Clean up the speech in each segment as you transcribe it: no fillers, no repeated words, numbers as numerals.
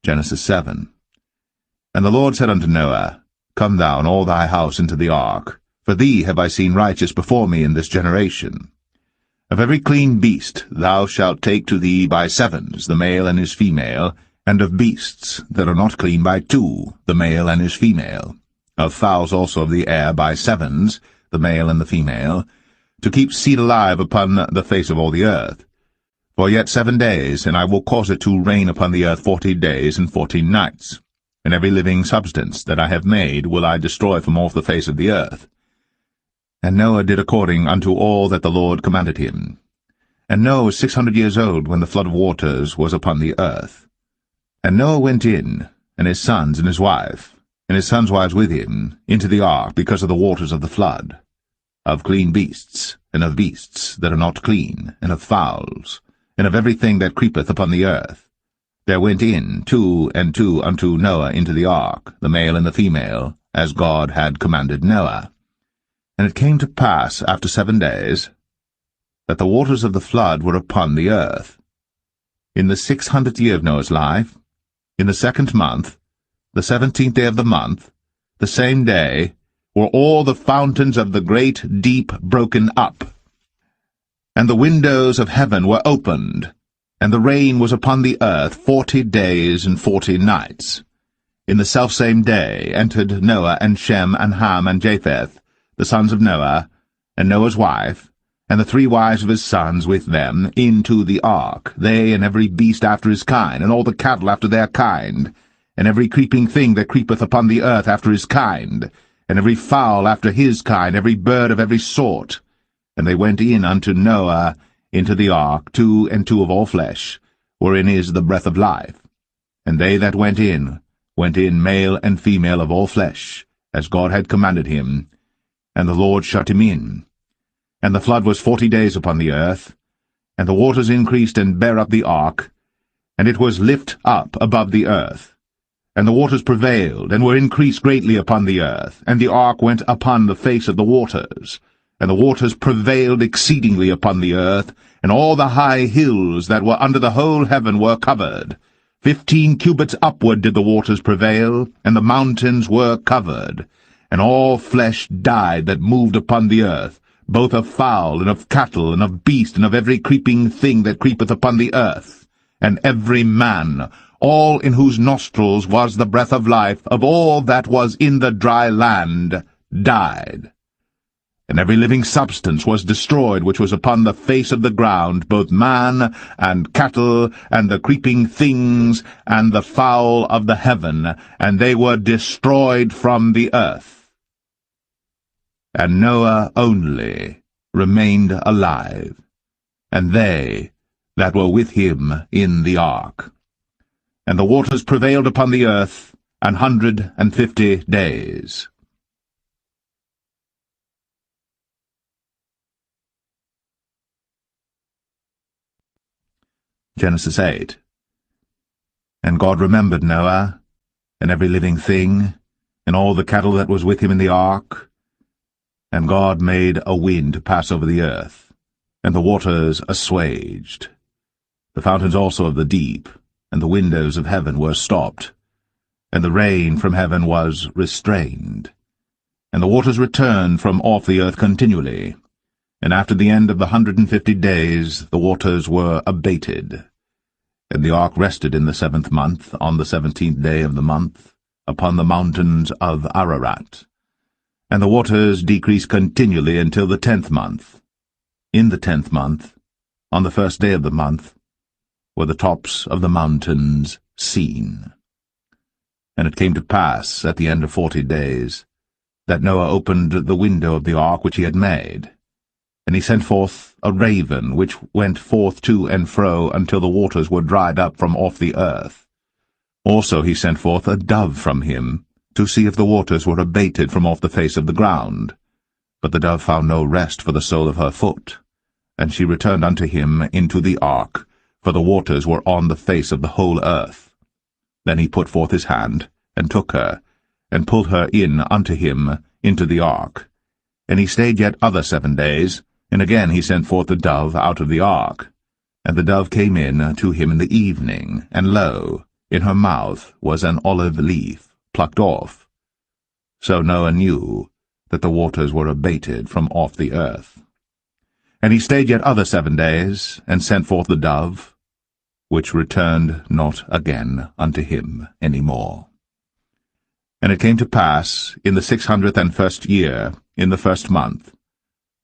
Genesis 7. And the Lord said unto Noah, Come thou and all thy house into the ark, for thee have I seen righteous before me in this generation. Of every clean beast thou shalt take to thee by sevens, the male and his female, and of beasts that are not clean by two, the male and his female. Of fowls also of the air by sevens, the male and the female, to keep seed alive upon the face of all the earth. For yet 7 days, and I will cause it to rain upon the earth 40 days and 14 nights. And every living substance that I have made will I destroy from off the face of the earth. And Noah did according unto all that the Lord commanded him. And Noah was 600 years old when the flood of waters was upon the earth. And Noah went in, and his sons and his wife, and his sons' wives with him, into the ark because of the waters of the flood, of clean beasts, and of beasts that are not clean, and of fowls, and of everything that creepeth upon the earth. There went in 2 and 2 unto Noah into the ark, the male and the female, as God had commanded Noah. And it came to pass after 7 days, that the waters of the flood were upon the earth. In the 600th year of Noah's life, in the 2nd month, the 17th day of the month, the same day, were all the fountains of the great deep broken up. And the windows of heaven were opened, and the rain was upon the earth 40 days and 40 nights. In the selfsame day entered Noah and Shem and Ham and Japheth, the sons of Noah, and Noah's wife, and the 3 wives of his sons with them, into the ark, they and every beast after his kind, and all the cattle after their kind, and every creeping thing that creepeth upon the earth after his kind, and every fowl after his kind, every bird of every sort. And they went in unto Noah into the ark, 2 and 2 of all flesh, wherein is the breath of life. And they that went in male and female of all flesh, as God had commanded him. And the Lord shut him in. And the flood was 40 days upon the earth, and the waters increased and bare up the ark, and it was lift up above the earth. And the waters prevailed, and were increased greatly upon the earth, and the ark went upon the face of the waters. And the waters prevailed exceedingly upon the earth, and all the high hills that were under the whole heaven were covered. 15 cubits upward did the waters prevail, and the mountains were covered. And all flesh died that moved upon the earth, both of fowl, and of cattle, and of beast, and of every creeping thing that creepeth upon the earth. And every man, all in whose nostrils was the breath of life, of all that was in the dry land, died. And every living substance was destroyed which was upon the face of the ground, both man, and cattle, and the creeping things, and the fowl of the heaven, and they were destroyed from the earth. And Noah only remained alive, and they that were with him in the ark. And the waters prevailed upon the earth 150 days. Genesis 8. And God remembered Noah, and every living thing, and all the cattle that was with him in the ark. And God made a wind to pass over the earth, and the waters assuaged. The fountains also of the deep, and the windows of heaven were stopped, and the rain from heaven was restrained. And the waters returned from off the earth continually. And after the end of the 150 days the waters were abated. And the ark rested in the 7th month, on the 17th day of the month, upon the mountains of Ararat. And the waters decreased continually until the 10th month. In the 10th month, on the 1st day of the month, were the tops of the mountains seen. And it came to pass, at the end of 40 days, that Noah opened the window of the ark which he had made. And he sent forth a raven, which went forth to and fro until the waters were dried up from off the earth. Also he sent forth a dove from him, to see if the waters were abated from off the face of the ground. But the dove found no rest for the sole of her foot. And she returned unto him into the ark, for the waters were on the face of the whole earth. Then he put forth his hand, and took her, and pulled her in unto him into the ark. And he stayed yet other 7 days, and again he sent forth the dove out of the ark. And the dove came in to him in the evening, and lo, In her mouth was an olive leaf plucked off. So Noah knew that the waters were abated from off the earth. And he stayed yet other 7 days, and sent forth the dove, which returned not again unto him any more. And it came to pass, in the 601st year, in the 1st month,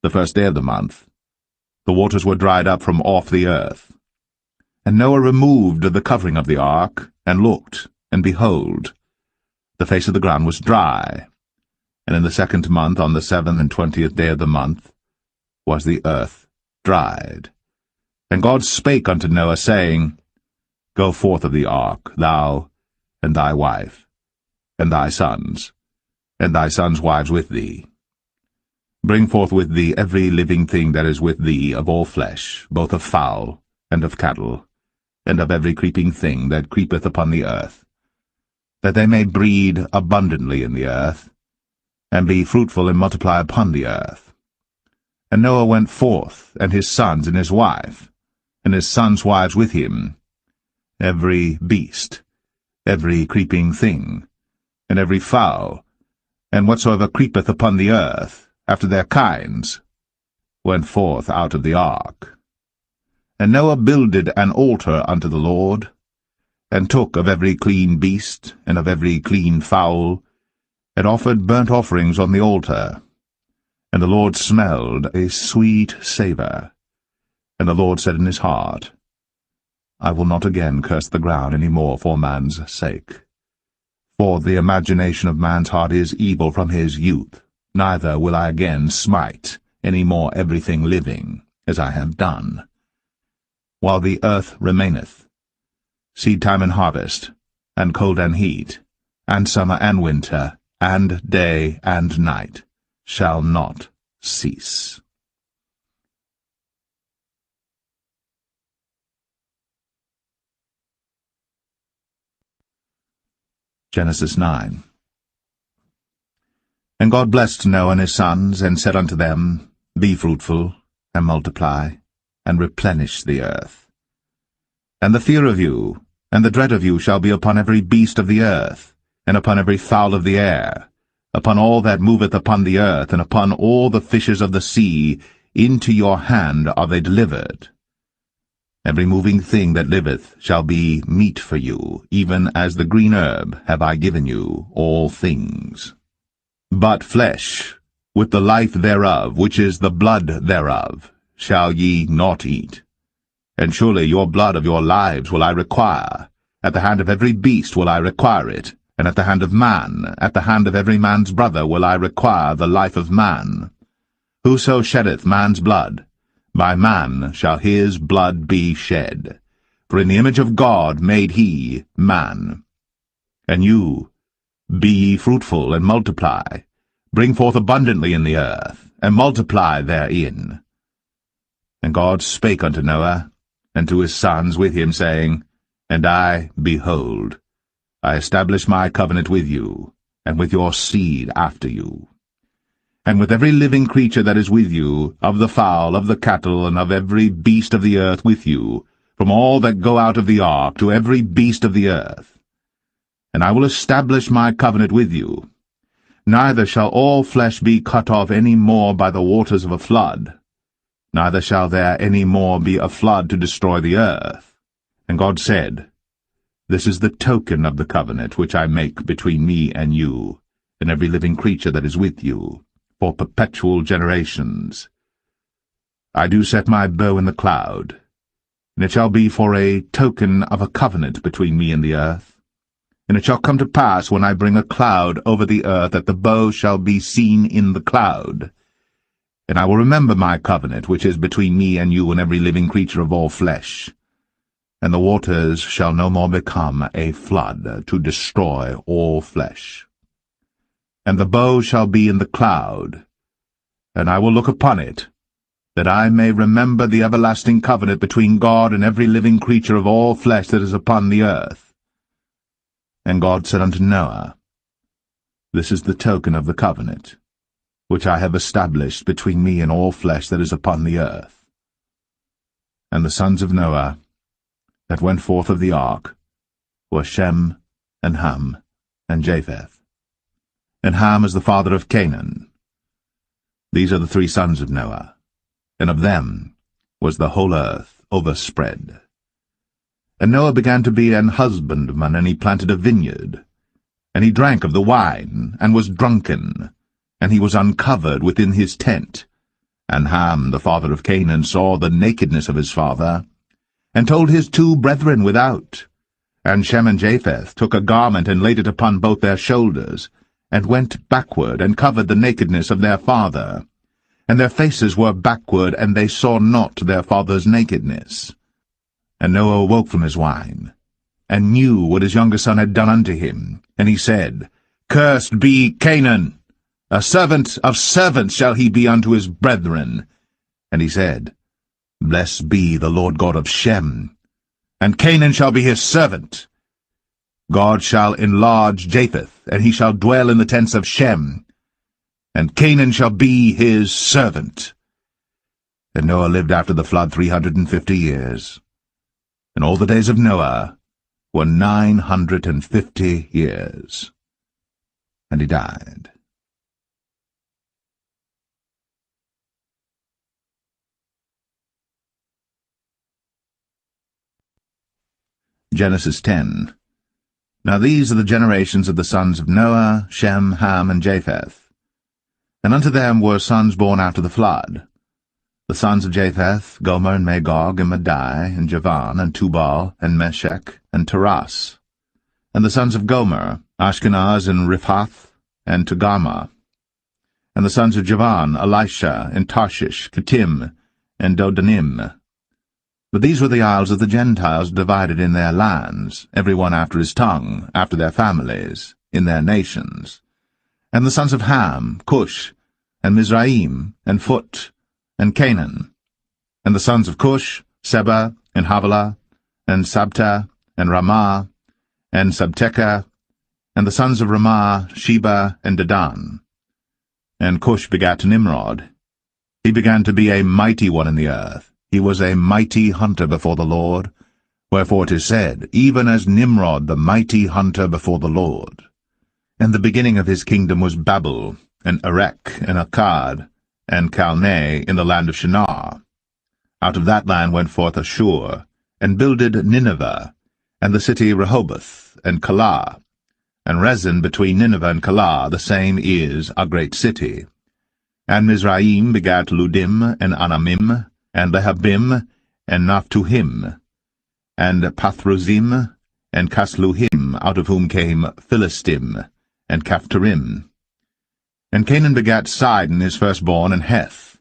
the 1st day of the month, the waters were dried up from off the earth. And Noah removed the covering of the ark, and looked, and behold, the face of the ground was dry. And in the 2nd month, on the 27th day of the month, was the earth dried. And God spake unto Noah, saying, Go forth of the ark, thou, and thy wife, and thy sons wives with thee. Bring forth with thee every living thing that is with thee of all flesh, both of fowl, and of cattle, and of every creeping thing that creepeth upon the earth, that they may breed abundantly in the earth, and be fruitful and multiply upon the earth. And Noah went forth, and his sons and his wife, and his sons' wives with him, every beast, every creeping thing, and every fowl, and whatsoever creepeth upon the earth, after their kinds, went forth out of the ark. And Noah builded an altar unto the Lord, and took of every clean beast, and of every clean fowl, and offered burnt offerings on the altar. And the Lord smelled a sweet savour. And the Lord said in his heart, I will not again curse the ground any more for man's sake. For the imagination of man's heart is evil from his youth, neither will I again smite any more everything living, as I have done. While the earth remaineth, seedtime and harvest, and cold and heat, and summer and winter, and day and night, shall not cease. Genesis 9. And God blessed Noah and his sons, and said unto them, Be fruitful, and multiply, and replenish the earth. And the fear of you, and the dread of you shall be upon every beast of the earth, and upon every fowl of the air, upon all that moveth upon the earth, and upon all the fishes of the sea. Into your hand are they delivered. Every moving thing that liveth shall be meat for you, even as the green herb have I given you all things. But flesh, with the life thereof, which is the blood thereof, shall ye not eat. And surely your blood of your lives will I require. At the hand of every beast will I require it, and at the hand of man, at the hand of every man's brother will I require the life of man. Whoso sheddeth man's blood, by man shall his blood be shed. For in the image of God made he man. And you, be ye fruitful, and multiply, bring forth abundantly in the earth, and multiply therein. And God spake unto Noah, and to his sons with him, saying, And I, behold, I establish my covenant with you, and with your seed after you, and with every living creature that is with you, of the fowl, of the cattle, and of every beast of the earth with you, from all that go out of the ark to every beast of the earth. And I will establish my covenant with you. Neither shall all flesh be cut off any more by the waters of a flood, neither shall there any more be a flood to destroy the earth. And God said, This is the token of the covenant which I make between me and you, and every living creature that is with you, for perpetual generations. I do set my bow in the cloud, and it shall be for a token of a covenant between me and the earth. And it shall come to pass, when I bring a cloud over the earth, that the bow shall be seen in the cloud. And I will remember my covenant, which is between me and you and every living creature of all flesh. And the waters shall no more become a flood to destroy all flesh. And the bow shall be in the cloud, and I will look upon it, that I may remember the everlasting covenant between God and every living creature of all flesh that is upon the earth. And God said unto Noah, This is the token of the covenant, which I have established between me and all flesh that is upon the earth. And the sons of Noah, that went forth of the ark, were Shem, and Ham, and Japheth. And Ham is the father of Canaan. These are the 3 sons of Noah, and of them was the whole earth overspread. And Noah began to be an husbandman, and he planted a vineyard. And he drank of the wine, and was drunken, and he was uncovered within his tent. And Ham, the father of Canaan, saw the nakedness of his father, and told his 2 brethren without. And Shem and Japheth took a garment, and laid it upon both their shoulders, and went backward, and covered the nakedness of their father. And their faces were backward, and they saw not their father's nakedness. And Noah awoke from his wine, and knew what his younger son had done unto him. And he said, Cursed be Canaan! A servant of servants shall he be unto his brethren. And he said, Blessed be the Lord God of Shem, and Canaan shall be his servant. God shall enlarge Japheth, and he shall dwell in the tents of Shem, and Canaan shall be his servant. And Noah lived after the flood 350 years. And all the days of Noah were 950 years. And he died. Genesis 10. Now these are the generations of the sons of Noah, Shem, Ham, and Japheth. And unto them were sons born after the flood. The sons of Japheth, Gomer, and Magog, and Madai, and Javan, and Tubal, and Meshech, and Taras. And the sons of Gomer, Ashkenaz, and Riphath, and Togarmah. And the sons of Javan, Elisha, and Tarshish, Kittim, and Dodanim. But these were the isles of the Gentiles divided in their lands, every one after his tongue, after their families, in their nations. And the sons of Ham, Cush, and Mizraim, and Phut, and Canaan. And the sons of Cush, Seba, and Havilah, and Sabta, and Ramah, and Sabteca. And the sons of Ramah, Sheba, and Dedan. And Cush begat Nimrod. He began to be a mighty one in the earth. He was a mighty hunter before the Lord. Wherefore it is said, even as Nimrod the mighty hunter before the Lord. And the beginning of his kingdom was Babel, and Erech, and Akkad, and Calneh in the land of Shinar. Out of that land went forth Ashur, and builded Nineveh, and the city Rehoboth, and Calah. And Rezin between Nineveh and Calah, the same is a great city. And Mizraim begat Ludim, and Anamim, and Lehabim, and Naphtuhim, and Pathrozim, and Casluhim, out of whom came Philistim, and Caphtorim. And Canaan begat Sidon his firstborn, and Heth,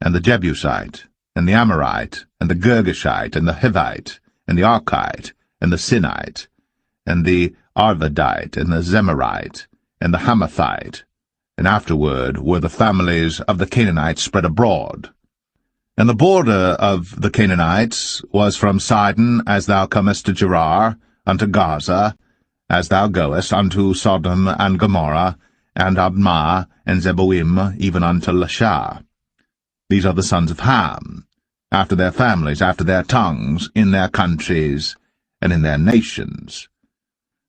and the Jebusite, and the Amorite, and the Girgashite, and the Hivite, and the Archite, and the Sinite, and the Arvadite, and the Zemarite, and the Hamathite. And afterward were the families of the Canaanites spread abroad. And the border of the Canaanites was from Sidon, as thou comest to Gerar, unto Gaza, as thou goest unto Sodom and Gomorrah, and Admah, and Zeboim, even unto Lasha. These are the sons of Ham, after their families, after their tongues, in their countries, and in their nations.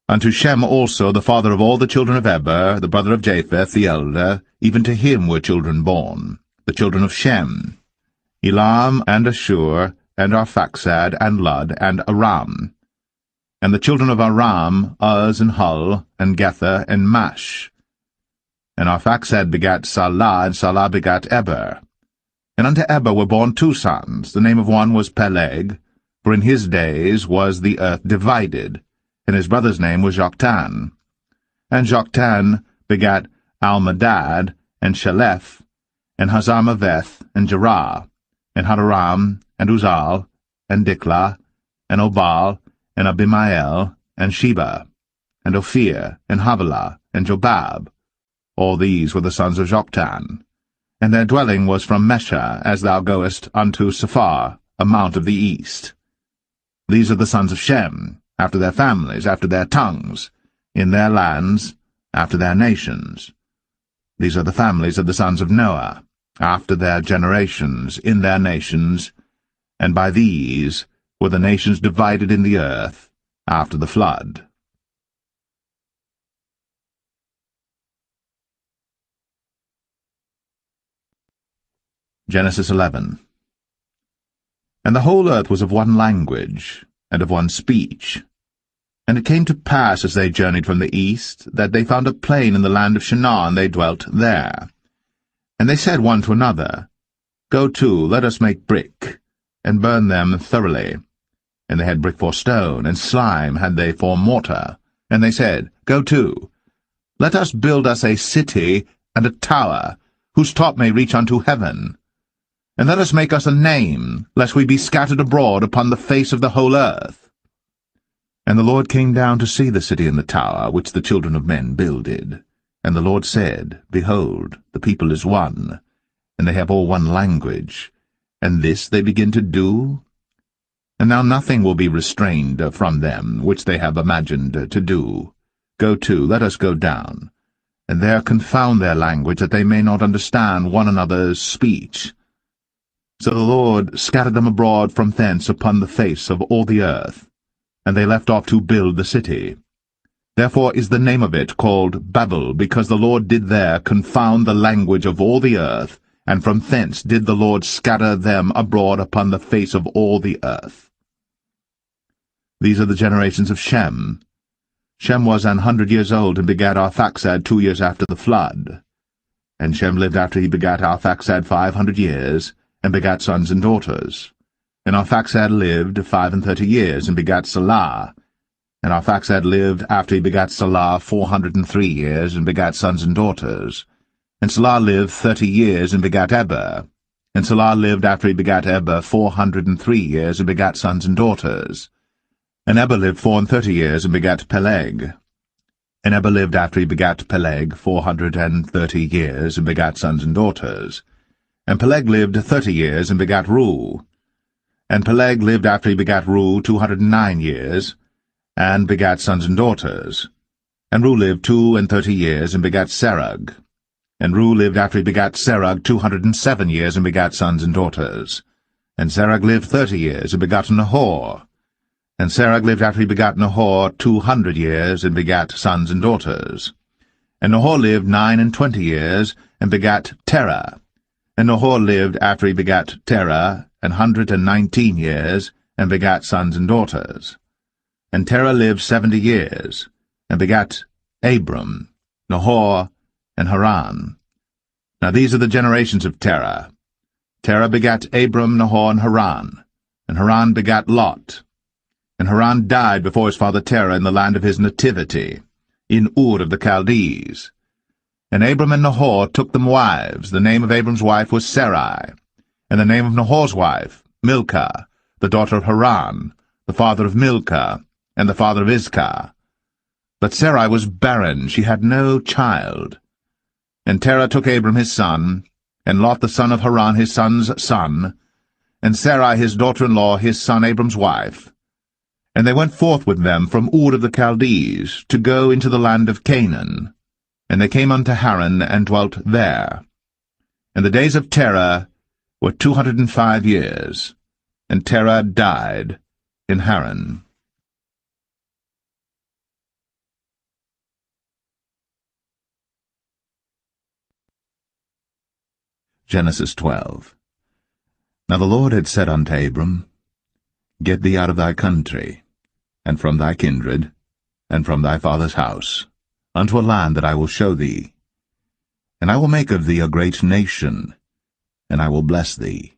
Unto Shem also, the father of all the children of Eber, the brother of Japheth, the elder, even to him were children born, the children of Shem, Elam, and Ashur, and Arphaxad, and Lud, and Aram. And the children of Aram, Uz, and Hul, and Gether, and Mash. And Arphaxad begat Salah, and Salah begat Eber. And unto Eber were born 2 sons. The name of one was Peleg, for in his days was the earth divided, and his brother's name was Joktan. And Joktan begat Almadad, and Shelef, and Hazarmaveth, and Jerah, and Hadaram, and Uzal, and Diklah, and Obal, and Abimael, and Sheba, and Ophir, and Havilah, and Jobab. All these were the sons of Joktan. And their dwelling was from Mesha, as thou goest unto Sephar, a mount of the east. These are the sons of Shem, after their families, after their tongues, in their lands, after their nations. These are the families of the sons of Noah, after their generations, in their nations, and by these were the nations divided in the earth, after the flood. Genesis 11. And the whole earth was of one language, and of one speech. And it came to pass, as they journeyed from the east, that they found a plain in the land of Shinar, and they dwelt there. And they said one to another, Go to, let us make brick, and burn them thoroughly. And they had brick for stone, and slime had they for mortar. And they said, Go to, let us build us a city and a tower, whose top may reach unto heaven. And let us make us a name, lest we be scattered abroad upon the face of the whole earth. And the Lord came down to see the city and the tower, which the children of men builded. And the Lord said, Behold, the people is one, and they have all one language, and this they begin to do? And now nothing will be restrained from them, which they have imagined to do. Go to, let us go down, and there confound their language, that they may not understand one another's speech. So the Lord scattered them abroad from thence upon the face of all the earth, and they left off to build the city. Therefore is the name of it called Babel, because the Lord did there confound the language of all the earth, and from thence did the Lord scatter them abroad upon the face of all the earth. These are the generations of Shem. Shem was 100 years old, and begat Arphaxad 2 years after the flood. And Shem lived after he begat Arphaxad 500 years, and begat sons and daughters. And Arphaxad lived 35 years, and begat Salah. And Arphaxad lived after he begat Salah 403 years, and begat sons and daughters. And Salah lived 30 years, and begat Eber. And Salah lived after he begat Eber 403 years, and begat sons and daughters. And Eber lived 34 years, and begat Peleg. And Eber lived after he begat Peleg 430 years, and begat sons and daughters. And Peleg lived 30 years, and begat Reu. And Peleg lived after he begat Reu 209 years, and begat sons and daughters. And Reu lived 32 years, and begat Serug. And Reu lived after he begat Serug 207 years, and begat sons and daughters. And Serug lived 30 years, and begat Nahor. And Serug lived after he begat Nahor 200 years, and begat sons and daughters. And Nahor lived 29 years, and begat Terah. And Nahor lived after he begat Terah 119 years, and begat sons and daughters. And Terah lived 70 years, and begat Abram, Nahor, and Haran. Now these are the generations of Terah. Terah begat Abram, Nahor, and Haran begat Lot. And Haran died before his father Terah in the land of his nativity, in Ur of the Chaldees. And Abram and Nahor took them wives. The name of Abram's wife was Sarai, and the name of Nahor's wife, Milcah, the daughter of Haran, the father of Milcah, and the father of Iscah. But Sarai was barren, she had no child. And Terah took Abram his son, and Lot the son of Haran his son's son, and Sarai his daughter-in-law his son Abram's wife. And they went forth with them from Ur of the Chaldees, to go into the land of Canaan. And they came unto Haran, and dwelt there. And the days of Terah were 205 years, and Terah died in Haran. Genesis 12. Now the Lord had said unto Abram, Get thee out of thy country, and from thy kindred, and from thy father's house, unto a land that I will show thee. And I will make of thee a great nation, and I will bless thee,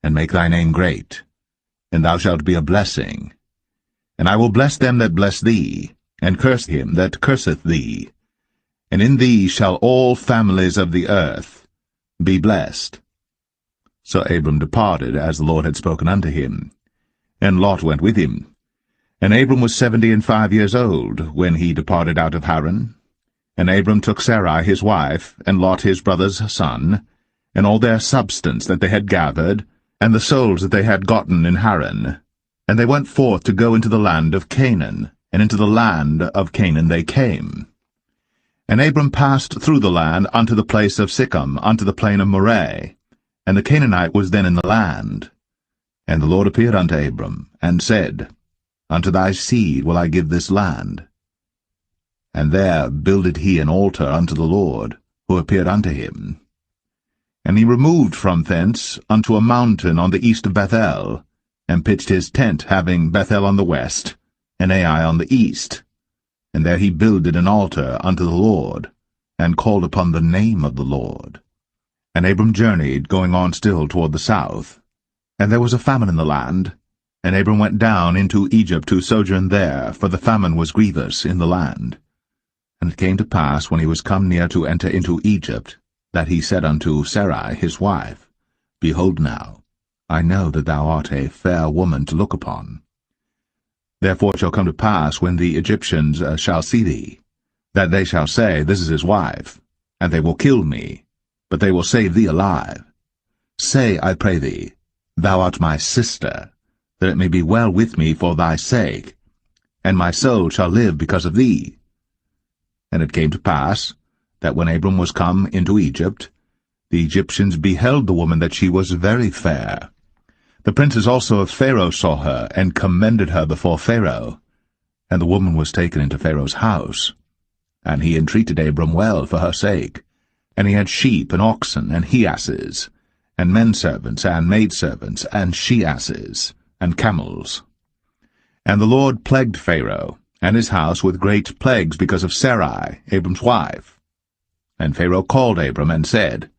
and make thy name great, and thou shalt be a blessing. And I will bless them that bless thee, and curse him that curseth thee. And in thee shall all families of the earth be blessed. So Abram departed, as the Lord had spoken unto him. And Lot went with him. And Abram was 75 years old, when he departed out of Haran. And Abram took Sarai his wife, and Lot his brother's son, and all their substance that they had gathered, and the souls that they had gotten in Haran. And they went forth to go into the land of Canaan, and into the land of Canaan they came. And Abram passed through the land unto the place of Sichem, unto the plain of Moreh, and the Canaanite was then in the land. And the Lord appeared unto Abram, and said, unto thy seed will I give this land. And there builded he an altar unto the Lord, who appeared unto him. And he removed from thence unto a mountain on the east of Bethel, and pitched his tent, having Bethel on the west, and Ai on the east. And there he builded an altar unto the Lord, and called upon the name of the Lord. And Abram journeyed, going on still toward the south. And there was a famine in the land, and Abram went down into Egypt to sojourn there, for the famine was grievous in the land. And it came to pass, when he was come near to enter into Egypt, that he said unto Sarai his wife, Behold now, I know that thou art a fair woman to look upon. Therefore it shall come to pass, when the Egyptians shall see thee, that they shall say, This is his wife, and they will kill me, but they will save thee alive. Say, I pray thee, Thou art my sister, that it may be well with me for thy sake, and my soul shall live because of thee. And it came to pass, that when Abram was come into Egypt, the Egyptians beheld the woman that she was very fair. The princes also of Pharaoh saw her, and commended her before Pharaoh. And the woman was taken into Pharaoh's house. And he entreated Abram well for her sake. And he had sheep, and oxen, and he-asses, and men-servants, and maidservants, and she-asses, and camels. And the Lord plagued Pharaoh, and his house with great plagues because of Sarai, Abram's wife. And Pharaoh called Abram, and said,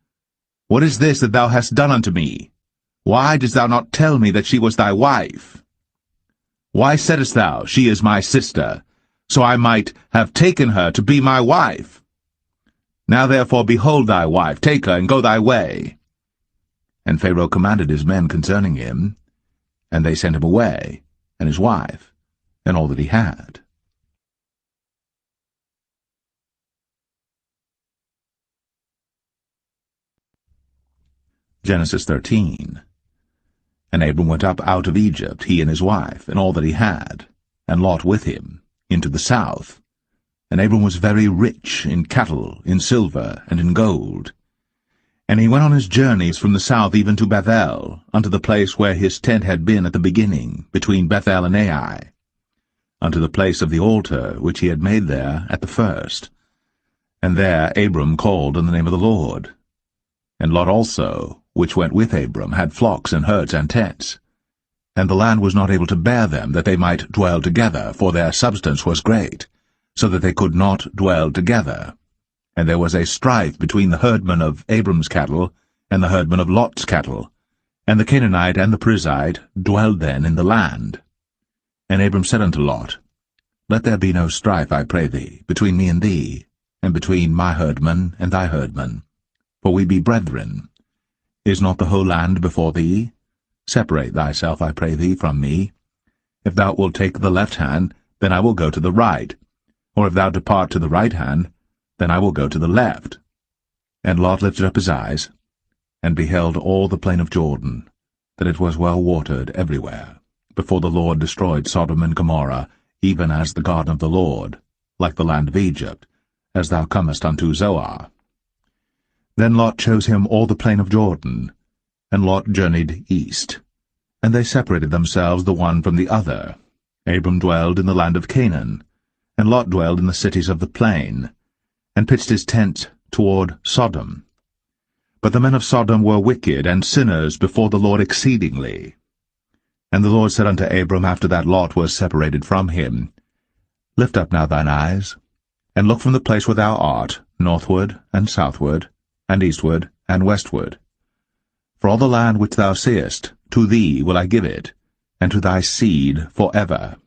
What is this that thou hast done unto me? Why didst thou not tell me that she was thy wife? Why saidst thou, She is my sister, so I might have taken her to be my wife? Now therefore behold thy wife, take her, and go thy way. And Pharaoh commanded his men concerning him, and they sent him away, and his wife, and all that he had. Genesis 13. And Abram went up out of Egypt, he and his wife, and all that he had, and Lot with him, into the south. And Abram was very rich in cattle, in silver, and in gold. And he went on his journeys from the south even to Bethel, unto the place where his tent had been at the beginning, between Bethel and Ai, unto the place of the altar which he had made there at the first. And there Abram called on the name of the Lord. And Lot also, which went with Abram, had flocks and herds and tents. And the land was not able to bear them, that they might dwell together, for their substance was great, so that they could not dwell together. And there was a strife between the herdmen of Abram's cattle and the herdmen of Lot's cattle. And the Canaanite and the Perizzite dwelled then in the land. And Abram said unto Lot, Let there be no strife, I pray thee, between me and thee, and between my herdmen and thy herdmen, for we be brethren. Is not the whole land before thee? Separate thyself, I pray thee, from me. If thou wilt take the left hand, then I will go to the right, or if thou depart to the right hand, then I will go to the left. And Lot lifted up his eyes, and beheld all the plain of Jordan, that it was well watered everywhere, before the Lord destroyed Sodom and Gomorrah, even as the garden of the Lord, like the land of Egypt, as thou comest unto Zoar. Then Lot chose him all the plain of Jordan, and Lot journeyed east. And they separated themselves the one from the other. Abram dwelled in the land of Canaan, and Lot dwelled in the cities of the plain, and pitched his tent toward Sodom. But the men of Sodom were wicked and sinners before the Lord exceedingly. And the Lord said unto Abram after that Lot was separated from him, Lift up now thine eyes, and look from the place where thou art, northward and southward, and eastward and westward. For all the land which thou seest, to thee will I give it, and to thy seed for ever.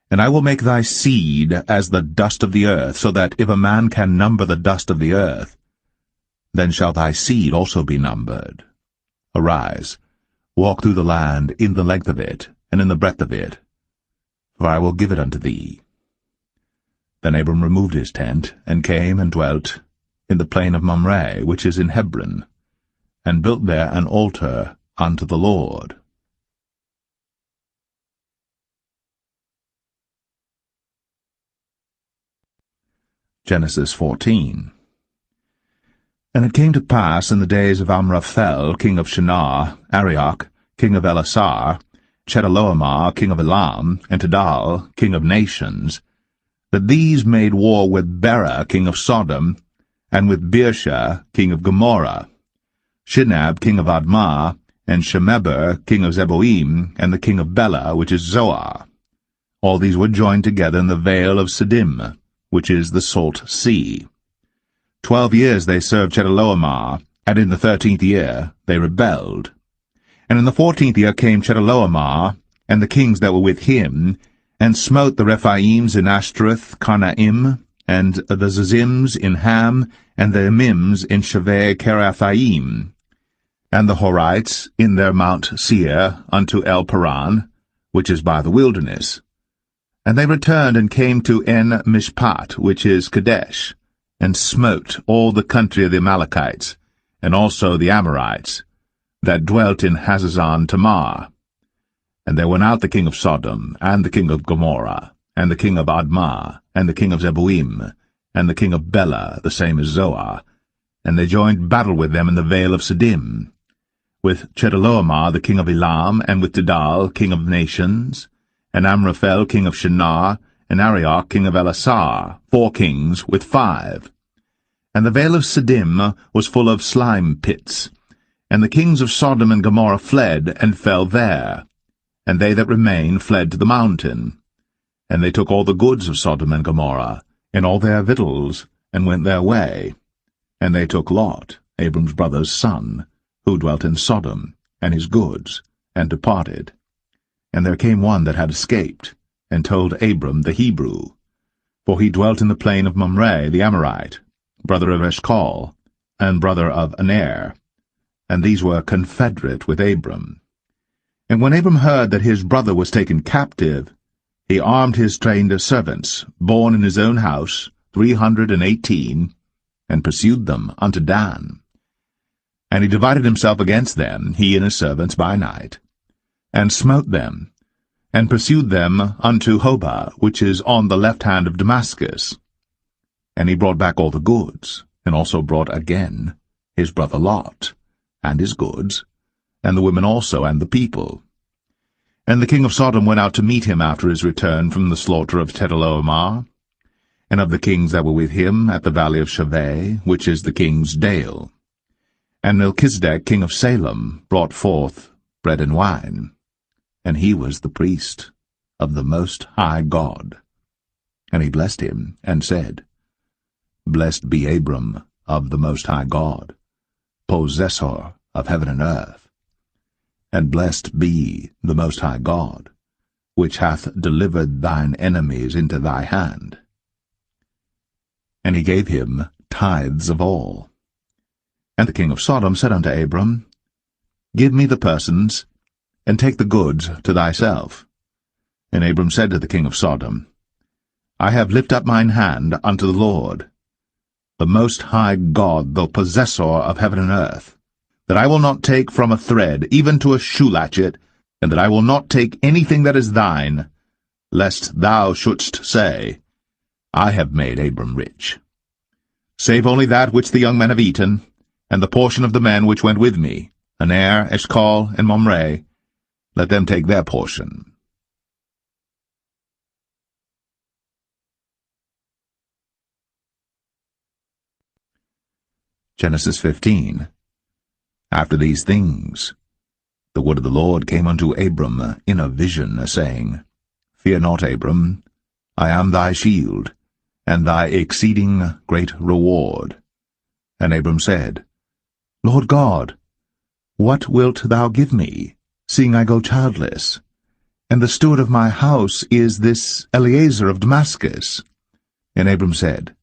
And I will make thy seed as the dust of the earth, so that if a man can number the dust of the earth, then shall thy seed also be numbered. Arise, walk through the land in the length of it, and in the breadth of it, for I will give it unto thee. Then Abram removed his tent, and came and dwelt in the plain of Mamre, which is in Hebron, and built there an altar unto the Lord. Genesis 14. And it came to pass in the days of Amraphel, king of Shinar, Arioch, king of Elasar, Chedorlaomer king of Elam, and Tidal king of nations, that these made war with Bera king of Sodom, and with Birsha king of Gomorrah, Shinab king of Admah, and Shemeber king of Zeboim, and the king of Bela, which is Zoar. All these were joined together in the vale of Siddim, which is the salt sea. 12 years they served Chedorlaomer, and in the 13th year they rebelled. And in the 14th year came Chedorlaomer, and the kings that were with him, and smote the Rephaims in Ashtaroth Karnaim, and the Zazims in Ham, and the Emims in Shaveh Kerathaim, and the Horites in their Mount Seir unto El Paran, which is by the wilderness. And they returned and came to En Mishpat, which is Kadesh, and smote all the country of the Amalekites, and also the Amorites, that dwelt in Hazazon Tamar. And there went out the king of Sodom, and the king of Gomorrah, and the king of Admah, and the king of Zeboim, and the king of Bela, the same as Zoar, and they joined battle with them in the vale of Siddim, with Chedorlaomer the king of Elam, and with Tidal king of nations, and Amraphel king of Shinar, and Arioch king of Elasar, 4 kings with 5. And the vale of Siddim was full of slime pits, and the kings of Sodom and Gomorrah fled, and fell there, and they that remained fled to the mountain. And they took all the goods of Sodom and Gomorrah, and all their victuals, and went their way. And they took Lot, Abram's brother's son, who dwelt in Sodom, and his goods, and departed. And there came one that had escaped, and told Abram the Hebrew, for he dwelt in the plain of Mamre the Amorite, brother of Eshcol, and brother of Aner, and these were confederate with Abram. And when Abram heard that his brother was taken captive, he armed his trained servants, born in his own house, 318, and pursued them unto Dan. And he divided himself against them, he and his servants, by night, and smote them, and pursued them unto Hobah, which is on the left hand of Damascus. And he brought back all the goods, and also brought again his brother Lot, and his goods, and the women also, and the people. And the king of Sodom went out to meet him after his return from the slaughter of Chedorlaomer, and of the kings that were with him at the valley of Shaveh, which is the king's dale. And Melchizedek king of Salem brought forth bread and wine, and he was the priest of the Most High God. And he blessed him, and said, Blessed be Abram of the Most High God, possessor of heaven and earth. And blessed be the Most High God, which hath delivered thine enemies into thy hand. And he gave him tithes of all. And the king of Sodom said unto Abram, Give me the persons, and take the goods to thyself. And Abram said to the king of Sodom, I have lifted up mine hand unto the Lord, the Most High God, the possessor of heaven and earth, that I will not take from a thread, even to a shoe latchet, and that I will not take anything that is thine, lest thou shouldst say, I have made Abram rich. Save only that which the young men have eaten, and the portion of the men which went with me, Aner, Eshcol, and Mamre, let them take their portion. Genesis 15. After these things, the word of the Lord came unto Abram in a vision, saying, Fear not, Abram, I am thy shield, and thy exceeding great reward. And Abram said, Lord God, what wilt thou give me, seeing I go childless? And the steward of my house is this Eliezer of Damascus. And Abram said,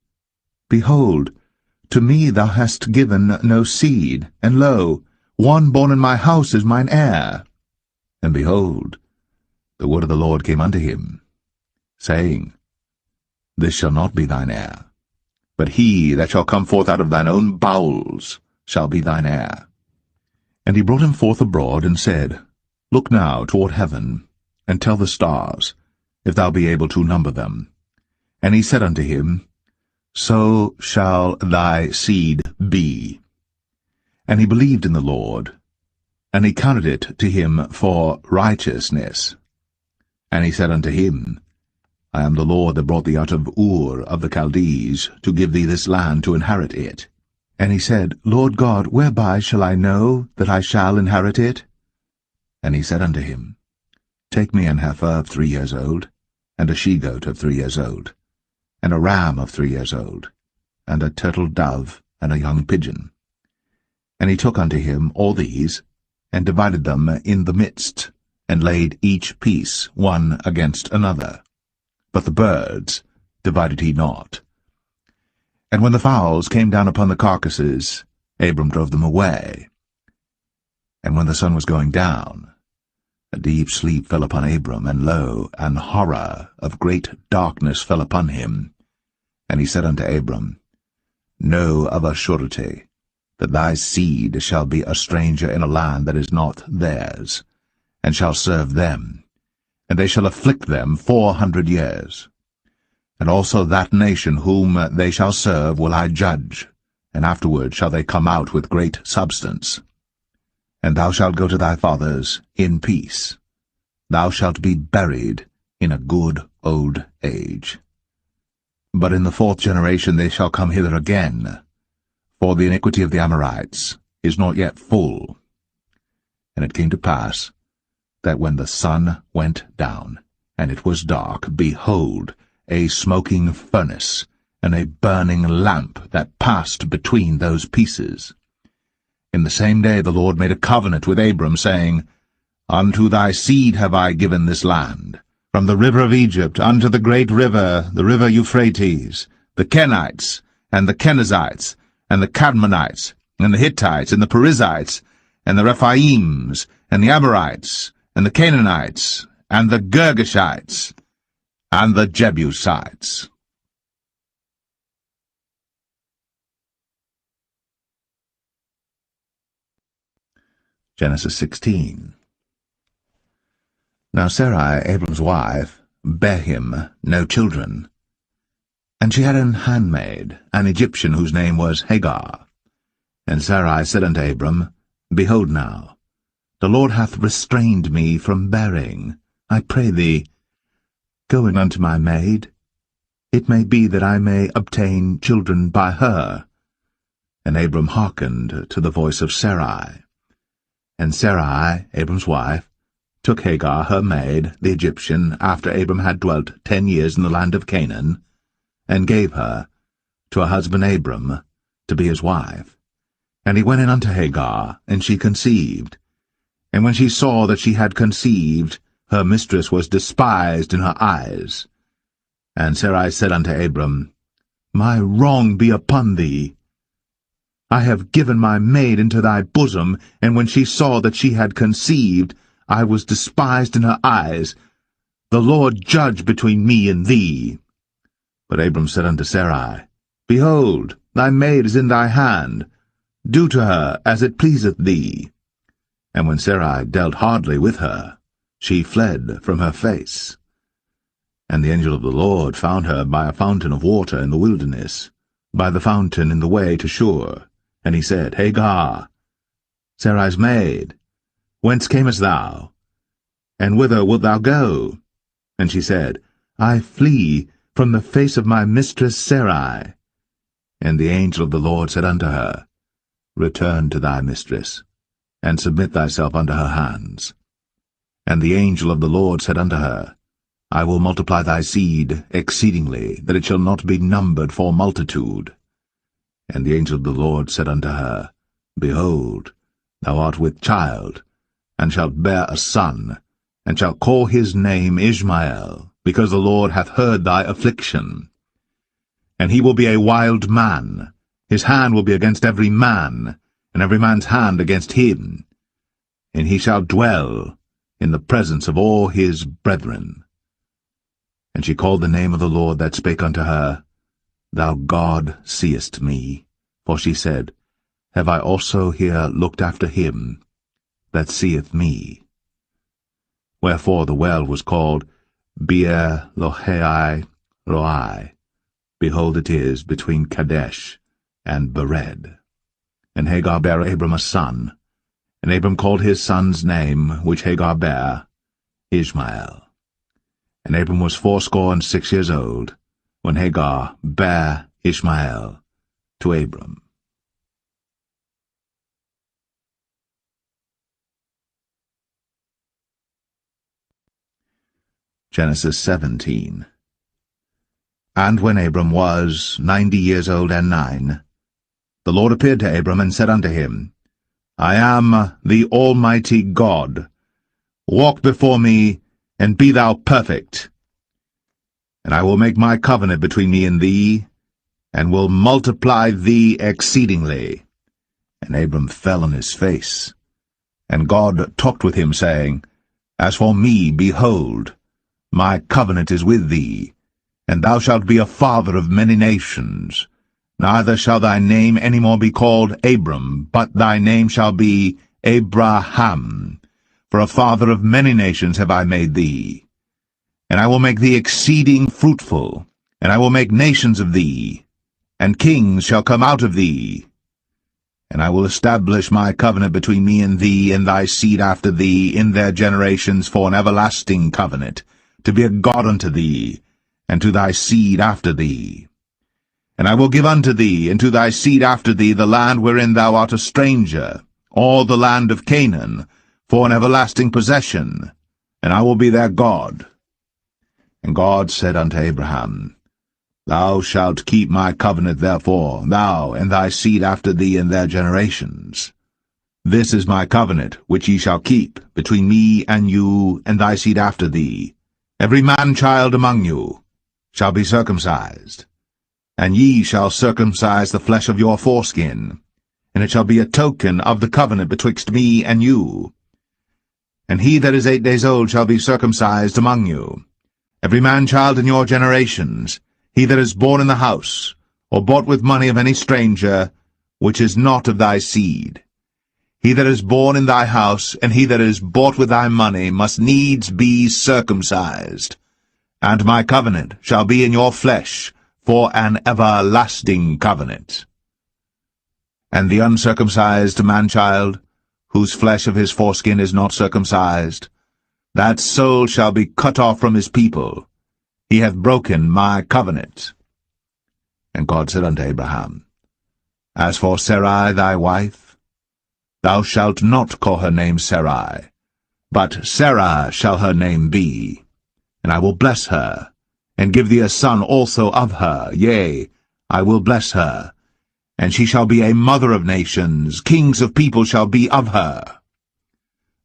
Behold, to me thou hast given no seed, and lo, one born in my house is mine heir. And behold, the word of the Lord came unto him, saying, This shall not be thine heir, but he that shall come forth out of thine own bowels shall be thine heir. And he brought him forth abroad, and said, Look now toward heaven, and tell the stars, if thou be able to number them. And he said unto him, So shall thy seed be. And he believed in the Lord, And he counted it to him for righteousness. And he said unto him, I am the Lord that brought thee out of Ur of the Chaldees, to give thee this land to inherit it. And he said, Lord God, whereby shall I know that I shall inherit it? And he said unto him, Take me an heifer of 3 years old, and a she-goat of 3 years old, and a ram of 3 years old, and a turtle dove, and a young pigeon. And he took unto him all these, and divided them in the midst, and laid each piece one against another. But the birds divided he not. And when the fowls came down upon the carcasses, Abram drove them away. And when the sun was going down, a deep sleep fell upon Abram, and lo, an horror of great darkness fell upon him. And he said unto Abram, Know of a surety that thy seed shall be a stranger in a land that is not theirs, and shall serve them, and they shall afflict them 400 years. And also that nation whom they shall serve will I judge, and afterward shall they come out with great substance. And thou shalt go to thy fathers in peace. Thou shalt be buried in a good old age. But in the 4th generation they shall come hither again, for the iniquity of the Amorites is not yet full. And it came to pass, that when the sun went down, and it was dark, behold, a smoking furnace, and a burning lamp that passed between those pieces. In the same day the Lord made a covenant with Abram, saying, Unto thy seed have I given this land, from the river of Egypt unto the great river, the river Euphrates, the Kenites, and the Kenizzites, and the Cadmonites, and the Hittites, and the Perizzites, and the Rephaims, and the Amorites, and the Canaanites, and the Girgashites, and the Jebusites. Genesis 16. Now Sarai, Abram's wife, bare him no children, and she had an handmaid, an Egyptian, whose name was Hagar. And Sarai said unto Abram, Behold now, the Lord hath restrained me from bearing. I pray thee, go in unto my maid. It may be that I may obtain children by her. And Abram hearkened to the voice of Sarai. And Sarai, Abram's wife, took Hagar her maid, the Egyptian, after Abram had dwelt 10 years in the land of Canaan, and gave her to her husband Abram to be his wife. And he went in unto Hagar, and she conceived. And when she saw that she had conceived, her mistress was despised in her eyes. And Sarai said unto Abram, My wrong be upon thee. I have given my maid into thy bosom, and when she saw that she had conceived, I was despised in her eyes. The Lord judge between me and thee. But Abram said unto Sarai, Behold, thy maid is in thy hand. Do to her as it pleaseth thee. And when Sarai dealt hardly with her, she fled from her face. And the angel of the Lord found her by a fountain of water in the wilderness, by the fountain in the way to Shur. And he said, Hagar, Sarai's maid, whence camest thou? And whither wilt thou go? And she said, I flee from the face of my mistress Sarai. And the angel of the Lord said unto her, Return to thy mistress, and submit thyself unto her hands. And the angel of the Lord said unto her, I will multiply thy seed exceedingly, that it shall not be numbered for multitude. And the angel of the Lord said unto her, Behold, thou art with child, and shalt bear a son, and shalt call his name Ishmael, because the Lord hath heard thy affliction. And he will be a wild man, his hand will be against every man, and every man's hand against him. And he shall dwell in the presence of all his brethren. And she called the name of the Lord that spake unto her, Thou God seest me. For she said, Have I also here looked after him that seeth me? Wherefore the well was called Beer Lohai Roi. Behold, it is between Kadesh and Bered. And Hagar bare Abram a son, And Abram called his son's name, which Hagar bare, Ishmael. And Abram was 86 years old, when Hagar bare Ishmael to Abram. Genesis 17. And when Abram was 90 years old and 9, the Lord appeared to Abram and said unto him, I am the Almighty God. Walk before me, and be thou perfect. And I will make my covenant between me and thee, and will multiply thee exceedingly. And Abram fell on his face. And God talked with him, saying, As for me, behold, my covenant is with thee, and thou shalt be a father of many nations. Neither shall thy name any more be called Abram, but thy name shall be Abraham. For a father of many nations have I made thee. And I will make thee exceeding fruitful, and I will make nations of thee, and kings shall come out of thee. And I will establish my covenant between me and thee and thy seed after thee in their generations for an everlasting covenant, to be a God unto thee, and to thy seed after thee. And I will give unto thee, and to thy seed after thee, the land wherein thou art a stranger, all the land of Canaan, for an everlasting possession, and I will be their God. And God said unto Abraham, Thou shalt keep my covenant therefore, thou and thy seed after thee in their generations. This is my covenant, which ye shall keep, between me and you and thy seed after thee. Every man-child among you shall be circumcised, and ye shall circumcise the flesh of your foreskin, and it shall be a token of the covenant betwixt me and you. And he that is 8 days old shall be circumcised among you. Every man-child in your generations, he that is born in the house, or bought with money of any stranger, which is not of thy seed. He that is born in thy house, and he that is bought with thy money, must needs be circumcised. And my covenant shall be in your flesh, for an everlasting covenant. And the uncircumcised man-child, whose flesh of his foreskin is not circumcised, that soul shall be cut off from his people. He hath broken my covenant. And God said unto Abraham, As for Sarai thy wife, thou shalt not call her name Sarai, but Sarah shall her name be. And I will bless her, and give thee a son also of her. Yea, I will bless her, and she shall be a mother of nations. Kings of people shall be of her.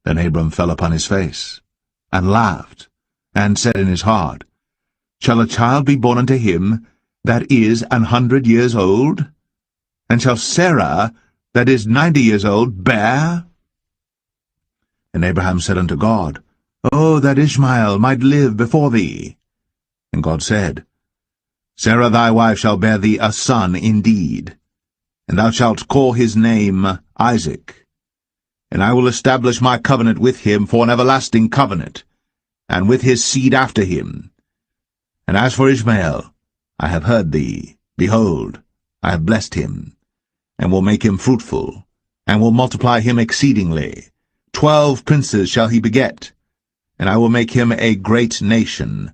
Then Abram fell upon his face, and laughed, and said in his heart, Shall a child be born unto him that is 100 years old? And shall Sarah, that is 90 years old, bear? And Abraham said unto God, O that Ishmael might live before thee. And God said, Sarah thy wife shall bear thee a son indeed, and thou shalt call his name Isaac. And I will establish my covenant with him for an everlasting covenant, and with his seed after him. And as for Ishmael, I have heard thee. Behold, I have blessed him, and will make him fruitful, and will multiply him exceedingly. 12 princes shall he beget, and I will make him a great nation.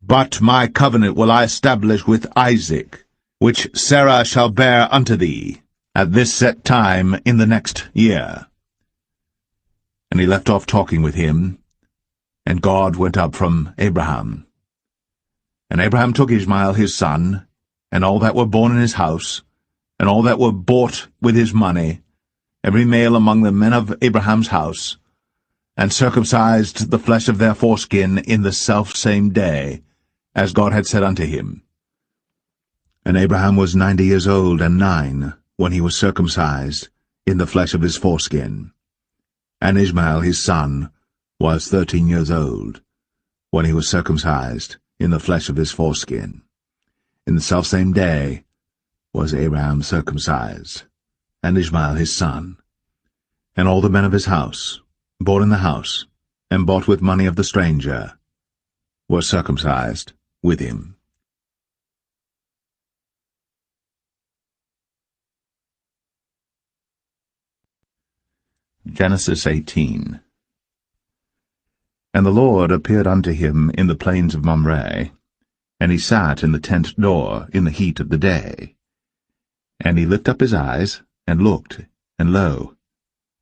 But my covenant will I establish with Isaac, which Sarah shall bear unto thee, at this set time in the next year. And he left off talking with him, and God went up from Abraham. And Abraham took Ishmael his son, and all that were born in his house, and all that were bought with his money, every male among the men of Abraham's house, and circumcised the flesh of their foreskin in the selfsame day, as God had said unto him. And Abraham was 90 years old and 9, when he was circumcised in the flesh of his foreskin. And Ishmael his son was 13 years old, when he was circumcised in the flesh of his foreskin. In the selfsame day was Abraham circumcised, and Ishmael his son, and all the men of his house, born in the house, and bought with money of the stranger, were circumcised with him. Genesis 18. And the Lord appeared unto him in the plains of Mamre, and he sat in the tent door in the heat of the day. And he lifted up his eyes, and looked, and lo,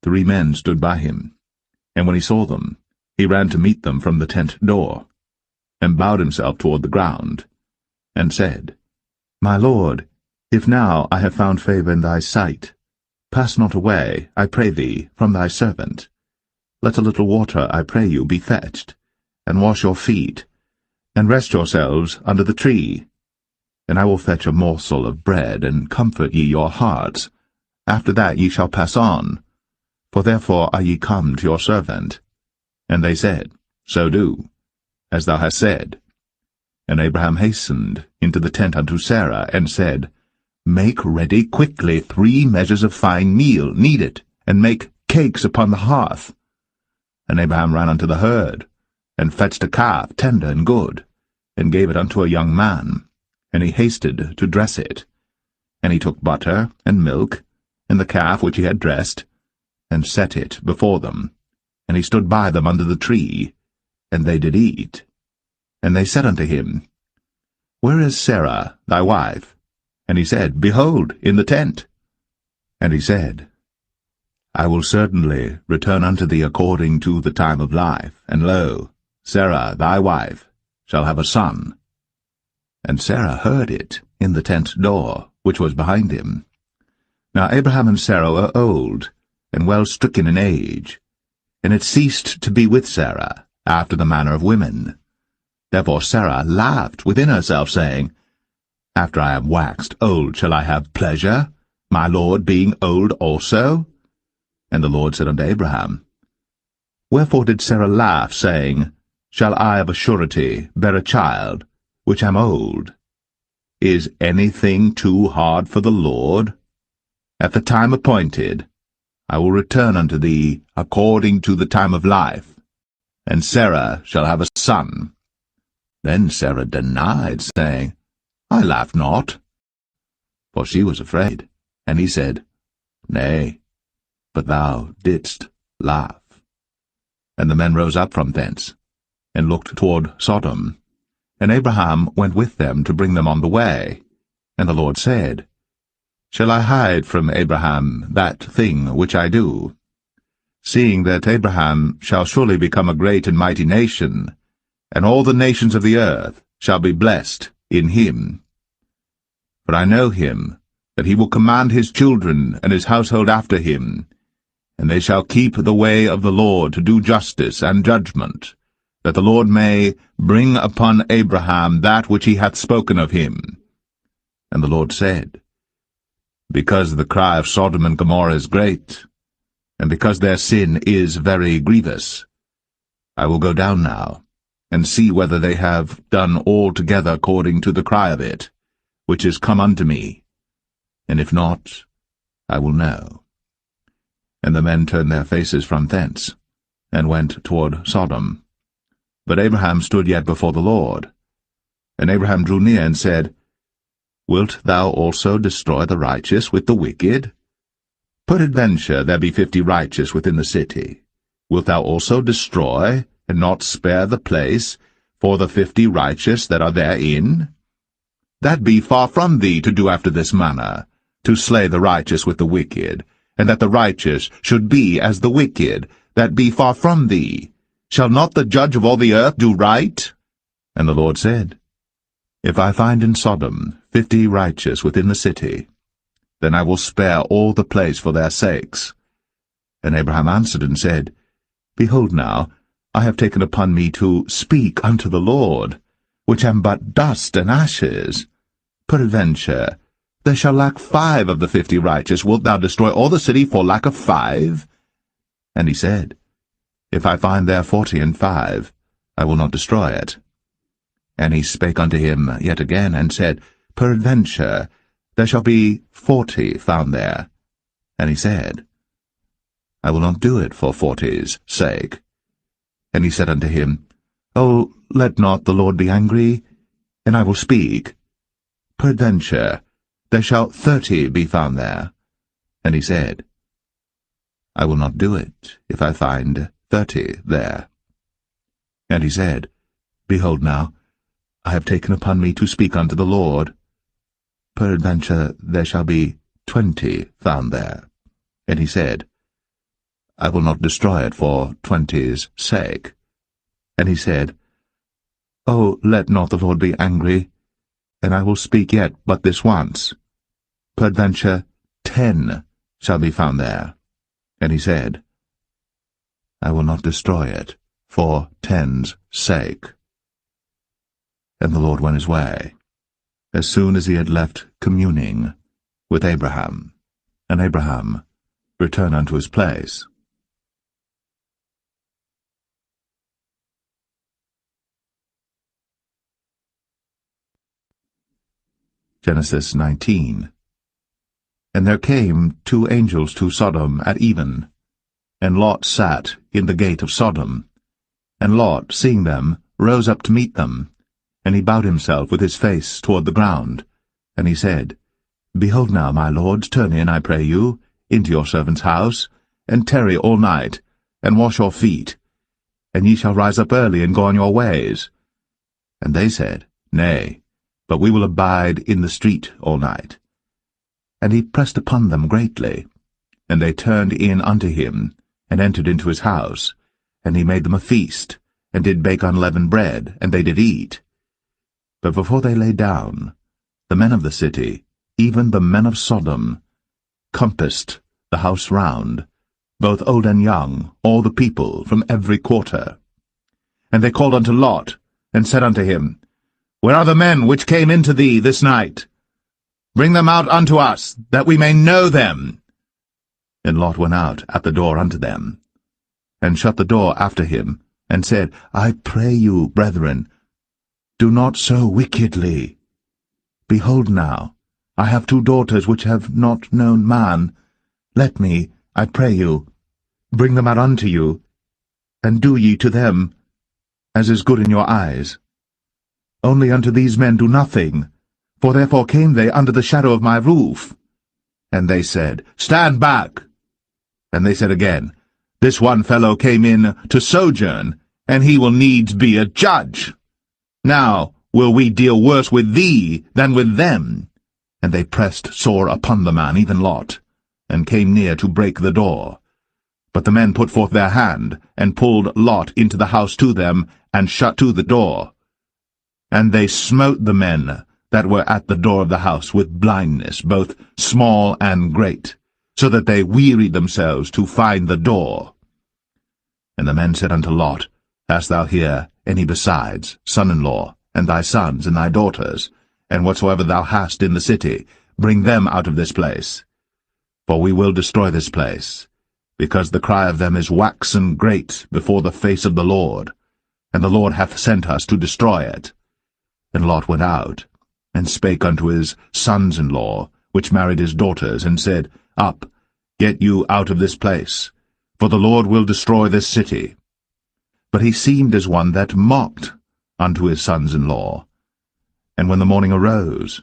3 men stood by him. And when he saw them, he ran to meet them from the tent door, and bowed himself toward the ground, and said, My Lord, if now I have found favour in thy sight, pass not away, I pray thee, from thy servant. Let a little water, I pray you, be fetched, and wash your feet, and rest yourselves under the tree. And I will fetch a morsel of bread, and comfort ye your hearts. After that ye shall pass on, for therefore are ye come to your servant. And they said, So do, as thou hast said. And Abraham hastened into the tent unto Sarah, and said, Make ready quickly 3 measures of fine meal, knead it, and make cakes upon the hearth. And Abraham ran unto the herd, and fetched a calf tender and good, and gave it unto a young man, and he hasted to dress it. And he took butter and milk, and the calf which he had dressed, and set it before them. And he stood by them under the tree, and they did eat. And they said unto him, Where is Sarah thy wife? And he said, Behold, in the tent. And he said, I will certainly return unto thee according to the time of life, and lo, Sarah thy wife shall have a son. And Sarah heard it in the tent door, which was behind him. Now Abraham and Sarah were old, and well stricken in age, and it ceased to be with Sarah, after the manner of women. Therefore Sarah laughed within herself, saying, After I am waxed old shall I have pleasure, my Lord being old also? And the Lord said unto Abraham, Wherefore did Sarah laugh, saying, Shall I of a surety bear a child, which am old? Is anything too hard for the Lord? At the time appointed, I will return unto thee according to the time of life, and Sarah shall have a son. Then Sarah denied, saying, I laughed not. For she was afraid. And he said, Nay, but thou didst laugh. And the men rose up from thence, and looked toward Sodom. And Abraham went with them to bring them on the way. And the Lord said, Shall I hide from Abraham that thing which I do? Seeing that Abraham shall surely become a great and mighty nation, and all the nations of the earth shall be blessed in him. For I know him, that he will command his children and his household after him, and they shall keep the way of the Lord to do justice and judgment, that the Lord may bring upon Abraham that which he hath spoken of him. And the Lord said, Because the cry of Sodom and Gomorrah is great, and because their sin is very grievous, I will go down now, and see whether they have done altogether according to the cry of it, which is come unto me, and if not, I will know. And the men turned their faces from thence, and went toward Sodom. But Abraham stood yet before the Lord. And Abraham drew near and said, Wilt thou also destroy the righteous with the wicked? Peradventure there be 50 righteous within the city. Wilt thou also destroy, and not spare the place, for the 50 righteous that are therein? That be far from thee to do after this manner, to slay the righteous with the wicked, and that the righteous should be as the wicked, that be far from thee. Shall not the judge of all the earth do right? And the Lord said, If I find in Sodom 50 righteous within the city, then I will spare all the place for their sakes. And Abraham answered and said, Behold now, I have taken upon me to speak unto the Lord, which am but dust and ashes. Peradventure, there shall lack 5 of the 50 righteous. Wilt thou destroy all the city for lack of 5? And he said, If I find there 40 and 5, I will not destroy it. And he spake unto him yet again, and said, Peradventure, there shall be 40 found there. And he said, I will not do it for 40's sake. And he said unto him, O, let not the Lord be angry, and I will speak. Peradventure, there shall 30 be found there. And he said, I will not do it, if I find 30 there. And he said, Behold now, I have taken upon me to speak unto the Lord. Peradventure there shall be 20 found there. And he said, I will not destroy it for 20's sake. And he said, Oh, let not the Lord be angry, and I will speak yet but this once. Peradventure 10 shall be found there. And he said, I will not destroy it for 10's sake. And the Lord went his way, as soon as he had left communing with Abraham. And Abraham returned unto his place. Genesis 19. And there came 2 angels to Sodom at even, and Lot sat in the gate of Sodom. And Lot, seeing them, rose up to meet them, and he bowed himself with his face toward the ground. And he said, Behold now, my lords, turn in, I pray you, into your servant's house, and tarry all night, and wash your feet, and ye shall rise up early and go on your ways. And they said, Nay, but we will abide in the street all night. And he pressed upon them greatly. And they turned in unto him, and entered into his house. And he made them a feast, and did bake unleavened bread, and they did eat. But before they lay down, the men of the city, even the men of Sodom, compassed the house round, both old and young, all the people from every quarter. And they called unto Lot, and said unto him, Where are the men which came into thee this night? Bring them out unto us, that we may know them. And Lot went out at the door unto them, and shut the door after him, and said, I pray you, brethren, do not so wickedly. Behold now, I have 2 daughters which have not known man. Let me, I pray you, bring them out unto you, and do ye to them as is good in your eyes. Only unto these men do nothing, for therefore came they under the shadow of my roof. And they said, Stand back. And they said again, This one fellow came in to sojourn, and he will needs be a judge. Now will we deal worse with thee than with them. And they pressed sore upon the man, even Lot, and came near to break the door. But the men put forth their hand, and pulled Lot into the house to them, and shut to the door. And they smote the men that were at the door of the house with blindness, both small and great, so that they wearied themselves to find the door. And the men said unto Lot, Hast thou here any besides, son-in-law, and thy sons, and thy daughters, and whatsoever thou hast in the city, bring them out of this place? For we will destroy this place, because the cry of them is waxen great before the face of the Lord, and the Lord hath sent us to destroy it. And Lot went out, and spake unto his sons-in-law, which married his daughters, and said, Up, get you out of this place, for the Lord will destroy this city. But he seemed as one that mocked unto his sons-in-law. And when the morning arose,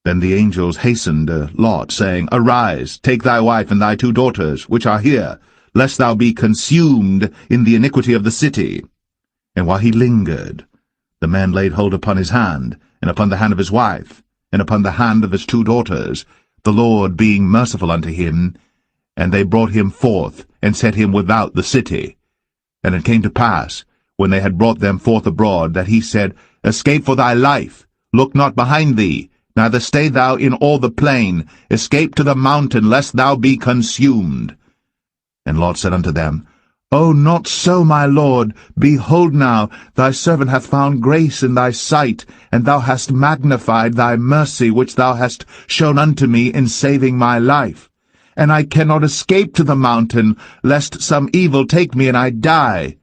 then the angels hastened Lot, saying, Arise, take thy wife and thy 2 daughters, which are here, lest thou be consumed in the iniquity of the city. And while he lingered, the man laid hold upon his hand, and upon the hand of his wife, and upon the hand of his 2 daughters, the Lord being merciful unto him. And they brought him forth, and set him without the city. And it came to pass, when they had brought them forth abroad, that he said, Escape for thy life, look not behind thee, neither stay thou in all the plain, escape to the mountain, lest thou be consumed. And Lot said unto them, O not so, my lord, behold now, thy servant hath found grace in thy sight, and thou hast magnified thy mercy which thou hast shown unto me in saving my life. And I cannot escape to the mountain, lest some evil take me and I die.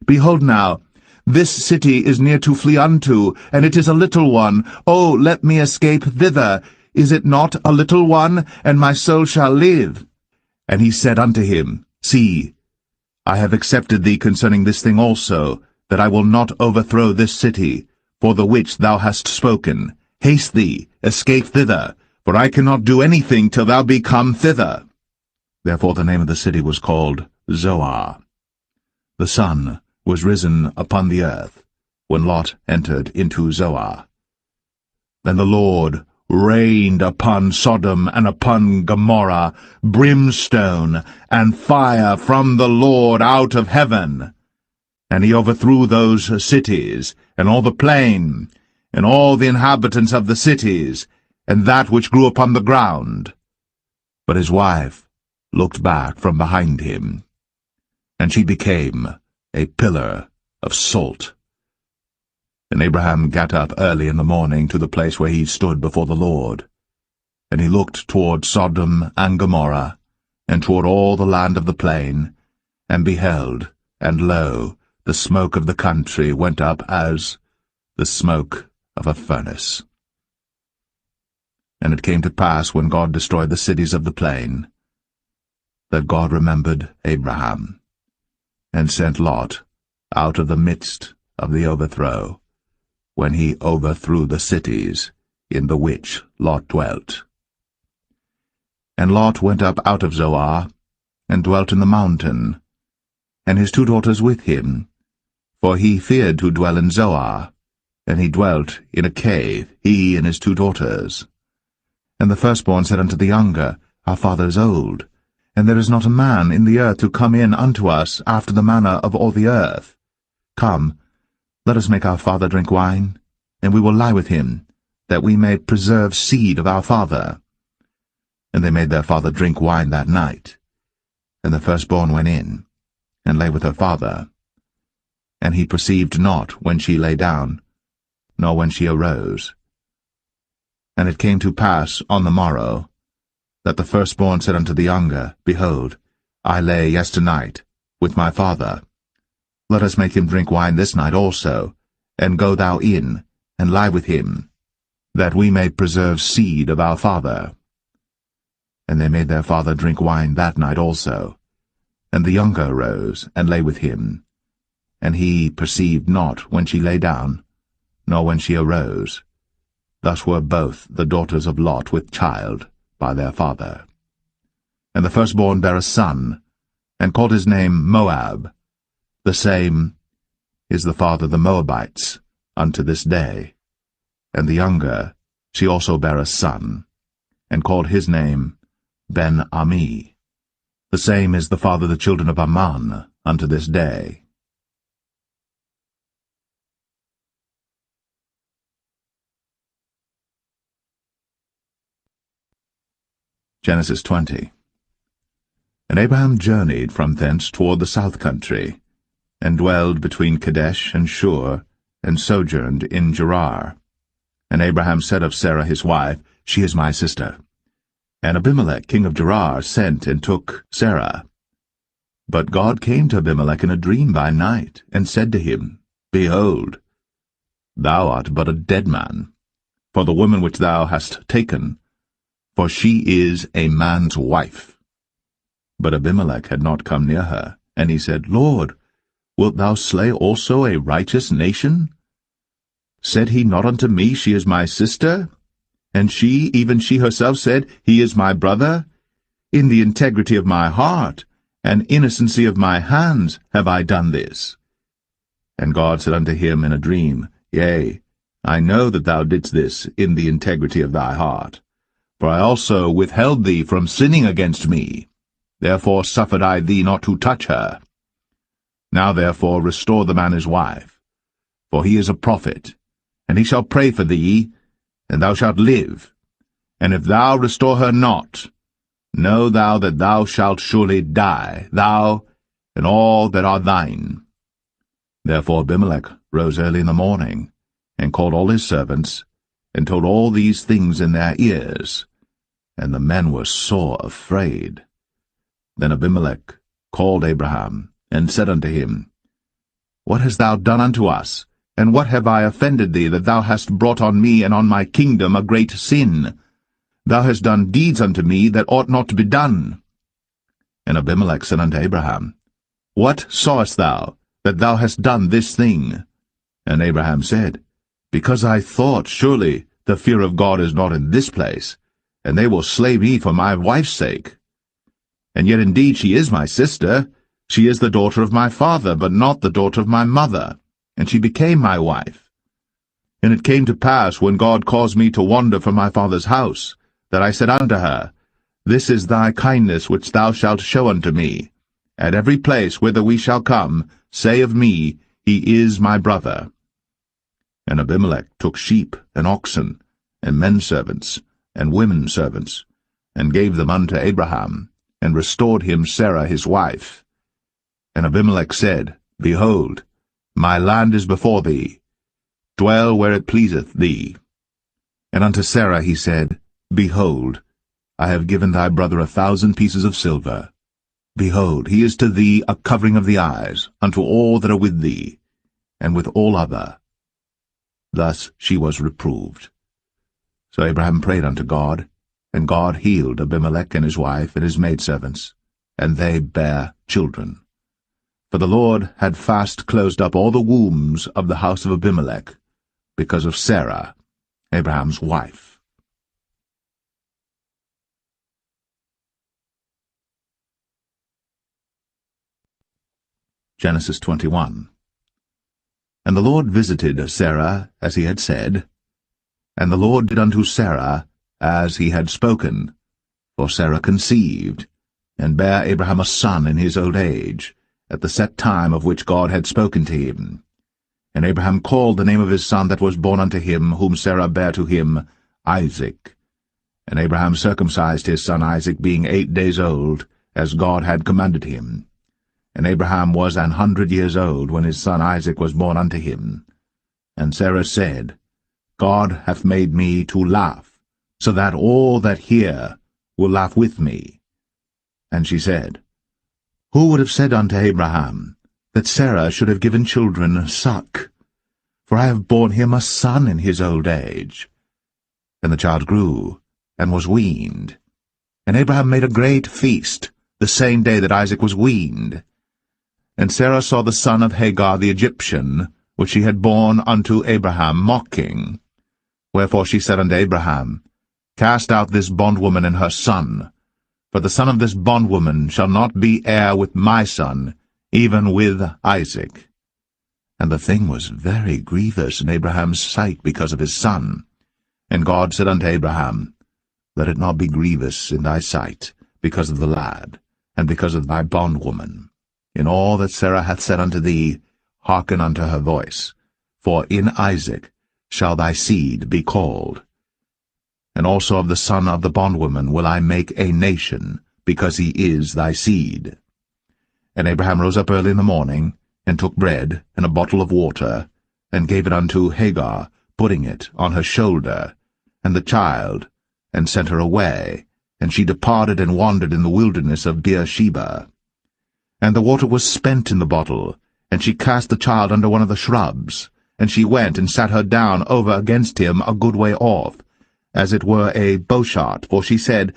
Behold now, this city is near to flee unto, and it is a little one. O let me escape thither. Is it not a little one, and my soul shall live? And he said unto him, See, I have accepted thee concerning this thing also, that I will not overthrow this city, for the which thou hast spoken. Haste thee, escape thither, for I cannot do anything till thou be come thither. Therefore the name of the city was called Zoar. The sun was risen upon the earth when Lot entered into Zoar. Then the Lord rained upon Sodom and upon Gomorrah brimstone and fire from the Lord out of heaven. And he overthrew those cities, and all the plain, and all the inhabitants of the cities, and that which grew upon the ground. But his wife looked back from behind him, and she became a pillar of salt. And Abraham got up early in the morning to the place where he stood before the Lord. And he looked toward Sodom and Gomorrah, and toward all the land of the plain, and beheld, and lo, the smoke of the country went up as the smoke of a furnace. And it came to pass, when God destroyed the cities of the plain, that God remembered Abraham, and sent Lot out of the midst of the overthrow, when he overthrew the cities in the which Lot dwelt. And Lot went up out of Zoar, and dwelt in the mountain, and his 2 daughters with him, for he feared to dwell in Zoar, and he dwelt in a cave, he and his 2 daughters. And the firstborn said unto the younger, Our father is old, and there is not a man in the earth to come in unto us after the manner of all the earth. Come, let us make our father drink wine, and we will lie with him, that we may preserve seed of our father. And they made their father drink wine that night. And the firstborn went in, and lay with her father. And he perceived not when she lay down, nor when she arose. And it came to pass on the morrow, that the firstborn said unto the younger, Behold, I lay yesternight with my father. Let us make him drink wine this night also, and go thou in, and lie with him, that we may preserve seed of our father. And they made their father drink wine that night also. And the younger arose, and lay with him. And he perceived not when she lay down, nor when she arose. Thus were both the daughters of Lot with child by their father. And the firstborn bare a son, and called his name Moab. The same is the father of the Moabites unto this day. And the younger, she also bare a son, and called his name Ben-Ami. The same is the father of the children of Ammon unto this day. Genesis 20. And Abraham journeyed from thence toward the south country, and dwelled between Kadesh and Shur, and sojourned in Gerar. And Abraham said of Sarah his wife, She is my sister. And Abimelech king of Gerar sent and took Sarah. But God came to Abimelech in a dream by night, and said to him, Behold, thou art but a dead man, for the woman which thou hast taken, for she is a man's wife. But Abimelech had not come near her, and he said, Lord, wilt thou slay also a righteous nation? Said he not unto me, She is my sister? And she, even she herself, said, He is my brother? In the integrity of my heart, and innocency of my hands, have I done this. And God said unto him in a dream, Yea, I know that thou didst this in the integrity of thy heart. For I also withheld thee from sinning against me. Therefore suffered I thee not to touch her. Now therefore restore the man his wife, for he is a prophet, and he shall pray for thee, and thou shalt live. And if thou restore her not, know thou that thou shalt surely die, thou and all that are thine. Therefore Abimelech rose early in the morning, and called all his servants, and told all these things in their ears. And the men were sore afraid. Then Abimelech called Abraham, and said unto him, What hast thou done unto us? And what have I offended thee, that thou hast brought on me and on my kingdom a great sin? Thou hast done deeds unto me that ought not to be done. And Abimelech said unto Abraham, What sawest thou, that thou hast done this thing? And Abraham said, Because I thought, surely the fear of God is not in this place, and they will slay me for my wife's sake. And yet indeed she is my sister. She is the daughter of my father, but not the daughter of my mother, and she became my wife. And it came to pass, when God caused me to wander from my father's house, that I said unto her, This is thy kindness which thou shalt show unto me. At every place whither we shall come, say of me, He is my brother. And Abimelech took sheep and oxen, and men servants, and women servants, and gave them unto Abraham, and restored him Sarah his wife. And Abimelech said, Behold, my land is before thee. Dwell where it pleaseth thee. And unto Sarah he said, Behold, I have given thy brother 1,000 pieces of silver. Behold, he is to thee a covering of the eyes, unto all that are with thee, and with all other. Thus she was reproved. So Abraham prayed unto God, and God healed Abimelech and his wife and his maidservants, and they bare children. For the Lord had fast closed up all the wombs of the house of Abimelech, because of Sarah, Abraham's wife. Genesis 21. And the Lord visited Sarah as he had said, and the Lord did unto Sarah as he had spoken. For Sarah conceived, and bare Abraham a son in his old age, at the set time of which God had spoken to him. And Abraham called the name of his son that was born unto him, whom Sarah bare to him, Isaac. And Abraham circumcised his son Isaac, being 8 days old, as God had commanded him. And Abraham was 100 years old when his son Isaac was born unto him. And Sarah said, God hath made me to laugh, so that all that hear will laugh with me. And she said, Who would have said unto Abraham, that Sarah should have given children suck? For I have borne him a son in his old age. And the child grew, and was weaned. And Abraham made a great feast, the same day that Isaac was weaned. And Sarah saw the son of Hagar the Egyptian, which she had borne unto Abraham, mocking. Wherefore she said unto Abraham, Cast out this bondwoman and her son, for the son of this bondwoman shall not be heir with my son, even with Isaac. And the thing was very grievous in Abraham's sight because of his son. And God said unto Abraham, Let it not be grievous in thy sight, because of the lad, and because of thy bondwoman. In all that Sarah hath said unto thee, hearken unto her voice, for in Isaac shall thy seed be called. And also of the son of the bondwoman will I make a nation, because he is thy seed. And Abraham rose up early in the morning, and took bread and a bottle of water, and gave it unto Hagar, putting it on her shoulder, and the child, and sent her away, and she departed and wandered in the wilderness of Beersheba. And the water was spent in the bottle, and she cast the child under one of the shrubs, and she went and sat her down over against him a good way off, as it were a bowshot, for she said,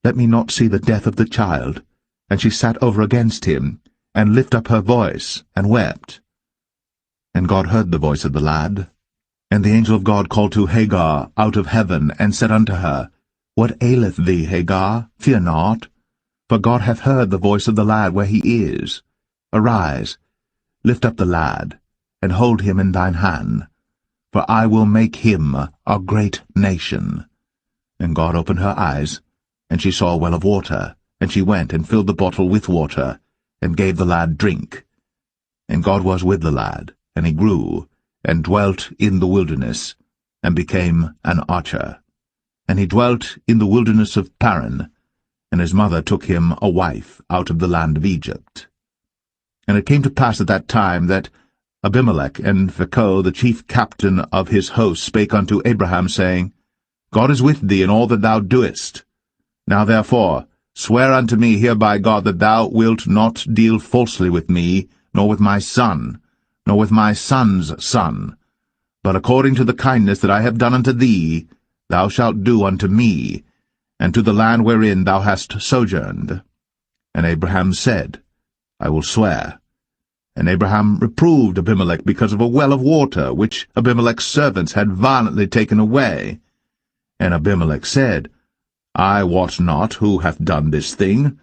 Let me not see the death of the child. And she sat over against him, and lifted up her voice, and wept. And God heard the voice of the lad. And the angel of God called to Hagar out of heaven, and said unto her, What aileth thee, Hagar? Fear not. For God hath heard the voice of the lad where he is. Arise, lift up the lad, and hold him in thine hand, for I will make him a great nation. And God opened her eyes, and she saw a well of water, and she went and filled the bottle with water, and gave the lad drink. And God was with the lad, and he grew, and dwelt in the wilderness, and became an archer. And he dwelt in the wilderness of Paran, and his mother took him a wife out of the land of Egypt. And it came to pass at that time that Abimelech and Phicol, the chief captain of his host, spake unto Abraham, saying, God is with thee in all that thou doest. Now therefore swear unto me here by God that thou wilt not deal falsely with me, nor with my son, nor with my son's son, but according to the kindness that I have done unto thee, thou shalt do unto me, and to the land wherein thou hast sojourned. And Abraham said, I will swear. And Abraham reproved Abimelech because of a well of water, which Abimelech's servants had violently taken away. And Abimelech said, I wot not who hath done this thing,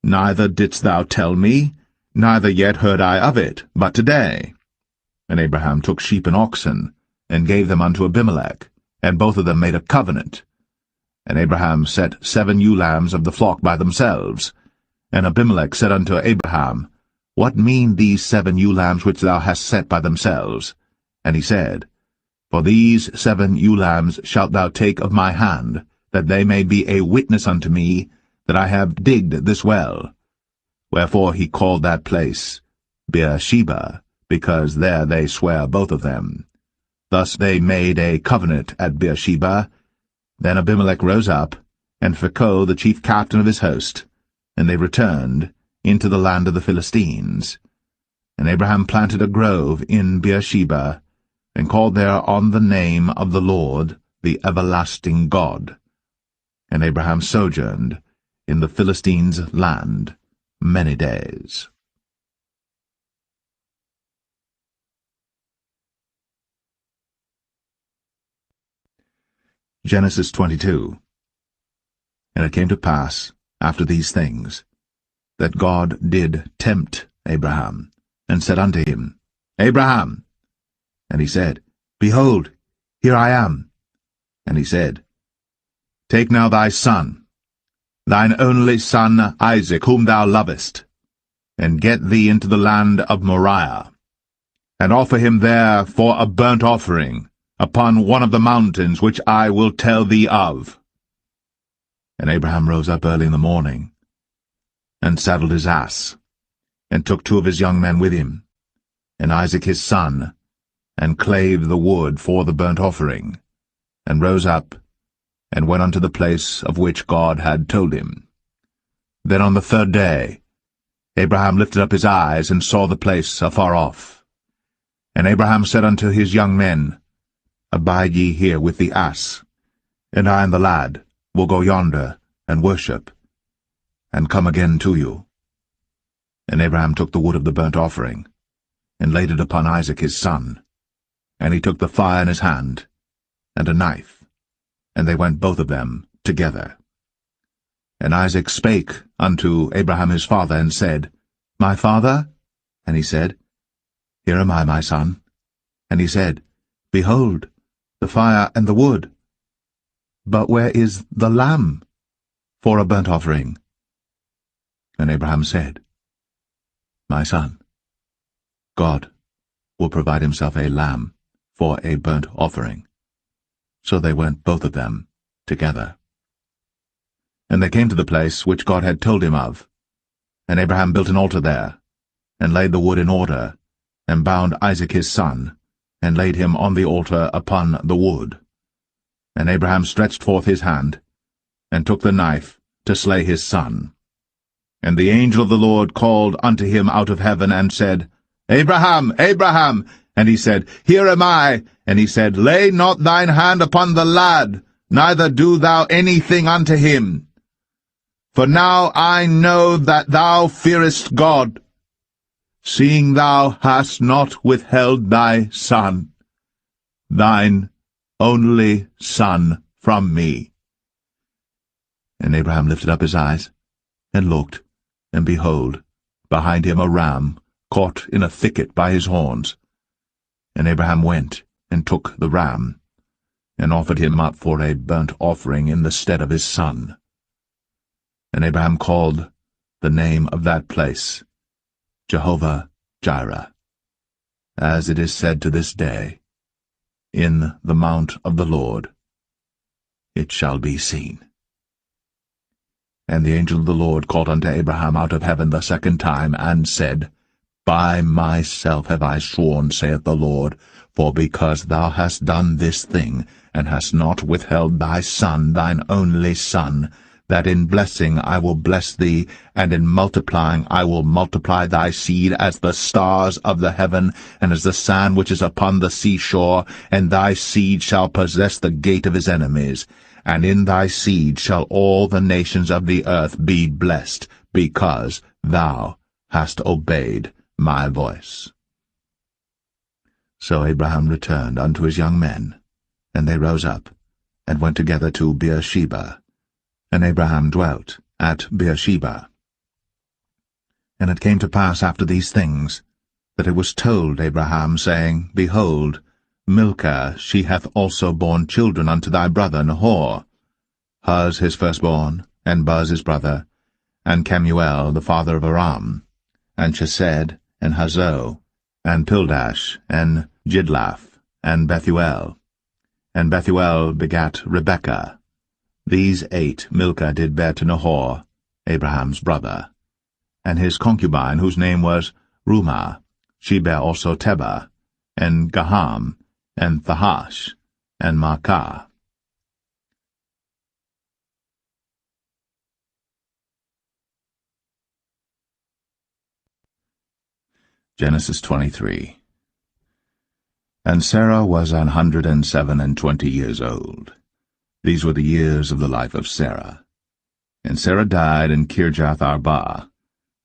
neither didst thou tell me, neither yet heard I of it, but today. And Abraham took sheep and oxen, and gave them unto Abimelech, and both of them made a covenant. And Abraham set 7 ewe lambs of the flock by themselves. And Abimelech said unto Abraham, What mean these 7 ewe lambs which thou hast set by themselves? And he said, For these 7 ewe lambs shalt thou take of my hand, that they may be a witness unto me, that I have digged this well. Wherefore he called that place Beersheba, because there they sware both of them. Thus they made a covenant at Beersheba. Then Abimelech rose up, and Phicol the chief captain of his host, and they returned into the land of the Philistines. And Abraham planted a grove in Beersheba, and called there on the name of the Lord, the everlasting God. And Abraham sojourned in the Philistines' land many days. Genesis 22. And it came to pass, after these things, that God did tempt Abraham, and said unto him, Abraham. And he said, Behold, here I am. And he said, Take now thy son, thine only son Isaac, whom thou lovest, and get thee into the land of Moriah, and offer him there for a burnt offering, upon one of the mountains which I will tell thee of. And Abraham rose up early in the morning, and saddled his ass, and took 2 of his young men with him, and Isaac his son, and clave the wood for the burnt offering, and rose up, and went unto the place of which God had told him. Then on the 3rd day Abraham lifted up his eyes, and saw the place afar off. And Abraham said unto his young men, Abide ye here with the ass, and I and the lad will go yonder, and worship, and come again to you. And Abraham took the wood of the burnt offering, and laid it upon Isaac his son. And he took the fire in his hand, and a knife, and they went both of them together. And Isaac spake unto Abraham his father, and said, My father? And he said, Here am I, my son. And he said, Behold, the fire and the wood. But where is the lamb for a burnt offering? And Abraham said, My son, God will provide himself a lamb for a burnt offering. So they went both of them together. And they came to the place which God had told him of. And Abraham built an altar there, and laid the wood in order, and bound Isaac his son, and laid him on the altar upon the wood. And Abraham stretched forth his hand, and took the knife to slay his son. And the angel of the Lord called unto him out of heaven, and said, Abraham, Abraham! And he said, Here am I. And he said, Lay not thine hand upon the lad, neither do thou anything unto him. For now I know that thou fearest God, seeing thou hast not withheld thy son, thine only son, from me. And Abraham lifted up his eyes, and looked, and behold, behind him a ram caught in a thicket by his horns. And Abraham went, and took the ram, and offered him up for a burnt offering in the stead of his son. And Abraham called the name of that place Jehovah-Jireh, as it is said to this day, In the mount of the Lord it shall be seen. And the angel of the Lord called unto Abraham out of heaven the 2nd time, and said, By myself have I sworn, saith the Lord, for because thou hast done this thing, and hast not withheld thy son, thine only son, that in blessing I will bless thee, and in multiplying I will multiply thy seed as the stars of the heaven, and as the sand which is upon the seashore, and thy seed shall possess the gate of his enemies. And in thy seed shall all the nations of the earth be blessed, because thou hast obeyed my voice. So Abraham returned unto his young men, and they rose up, and went together to Beersheba. And Abraham dwelt at Beersheba. And it came to pass after these things, that it was told Abraham, saying, Behold, Milcah, she hath also borne children unto thy brother Nahor, Huz his firstborn, and Buz his brother, and Kemuel the father of Aram, and Chesed, and Hazo, and Pildash, and Jidlaph, and Bethuel. And Bethuel begat Rebekah. These 8 Milcah did bear to Nahor, Abraham's brother. And his concubine, whose name was Rumah, she bare also Tebah, and Gaham, and Thahash, and Maacah. Genesis 23. And Sarah was 127 years old. These were the years of the life of Sarah. And Sarah died in Kirjath-Arba,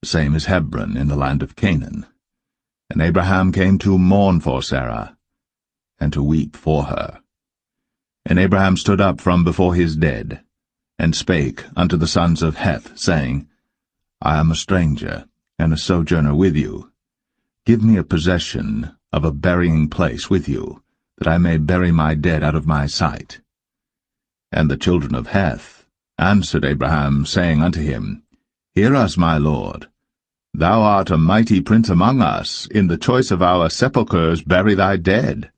the same as Hebron in the land of Canaan. And Abraham came to mourn for Sarah, and to weep for her. And Abraham stood up from before his dead, and spake unto the sons of Heth, saying, I am a stranger, and a sojourner with you. Give me a possession of a burying place with you, that I may bury my dead out of my sight. And the children of Heth answered Abraham, saying unto him, Hear us, my lord. Thou art a mighty prince among us. In the choice of our sepulchres bury thy dead.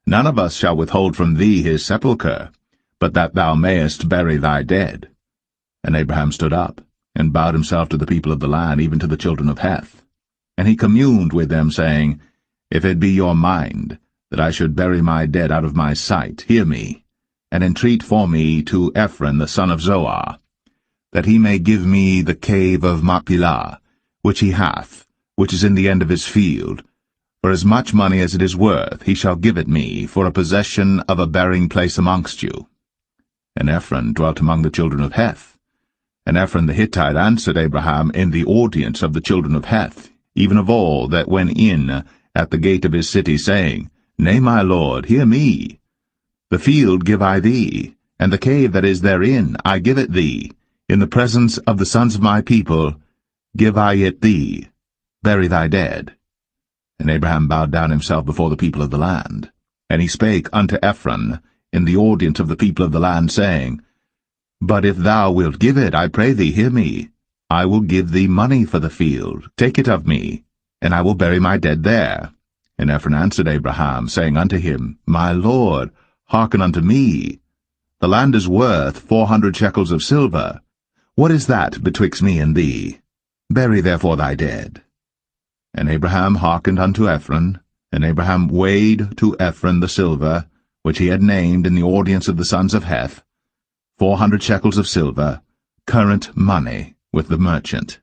None of us shall withhold from thee his sepulchre, but that thou mayest bury thy dead. And Abraham stood up, and bowed himself to the people of the land, even to the children of Heth. And he communed with them, saying, If it be your mind that I should bury my dead out of my sight, hear me, and entreat for me to Ephron the son of Zoar, that he may give me the cave of Machpelah, which he hath, which is in the end of his field. For as much money as it is worth, he shall give it me, for a possession of a burying place amongst you. And Ephron dwelt among the children of Heth. And Ephron the Hittite answered Abraham in the audience of the children of Heth, even of all that went in at the gate of his city, saying, Nay, my lord, hear me. The field give I thee, and the cave that is therein I give it thee. In the presence of the sons of my people give I it thee. Bury thy dead. And Abraham bowed down himself before the people of the land. And he spake unto Ephron in the audience of the people of the land, saying, But if thou wilt give it, I pray thee, hear me. I will give thee money for the field. Take it of me, and I will bury my dead there. And Ephron answered Abraham, saying unto him, My lord, hearken unto me. The land is worth 400 shekels of silver. What is that betwixt me and thee? Bury therefore thy dead. And Abraham hearkened unto Ephron, and Abraham weighed to Ephron the silver, which he had named in the audience of the sons of Heth, 400 shekels of silver, current money, with the merchant.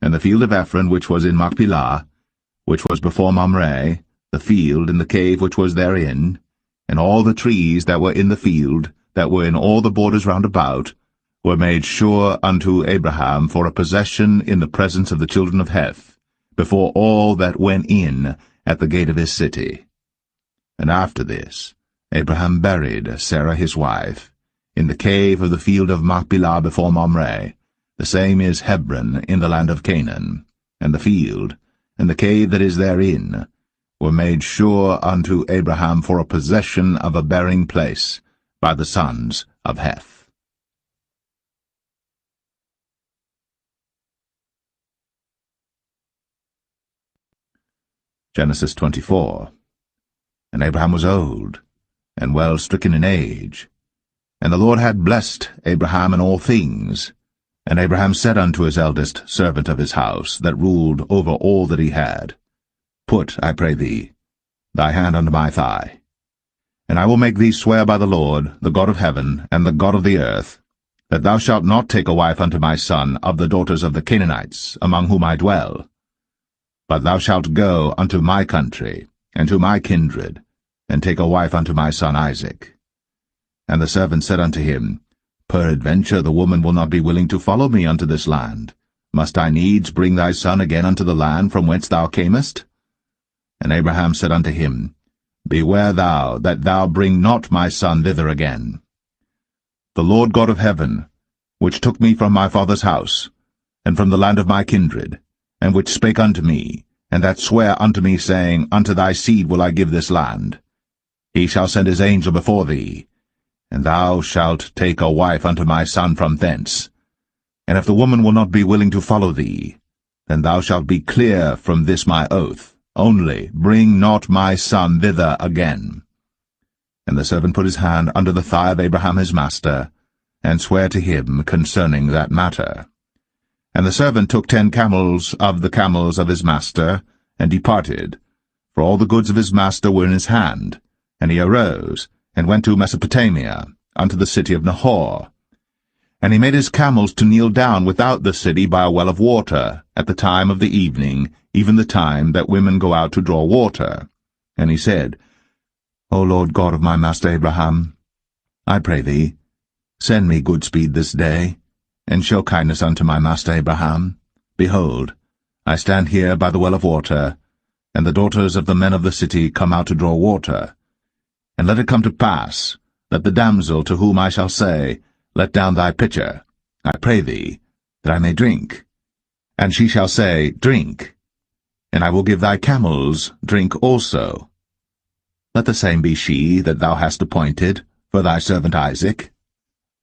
And the field of Ephron, which was in Machpelah, which was before Mamre, the field and the cave which was therein, and all the trees that were in the field, that were in all the borders round about, were made sure unto Abraham for a possession in the presence of the children of Heth, before all that went in at the gate of his city. And after this Abraham buried Sarah his wife, in the cave of the field of Machpelah before Mamre, the same is Hebron in the land of Canaan, and the field, and the cave that is therein, were made sure unto Abraham for a possession of a burying place by the sons of Heth. Genesis 24. And Abraham was old, and well stricken in age. And the Lord had blessed Abraham in all things. And Abraham said unto his eldest servant of his house, that ruled over all that he had, Put, I pray thee, thy hand unto my thigh, and I will make thee swear by the Lord, the God of heaven, and the God of the earth, that thou shalt not take a wife unto my son of the daughters of the Canaanites, among whom I dwell. But thou shalt go unto my country, and to my kindred, and take a wife unto my son Isaac. And the servant said unto him, Peradventure the woman will not be willing to follow me unto this land. Must I needs bring thy son again unto the land from whence thou camest? And Abraham said unto him, Beware thou that thou bring not my son thither again. The Lord God of heaven, which took me from my father's house, and from the land of my kindred, and which spake unto me, and that sware unto me, saying, Unto thy seed will I give this land. He shall send his angel before thee, and thou shalt take a wife unto my son from thence. And if the woman will not be willing to follow thee, then thou shalt be clear from this my oath. Only bring not my son thither again. And the servant put his hand under the thigh of Abraham his master, and sware to him concerning that matter. And the servant took 10 camels of the camels of his master, and departed, for all the goods of his master were in his hand. And he arose, and went to Mesopotamia, unto the city of Nahor. And he made his camels to kneel down without the city by a well of water, at the time of the evening, even the time that women go out to draw water. And he said, O Lord God of my master Abraham, I pray thee, send me good speed this day, and show kindness unto my master Abraham. Behold, I stand here by the well of water, and the daughters of the men of the city come out to draw water. And let it come to pass, that the damsel to whom I shall say, Let down thy pitcher, I pray thee, that I may drink. And she shall say, Drink, and I will give thy camels drink also. Let the same be she that thou hast appointed for thy servant Isaac.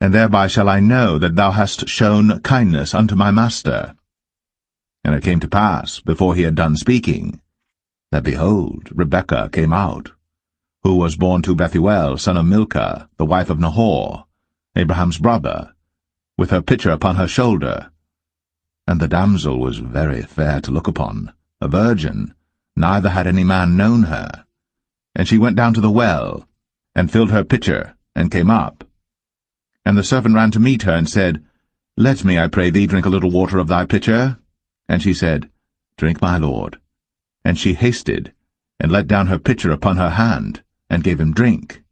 And thereby shall I know that thou hast shown kindness unto my master. And it came to pass, before he had done speaking, that, behold, Rebekah came out, who was born to Bethuel, son of Milcah, the wife of Nahor, Abraham's brother, with her pitcher upon her shoulder. And the damsel was very fair to look upon, a virgin, neither had any man known her. And she went down to the well, and filled her pitcher, and came up. And the servant ran to meet her, and said, Let me, I pray thee, drink a little water of thy pitcher. And she said, Drink, my lord. And she hasted, and let down her pitcher upon her hand, and gave him drink.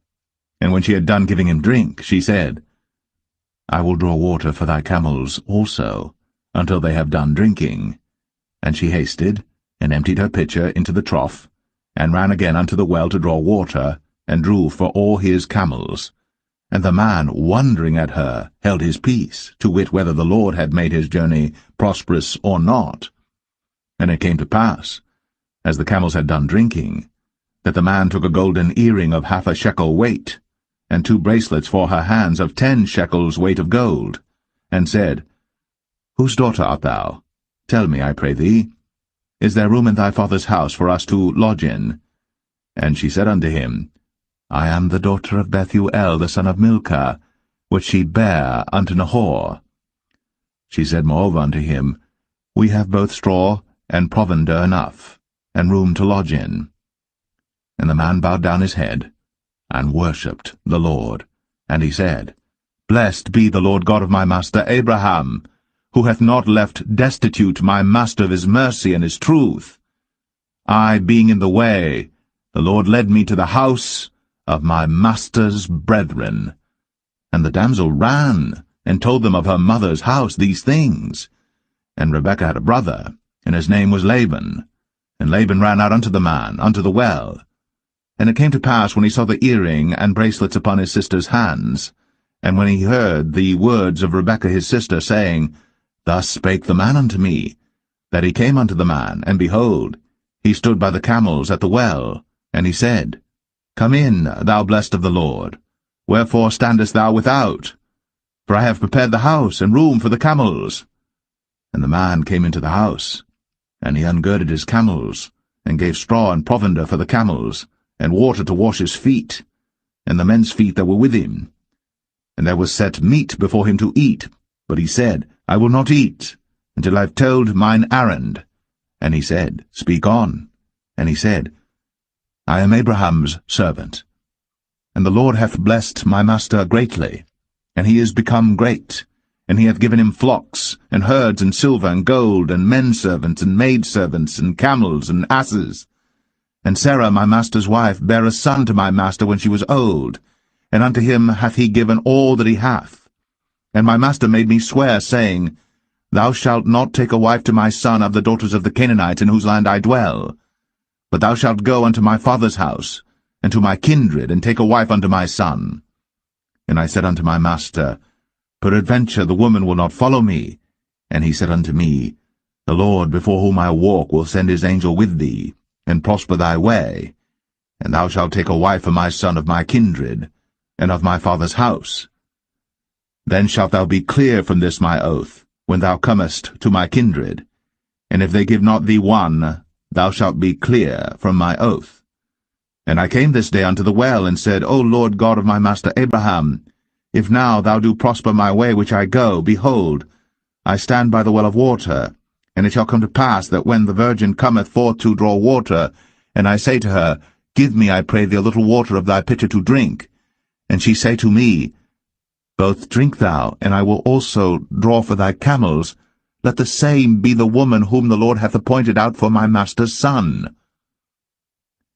And when she had done giving him drink, she said, I will draw water for thy camels also, until they have done drinking. And she hasted, and emptied her pitcher into the trough, and ran again unto the well to draw water, and drew for all his camels. And the man, wondering at her, held his peace, to wit whether the Lord had made his journey prosperous or not. And it came to pass, as the camels had done drinking, that the man took a golden earring of 1/2 shekel weight, and 2 bracelets for her hands of 10 shekels weight of gold, and said, Whose daughter art thou? Tell me, I pray thee. Is there room in thy father's house for us to lodge in? And she said unto him, I am the daughter of Bethuel, the son of Milcah, which she bare unto Nahor. She said moreover unto him, We have both straw and provender enough, and room to lodge in. And the man bowed down his head, and worshipped the Lord. And he said, Blessed be the Lord God of my master Abraham, who hath not left destitute my master of his mercy and his truth. I being in the way, the Lord led me to the house of my master's brethren. And the damsel ran, and told them of her mother's house these things. And Rebekah had a brother, and his name was Laban. And Laban ran out unto the man, unto the well. And it came to pass, when he saw the earring and bracelets upon his sister's hands, and when he heard the words of Rebekah his sister, saying, Thus spake the man unto me, that he came unto the man, and behold, he stood by the camels at the well. And he said, Come in, thou blessed of the Lord. Wherefore standest thou without? For I have prepared the house and room for the camels. And the man came into the house, and he ungirded his camels, and gave straw and provender for the camels, and water to wash his feet, and the men's feet that were with him. And there was set meat before him to eat, but he said, I will not eat, until I have told mine errand. And he said, Speak on. And he said, I am Abraham's servant. And the Lord hath blessed my master greatly, and he is become great, and he hath given him flocks, and herds, and silver, and gold, and menservants, and maidservants, and camels, and asses. And Sarah my master's wife bare a son to my master when she was old, and unto him hath he given all that he hath. And my master made me swear, saying, Thou shalt not take a wife to my son of the daughters of the Canaanites in whose land I dwell, but thou shalt go unto my father's house, and to my kindred, and take a wife unto my son. And I said unto my master, Peradventure the woman will not follow me. And he said unto me, The Lord before whom I walk will send his angel with thee, and prosper thy way. And thou shalt take a wife for my son of my kindred, and of my father's house. Then shalt thou be clear from this my oath, when thou comest to my kindred. And if they give not thee one, thou shalt be clear from my oath. And I came this day unto the well, and said, O Lord God of my master Abraham, if now thou do prosper my way which I go, behold, I stand by the well of water. And it shall come to pass that when the virgin cometh forth to draw water, and I say to her, Give me, I pray thee, a little water of thy pitcher to drink, and she say to me, Both drink thou, and I will also draw for thy camels, let the same be the woman whom the Lord hath appointed out for my master's son.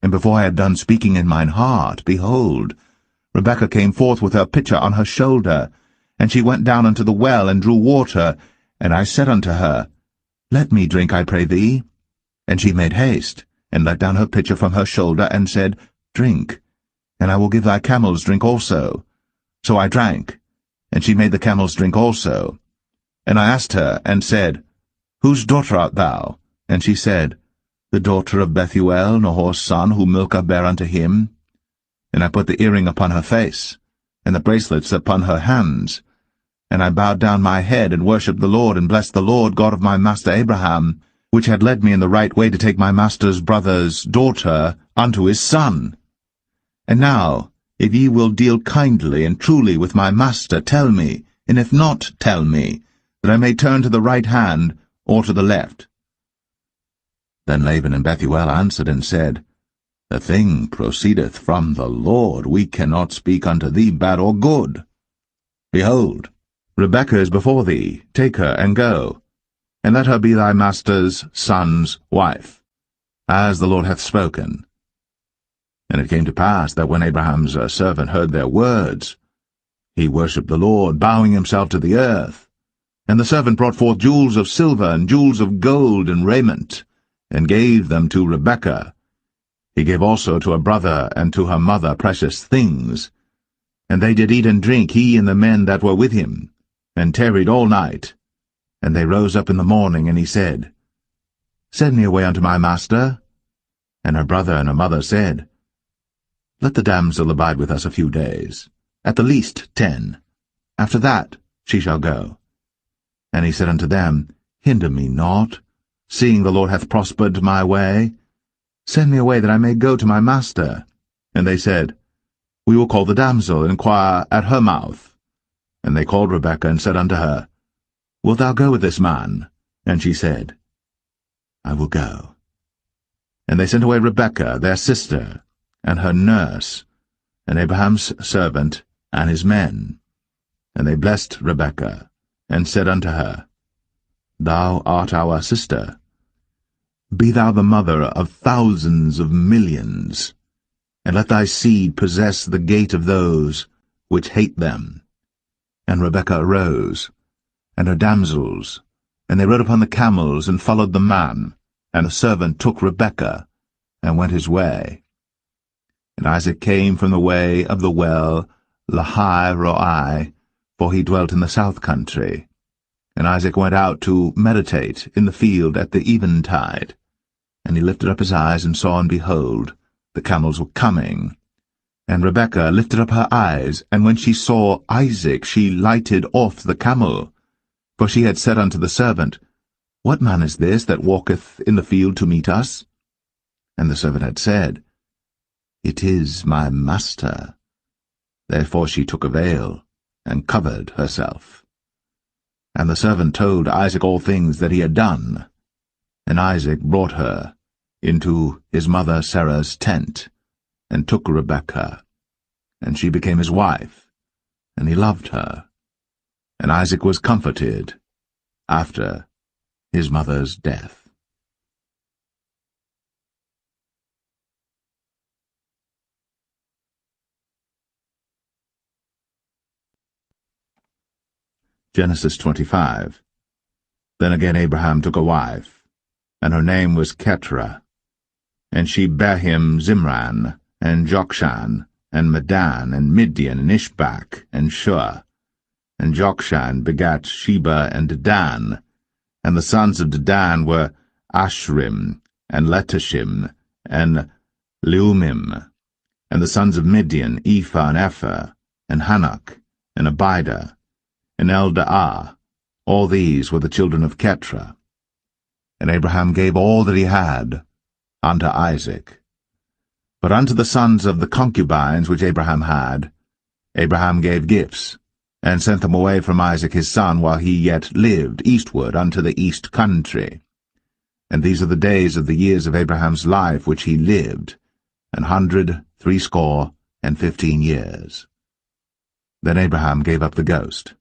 And before I had done speaking in mine heart, behold, Rebekah came forth with her pitcher on her shoulder, and she went down unto the well, and drew water. And I said unto her, Let me drink, I pray thee. And she made haste, and let down her pitcher from her shoulder, and said, Drink, and I will give thy camels drink also. So I drank, and she made the camels drink also. And I asked her, and said, Whose daughter art thou? And she said, The daughter of Bethuel, Nahor's son, whom Milcah bare unto him. And I put the earring upon her face, and the bracelets upon her hands. And I bowed down my head, and worshipped the Lord, and blessed the Lord God of my master Abraham, which had led me in the right way to take my master's brother's daughter unto his son. And now, if ye will deal kindly and truly with my master, tell me, and if not, tell me, that I may turn to the right hand or to the left. Then Laban and Bethuel answered and said, The thing proceedeth from the Lord. We cannot speak unto thee bad or good. Behold, Rebekah is before thee. Take her and go, and let her be thy master's son's wife, as the Lord hath spoken. And it came to pass that when Abraham's servant heard their words, he worshipped the Lord, bowing himself to the earth. And the servant brought forth jewels of silver and jewels of gold and raiment, and gave them to Rebekah. He gave also to her brother and to her mother precious things. And they did eat and drink, he and the men that were with him, and tarried all night. And they rose up in the morning, and he said, Send me away unto my master. And her brother and her mother said, Let the damsel abide with us a few days, at the least 10. After that she shall go. And he said unto them, Hinder me not, seeing the Lord hath prospered my way. Send me away, that I may go to my master. And they said, We will call the damsel, and inquire at her mouth. And they called Rebekah, and said unto her, Wilt thou go with this man? And she said, I will go. And they sent away Rebekah, their sister, and her nurse, and Abraham's servant, and his men. And they blessed Rebekah, and said unto her, Thou art our sister. Be thou the mother of thousands of millions, and let thy seed possess the gate of those which hate them. And Rebekah arose, and her damsels, and they rode upon the camels, and followed the man. And the servant took Rebekah, and went his way. And Isaac came from the way of the well Lahai-roi, for he dwelt in the south country. And Isaac went out to meditate in the field at the eventide. And he lifted up his eyes, and saw, and behold, the camels were coming. And Rebekah lifted up her eyes, and when she saw Isaac, she lighted off the camel. For she had said unto the servant, What man is this that walketh in the field to meet us? And the servant had said, It is my master. Therefore she took a veil, and covered herself. And the servant told Isaac all things that he had done. And Isaac brought her into his mother Sarah's tent, and took Rebekah, and she became his wife, and he loved her. And Isaac was comforted after his mother's death. Genesis 25. Then again Abraham took a wife, and her name was Keturah. And she bare him Zimran, and Jokshan, and Medan, and Midian, and Ishbak, and Shua. And Jokshan begat Sheba and Dan. And the sons of Dedan were Ashrim, and Letashim, and Leumim. And the sons of Midian, Ephah and Epher, and Hanok, and Abida, and Eldaah. All these were the children of Ketra. And Abraham gave all that he had unto Isaac. But unto the sons of the concubines which Abraham had, Abraham gave gifts, and sent them away from Isaac his son while he yet lived eastward unto the east country. And these are the days of the years of Abraham's life which he lived, 160 years. Then Abraham gave up the ghost,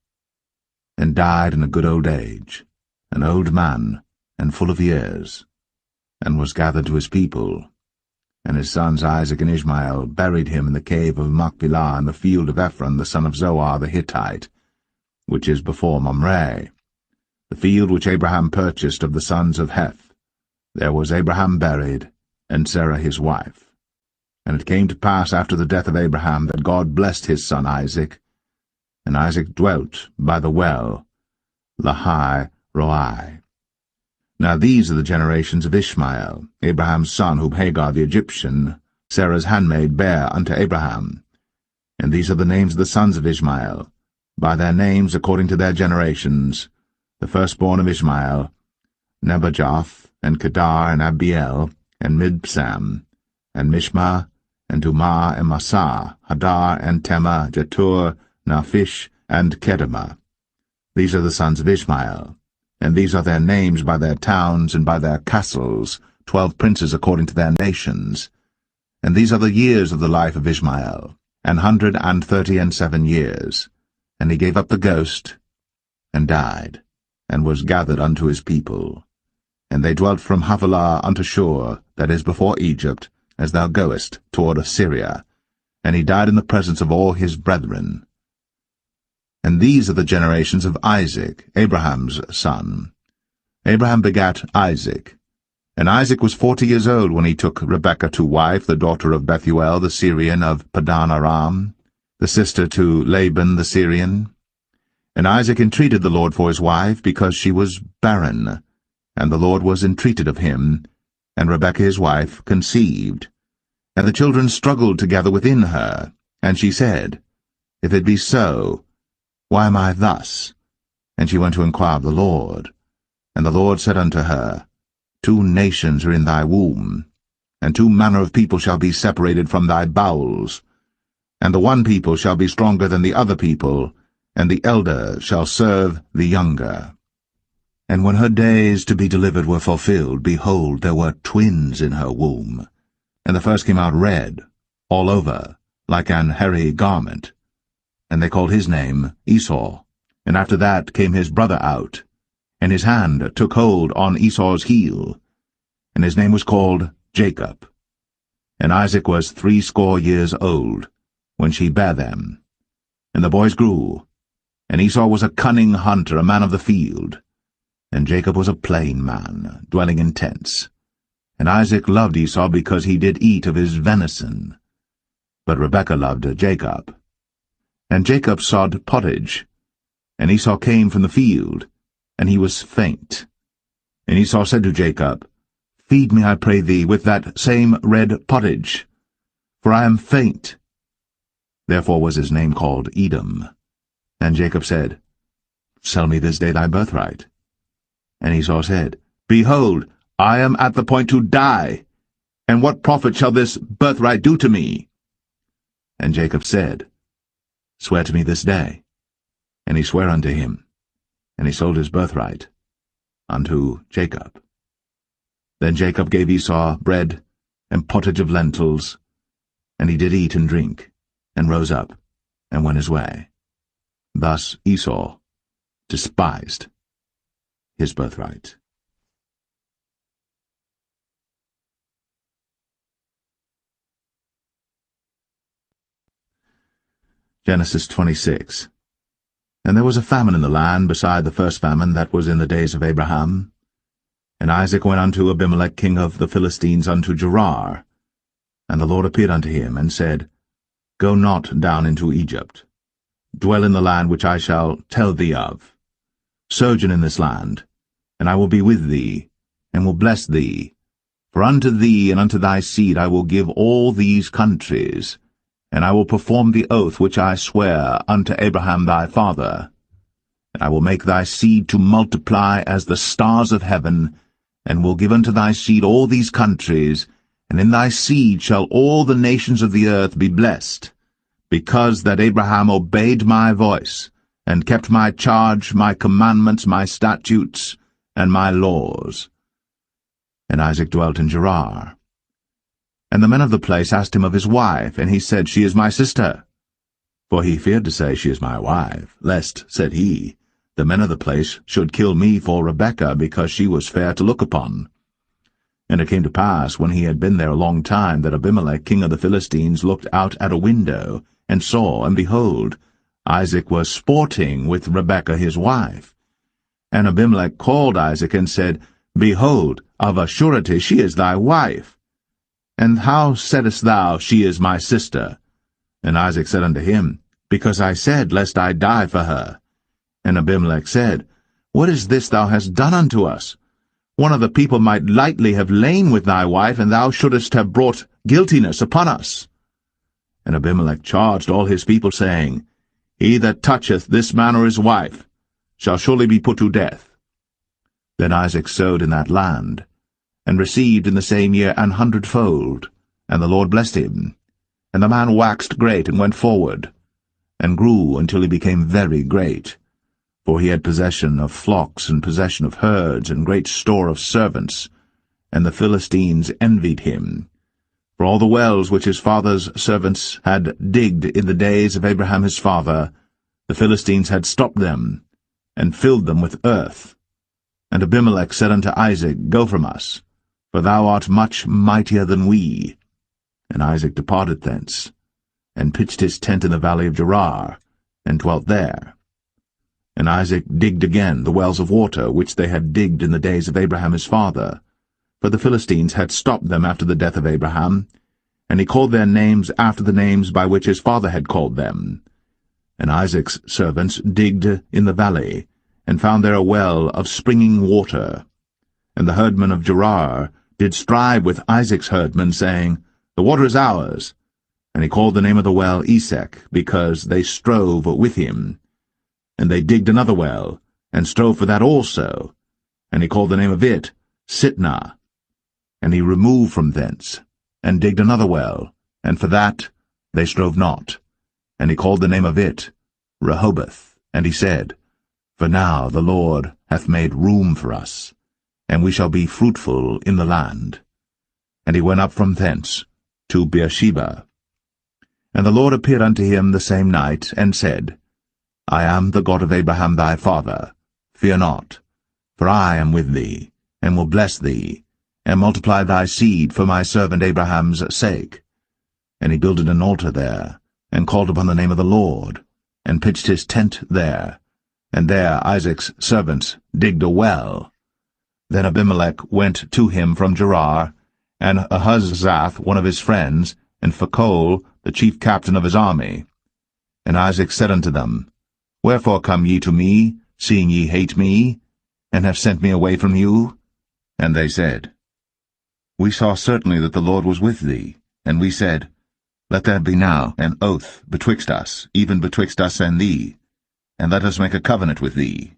and died in a good old age, an old man, and full of years, and was gathered to his people. And his sons Isaac and Ishmael buried him in the cave of Machpelah in the field of Ephron the son of Zohar the Hittite, which is before Mamre, the field which Abraham purchased of the sons of Heth. There was Abraham buried, and Sarah his wife. And it came to pass after the death of Abraham that God blessed his son Isaac, and Isaac dwelt by the well, Lahai Roi. Now these are the generations of Ishmael, Abraham's son, whom Hagar the Egyptian, Sarah's handmaid, bare unto Abraham. And these are the names of the sons of Ishmael, by their names according to their generations: the firstborn of Ishmael, Nebajoth, and Kedar, and Abiel, and Mibsam, and Mishma, and Dumah, and Massa, Hadar, and Tema, Jetur, Naphish, and Kedemah. These are the sons of Ishmael, and these are their names by their towns and by their castles, 12 princes according to their nations. And these are the years of the life of Ishmael, 137 years. And he gave up the ghost, and died, and was gathered unto his people. And they dwelt from Havilah unto Shur, that is before Egypt, as thou goest toward Assyria. And he died in the presence of all his brethren. And these are the generations of Isaac, Abraham's son. Abraham begat Isaac. And Isaac was 40 years old when he took Rebekah to wife, the daughter of Bethuel the Syrian of Padan Aram, the sister to Laban the Syrian. And Isaac entreated the Lord for his wife, because she was barren. And the Lord was entreated of him, and Rebekah his wife conceived. And the children struggled together within her, and she said, If it be so, why am I thus? And she went to inquire of the Lord. And the Lord said unto her, 2 nations are in thy womb, and 2 manner of people shall be separated from thy bowels. And the one people shall be stronger than the other people, and the elder shall serve the younger. And when her days to be delivered were fulfilled, behold, there were twins in her womb. And the first came out red, all over, like an hairy garment. And they called his name Esau. And after that came his brother out, and his hand took hold on Esau's heel, and his name was called Jacob. And Isaac was 80 years old when she bare them. And the boys grew, and Esau was a cunning hunter, a man of the field, and Jacob was a plain man, dwelling in tents. And Isaac loved Esau because he did eat of his venison, but Rebekah loved Jacob. And Jacob sawed pottage, and Esau came from the field, and he was faint. And Esau said to Jacob, Feed me, I pray thee, with that same red pottage, for I am faint. Therefore was his name called Edom. And Jacob said, Sell me this day thy birthright. And Esau said, Behold, I am at the point to die, and what profit shall this birthright do to me? And Jacob said, Swear to me this day. And he sware unto him, and he sold his birthright unto Jacob. Then Jacob gave Esau bread and pottage of lentils, and he did eat and drink, and rose up, and went his way. Thus Esau despised his birthright. Genesis 26. And there was a famine in the land beside the first famine that was in the days of Abraham. And Isaac went unto Abimelech king of the Philistines unto Gerar. And the Lord appeared unto him, and said, Go not down into Egypt. Dwell in the land which I shall tell thee of. Sojourn in this land, and I will be with thee, and will bless thee. For unto thee and unto thy seed I will give all these countries, and I will perform the oath which I swear unto Abraham thy father. And I will make thy seed to multiply as the stars of heaven, and will give unto thy seed all these countries, and in thy seed shall all the nations of the earth be blessed, because that Abraham obeyed my voice, and kept my charge, my commandments, my statutes, and my laws. And Isaac dwelt in Gerar. And the men of the place asked him of his wife, and he said, She is my sister. For he feared to say, She is my wife, lest, said he, the men of the place should kill me for Rebekah, because she was fair to look upon. And it came to pass, when he had been there a long time, that Abimelech king of the Philistines looked out at a window, and saw, and behold, Isaac was sporting with Rebekah his wife. And Abimelech called Isaac, and said, Behold, of a surety she is thy wife. And how saidst thou, She is my sister? And Isaac said unto him, Because I said, Lest I die for her. And Abimelech said, What is this thou hast done unto us? One of the people might lightly have lain with thy wife, and thou shouldest have brought guiltiness upon us. And Abimelech charged all his people, saying, He that toucheth this man or his wife shall surely be put to death. Then Isaac sowed in that land, and received in the same year 100-fold, and the Lord blessed him. And the man waxed great, and went forward, and grew until he became very great. For he had possession of flocks, and possession of herds, and great store of servants, and the Philistines envied him. For all the wells which his father's servants had digged in the days of Abraham his father, the Philistines had stopped them, and filled them with earth. And Abimelech said unto Isaac, Go from us, for thou art much mightier than we. And Isaac departed thence, and pitched his tent in the valley of Gerar, and dwelt there. And Isaac digged again the wells of water, which they had digged in the days of Abraham his father, for the Philistines had stopped them after the death of Abraham, and he called their names after the names by which his father had called them. And Isaac's servants digged in the valley, and found there a well of springing water. And the herdmen of Gerar did strive with Isaac's herdmen, saying, The water is ours. And he called the name of the well Esek, because they strove with him. And they digged another well, and strove for that also. And he called the name of it Sitnah. And he removed from thence, and digged another well, and for that they strove not. And he called the name of it Rehoboth. And he said, For now the Lord hath made room for us, and we shall be fruitful in the land. And he went up from thence to Beersheba. And the Lord appeared unto him the same night, and said, I am the God of Abraham thy father. Fear not, for I am with thee, and will bless thee, and multiply thy seed for my servant Abraham's sake. And he builded an altar there, and called upon the name of the Lord, and pitched his tent there. And there Isaac's servants digged a well. Then Abimelech went to him from Gerar, and Ahuzzath one of his friends, and Phicol the chief captain of his army. And Isaac said unto them, Wherefore come ye to me, seeing ye hate me, and have sent me away from you? And they said, We saw certainly that the Lord was with thee. And we said, Let there be now an oath betwixt us, even betwixt us and thee, and let us make a covenant with thee,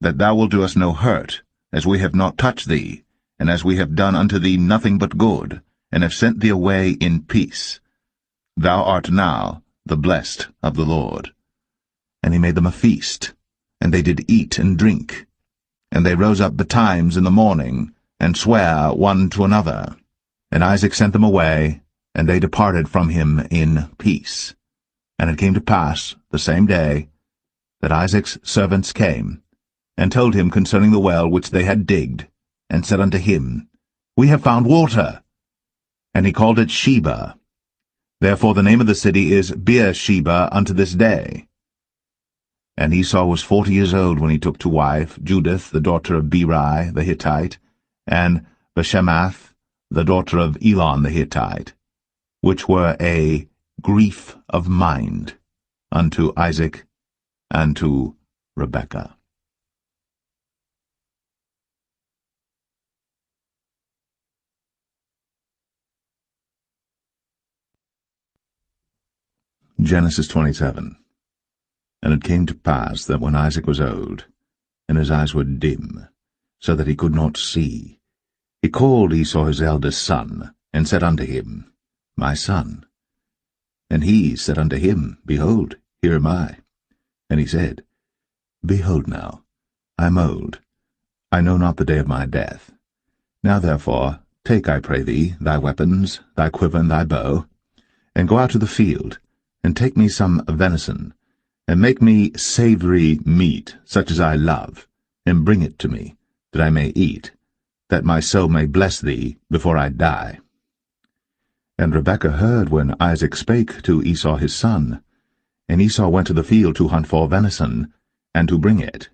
that thou wilt do us no hurt, as we have not touched thee, and as we have done unto thee nothing but good, and have sent thee away in peace. Thou art now the blessed of the Lord. And he made them a feast, and they did eat and drink. And they rose up betimes in the morning, and sware one to another. And Isaac sent them away, and they departed from him in peace. And it came to pass the same day that Isaac's servants came, and told him concerning the well which they had digged, and said unto him, We have found water. And he called it Sheba. Therefore the name of the city is Beersheba unto this day. And Esau was 40 years old when he took to wife Judith the daughter of Beri the Hittite, and Bashemath the daughter of Elon the Hittite, which were a grief of mind unto Isaac and to Rebekah. Genesis 27. And it came to pass that when Isaac was old, and his eyes were dim, so that he could not see, he called Esau his eldest son, and said unto him, My son. And he said unto him, Behold, here am I. And he said, Behold now, I am old, I know not the day of my death. Now therefore, take, I pray thee, thy weapons, thy quiver, and thy bow, and go out to the field, and take me some venison, and make me savory meat, such as I love, and bring it to me, that I may eat, that my soul may bless thee before I die. And Rebekah heard when Isaac spake to Esau his son, and Esau went to the field to hunt for venison, and to bring it.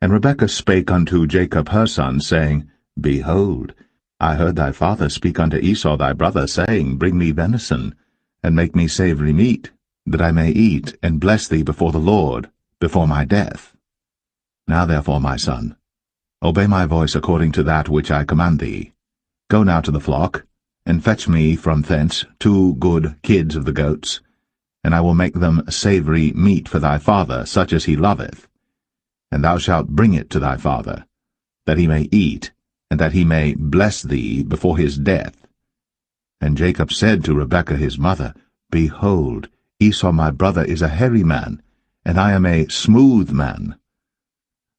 And Rebekah spake unto Jacob her son, saying, Behold, I heard thy father speak unto Esau thy brother, saying, Bring me venison, and make me savory meat, that I may eat, and bless thee before the Lord, before my death. Now therefore, my son, obey my voice according to that which I command thee. Go now to the flock, and fetch me from thence 2 good kids of the goats, and I will make them savory meat for thy father, such as he loveth. And thou shalt bring it to thy father, that he may eat, and that he may bless thee before his death. And Jacob said to Rebekah his mother, Behold, Esau my brother is a hairy man, and I am a smooth man.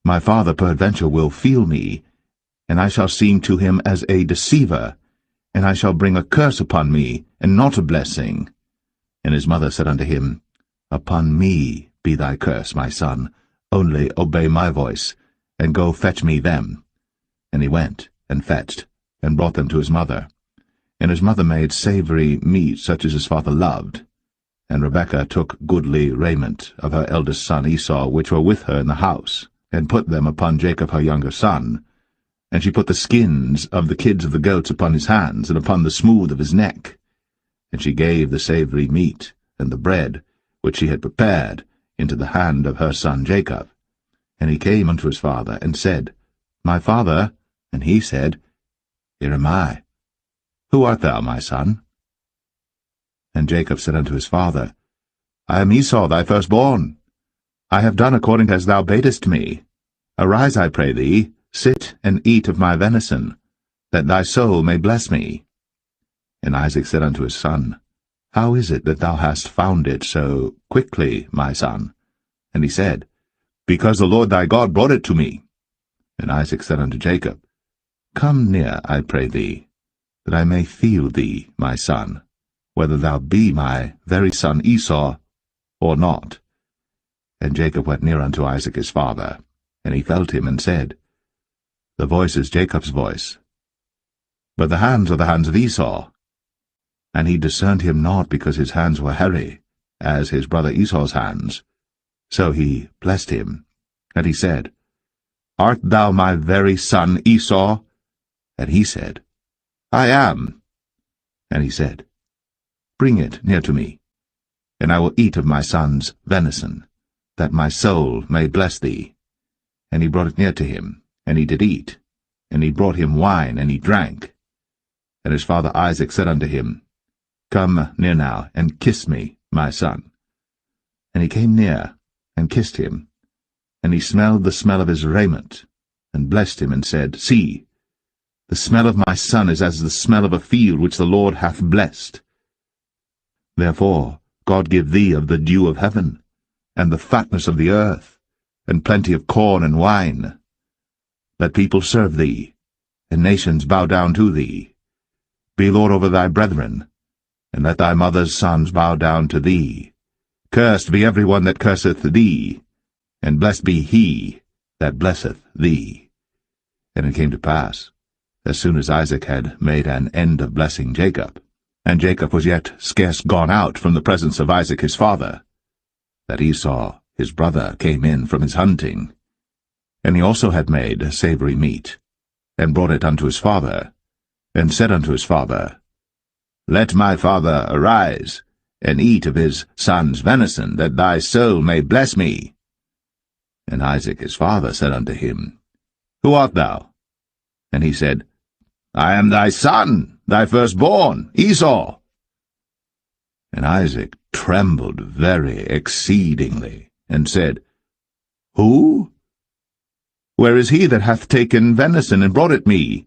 My father peradventure will feel me, and I shall seem to him as a deceiver, and I shall bring a curse upon me, and not a blessing. And his mother said unto him, Upon me be thy curse, my son, only obey my voice, and go fetch me them. And he went, and fetched, and brought them to his mother. And his mother made savory meat such as his father loved. And Rebekah took goodly raiment of her eldest son Esau, which were with her in the house, and put them upon Jacob her younger son. And she put the skins of the kids of the goats upon his hands, and upon the smooth of his neck. And she gave the savory meat, and the bread, which she had prepared, into the hand of her son Jacob. And he came unto his father, and said, My father. And he said, Here am I. Who art thou, my son? And Jacob said unto his father, I am Esau thy firstborn. I have done according as thou badest me. Arise, I pray thee, sit and eat of my venison, that thy soul may bless me. And Isaac said unto his son, How is it that thou hast found it so quickly, my son? And he said, Because the Lord thy God brought it to me. And Isaac said unto Jacob, Come near, I pray thee, that I may feel thee, my son, whether thou be my very son Esau, or not. And Jacob went near unto Isaac his father, and he felt him, and said, The voice is Jacob's voice, but the hands are the hands of Esau. And he discerned him not, because his hands were hairy, as his brother Esau's hands. So he blessed him, and he said, Art thou my very son Esau? And he said, I am. And he said, Bring it near to me, and I will eat of my son's venison, that my soul may bless thee. And he brought it near to him, and he did eat, and he brought him wine, and he drank. And his father Isaac said unto him, Come near now, and kiss me, my son. And he came near, and kissed him. And he smelled the smell of his raiment, and blessed him, and said, See, the smell of my son is as the smell of a field which the Lord hath blessed. Therefore God give thee of the dew of heaven, and the fatness of the earth, and plenty of corn and wine. Let people serve thee, and nations bow down to thee. Be Lord over thy brethren, and let thy mother's sons bow down to thee. Cursed be every one that curseth thee, and blessed be he that blesseth thee. And it came to pass, as soon as Isaac had made an end of blessing Jacob, and Jacob was yet scarce gone out from the presence of Isaac his father, that Esau his brother came in from his hunting. And he also had made savory meat, and brought it unto his father, and said unto his father, Let my father arise, and eat of his son's venison, that thy soul may bless me. And Isaac his father said unto him, Who art thou? And he said, I am thy son, thy firstborn, Esau. And Isaac trembled very exceedingly, and said, Who? Where is he that hath taken venison and brought it me?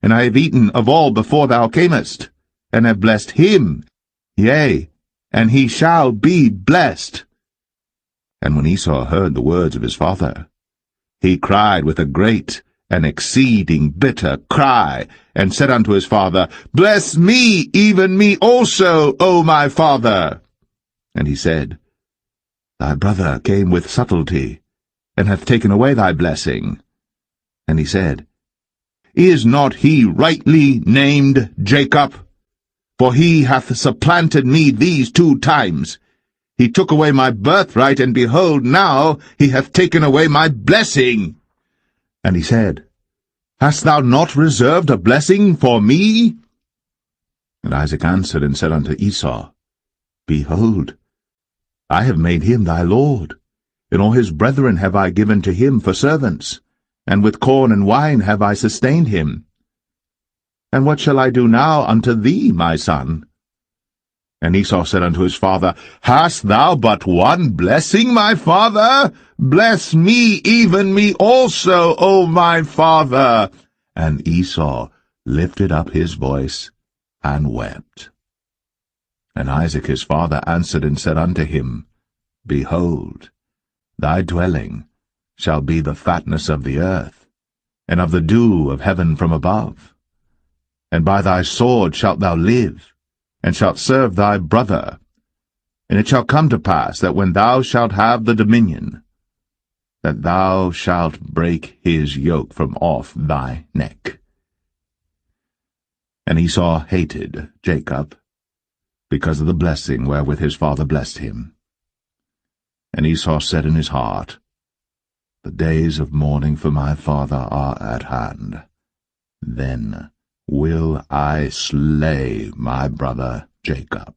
And I have eaten of all before thou camest, and have blessed him, yea, and he shall be blessed. And when Esau heard the words of his father, he cried with a great and exceeding bitter cry, and said unto his father, Bless me, even me also, O my father. And he said, Thy brother came with subtlety, and hath taken away thy blessing. And he said, Is not he rightly named Jacob? For he hath supplanted me these 2 times. He took away my birthright, and behold, now he hath taken away my blessing. And he said, Hast thou not reserved a blessing for me? And Isaac answered and said unto Esau, Behold, I have made him thy lord, and all his brethren have I given to him for servants, and with corn and wine have I sustained him. And what shall I do now unto thee, my son? And Esau said unto his father, Hast thou but one blessing, my father? Bless me, even me also, O my father. And Esau lifted up his voice and wept. And Isaac his father answered and said unto him, Behold, thy dwelling shall be the fatness of the earth, and of the dew of heaven from above. And by thy sword shalt thou live, and shalt serve thy brother. And it shall come to pass that when thou shalt have the dominion, that thou shalt break his yoke from off thy neck. And Esau hated Jacob, because of the blessing wherewith his father blessed him. And Esau said in his heart, The days of mourning for my father are at hand. Then will I slay my brother Jacob.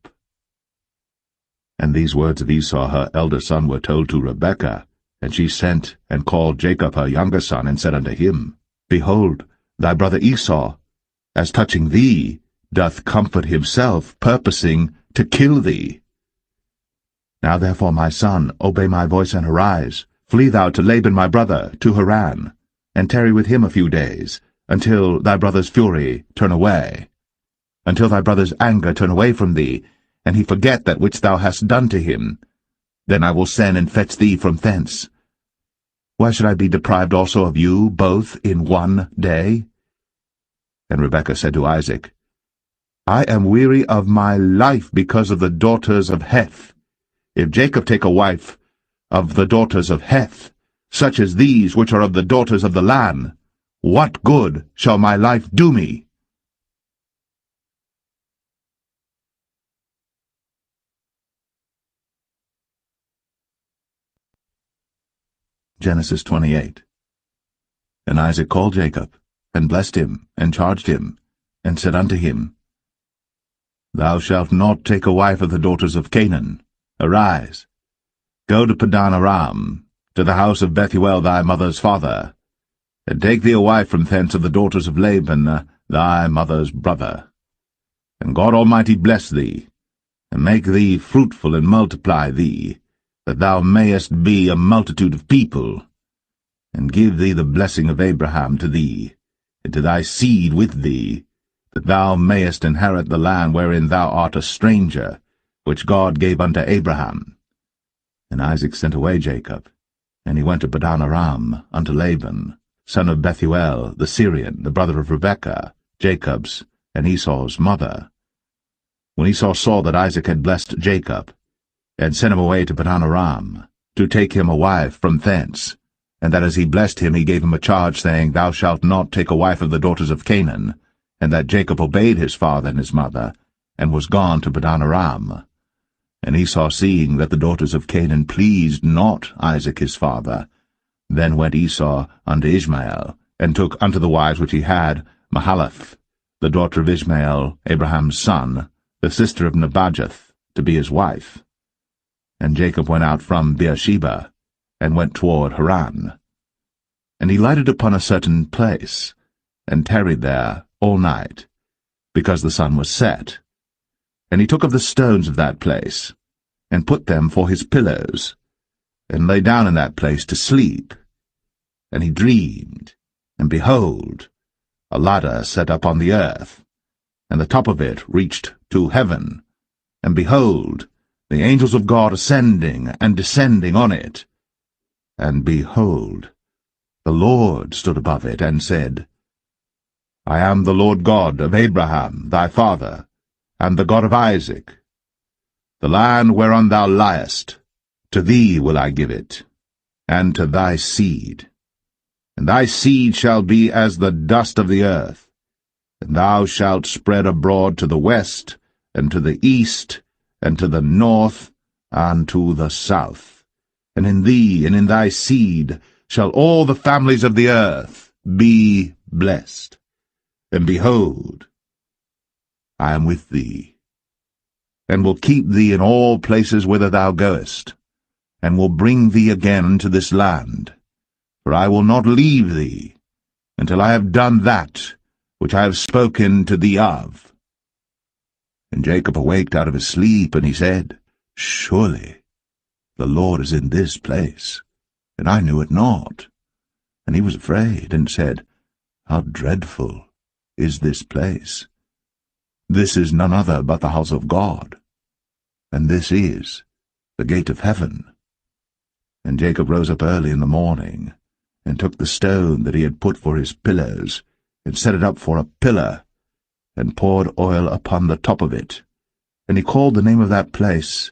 And these words of Esau her elder son were told to Rebekah, and she sent and called Jacob her younger son, and said unto him, Behold, thy brother Esau, as touching thee, doth comfort himself, purposing to kill thee. Now therefore, my son, obey my voice and arise. Flee thou to Laban my brother, to Haran, and tarry with him a few days, until thy brother's fury turn away, until thy brother's anger turn away from thee, and he forget that which thou hast done to him. Then I will send and fetch thee from thence. Why should I be deprived also of you both in one day? And Rebekah said to Isaac, I am weary of my life because of the daughters of Heth. If Jacob take a wife of the daughters of Heth, such as these which are of the daughters of the land, what good shall my life do me? Genesis 28. And Isaac called Jacob, and blessed him, and charged him, and said unto him, Thou shalt not take a wife of the daughters of Canaan. Arise, go to Padan Aram, to the house of Bethuel thy mother's father, and take thee a wife from thence of the daughters of Laban thy mother's brother. And God Almighty bless thee, and make thee fruitful, and multiply thee, that thou mayest be a multitude of people, and give thee the blessing of Abraham to thee, and to thy seed with thee, that thou mayest inherit the land wherein thou art a stranger, which God gave unto Abraham. And Isaac sent away Jacob, and he went to Padan Aram unto Laban, son of Bethuel the Syrian, the brother of Rebekah, Jacob's and Esau's mother. When Esau saw that Isaac had blessed Jacob, and sent him away to Padan Aram, to take him a wife from thence, and that as he blessed him he gave him a charge, saying, Thou shalt not take a wife of the daughters of Canaan, and that Jacob obeyed his father and his mother, and was gone to Padan Aram. And Esau, seeing that the daughters of Canaan pleased not Isaac his father, then went Esau unto Ishmael, and took unto the wives which he had Mahalath, the daughter of Ishmael, Abraham's son, the sister of Nebajoth, to be his wife. And Jacob went out from Beersheba, and went toward Haran. And he lighted upon a certain place, and tarried there all night, because the sun was set. And he took of the stones of that place, and put them for his pillows, and lay down in that place to sleep. And he dreamed, and behold, a ladder set up on the earth, and the top of it reached to heaven, and behold, the angels of God ascending and descending on it. And behold, the Lord stood above it, and said, I am the Lord God of Abraham thy father, and the God of Isaac. The land whereon thou liest, to thee will I give it, and to thy seed. And thy seed shall be as the dust of the earth, and thou shalt spread abroad to the west, and to the east, and to the north, and to the south. And in thee and in thy seed shall all the families of the earth be blessed. And behold, I am with thee, and will keep thee in all places whither thou goest, and will bring thee again to this land. For I will not leave thee, until I have done that which I have spoken to thee of. And Jacob awaked out of his sleep, and he said, Surely the Lord is in this place, and I knew it not. And he was afraid, and said, How dreadful is this place! This is none other but the house of God, and this is the gate of heaven. And Jacob rose up early in the morning, and took the stone that he had put for his pillows, and set it up for a pillar, and poured oil upon the top of it. And he called the name of that place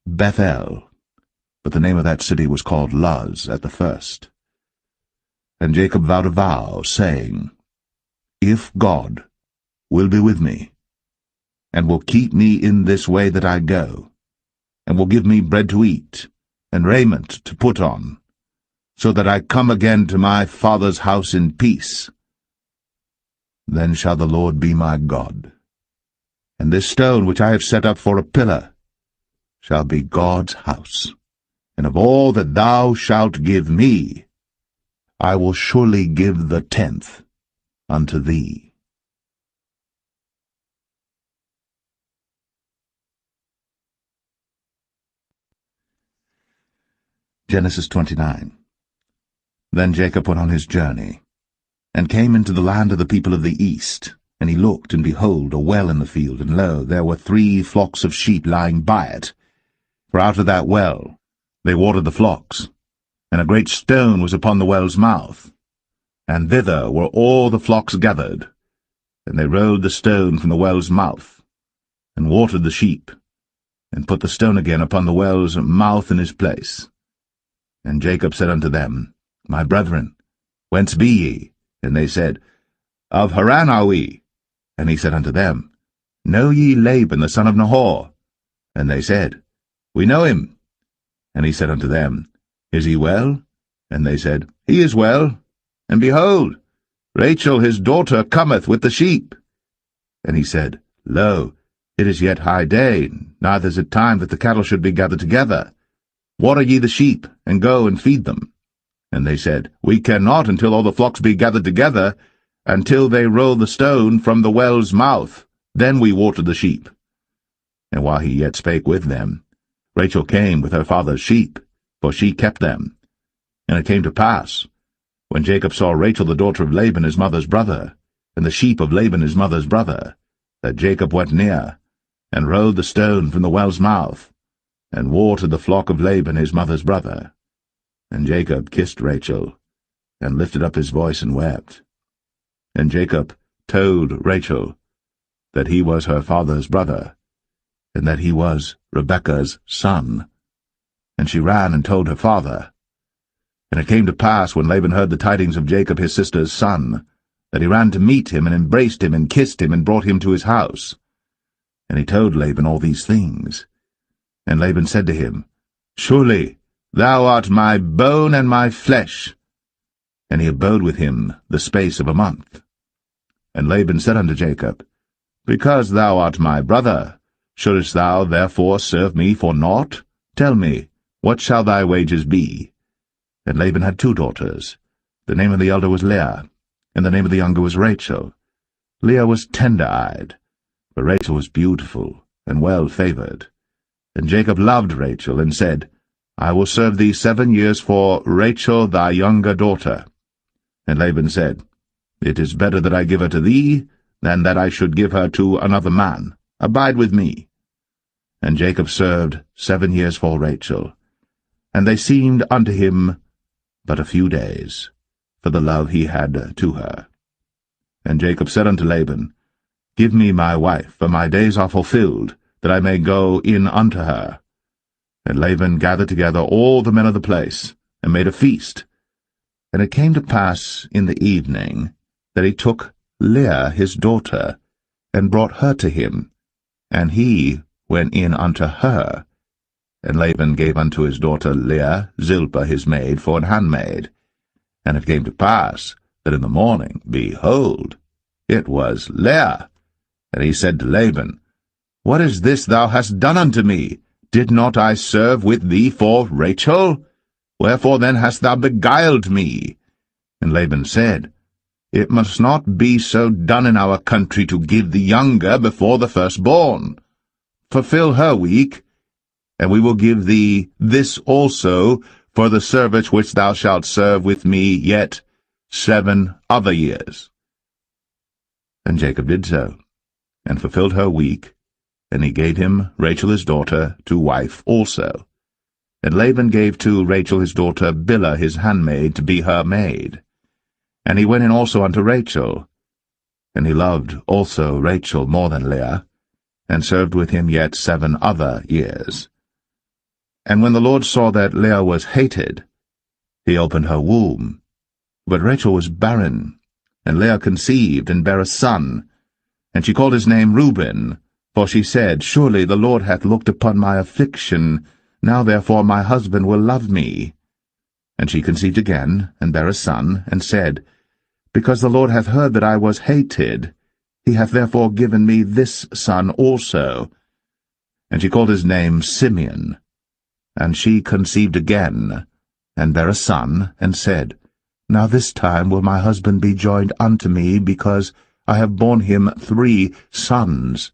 Bethel, but the name of that city was called Luz at the first. And Jacob vowed a vow, saying, If God will be with me, and will keep me in this way that I go, and will give me bread to eat, and raiment to put on, so that I come again to my father's house in peace, then shall the Lord be my God, and this stone which I have set up for a pillar shall be God's house, and of all that thou shalt give me, I will surely give the 10th unto thee. Genesis 29. Then Jacob went on his journey, and came into the land of the people of the east. And he looked, and behold, a well in the field, and lo, there were 3 flocks of sheep lying by it. For out of that well they watered the flocks, and a great stone was upon the well's mouth. And thither were all the flocks gathered, and they rolled the stone from the well's mouth, and watered the sheep, and put the stone again upon the well's mouth in his place. And Jacob said unto them, My brethren, whence be ye? And they said, Of Haran are we. And he said unto them, Know ye Laban the son of Nahor? And they said, We know him. And he said unto them, Is he well? And they said, He is well. And behold, Rachel his daughter cometh with the sheep. And he said, Lo, it is yet high day, neither is it time that the cattle should be gathered together. Water ye the sheep, and go and feed them. And they said, We cannot until all the flocks be gathered together, until they roll the stone from the well's mouth. Then we water the sheep. And while he yet spake with them, Rachel came with her father's sheep, for she kept them. And it came to pass, when Jacob saw Rachel the daughter of Laban his mother's brother, and the sheep of Laban his mother's brother, that Jacob went near, and rolled the stone from the well's mouth, and watered the flock of Laban his mother's brother. And Jacob kissed Rachel, and lifted up his voice and wept. And Jacob told Rachel that he was her father's brother, and that he was Rebekah's son. And she ran and told her father. And it came to pass, when Laban heard the tidings of Jacob his sister's son, that he ran to meet him, and embraced him, and kissed him, and brought him to his house. And he told Laban all these things. And Laban said to him, Surely thou art my bone and my flesh. And he abode with him the space of a month. And Laban said unto Jacob, Because thou art my brother, shouldest thou therefore serve me for naught? Tell me, what shall thy wages be? And Laban had 2 daughters. The name of the elder was Leah, and the name of the younger was Rachel. Leah was tender-eyed, but Rachel was beautiful and well-favored. And Jacob loved Rachel, and said, I will serve thee 7 years for Rachel thy younger daughter. And Laban said, It is better that I give her to thee, than that I should give her to another man. Abide with me. And Jacob served 7 years for Rachel. And they seemed unto him but a few days, for the love he had to her. And Jacob said unto Laban, Give me my wife, for my days are fulfilled, that I may go in unto her. And Laban gathered together all the men of the place, and made a feast. And it came to pass in the evening, that he took Leah his daughter, and brought her to him, and he went in unto her. And Laban gave unto his daughter Leah Zilpah his maid for an handmaid. And it came to pass, that in the morning, behold, it was Leah. And he said to Laban, What is this thou hast done unto me? Did not I serve with thee for Rachel? Wherefore then hast thou beguiled me? And Laban said, It must not be so done in our country to give the younger before the firstborn. Fulfill her week, and we will give thee this also for the service which thou shalt serve with me yet 7 other years. And Jacob did so, and fulfilled her week, and he gave him Rachel his daughter to wife also. And Laban gave to Rachel his daughter Bilhah his handmaid to be her maid. And he went in also unto Rachel. And he loved also Rachel more than Leah, and served with him yet 7 other years. And when the Lord saw that Leah was hated, he opened her womb. But Rachel was barren, and Leah conceived, and bare a son. And she called his name Reuben, for she said, Surely the Lord hath looked upon my affliction, now therefore my husband will love me. And she conceived again, and bare a son, and said, Because the Lord hath heard that I was hated, he hath therefore given me this son also. And she called his name Simeon. And she conceived again, and bare a son, and said, Now this time will my husband be joined unto me, because I have borne him 3 sons.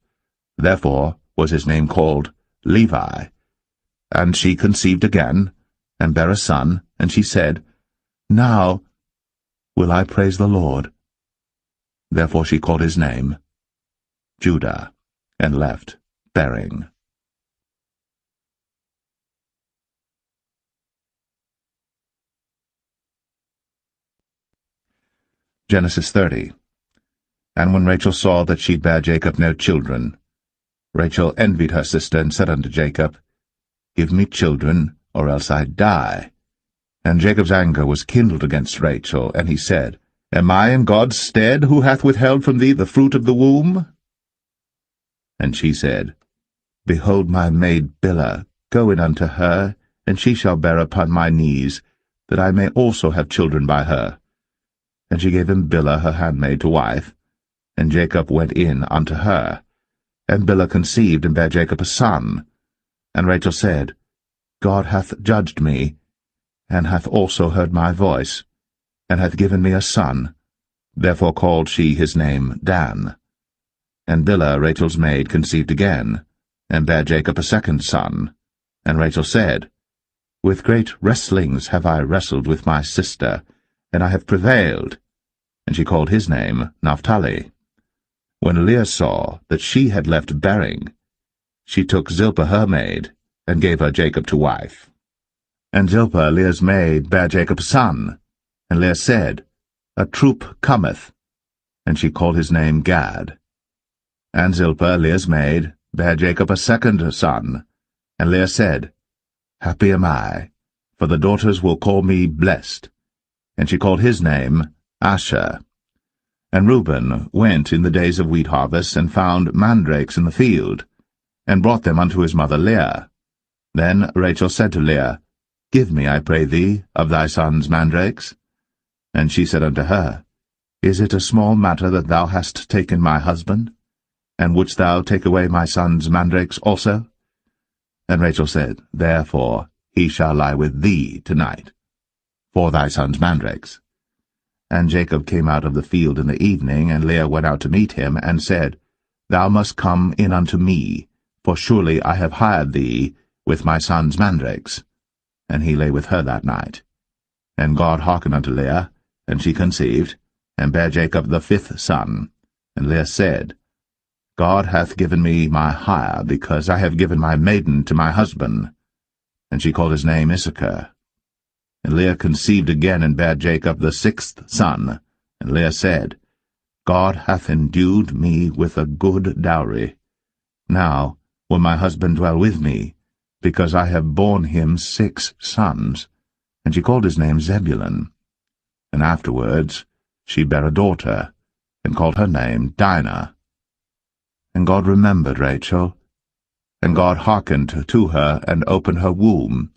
Therefore was his name called Levi. And she conceived again, and bare a son, and she said, Now will I praise the Lord. Therefore she called his name Judah, and left bearing. Genesis 30. And when Rachel saw that she bare Jacob no children, Rachel envied her sister, and said unto Jacob, Give me children, or else I die. And Jacob's anger was kindled against Rachel, and he said, Am I in God's stead, who hath withheld from thee the fruit of the womb? And she said, Behold my maid Bilhah, go in unto her, and she shall bear upon my knees, that I may also have children by her. And she gave him Bilhah her handmaid to wife, and Jacob went in unto her. And Bilhah conceived, and bare Jacob a son. And Rachel said, God hath judged me, and hath also heard my voice, and hath given me a son. Therefore called she his name Dan. And Bilhah Rachel's maid conceived again, and bare Jacob a second son. And Rachel said, With great wrestlings have I wrestled with my sister, and I have prevailed. And she called his name Naphtali. When Leah saw that she had left bearing, she took Zilpah her maid, and gave her Jacob to wife. And Zilpah Leah's maid bare Jacob a son. And Leah said, A troop cometh. And she called his name Gad. And Zilpah Leah's maid bare Jacob a second son. And Leah said, Happy am I, for the daughters will call me blessed. And she called his name Asher. And Reuben went in the days of wheat harvest, and found mandrakes in the field, and brought them unto his mother Leah. Then Rachel said to Leah, Give me, I pray thee, of thy son's mandrakes. And she said unto her, Is it a small matter that thou hast taken my husband? And wouldst thou take away my son's mandrakes also? And Rachel said, Therefore he shall lie with thee tonight, for thy son's mandrakes. And Jacob came out of the field in the evening, and Leah went out to meet him, and said, Thou must come in unto me, for surely I have hired thee with my son's mandrakes. And he lay with her that night. And God hearkened unto Leah, and she conceived, and bare Jacob the 5th son. And Leah said, God hath given me my hire, because I have given my maiden to my husband. And she called his name Issachar. And Leah conceived again, and bare Jacob the 6th son. And Leah said, God hath endued me with a good dowry. Now will my husband dwell with me, because I have borne him 6 sons. And she called his name Zebulun. And afterwards she bare a daughter, and called her name Dinah. And God remembered Rachel, and God hearkened to her, and opened her womb.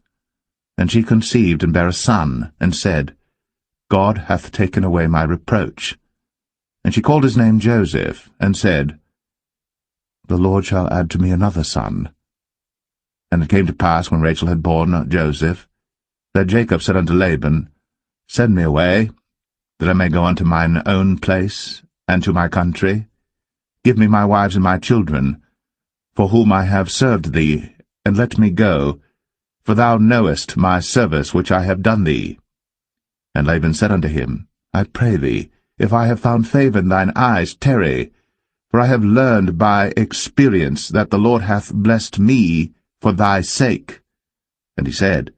And she conceived, and bare a son, and said, God hath taken away my reproach. And she called his name Joseph, and said, The Lord shall add to me another son. And it came to pass, when Rachel had borne Joseph, that Jacob said unto Laban, Send me away, that I may go unto mine own place, and to my country. Give me my wives and my children, for whom I have served thee, and let me go, for thou knowest my service which I have done thee. And Laban said unto him, I pray thee, if I have found favour in thine eyes, tarry, for I have learned by experience that the Lord hath blessed me for thy sake. And he said,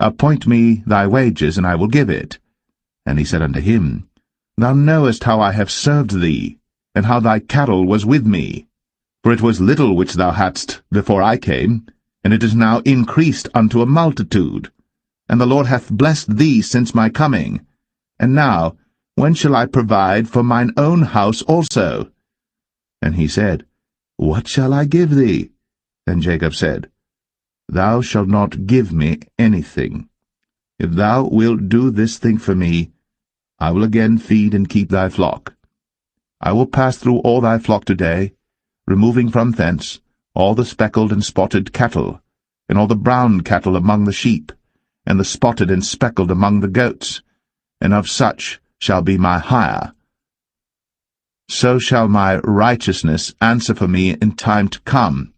Appoint me thy wages, and I will give it. And he said unto him, Thou knowest how I have served thee, and how thy cattle was with me. For it was little which thou hadst before I came, and it is now increased unto a multitude. And the Lord hath blessed thee since my coming. And now, when shall I provide for mine own house also? And he said, What shall I give thee? And Jacob said, Thou shalt not give me anything. If thou wilt do this thing for me, I will again feed and keep thy flock. I will pass through all thy flock today, removing from thence all the speckled and spotted cattle, and all the brown cattle among the sheep, and the spotted and speckled among the goats, and of such shall be my hire. So shall my righteousness answer for me in time to come,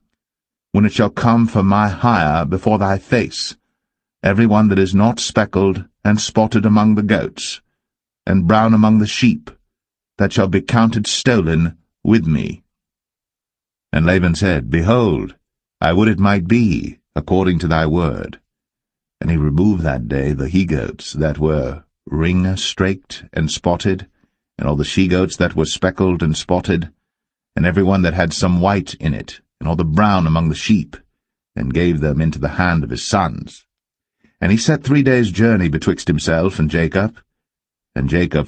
when it shall come for my hire before thy face, every one that is not speckled and spotted among the goats, and brown among the sheep, that shall be counted stolen with me. And Laban said, Behold, I would it might be according to thy word. And he removed that day the he-goats that were ring-straked and spotted, and all the she-goats that were speckled and spotted, and every one that had some white in it, and all the brown among the sheep, and gave them into the hand of his sons. And he set 3 days' journey betwixt himself and Jacob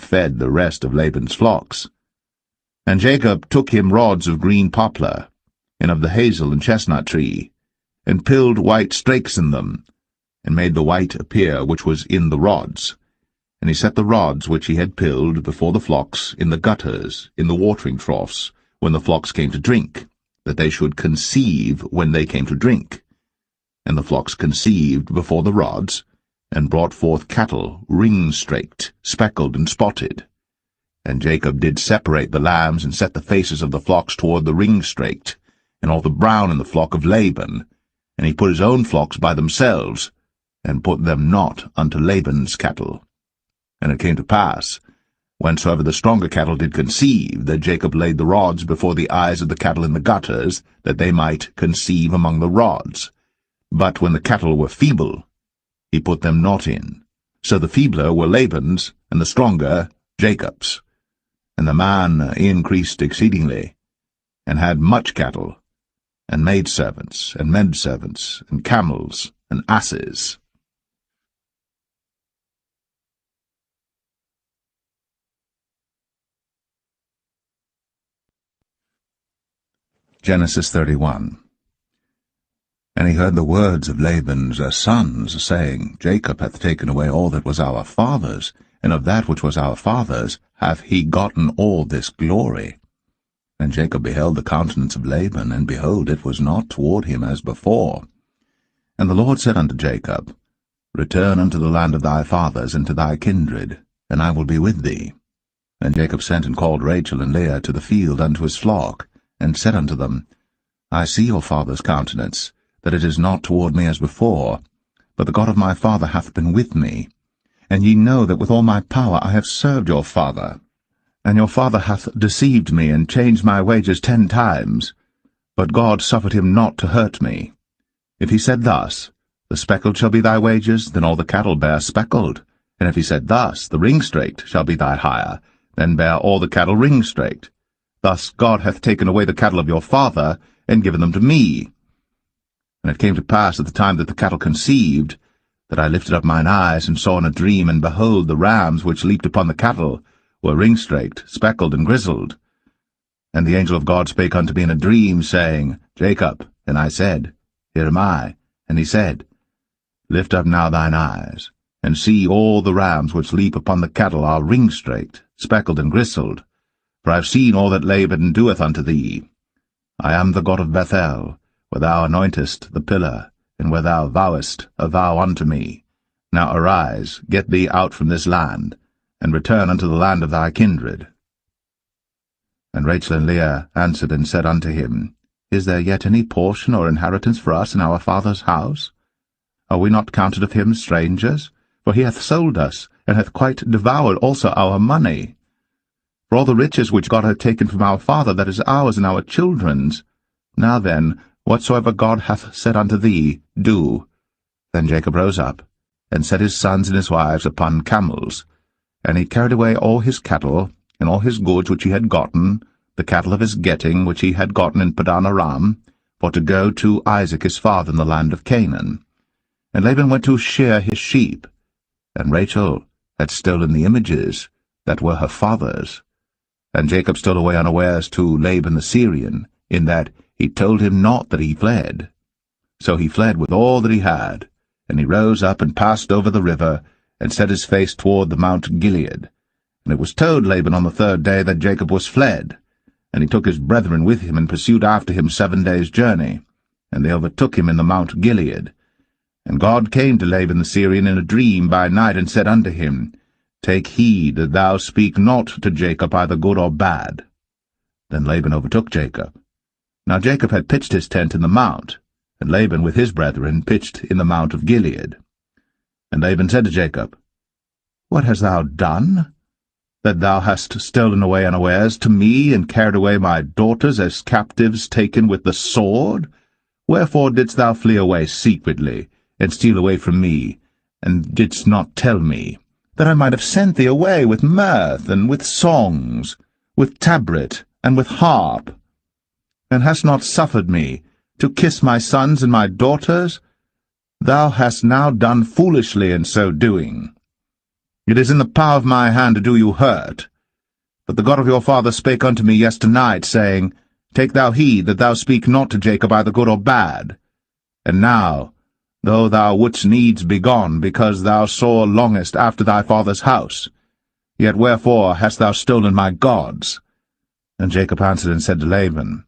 fed the rest of Laban's flocks. And Jacob took him rods of green poplar, and of the hazel and chestnut tree, and pilled white strakes in them, and made the white appear which was in the rods. And he set the rods which he had pilled before the flocks in the gutters, in the watering troughs, when the flocks came to drink, that they should conceive when they came to drink. And the flocks conceived before the rods, and brought forth cattle, ring-straked, speckled, and spotted. And Jacob did separate the lambs, and set the faces of the flocks toward the ring-straked, and all the brown in the flock of Laban. And he put his own flocks by themselves, and put them not unto Laban's cattle. And it came to pass, whensoever the stronger cattle did conceive, that Jacob laid the rods before the eyes of the cattle in the gutters, that they might conceive among the rods. But when the cattle were feeble, he put them not in. So the feebler were Laban's, and the stronger Jacob's. And the man increased exceedingly, and had much cattle, and maidservants, and menservants, and camels, and asses. Genesis 31. And he heard the words of Laban's sons, saying, Jacob hath taken away all that was our father's, and of that which was our father's hath he gotten all this glory. And Jacob beheld the countenance of Laban, and behold, it was not toward him as before. And the Lord said unto Jacob, Return unto the land of thy fathers, and to thy kindred, and I will be with thee. And Jacob sent and called Rachel and Leah to the field unto his flock, and said unto them, I see your father's countenance, that it is not toward me as before, but the God of my father hath been with me. And ye know that with all my power I have served your father. And your father hath deceived me, and changed my wages 10 times. But God suffered him not to hurt me. If he said thus, The speckled shall be thy wages, then all the cattle bear speckled. And if he said thus, The ring-straked shall be thy hire, then bear all the cattle ring-straked. Thus God hath taken away the cattle of your father, and given them to me. And it came to pass at the time that the cattle conceived, that I lifted up mine eyes, and saw in a dream, and behold, the rams which leaped upon the cattle were ring-straked, speckled, and grizzled. And the angel of God spake unto me in a dream, saying, Jacob. And I said, Here am I. And he said, Lift up now thine eyes, and see all the rams which leap upon the cattle are ring-straked, speckled, and grizzled. For I have seen all that Laban doeth unto thee. I am the God of Bethel, where thou anointest the pillar, and where thou vowest a vow unto me. Now arise, get thee out from this land, and return unto the land of thy kindred. And Rachel and Leah answered and said unto him, Is there yet any portion or inheritance for us in our father's house? Are we not counted of him strangers? For he hath sold us, and hath quite devoured also our money. For all the riches which God hath taken from our father, that is ours and our children's. Now then, whatsoever God hath said unto thee, do. Then Jacob rose up, and set his sons and his wives upon camels. And he carried away all his cattle, and all his goods which he had gotten, the cattle of his getting which he had gotten in Padan Aram, for to go to Isaac his father in the land of Canaan. And Laban went to shear his sheep, and Rachel had stolen the images that were her father's. And Jacob stole away unawares to Laban the Syrian, in that he told him not that he fled. So he fled with all that he had, and he rose up and passed over the river, and set his face toward the Mount Gilead. And it was told Laban on the 3rd day that Jacob was fled. And he took his brethren with him, and pursued after him 7 days' journey. And they overtook him in the Mount Gilead. And God came to Laban the Syrian in a dream by night, and said unto him, Take heed that thou speak not to Jacob either good or bad. Then Laban overtook Jacob. Now Jacob had pitched his tent in the mount, and Laban with his brethren pitched in the mount of Gilead. And Laban said to Jacob, What hast thou done, that thou hast stolen away unawares to me, and carried away my daughters as captives taken with the sword? Wherefore didst thou flee away secretly, and steal away from me, and didst not tell me, that I might have sent thee away with mirth, and with songs, with tabret, and with harp, and hast not suffered me to kiss my sons and my daughters? Thou hast now done foolishly in so doing. It is in the power of my hand to do you hurt. But the God of your father spake unto me yesternight, saying, Take thou heed that thou speak not to Jacob either good or bad. And now, though thou wouldst needs be gone, because thou sore longest after thy father's house, yet wherefore hast thou stolen my gods? And Jacob answered and said to Laban,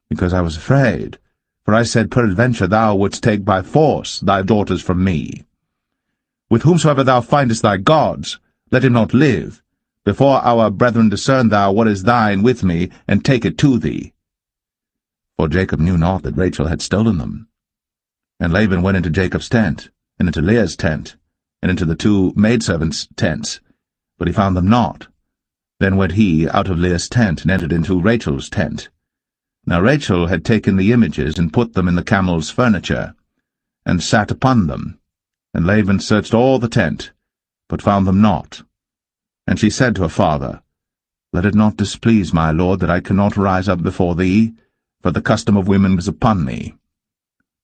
Because I was afraid, for I said, Peradventure thou wouldst take by force thy daughters from me. With whomsoever thou findest thy gods, let him not live. Before our brethren discern thou what is thine with me, and take it to thee. For Jacob knew not that Rachel had stolen them. And Laban went into Jacob's tent, and into Leah's tent, and into the 2 maidservants' tents, but he found them not. Then went he out of Leah's tent, and entered into Rachel's tent. Now Rachel had taken the images, and put them in the camel's furniture, and sat upon them. And Laban searched all the tent, but found them not. And she said to her father, Let it not displease my lord that I cannot rise up before thee, for the custom of women is upon me.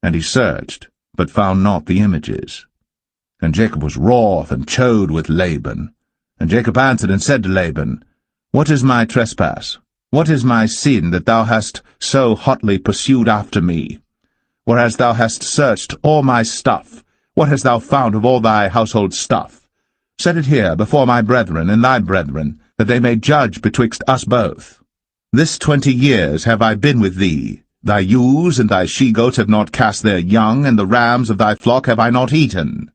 And he searched, but found not the images. And Jacob was wroth, and chode with Laban. And Jacob answered and said to Laban, What is my trespass? What is my sin, that thou hast so hotly pursued after me? Whereas thou hast searched all my stuff, what hast thou found of all thy household stuff? Set it here before my brethren and thy brethren, that they may judge betwixt us both. This 20 years have I been with thee. Thy ewes and thy she-goats have not cast their young, and the rams of thy flock have I not eaten.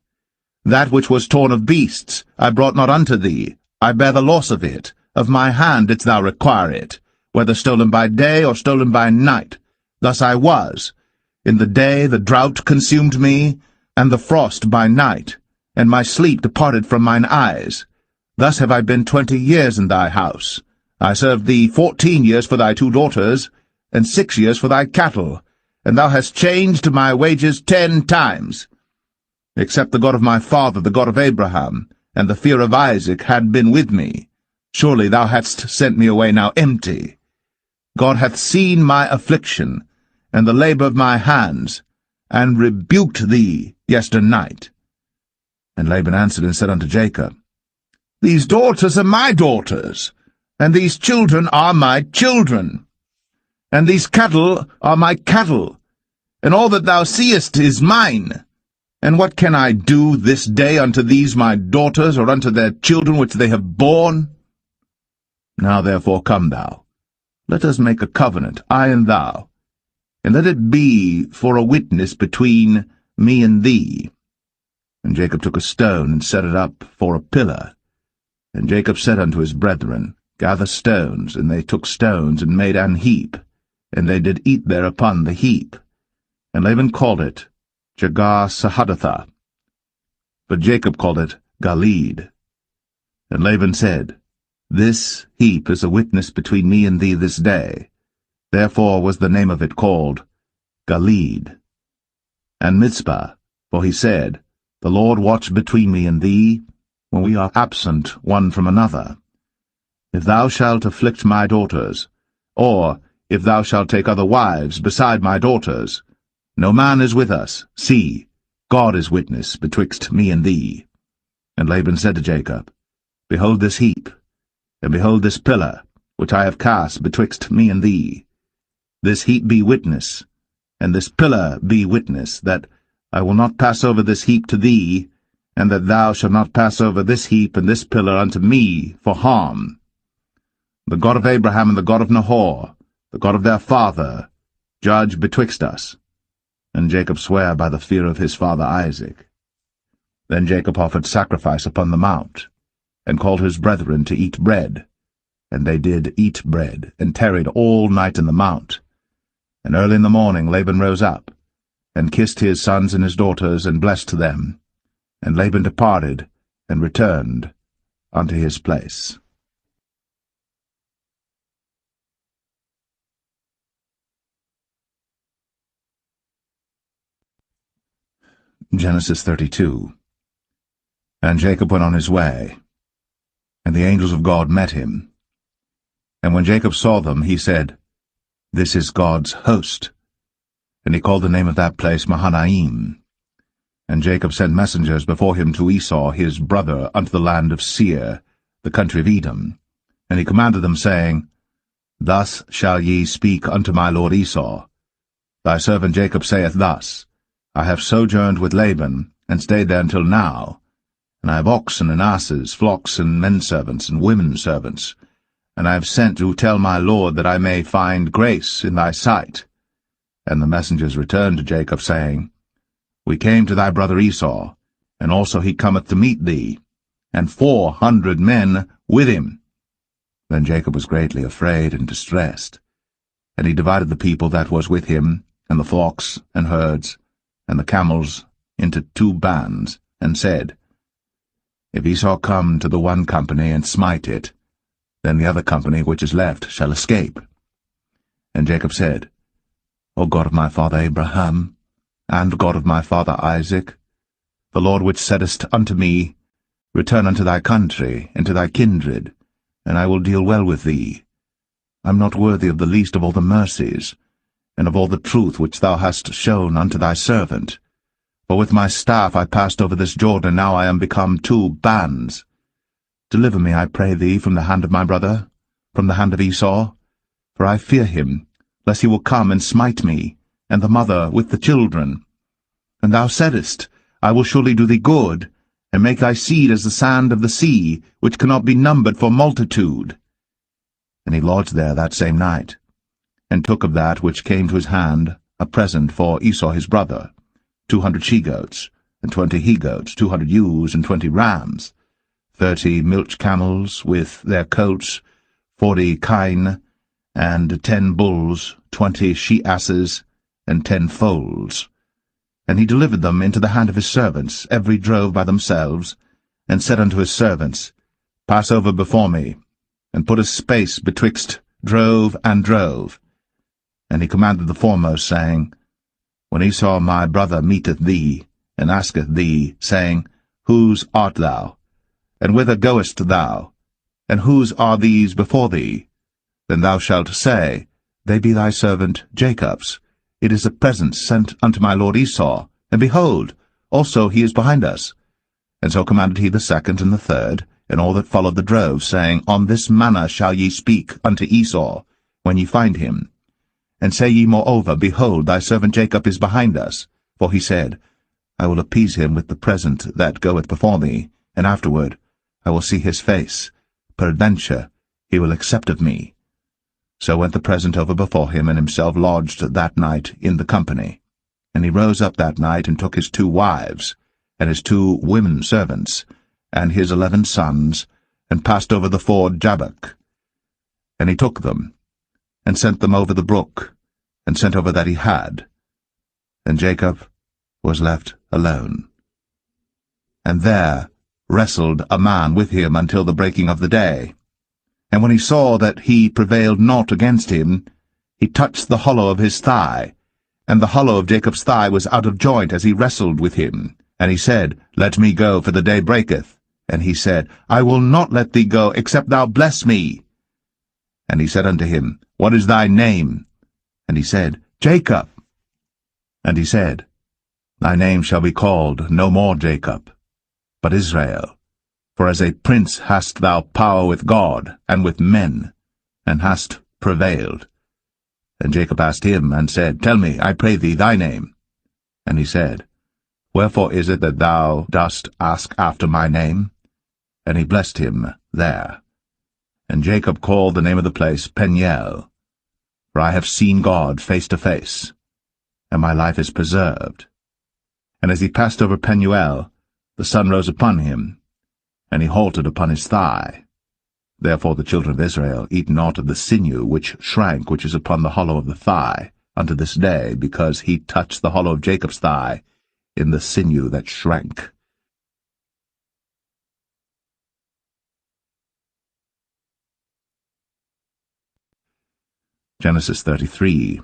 That which was torn of beasts I brought not unto thee. I bear the loss of it. Of my hand didst thou require it, whether stolen by day or stolen by night. thus I was. In the day the drought consumed me, and the frost by night, and my sleep departed from mine eyes. Thus have I been 20 years in thy house. I served thee 14 years for thy 2 daughters, and 6 years for thy cattle, and thou hast changed my wages 10 times. Except the God of my father, the God of Abraham, and the fear of Isaac had been with me, surely thou hadst sent me away now empty. God hath seen my affliction, and the labor of my hands, and rebuked thee yesternight. And Laban answered and said unto Jacob, These daughters are my daughters, and these children are my children, and these cattle are my cattle, and all that thou seest is mine. And what can I do this day unto these my daughters, or unto their children which they have borne? Now therefore come thou, let us make a covenant, I and thou, and let it be for a witness between me and thee. And Jacob took a stone, and set it up for a pillar. And Jacob said unto his brethren, Gather stones. And they took stones, and made an heap, and they did eat thereupon the heap. And Laban called it Jegar-sahadathah, but Jacob called it Galeed. And Laban said, This heap is a witness between me and thee this day. Therefore was the name of it called Galeed. And Mizpah, for he said, The Lord watch between me and thee, when we are absent one from another. If thou shalt afflict my daughters, or if thou shalt take other wives beside my daughters, no man is with us. See, God is witness betwixt me and thee. And Laban said to Jacob, Behold this heap, and behold this pillar, which I have cast betwixt me and thee. This heap be witness, and this pillar be witness, that I will not pass over this heap to thee, and that thou shalt not pass over this heap and this pillar unto me for harm. The God of Abraham and the God of Nahor, the God of their father, judge betwixt us. And Jacob sware by the fear of his father Isaac. Then Jacob offered sacrifice upon the mount, and called his brethren to eat bread. And they did eat bread, and tarried all night in the mount. And early in the morning Laban rose up, and kissed his sons and his daughters, and blessed them. And Laban departed, and returned unto his place. Genesis 32. And Jacob went on his way, and the angels of God met him. And when Jacob saw them, he said, This is God's host. And he called the name of that place Mahanaim. And Jacob sent messengers before him to Esau his brother unto the land of Seir, the country of Edom. And he commanded them, saying, Thus shall ye speak unto my lord Esau. Thy servant Jacob saith thus, I have sojourned with Laban, and stayed there until now. And I have oxen and asses, flocks and menservants and women servants. And I have sent to tell my lord that I may find grace in thy sight. And the messengers returned to Jacob, saying, We came to thy brother Esau, and also he cometh to meet thee, and 400 men with him. Then Jacob was greatly afraid and distressed. And he divided the people that was with him, and the flocks and herds, and the camels, into 2 bands, and said, If Esau come to the one company and smite it, then the other company which is left shall escape. And Jacob said, O God of my father Abraham, and God of my father Isaac, the Lord which saidest unto me, Return unto thy country, and to thy kindred, and I will deal well with thee. I am not worthy of the least of all the mercies, and of all the truth which thou hast shown unto thy servant. For with my staff I passed over this Jordan, and now I am become 2 bands. Deliver me, I pray thee, from the hand of my brother, from the hand of Esau, for I fear him, lest he will come and smite me, and the mother with the children. And thou saidest, I will surely do thee good, and make thy seed as the sand of the sea, which cannot be numbered for multitude. And he lodged there that same night, and took of that which came to his hand a present for Esau his brother, 200 she-goats, and 20 he-goats, 200 ewes, and 20 rams, 30 milch camels with their coats, 40 kine, and 10 bulls, 20 she-asses, and 10 foals. And he delivered them into the hand of his servants, every drove by themselves, and said unto his servants, Pass over before me, and put a space betwixt drove and drove. And he commanded the foremost, saying, When Esau my brother meeteth thee, and asketh thee, saying, Whose art thou? And whither goest thou? And whose are these before thee? Then thou shalt say, They be thy servant Jacob's. It is a present sent unto my lord Esau, and behold, also he is behind us. And so commanded he the second and the third, and all that followed the drove, saying, On this manner shall ye speak unto Esau, when ye find him. And say ye moreover, Behold, thy servant Jacob is behind us. For he said, I will appease him with the present that goeth before me, and afterward I will see his face. Peradventure he will accept of me. So went the present over before him, and himself lodged that night in the company. And he rose up that night, and took his 2 wives, and his 2 women servants, and his 11 sons, and passed over the ford Jabbok. And he took them, and sent them over the brook, and sent over that he had. And Jacob was left alone. And there wrestled a man with him until the breaking of the day. And when he saw that he prevailed not against him, he touched the hollow of his thigh, and the hollow of Jacob's thigh was out of joint as he wrestled with him. And he said, Let me go, for the day breaketh. And he said, I will not let thee go, except thou bless me. And he said unto him, What is thy name? And he said, Jacob. And he said, Thy name shall be called no more Jacob, but Israel. For as a prince hast thou power with God and with men, and hast prevailed. And Jacob asked him, and said, Tell me, I pray thee, thy name. And he said, Wherefore is it that thou dost ask after my name? And he blessed him there. And Jacob called the name of the place Peniel, for I have seen God face to face, and my life is preserved. And as he passed over Penuel, the sun rose upon him, and he halted upon his thigh. Therefore the children of Israel eat not of the sinew which shrank, which is upon the hollow of the thigh, unto this day, because he touched the hollow of Jacob's thigh in the sinew that shrank. Genesis 33.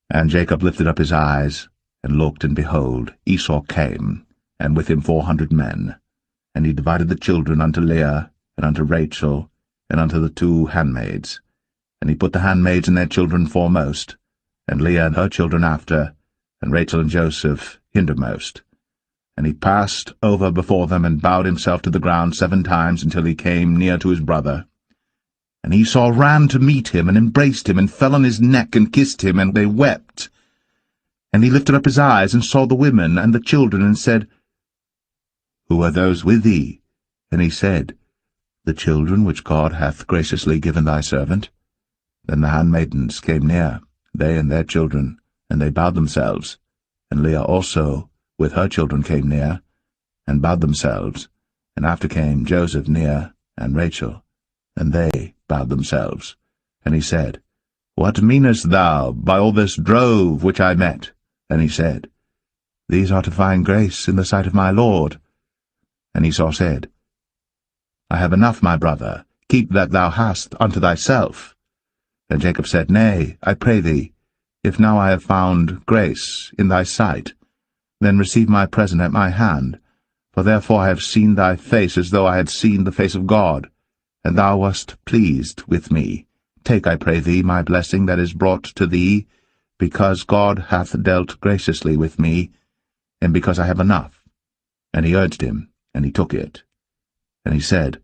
And Jacob lifted up his eyes, and looked, and behold, Esau came, and with him 400 men. And he divided the children unto Leah, and unto Rachel, and unto the 2 handmaids. And he put the handmaids and their children foremost, and Leah and her children after, and Rachel and Joseph hindermost. And he passed over before them, and bowed himself to the ground 7 times, until he came near to his brother. And Esau ran to meet him, and embraced him, and fell on his neck, and kissed him, and they wept. And he lifted up his eyes, and saw the women and the children, and said, Who are those with thee? And he said, The children which God hath graciously given thy servant. Then the handmaidens came near, they and their children, and they bowed themselves. And Leah also with her children came near, and bowed themselves. And after came Joseph near, and Rachel, and they bowed themselves. And he said, What meanest thou by all this drove which I met? And he said, These are to find grace in the sight of my Lord. And Esau said, I have enough, my brother, keep that thou hast unto thyself. And Jacob said, Nay, I pray thee, if now I have found grace in thy sight, then receive my present at my hand, for therefore I have seen thy face as though I had seen the face of God, and thou wast pleased with me. Take, I pray thee, my blessing that is brought to thee, because God hath dealt graciously with me, and because I have enough. And he urged him, and he took it. And he said,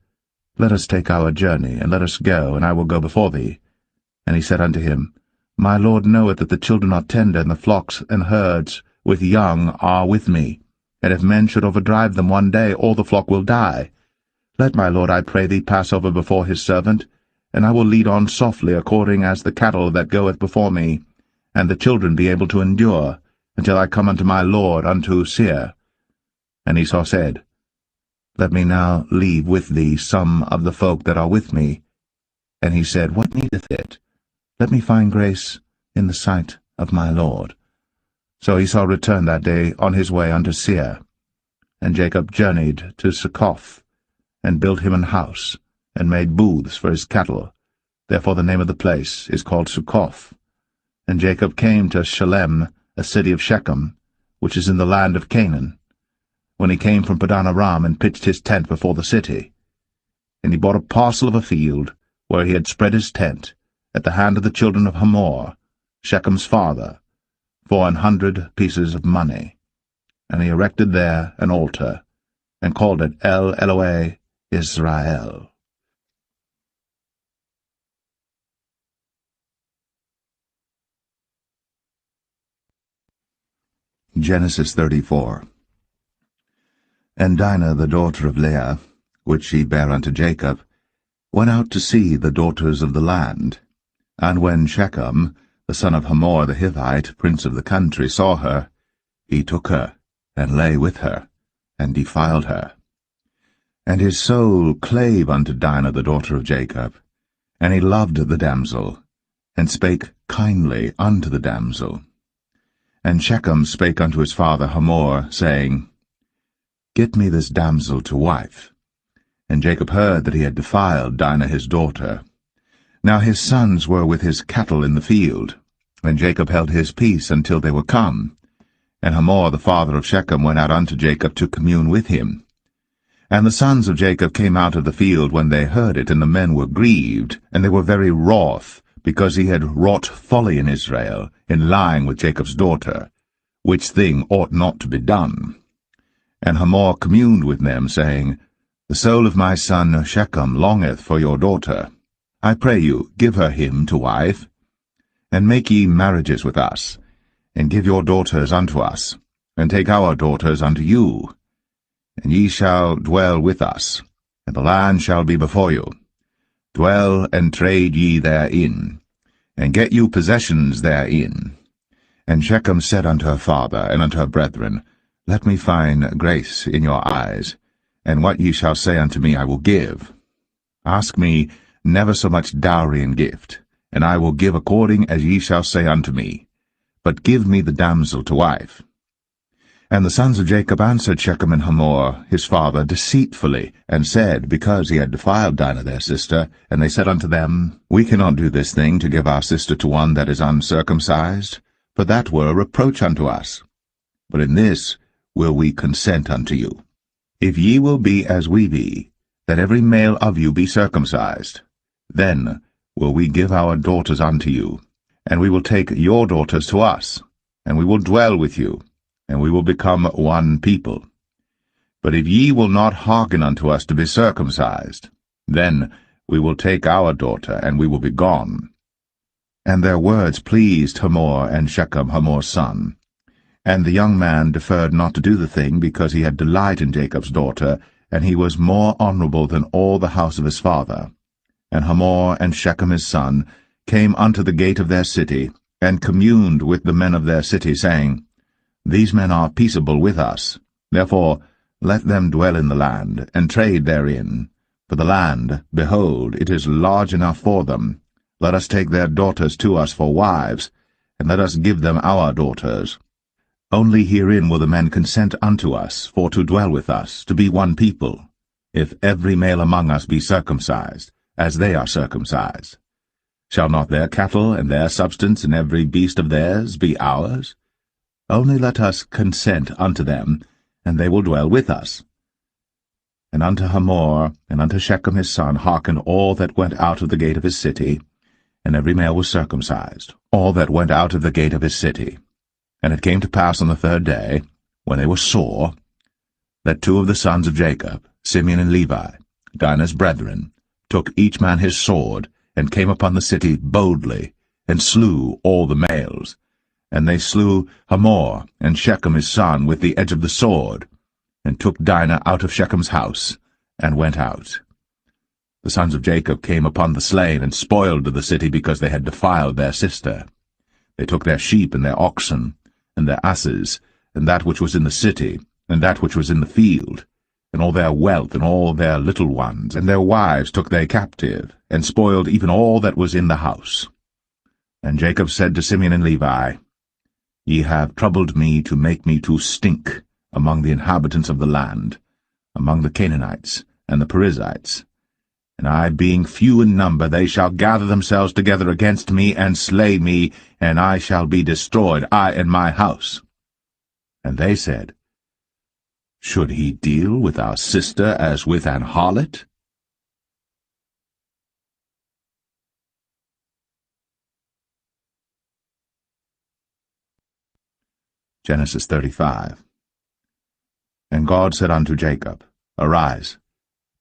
Let us take our journey, and let us go, and I will go before thee. And he said unto him, My Lord knoweth that the children are tender, and the flocks and herds with young are with me. And if men should overdrive them one day, all the flock will die. Let my Lord, I pray thee, pass over before his servant, and I will lead on softly, according as the cattle that goeth before me, and the children be able to endure, until I come unto my Lord, unto Seir. And Esau said, Let me now leave with thee some of the folk that are with me, And he said, What needeth it? Let me find grace in the sight of my Lord. So Esau returned that day on his way unto Seir. And Jacob journeyed to Succoth, and built him an house, and made booths for his cattle. Therefore the name of the place is called Succoth. And Jacob came to Shalem, a city of Shechem, which is in the land of Canaan, when he came from Padan Aram, and pitched his tent before the city. And he bought a parcel of a field, where he had spread his tent, at the hand of the children of Hamor, Shechem's father, for 100 pieces of money. And he erected there an altar, and called it El Elohe Israel. Genesis 34. And Dinah the daughter of Leah, which she bare unto Jacob, went out to see the daughters of the land. And when Shechem, the son of Hamor the Hivite, prince of the country, saw her, he took her, and lay with her, and defiled her. And his soul clave unto Dinah the daughter of Jacob, and he loved the damsel, and spake kindly unto the damsel. And Shechem spake unto his father Hamor, saying, Get me this damsel to wife. And Jacob heard that he had defiled Dinah his daughter. Now his sons were with his cattle in the field, and Jacob held his peace until they were come. And Hamor the father of Shechem went out unto Jacob to commune with him. And the sons of Jacob came out of the field when they heard it, and the men were grieved, and they were very wroth, because he had wrought folly in Israel, in lying with Jacob's daughter, which thing ought not to be done. And Hamor communed with them, saying, The soul of my son Shechem longeth for your daughter. I pray you, give her him to wife, and make ye marriages with us, and give your daughters unto us, and take our daughters unto you. And ye shall dwell with us, and the land shall be before you. Dwell and trade ye therein, and get you possessions therein. And Shechem said unto her father and unto her brethren, Let me find grace in your eyes, and what ye shall say unto me I will give. Ask me never so much dowry and gift, and I will give according as ye shall say unto me. But give me the damsel to wife. And the sons of Jacob answered Shechem and Hamor his father deceitfully, and said, because he had defiled Dinah their sister, and they said unto them, We cannot do this thing to give our sister to one that is uncircumcised, for that were a reproach unto us. But in this will we consent unto you. If ye will be as we be, that every male of you be circumcised, then will we give our daughters unto you, and we will take your daughters to us, and we will dwell with you, and we will become one people. But if ye will not hearken unto us to be circumcised, then we will take our daughter, and we will be gone. And their words pleased Hamor and Shechem, Hamor's son. And the young man deferred not to do the thing, because he had delight in Jacob's daughter, and he was more honorable than all the house of his father. And Hamor and Shechem his son came unto the gate of their city, and communed with the men of their city, saying, These men are peaceable with us. Therefore let them dwell in the land, and trade therein. For the land, behold, it is large enough for them. Let us take their daughters to us for wives, and let us give them our daughters. Only herein will the men consent unto us, for to dwell with us, to be one people, if every male among us be circumcised, as they are circumcised. Shall not their cattle and their substance and every beast of theirs be ours? Only let us consent unto them, and they will dwell with us. And unto Hamor and unto Shechem his son hearkened all that went out of the gate of his city, and every male was circumcised, all that went out of the gate of his city. And it came to pass on the third day, when they were sore, that two of the sons of Jacob, Simeon and Levi, Dinah's brethren, took each man his sword, and came upon the city boldly, and slew all the males. And they slew Hamor and Shechem his son with the edge of the sword, and took Dinah out of Shechem's house, and went out. The sons of Jacob came upon the slain, and spoiled the city, because they had defiled their sister. They took their sheep and their oxen, and their asses, and that which was in the city, and that which was in the field, and all their wealth, and all their little ones, and their wives took they captive, and spoiled even all that was in the house. And Jacob said to Simeon and Levi, Ye have troubled me to make me to stink among the inhabitants of the land, among the Canaanites and the Perizzites. And I, being few in number, they shall gather themselves together against me, and slay me, and I shall be destroyed, I and my house. And they said, Should he deal with our sister as with an harlot? Genesis 35. And God said unto Jacob, Arise,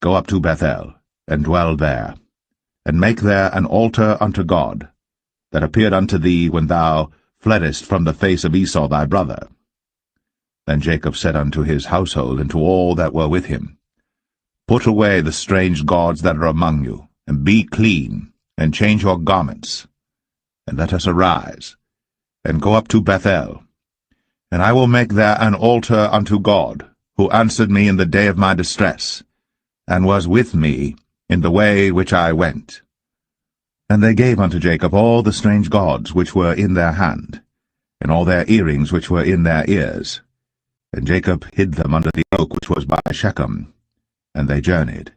go up to Bethel, and dwell there, and make there an altar unto God, that appeared unto thee when thou fleddest from the face of Esau thy brother. Then Jacob said unto his household and to all that were with him, Put away the strange gods that are among you, and be clean, and change your garments, and let us arise, and go up to Bethel, and I will make there an altar unto God, who answered me in the day of my distress, and was with me in the way which I went. And they gave unto Jacob all the strange gods which were in their hand, and all their earrings which were in their ears. And Jacob hid them under the oak which was by Shechem. And they journeyed,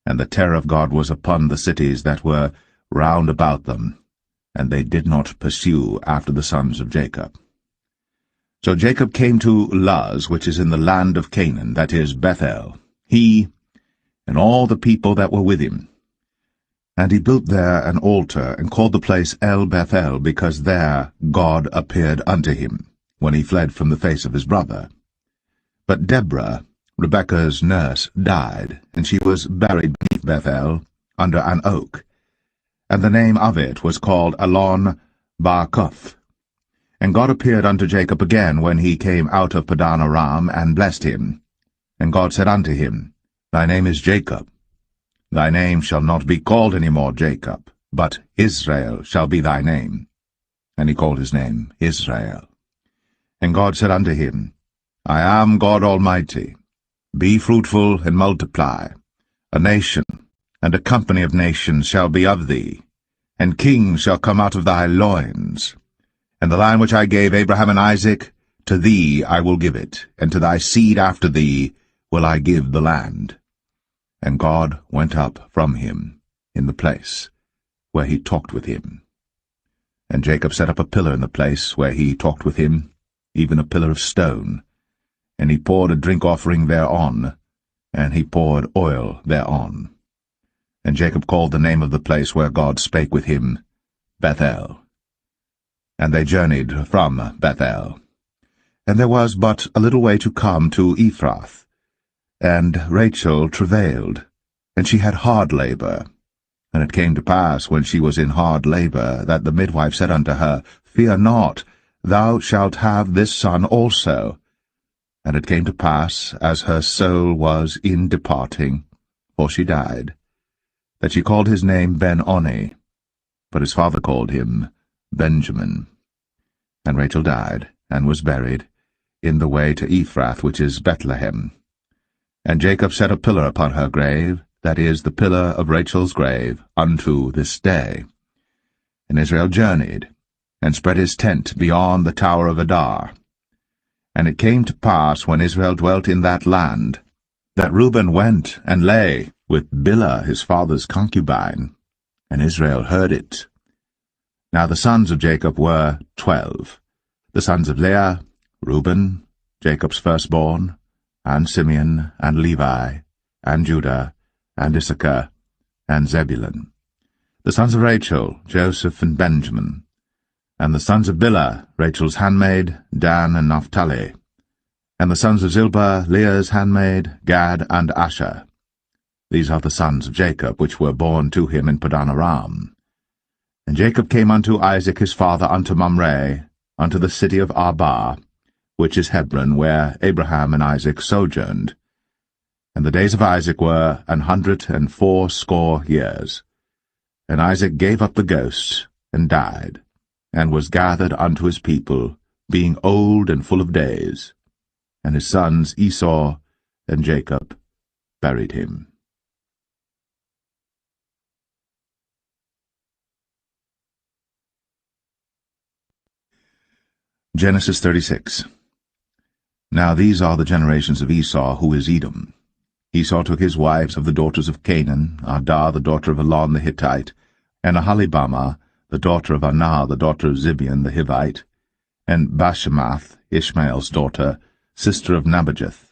and the terror of God was upon the cities that were round about them, and they did not pursue after the sons of Jacob. So Jacob came to Luz, which is in the land of Canaan, that is Bethel, he and all the people that were with him. And he built there an altar, and called the place El-Bethel, because there God appeared unto him, when he fled from the face of his brother. But Deborah, Rebekah's nurse, died, and she was buried beneath Bethel, under an oak. And the name of it was called Allon-Bachuth. And God appeared unto Jacob again when he came out of Padan Aram, and blessed him. And God said unto him, Thy name is Jacob. Thy name shall not be called any more Jacob, but Israel shall be thy name. And he called his name Israel. And God said unto him, I am God Almighty. Be fruitful and multiply. A nation and a company of nations shall be of thee, and kings shall come out of thy loins. And the land which I gave Abraham and Isaac, to thee I will give it, and to thy seed after thee will I give the land. And God went up from him in the place where he talked with him. And Jacob set up a pillar in the place where he talked with him, even a pillar of stone. And he poured a drink offering thereon, and he poured oil thereon. And Jacob called the name of the place where God spake with him, Bethel. And they journeyed from Bethel. And there was but a little way to come to Ephrath. And Rachel travailed, and she had hard labor. And it came to pass, when she was in hard labor, that the midwife said unto her, Fear not, thou shalt have this son also. And it came to pass, as her soul was in departing, for she died, that she called his name Ben-Oni, but his father called him Benjamin. And Rachel died, and was buried, in the way to Ephrath, which is Bethlehem. And Jacob set a pillar upon her grave, that is, the pillar of Rachel's grave, unto this day. And Israel journeyed, and spread his tent beyond the tower of Adar. And it came to pass, when Israel dwelt in that land, that Reuben went and lay with Bilhah his father's concubine, and Israel heard it. Now the sons of Jacob were 12, the sons of Leah, Reuben, Jacob's firstborn, and Simeon, and Levi, and Judah, and Issachar, and Zebulun. The sons of Rachel, Joseph and Benjamin. And the sons of Bilhah, Rachel's handmaid, Dan and Naphtali. And the sons of Zilpah, Leah's handmaid, Gad and Asher. These are the sons of Jacob, which were born to him in Padan Aram. And Jacob came unto Isaac his father unto Mamre, unto the city of Arba, which is Hebron, where Abraham and Isaac sojourned. And the days of Isaac were 180 years. And Isaac gave up the ghost, and died, and was gathered unto his people, being old and full of days. And his sons Esau and Jacob buried him. Genesis 36. Now these are the generations of Esau, who is Edom. Esau took his wives of the daughters of Canaan, Adah the daughter of Elon the Hittite, and Aholibamah the daughter of Anah the daughter of Zibeon the Hivite, and Bashemath, Ishmael's daughter, sister of Nebajoth.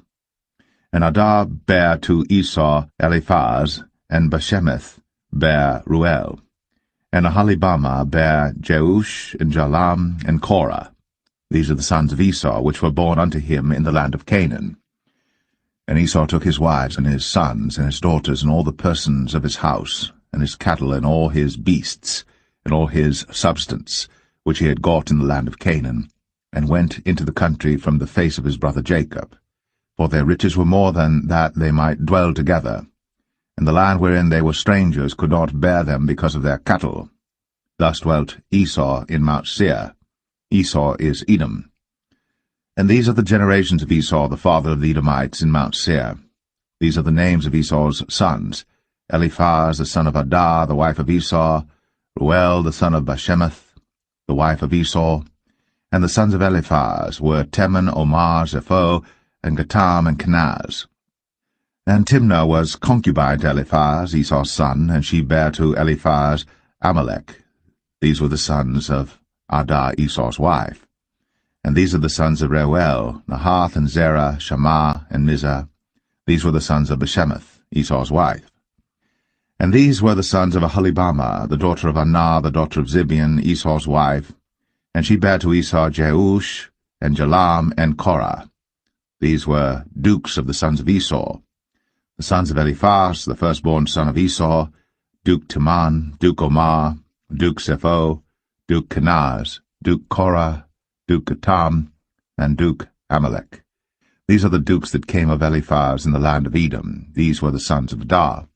And Adah bare to Esau Eliphaz, and Bashemath bare Ruel. And Aholibamah bare Jeush, and Jalam, and Korah. These are the sons of Esau, which were born unto him in the land of Canaan. And Esau took his wives, and his sons, and his daughters, and all the persons of his house, and his cattle, and all his beasts, and all his substance, which he had got in the land of Canaan, and went into the country from the face of his brother Jacob. For their riches were more than that they might dwell together, and the land wherein they were strangers could not bear them because of their cattle. Thus dwelt Esau in Mount Seir. Esau is Edom. And these are the generations of Esau, the father of the Edomites, in Mount Seir. These are the names of Esau's sons: Eliphaz the son of Adah, the wife of Esau, Ruel the son of Bashemath, the wife of Esau. And the sons of Eliphaz were Teman, Omar, Zepho, and Gatam, and Kenaz. And Timnah was concubine to Eliphaz, Esau's son, and she bare to Eliphaz Amalek. These were the sons of Adah, Esau's wife. And these are the sons of Reuel, Nahath, and Zerah, Shammah, and Mizah. These were the sons of Bashemath, Esau's wife. And these were the sons of Aholibamah, the daughter of Anah, the daughter of Zibeon, Esau's wife. And she bare to Esau Jeush, and Jalam, and Korah. These were dukes of the sons of Esau. The sons of Eliphaz, the firstborn son of Esau, Duke Teman, Duke Omar, Duke Zepho, Duke Kenaz, Duke Korah, Duke Gatam, and Duke Amalek. These are the dukes that came of Eliphaz in the land of Edom. These were the sons of Adah.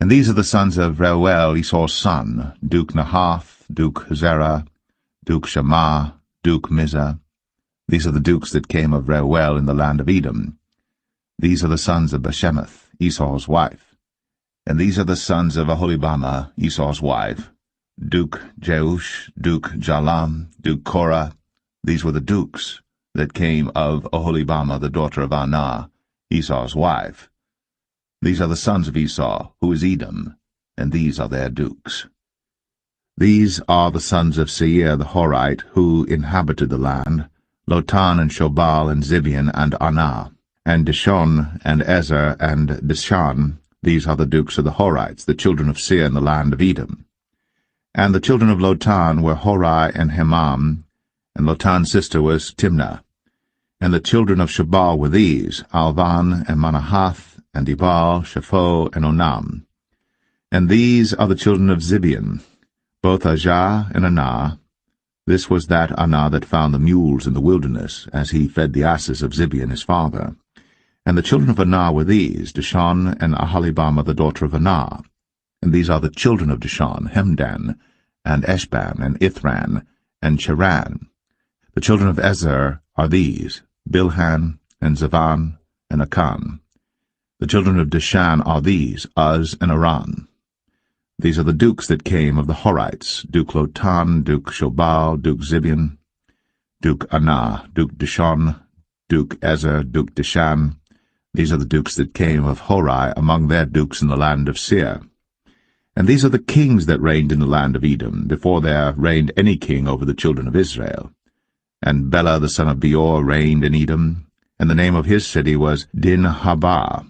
And these are the sons of Reuel, Esau's son, Duke Nahath, Duke Zerah, Duke Shammah, Duke Mizah. These are the dukes that came of Reuel in the land of Edom. These are the sons of Bashemath, Esau's wife. And these are the sons of Aholibamah, Esau's wife, Duke Jeush, Duke Jalam, Duke Korah. These were the dukes that came of Aholibamah, the daughter of Anah, Esau's wife. These are the sons of Esau, who is Edom, and these are their dukes. These are the sons of Seir the Horite, who inhabited the land, Lotan, and Shobal, and Zibeon, and Anah, and Dishon, and Ezer, and Dishan. These are the dukes of the Horites, the children of Seir in the land of Edom. And the children of Lotan were Hori and Hemam, and Lotan's sister was Timnah. And the children of Shobal were these: Alvan, and Manahath, and Ebal, Shapho, and Onam. And these are the children of Zibeon, both Ajah and Anah. This was that Anah that found the mules in the wilderness, as he fed the asses of Zibeon his father. And the children of Anah were these: Dishon, and Aholibamah the daughter of Anah. And these are the children of Dishon: Hemdan, and Eshban, and Ithran, and Cheran. The children of Ezer are these: Bilhan, and Zavan, and Akan. The children of Dishan are these: Uz and Aran. These are the dukes that came of the Horites: Duke Lotan, Duke Shobal, Duke Zibeon, Duke Anah, Duke Dishon, Duke Ezer, Duke Dishan. These are the dukes that came of Hori among their dukes in the land of Seir. And these are the kings that reigned in the land of Edom, before there reigned any king over the children of Israel. And Bela the son of Beor reigned in Edom, and the name of his city was Dinhabah.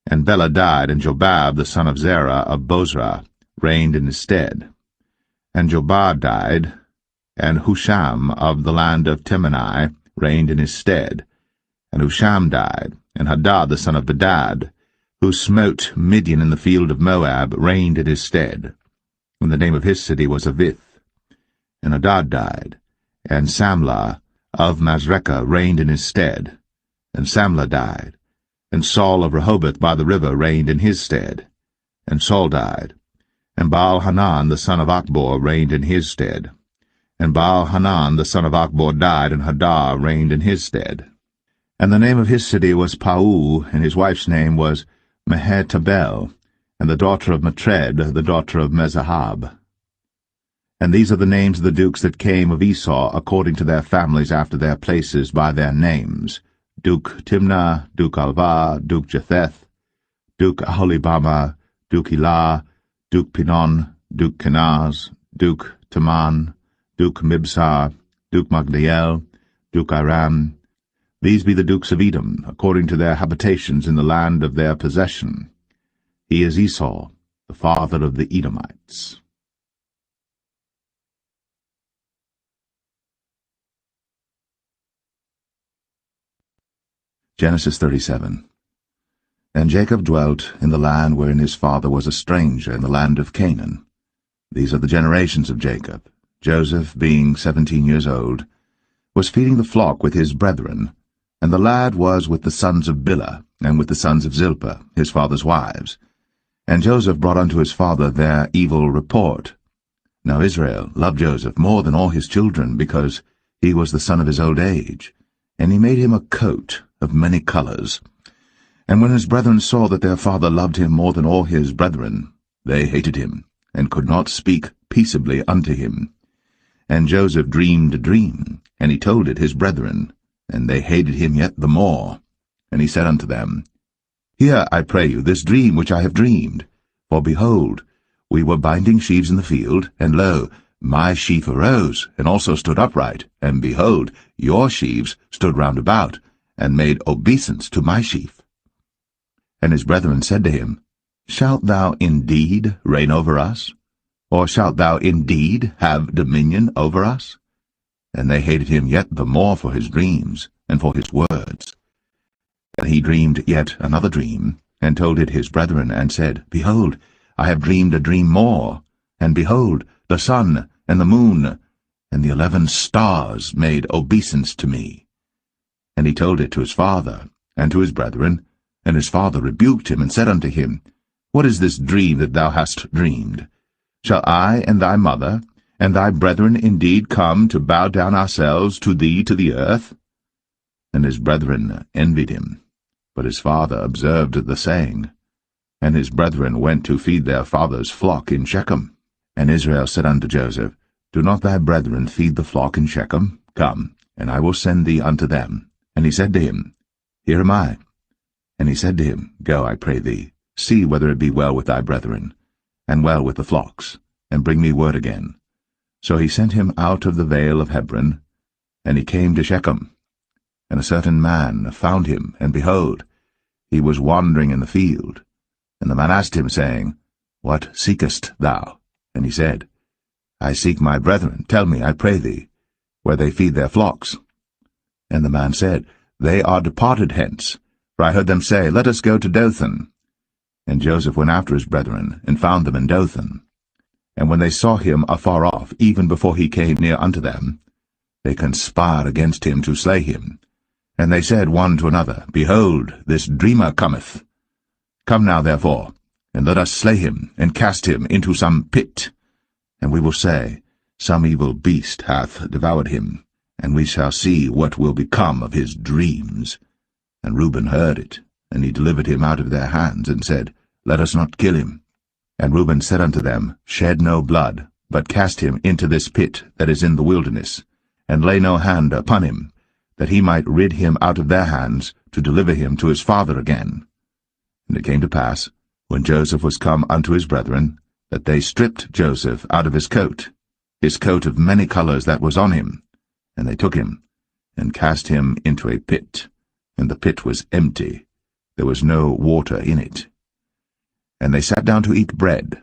And Bela died, and Jobab the son of Zerah of Bozrah reigned in his stead. And Jobab died, and Husham of the land of Temani reigned in his stead. And Husham died, and Hadad the son of Bedad, who smote Midian in the field of Moab, reigned in his stead. And the name of his city was Avith. And Hadad died, and Samlah of Masrekah reigned in his stead. And Samlah died, and Saul of Rehoboth by the river reigned in his stead. And Saul died, and Baal-Hanan the son of Achbor reigned in his stead. And Baal-Hanan the son of Achbor died, and Hadad reigned in his stead. And the name of his city was Pau, and his wife's name was Mehetabel, and the daughter of Matred, the daughter of Mezahab. And these are the names of the dukes that came of Esau according to their families after their places by their names: Duke Timnah, Duke Alva, Duke Jetheth, Duke Aholibama, Duke Elah, Duke Pinon, Duke Kenaz, Duke Taman, Duke Mibsar, Duke Magdiel, Duke Iram. These be the dukes of Edom, according to their habitations in the land of their possession. He is Esau, the father of the Edomites. Genesis 37. And Jacob dwelt in the land wherein his father was a stranger, in the land of Canaan. These are the generations of Jacob. Joseph, being 17 years old, was feeding the flock with his brethren, and the lad was with the sons of Bilhah, and with the sons of Zilpah, his father's wives. And Joseph brought unto his father their evil report. Now Israel loved Joseph more than all his children, because he was the son of his old age, and he made him a coat of many colors. And when his brethren saw that their father loved him more than all his brethren, they hated him, and could not speak peaceably unto him. And Joseph dreamed a dream, and he told it his brethren, and they hated him yet the more. And he said unto them, Hear, I pray you, this dream which I have dreamed. For behold, we were binding sheaves in the field, and lo, my sheaf arose, and also stood upright, and behold, your sheaves stood round about, and made obeisance to my sheaf. And his brethren said to him, Shalt thou indeed reign over us? Or shalt thou indeed have dominion over us? And they hated him yet the more for his dreams, and for his words. And he dreamed yet another dream, and told it his brethren, and said, Behold, I have dreamed a dream more, and behold, the sun, and the moon, and the 11 stars made obeisance to me. And he told it to his father, and to his brethren, and his father rebuked him, and said unto him, What is this dream that thou hast dreamed? Shall I and thy mother, and thy brethren indeed come to bow down ourselves to thee to the earth? And his brethren envied him. But his father observed the saying. And his brethren went to feed their father's flock in Shechem. And Israel said unto Joseph, Do not thy brethren feed the flock in Shechem? Come, and I will send thee unto them. And he said to him, Here am I. And he said to him, Go, I pray thee, see whether it be well with thy brethren, and well with the flocks, and bring me word again. So he sent him out of the vale of Hebron, and he came to Shechem. And a certain man found him, and behold, he was wandering in the field. And the man asked him, saying, What seekest thou? And he said, I seek my brethren. Tell me, I pray thee, where they feed their flocks. And the man said, They are departed hence, for I heard them say, Let us go to Dothan. And Joseph went after his brethren, and found them in Dothan. And when they saw him afar off, even before he came near unto them, they conspired against him to slay him. And they said one to another, Behold, this dreamer cometh. Come now, therefore, and let us slay him, and cast him into some pit. And we will say, Some evil beast hath devoured him, and we shall see what will become of his dreams. And Reuben heard it, and he delivered him out of their hands, and said, Let us not kill him. And Reuben said unto them, Shed no blood, but cast him into this pit that is in the wilderness, and lay no hand upon him, that he might rid him out of their hands, to deliver him to his father again. And it came to pass, when Joseph was come unto his brethren, that they stripped Joseph out of his coat of many colors that was on him, and they took him, and cast him into a pit, and the pit was empty, there was no water in it. And they sat down to eat bread,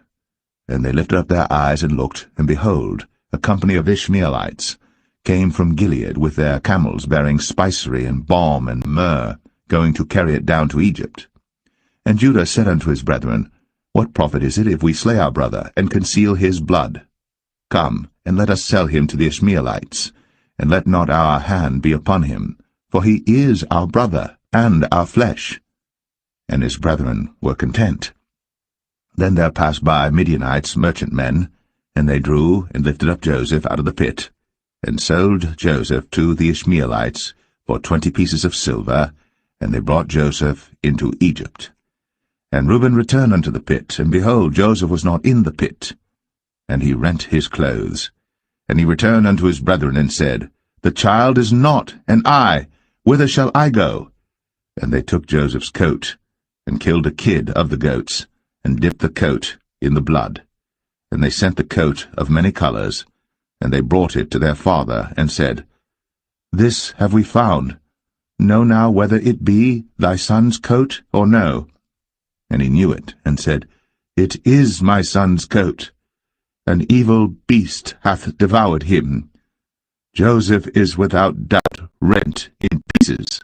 and they lifted up their eyes and looked, and behold, a company of Ishmaelites came from Gilead with their camels bearing spicery and balm and myrrh, going to carry it down to Egypt. And Judah said unto his brethren, What profit is it if we slay our brother, and conceal his blood? Come, and let us sell him to the Ishmaelites, and let not our hand be upon him, for he is our brother, and our flesh. And his brethren were content. Then there passed by Midianites, merchantmen, and they drew and lifted up Joseph out of the pit, and sold Joseph to the Ishmaelites for 20 pieces of silver, and they brought Joseph into Egypt. And Reuben returned unto the pit, and behold, Joseph was not in the pit. And he rent his clothes. And he returned unto his brethren, and said, The child is not, and I, whither shall I go? And they took Joseph's coat, and killed a kid of the goats, and dipped the coat in the blood. And they sent the coat of many colors, and they brought it to their father, and said, This have we found. Know now whether it be thy son's coat or no. And he knew it, and said, It is my son's coat. An evil beast hath devoured him. Joseph is without doubt rent in pieces.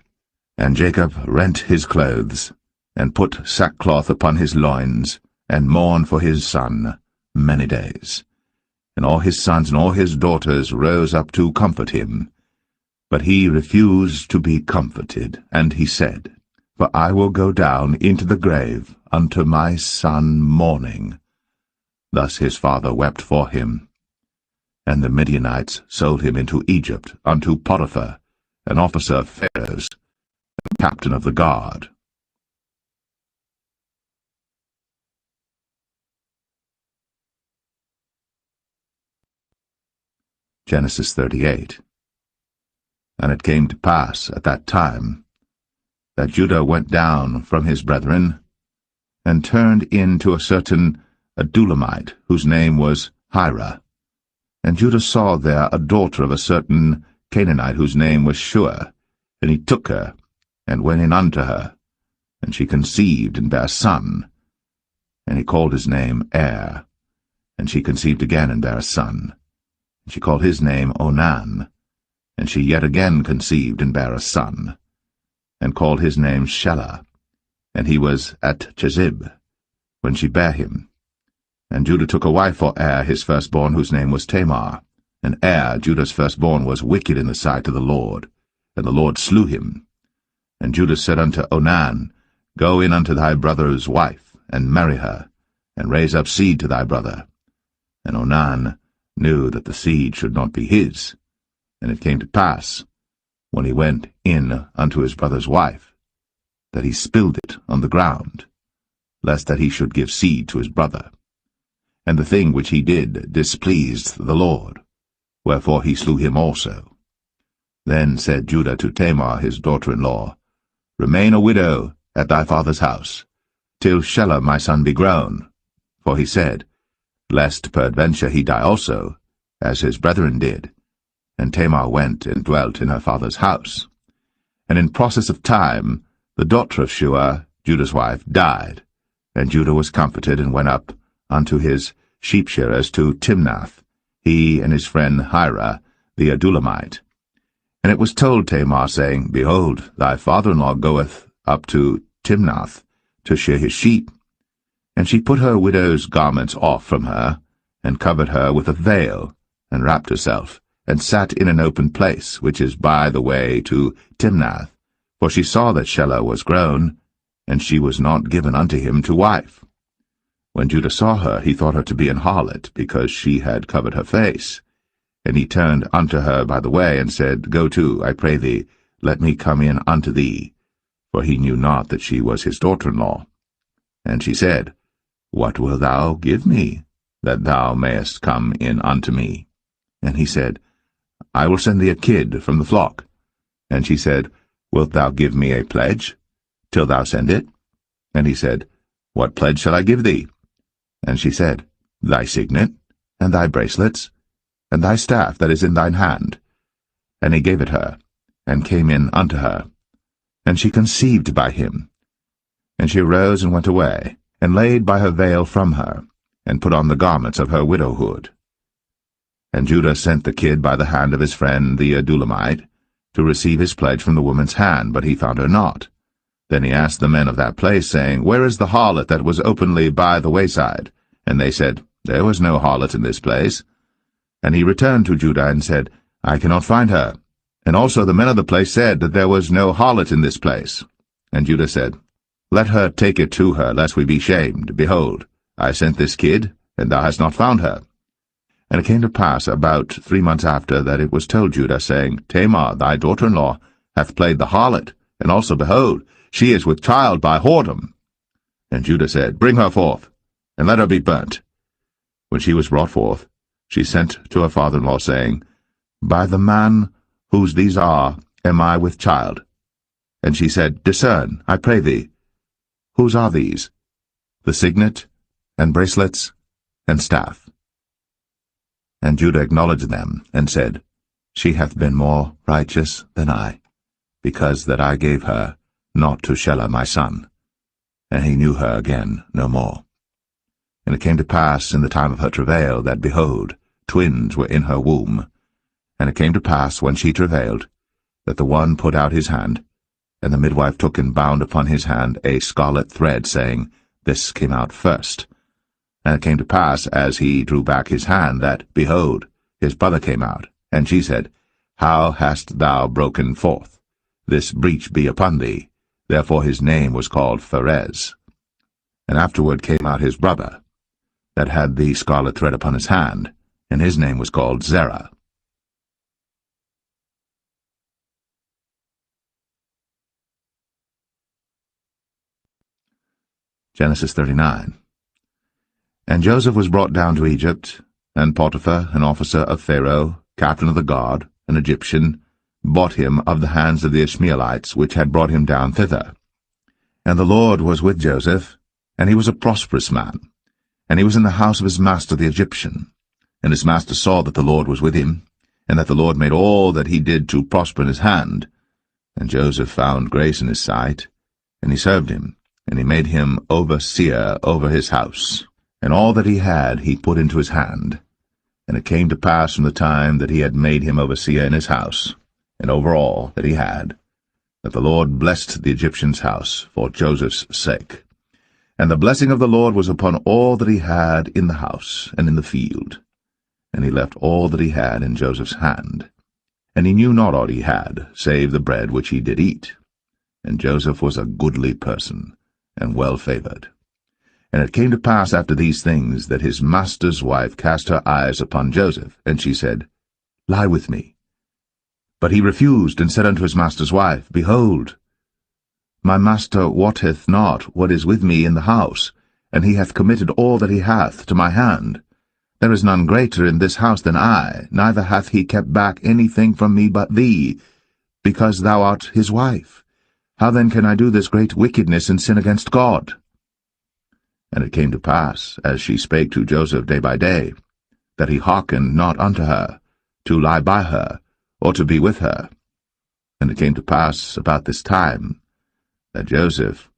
And Jacob rent his clothes, and put sackcloth upon his loins, and mourned for his son many days. And all his sons and all his daughters rose up to comfort him. But he refused to be comforted, and he said, For I will go down into the grave unto my son mourning. Thus his father wept for him. And the Midianites sold him into Egypt unto Potiphar, an officer of Pharaoh's, and captain of the guard. Genesis 38. And it came to pass at that time that Judah went down from his brethren, and turned in to a certain Adulamite, whose name was Hira. And Judah saw there a daughter of a certain Canaanite, whose name was Shua. And he took her, and went in unto her. And she conceived, and bare a son. And he called his name Er. And she conceived again, and bare a son. And she called his name Onan. And she yet again conceived, and bare a son. And called his name Shelah. And he was at Chezib, when she bare him. And Judah took a wife for Er his firstborn, whose name was Tamar. And Er, Judah's firstborn, was wicked in the sight of the Lord, and the Lord slew him. And Judah said unto Onan, Go in unto thy brother's wife, and marry her, and raise up seed to thy brother. And Onan knew that the seed should not be his. And it came to pass, when he went in unto his brother's wife, that he spilled it on the ground, lest that he should give seed to his brother. And the thing which he did displeased the Lord, wherefore he slew him also. Then said Judah to Tamar his daughter-in-law, Remain a widow at thy father's house, till Shelah my son be grown. For he said, Lest peradventure he die also, as his brethren did. And Tamar went and dwelt in her father's house. And in process of time the daughter of Shua, Judah's wife, died. And Judah was comforted, and went up unto his sheep-shearers to Timnath, he and his friend Hira the Adulamite. And it was told Tamar, saying, Behold, thy father-in-law goeth up to Timnath to shear his sheep. And she put her widow's garments off from her, and covered her with a veil, and wrapped herself, and sat in an open place, which is by the way to Timnath. For she saw that Shelah was grown, and she was not given unto him to wife. When Judah saw her, he thought her to be an harlot, because she had covered her face. And he turned unto her by the way, and said, Go to, I pray thee, let me come in unto thee. For he knew not that she was his daughter-in-law. And she said, What wilt thou give me, that thou mayest come in unto me? And he said, I will send thee a kid from the flock. And she said, Wilt thou give me a pledge, till thou send it? And he said, What pledge shall I give thee? And she said, Thy signet, and thy bracelets, and thy staff that is in thine hand. And he gave it her, and came in unto her. And she conceived by him. And she arose and went away, and laid by her veil from her, and put on the garments of her widowhood. And Judah sent the kid by the hand of his friend the Adulamite, to receive his pledge from the woman's hand, but he found her not. Then he asked the men of that place, saying, Where is the harlot that was openly by the wayside? And they said, There was no harlot in this place. And he returned to Judah, and said, I cannot find her. And also the men of the place said that there was no harlot in this place. And Judah said, Let her take it to her, lest we be shamed. Behold, I sent this kid, and thou hast not found her. And it came to pass about 3 months after that it was told Judah, saying, Tamar, thy daughter-in-law, hath played the harlot, and also, behold, she is with child by whoredom. And Judah said, Bring her forth, and let her be burnt. When she was brought forth, she sent to her father-in-law, saying, By the man whose these are am I with child. And she said, Discern, I pray thee, whose are these? The signet, and bracelets, and staff. And Judah acknowledged them, and said, She hath been more righteous than I, because that I gave her not to Shelah my son. And he knew her again no more. And it came to pass in the time of her travail, that, behold, twins were in her womb. And it came to pass, when she travailed, that the one put out his hand, and the midwife took and bound upon his hand a scarlet thread, saying, This came out first. And it came to pass, as he drew back his hand, that, behold, his brother came out. And she said, How hast thou broken forth? This breach be upon thee. Therefore his name was called Pharez. And afterward came out his brother, that had the scarlet thread upon his hand, and his name was called Zerah. Genesis 39. And Joseph was brought down to Egypt, and Potiphar, an officer of Pharaoh, captain of the guard, an Egyptian, bought him of the hands of the Ishmaelites, which had brought him down thither. And the Lord was with Joseph, and he was a prosperous man. And he was in the house of his master the Egyptian. And his master saw that the Lord was with him, and that the Lord made all that he did to prosper in his hand. And Joseph found grace in his sight, and he served him, and he made him overseer over his house. And all that he had he put into his hand. And it came to pass from the time that he had made him overseer in his house, and over all that he had, that the Lord blessed the Egyptian's house for Joseph's sake. And the blessing of the Lord was upon all that he had in the house and in the field. And he left all that he had in Joseph's hand. And he knew not aught he had, save the bread which he did eat. And Joseph was a goodly person, and well-favored. And it came to pass after these things, that his master's wife cast her eyes upon Joseph, and she said, Lie with me. But he refused, and said unto his master's wife, Behold, my master wotteth not what is with me in the house, and he hath committed all that he hath to my hand. There is none greater in this house than I, neither hath he kept back anything from me but thee, because thou art his wife. How then can I do this great wickedness and sin against God? And it came to pass, as she spake to Joseph day by day, that he hearkened not unto her, to lie by her, or to be with her. And it came to pass about this time, that Joseph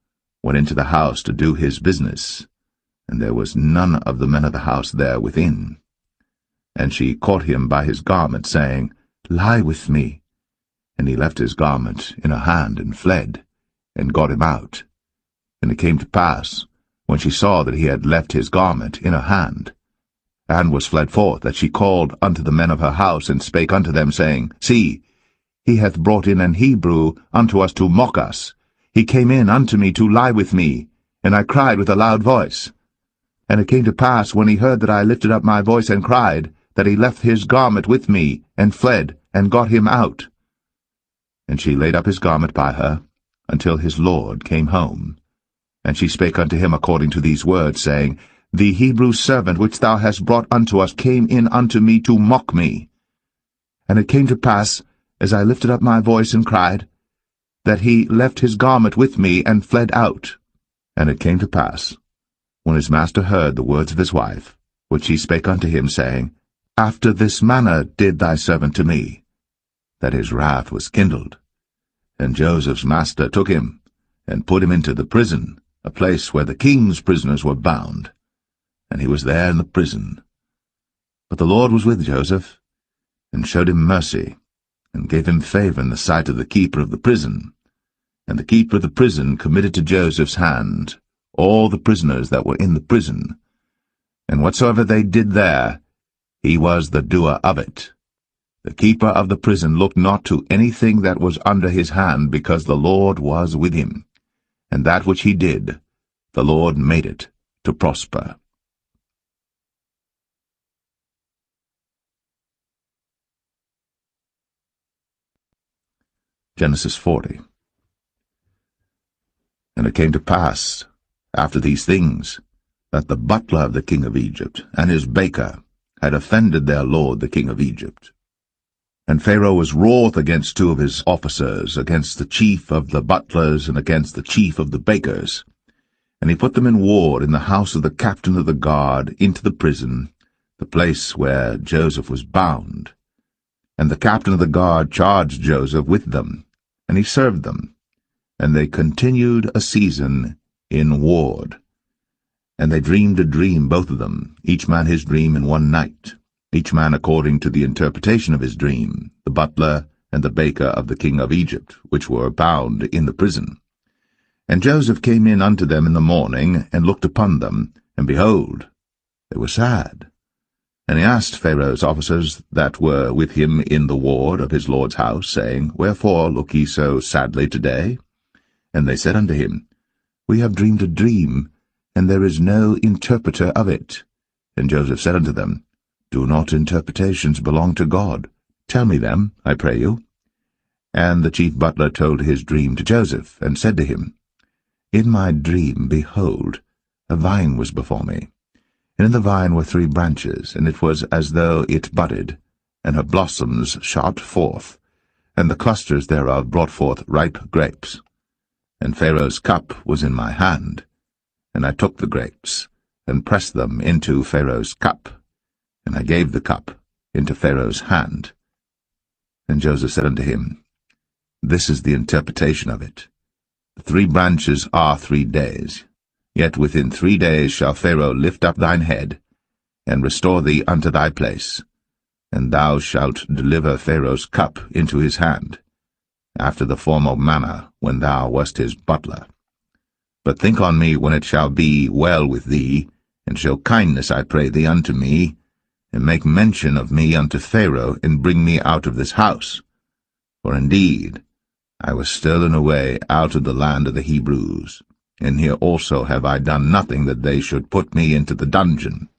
went into the house to do his business, and there was none of the men of the house there within. And she caught him by his garment, saying, Lie with me. And he left his garment in her hand, and fled, and got him out. And it came to pass, when she saw that he had left his garment in her hand, and was fled forth, that she called unto the men of her house, and spake unto them, saying, See, he hath brought in an Hebrew unto us to mock us. He came in unto me to lie with me, and I cried with a loud voice. And it came to pass, when he heard that I lifted up my voice and cried, that he left his garment with me, and fled, and got him out. And she laid up his garment by her, until his lord came home. And she spake unto him according to these words, saying, The Hebrew servant which thou hast brought unto us came in unto me to mock me. And it came to pass, as I lifted up my voice and cried, that he left his garment with me, and fled out. And it came to pass, when his master heard the words of his wife, which she spake unto him, saying, After this manner did thy servant to me, that his wrath was kindled. And Joseph's master took him, and put him into the prison, a place where the king's prisoners were bound. And he was there in the prison. But the Lord was with Joseph, and showed him mercy, and gave him favor in the sight of the keeper of the prison. And the keeper of the prison committed to Joseph's hand all the prisoners that were in the prison. And whatsoever they did there, he was the doer of it. The keeper of the prison looked not to anything that was under his hand, because the Lord was with him. And that which he did, the Lord made it to prosper. Genesis 40. And it came to pass, after these things, that the butler of the king of Egypt and his baker had offended their lord the king of Egypt. And Pharaoh was wroth against two of his officers, against the chief of the butlers and against the chief of the bakers. And he put them in ward in the house of the captain of the guard into the prison, the place where Joseph was bound. And the captain of the guard charged Joseph with them, and he served them. And they continued a season in ward. And they dreamed a dream, both of them, each man his dream in one night, each man according to the interpretation of his dream, the butler and the baker of the king of Egypt, which were bound in the prison. And Joseph came in unto them in the morning, and looked upon them, and behold, they were sad. And he asked Pharaoh's officers that were with him in the ward of his lord's house, saying, Wherefore look ye so sadly today? And they said unto him, We have dreamed a dream, and there is no interpreter of it. And Joseph said unto them, Do not interpretations belong to God? Tell me them, I pray you. And the chief butler told his dream to Joseph, and said to him, In my dream, behold, a vine was before me. And in the vine were 3 branches, and it was as though it budded, and her blossoms shot forth, and the clusters thereof brought forth ripe grapes. And Pharaoh's cup was in my hand, and I took the grapes, and pressed them into Pharaoh's cup, and I gave the cup into Pharaoh's hand. And Joseph said unto him, This is the interpretation of it. The 3 branches are 3 days. Yet within 3 days shall Pharaoh lift up thine head, and restore thee unto thy place, and thou shalt deliver Pharaoh's cup into his hand, after the former manner when thou wast his butler. But think on me when it shall be well with thee, and show kindness, I pray thee, unto me, and make mention of me unto Pharaoh, and bring me out of this house. For indeed I was stolen away out of the land of the Hebrews, and here also have I done nothing that they should put me into the dungeon.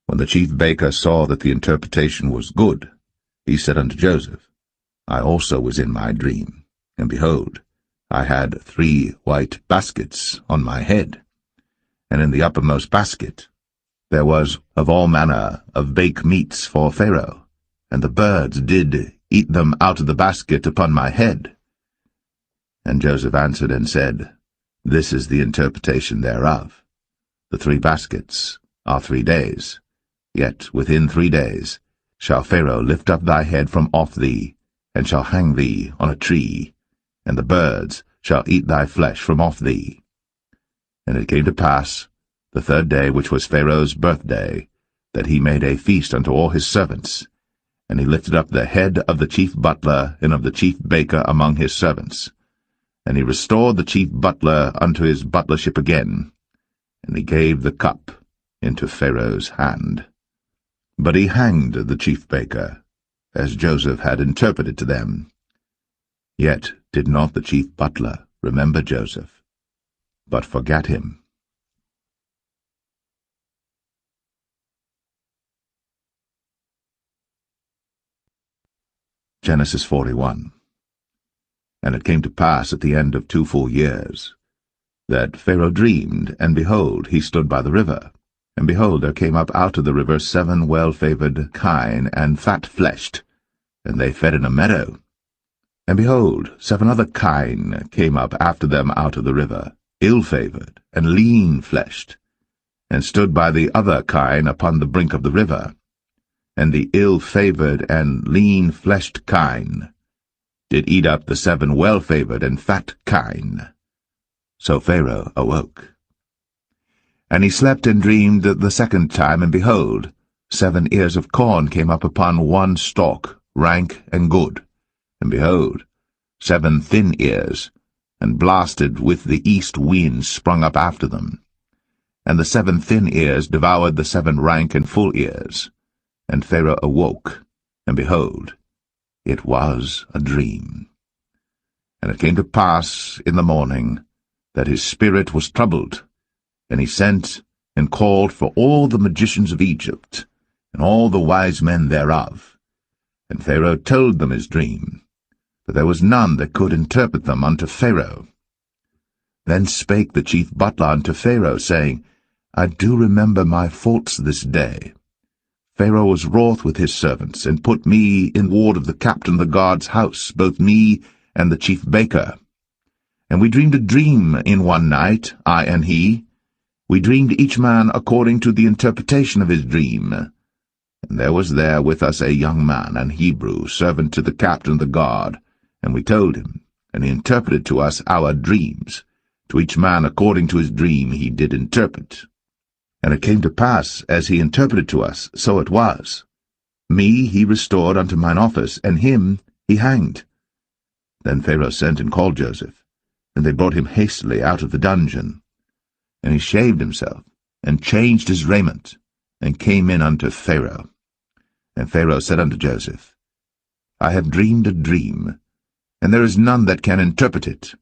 When the chief baker saw that the interpretation was good, he said unto Joseph, I also was in my dream, and behold, I had 3 white baskets on my head, and in the uppermost basket there was of all manner of baked meats for Pharaoh, and the birds did eat them out of the basket upon my head. And Joseph answered and said, This is the interpretation thereof. The 3 baskets are 3 days, yet within 3 days shall Pharaoh lift up thy head from off thee, and shall hang thee on a tree, and the birds shall eat thy flesh from off thee. And it came to pass, the 3rd day, which was Pharaoh's birthday, that he made a feast unto all his servants, and he lifted up the head of the chief butler and of the chief baker among his servants. And he restored the chief butler unto his butlership again, and he gave the cup into Pharaoh's hand. But he hanged the chief baker, as Joseph had interpreted to them. Yet did not the chief butler remember Joseph, but forgat him. Genesis 41. And it came to pass at the end of 2 full years, that Pharaoh dreamed, and behold, he stood by the river. And behold, there came up out of the river 7 well-favoured kine, and fat-fleshed, and they fed in a meadow. And behold, 7 other kine came up after them out of the river, ill-favoured, and lean-fleshed, and stood by the other kine upon the brink of the river. And the ill-favoured and lean-fleshed kine did eat up the 7 well-favoured and fat kine. So Pharaoh awoke. And he slept and dreamed the 2nd time, and behold, 7 ears of corn came up upon 1 stalk, rank and good. And behold, 7 thin ears, and blasted with the east wind sprung up after them. And the 7 thin ears devoured the 7 rank and full ears. And Pharaoh awoke, and behold, it was a dream. And it came to pass in the morning that his spirit was troubled, and he sent and called for all the magicians of Egypt, and all the wise men thereof. And Pharaoh told them his dream, but there was none that could interpret them unto Pharaoh. Then spake the chief butler unto Pharaoh, saying, I do remember my faults this day. Pharaoh was wroth with his servants, and put me in ward of the captain of the guard's house, both me and the chief baker. And we dreamed a dream in one night, I and he. We dreamed each man according to the interpretation of his dream. And there was there with us a young man, an Hebrew, servant to the captain of the guard. And we told him, and he interpreted to us our dreams. To each man according to his dream he did interpret. And it came to pass, as he interpreted to us, so it was. Me he restored unto mine office, and him he hanged. Then Pharaoh sent and called Joseph, and they brought him hastily out of the dungeon. And he shaved himself, and changed his raiment, and came in unto Pharaoh. And Pharaoh said unto Joseph, I have dreamed a dream, and there is none that can interpret it.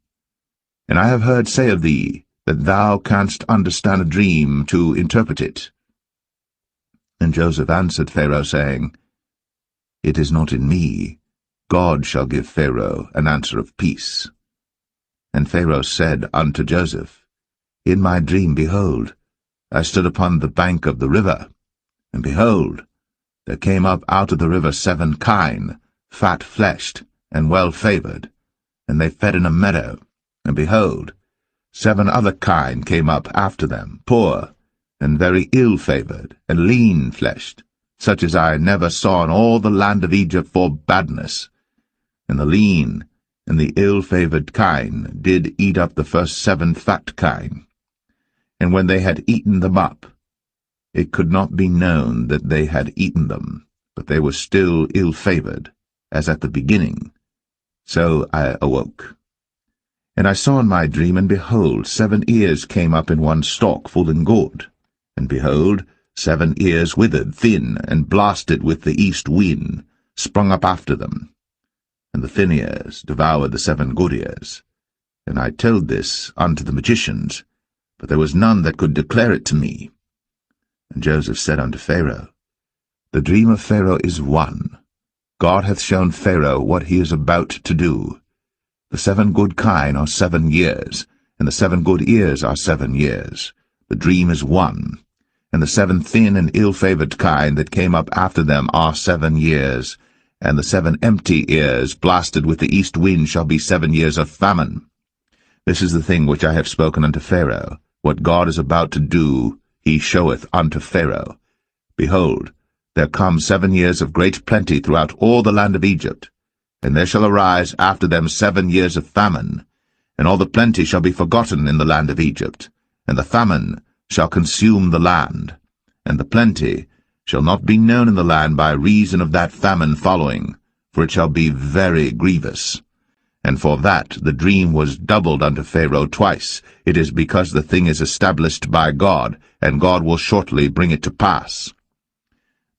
And I have heard say of thee, that thou canst understand a dream to interpret it. And Joseph answered Pharaoh, saying, It is not in me. God shall give Pharaoh an answer of peace. And Pharaoh said unto Joseph, In my dream, behold, I stood upon the bank of the river, and behold, there came up out of the river 7 kine, fat-fleshed, and well-favoured, and they fed in a meadow, and behold, 7 other kine came up after them, poor, and very ill-favoured, and lean-fleshed, such as I never saw in all the land of Egypt for badness. And the lean and the ill-favoured kine did eat up the first 7 fat kine. And when they had eaten them up, it could not be known that they had eaten them, but they were still ill-favoured, as at the beginning. So I awoke. And I saw in my dream, and behold, 7 ears came up in one stalk, full and good. And behold, 7 ears withered, thin, and blasted with the east wind, sprung up after them. And the thin ears devoured the 7 good ears. And I told this unto the magicians, but there was none that could declare it to me. And Joseph said unto Pharaoh, The dream of Pharaoh is one. God hath shown Pharaoh what he is about to do. The 7 good kine are 7 years, and the 7 good ears are 7 years. The dream is one. And the 7 thin and ill-favoured kine that came up after them are 7 years, and the 7 empty ears blasted with the east wind shall be 7 years of famine. This is the thing which I have spoken unto Pharaoh. What God is about to do, he showeth unto Pharaoh. Behold, there come 7 years of great plenty throughout all the land of Egypt. And there shall arise after them 7 years of famine, and all the plenty shall be forgotten in the land of Egypt, and the famine shall consume the land, and the plenty shall not be known in the land by reason of that famine following, for it shall be very grievous. And for that the dream was doubled unto Pharaoh twice. It is because the thing is established by God, and God will shortly bring it to pass.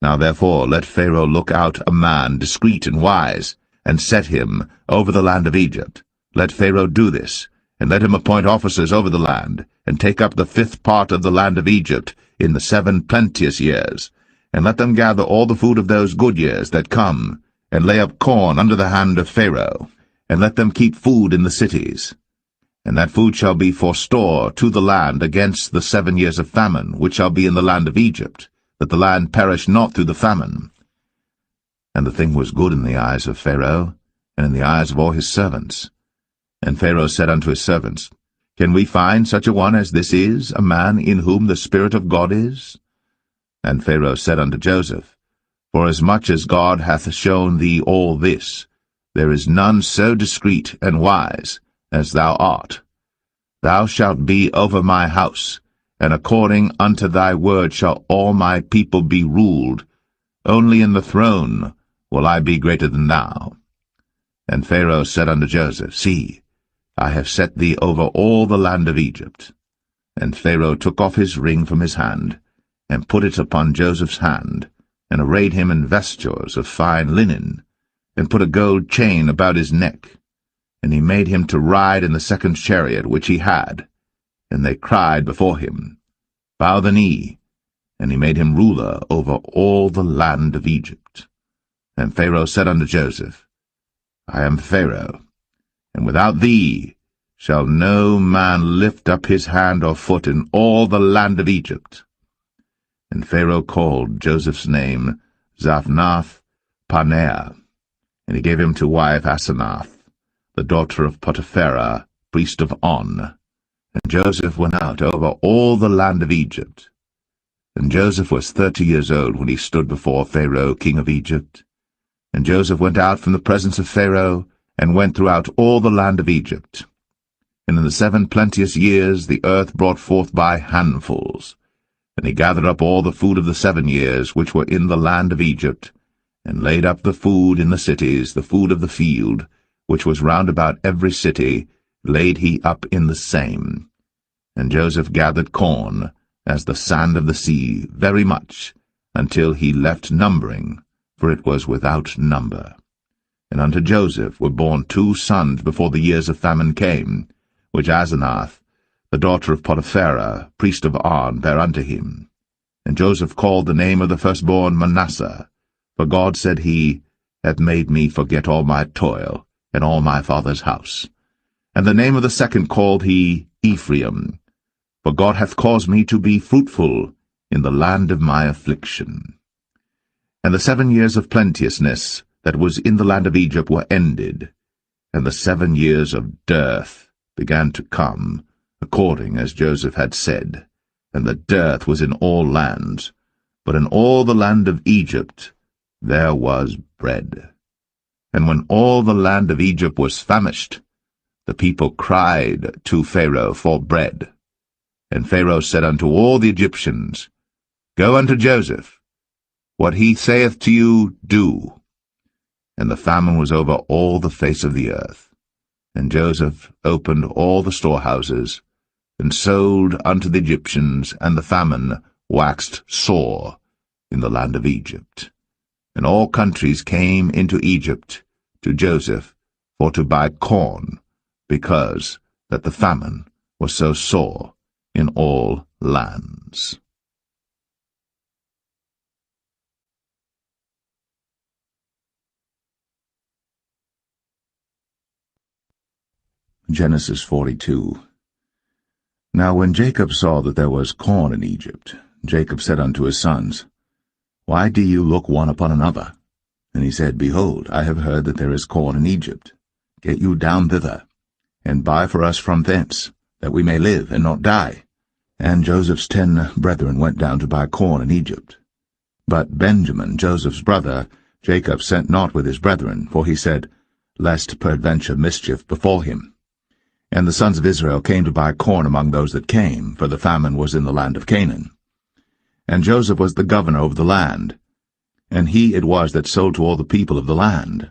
Now therefore let Pharaoh look out a man discreet and wise, and set him over the land of Egypt. Let Pharaoh do this, and let him appoint officers over the land, and take up the 5th part of the land of Egypt in the 7 plenteous years, and let them gather all the food of those good years that come, and lay up corn under the hand of Pharaoh, and let them keep food in the cities. And that food shall be for store to the land against the 7 years of famine, which shall be in the land of Egypt, that the land perish not through the famine. And the thing was good in the eyes of Pharaoh, and in the eyes of all his servants. And Pharaoh said unto his servants, Can we find such a one as this is, a man in whom the Spirit of God is? And Pharaoh said unto Joseph, Forasmuch as God hath shown thee all this, there is none so discreet and wise as thou art. Thou shalt be over my house, and according unto thy word shall all my people be ruled. Only in the throne will I be greater than thou. And Pharaoh said unto Joseph, See, I have set thee over all the land of Egypt. And Pharaoh took off his ring from his hand, and put it upon Joseph's hand, and arrayed him in vestures of fine linen, and put a gold chain about his neck. And he made him to ride in the 2nd chariot which he had. And they cried before him, Bow the knee. And he made him ruler over all the land of Egypt. And Pharaoh said unto Joseph, I am Pharaoh, and without thee shall no man lift up his hand or foot in all the land of Egypt. And Pharaoh called Joseph's name Zaphnath-Paneah, and he gave him to wife Asenath, the daughter of Potipharah, priest of On. And Joseph went out over all the land of Egypt. And Joseph was 30 years old when he stood before Pharaoh, king of Egypt. And Joseph went out from the presence of Pharaoh, and went throughout all the land of Egypt. And in the 7 plenteous years the earth brought forth by handfuls. And he gathered up all the food of the 7 years which were in the land of Egypt, and laid up the food in the cities, the food of the field, which was round about every city, laid he up in the same. And Joseph gathered corn, as the sand of the sea, very much, until he left numbering, for it was without number. And unto Joseph were born 2 sons before the years of famine came, which Asenath, the daughter of Potipharah, priest of On, bare unto him. And Joseph called the name of the firstborn Manasseh, for God, said he, hath made me forget all my toil, and all my father's house. And the name of the second called he Ephraim, for God hath caused me to be fruitful in the land of my affliction. And the 7 years of plenteousness that was in the land of Egypt were ended, and the 7 years of dearth began to come, according as Joseph had said. And the dearth was in all lands, but in all the land of Egypt there was bread. And when all the land of Egypt was famished, the people cried to Pharaoh for bread. And Pharaoh said unto all the Egyptians, Go unto Joseph, what he saith to you, do. And the famine was over all the face of the earth. And Joseph opened all the storehouses, and sold unto the Egyptians, and the famine waxed sore in the land of Egypt. And all countries came into Egypt to Joseph for to buy corn, because that the famine was so sore in all lands. Genesis 42. Now when Jacob saw that there was corn in Egypt, Jacob said unto his sons, Why do you look one upon another? And he said, Behold, I have heard that there is corn in Egypt. Get you down thither, and buy for us from thence, that we may live and not die. And Joseph's 10 brethren went down to buy corn in Egypt. But Benjamin, Joseph's brother, Jacob sent not with his brethren, for he said, Lest peradventure mischief befall him. And the sons of Israel came to buy corn among those that came, for the famine was in the land of Canaan. And Joseph was the governor over the land, and he it was that sold to all the people of the land.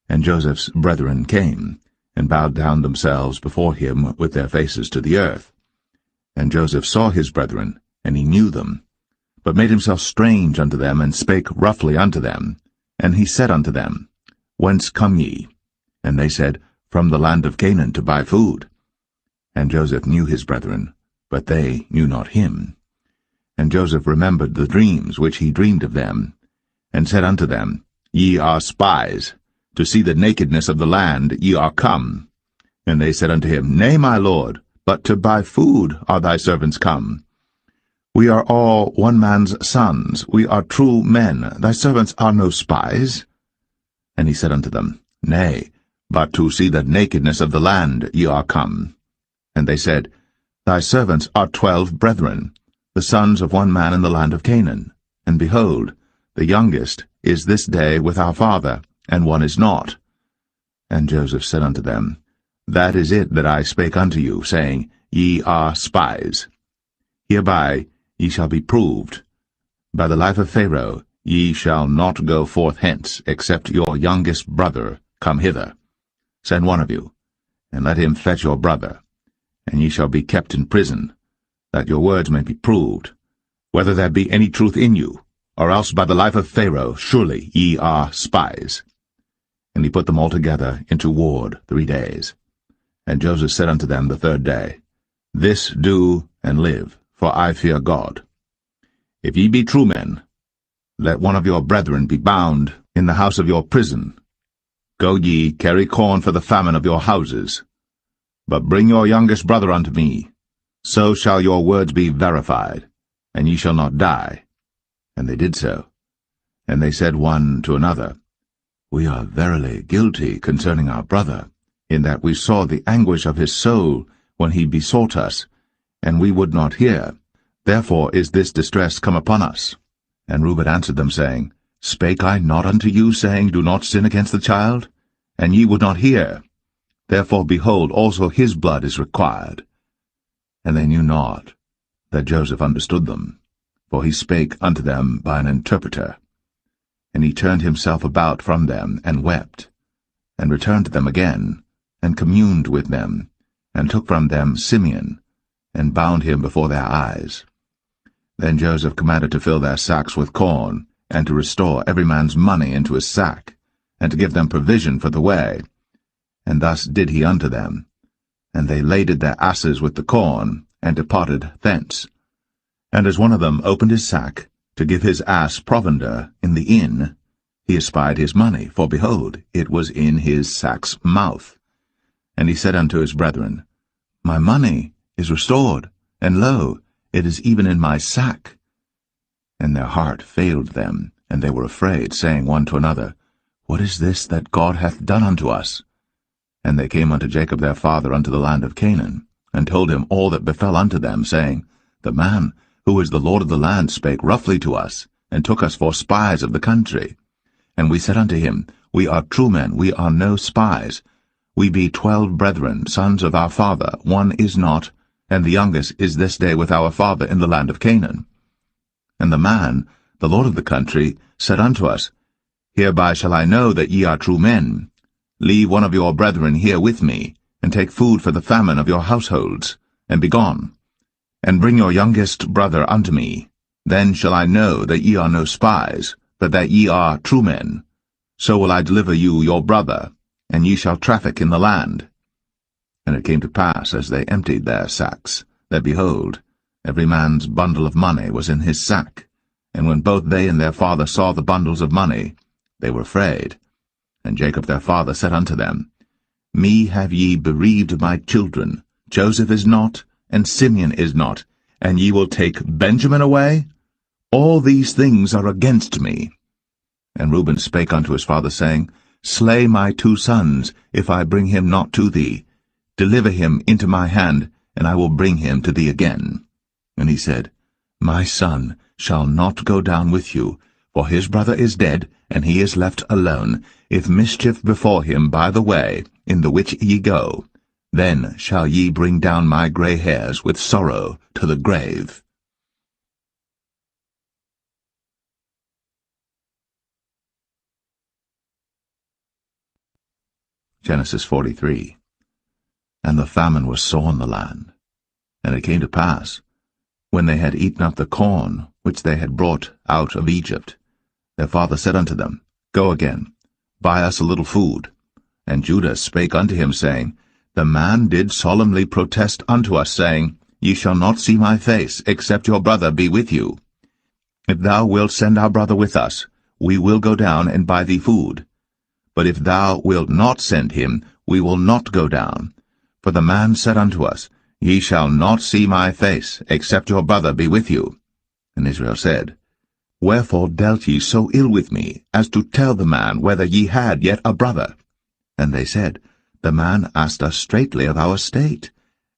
And Joseph's brethren came, and bowed down themselves before him with their faces to the earth. And Joseph saw his brethren, and he knew them, but made himself strange unto them, and spake roughly unto them. And he said unto them, Whence come ye? And they said, From the land of Canaan to buy food. And Joseph knew his brethren, but they knew not him. And Joseph remembered the dreams which he dreamed of them, and said unto them, Ye are spies, to see the nakedness of the land ye are come. And they said unto him, Nay, my lord, but to buy food are thy servants come. We are all one man's sons, we are true men, thy servants are no spies. And he said unto them, Nay, but to see the nakedness of the land ye are come. And they said, Thy servants are 12 brethren, the sons of one man in the land of Canaan. And behold, the youngest is this day with our father, and one is not. And Joseph said unto them, That is it that I spake unto you, saying, Ye are spies. Hereby ye shall be proved. By the life of Pharaoh ye shall not go forth hence, except your youngest brother come hither. Send one of you, and let him fetch your brother, and ye shall be kept in prison, that your words may be proved, whether there be any truth in you, or else by the life of Pharaoh surely ye are spies. And he put them all together into ward 3 days. And Joseph said unto them the 3rd day, This do and live, for I fear God. If ye be true men, let one of your brethren be bound in the house of your prison. Go ye, carry corn for the famine of your houses. But bring your youngest brother unto me, so shall your words be verified, and ye shall not die. And they did so. And they said one to another, We are verily guilty concerning our brother, in that we saw the anguish of his soul when he besought us, and we would not hear. Therefore is this distress come upon us. And Reuben answered them, saying, Spake I not unto you, saying, Do not sin against the child? And ye would not hear. Therefore, behold, also his blood is required. And they knew not that Joseph understood them, for he spake unto them by an interpreter. And he turned himself about from them, and wept, and returned to them again, and communed with them, and took from them Simeon, and bound him before their eyes. Then Joseph commanded to fill their sacks with corn, and to restore every man's money into his sack, and to give them provision for the way. And thus did he unto them. And they laded their asses with the corn, and departed thence. And as one of them opened his sack, to give his ass provender in the inn, he espied his money, for behold, it was in his sack's mouth. And he said unto his brethren, My money is restored, and lo, it is even in my sack. And their heart failed them, and they were afraid, saying one to another, What is this that God hath done unto us? And they came unto Jacob their father unto the land of Canaan, and told him all that befell unto them, saying, The man, who is the Lord of the land, spake roughly to us, and took us for spies of the country. And we said unto him, We are true men, we are no spies. We be 12 brethren, sons of our father, one is not, and the youngest is this day with our father in the land of Canaan. And the man, the Lord of the country, said unto us, Hereby shall I know that ye are true men. Leave one of your brethren here with me, and take food for the famine of your households, and be gone. And bring your youngest brother unto me. Then shall I know that ye are no spies, but that ye are true men. So will I deliver you your brother, and ye shall traffic in the land. And it came to pass, as they emptied their sacks, that, behold, every man's bundle of money was in his sack. And when both they and their father saw the bundles of money, they were afraid. And Jacob their father said unto them, Me have ye bereaved my children. Joseph is not, and Simeon is not, and ye will take Benjamin away? All these things are against me. And Reuben spake unto his father, saying, Slay my 2 sons, if I bring him not to thee. Deliver him into my hand, and I will bring him to thee again. And he said, My son shall not go down with you, for his brother is dead, and he is left alone. If mischief befall him by the way, in the which ye go, then shall ye bring down my grey hairs with sorrow to the grave. Genesis 43. And the famine was sore in the land. And it came to pass, when they had eaten up the corn which they had brought out of Egypt, their father said unto them, Go again, buy us a little food. And Judah spake unto him, saying, The man did solemnly protest unto us, saying, Ye shall not see my face, except your brother be with you. If thou wilt send our brother with us, we will go down and buy thee food. But if thou wilt not send him, we will not go down. For the man said unto us, Ye shall not see my face, except your brother be with you. And Israel said, Wherefore dealt ye so ill with me, as to tell the man whether ye had yet a brother? And they said, The man asked us straitly of our state,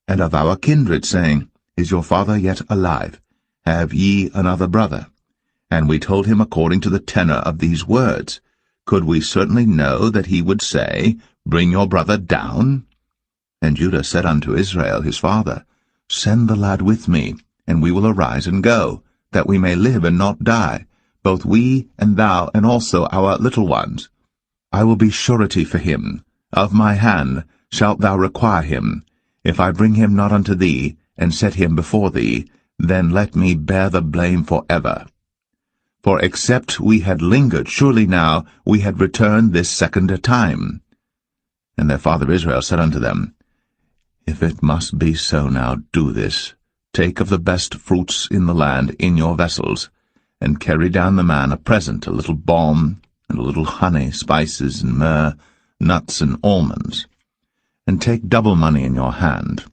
and of our kindred, saying, Is your father yet alive? Have ye another brother? And we told him according to the tenor of these words. Could we certainly know that he would say, Bring your brother down? And Judah said unto Israel his father, Send the lad with me, and we will arise and go, that we may live and not die, both we and thou, and also our little ones. I will be surety for him. Of my hand shalt thou require him. If I bring him not unto thee, and set him before thee, then let me bear the blame for ever. For except we had lingered, surely now we had returned this second time. And their father Israel said unto them, If it must be so now, do this. Take of the best fruits in the land in your vessels, and carry down the man a present, a little balm, and a little honey, spices, and myrrh, nuts, and almonds. and take double money in your hand,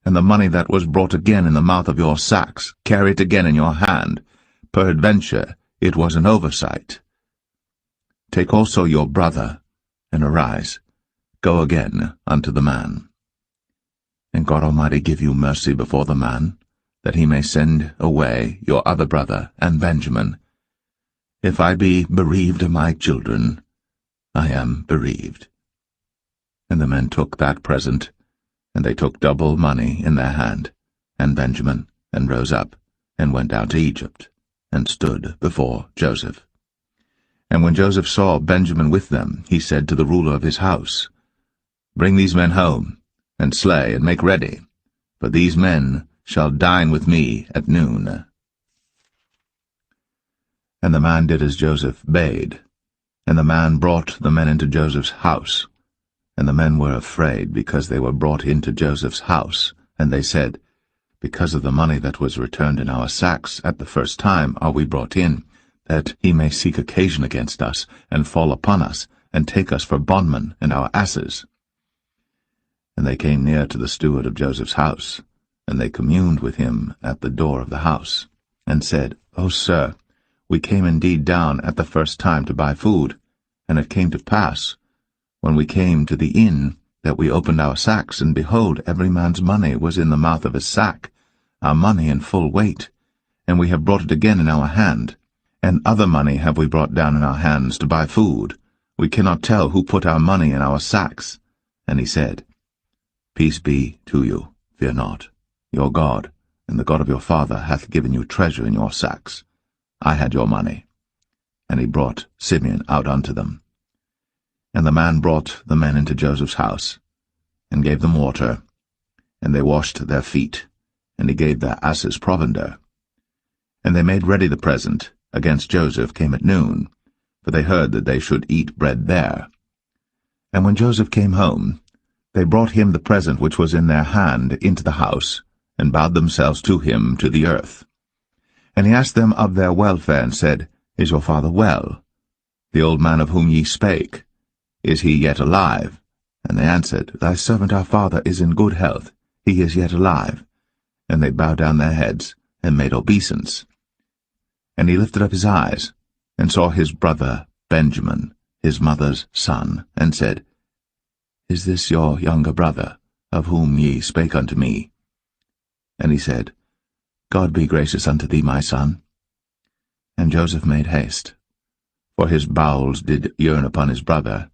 and the money that was brought again in the mouth of your sacks carry it again in your hand. Peradventure it was an oversight. Take also your brother, and arise, go again unto the man. And God Almighty give you mercy before the man, that he may send away your other brother and Benjamin. If I be bereaved of my children, I am bereaved. And the men took that present, and they took double money in their hand, and Benjamin, and rose up, and went down to Egypt, and stood before Joseph. And when Joseph saw Benjamin with them, he said to the ruler of his house, Bring these men home, and slay, and make ready, for these men shall dine with me at noon. And the man did as Joseph bade, and the man brought the men into Joseph's house. And the men were afraid, because they were brought into Joseph's house, and they said, Because of the money that was returned in our sacks at the first time are we brought in, that he may seek occasion against us, and fall upon us, and take us for bondmen and our asses. And they came near to the steward of Joseph's house, and they communed with him at the door of the house, and said, O sir, we came indeed down at the first time to buy food, and it came to pass, when we came to the inn, that we opened our sacks, and behold, every man's money was in the mouth of his sack, our money in full weight, and we have brought it again in our hand, and other money have we brought down in our hands to buy food. We cannot tell who put our money in our sacks. And he said, Peace be to you, fear not. Your God, and the God of your father, hath given you treasure in your sacks. I had your money. And he brought Simeon out unto them. And the man brought the men into Joseph's house, and gave them water, and they washed their feet, and he gave their asses provender. And they made ready the present against Joseph came at noon, for they heard that they should eat bread there. And when Joseph came home, they brought him the present which was in their hand into the house, and bowed themselves to him to the earth. And he asked them of their welfare, and said, Is your father well? The old man of whom ye spake, is he yet alive? And they answered, Thy servant our father is in good health, he is yet alive. And they bowed down their heads, and made obeisance. And he lifted up his eyes, and saw his brother Benjamin, his mother's son, and said, Is this your younger brother, of whom ye spake unto me? And he said, God be gracious unto thee, my son. And Joseph made haste, for his bowels did yearn upon his brother,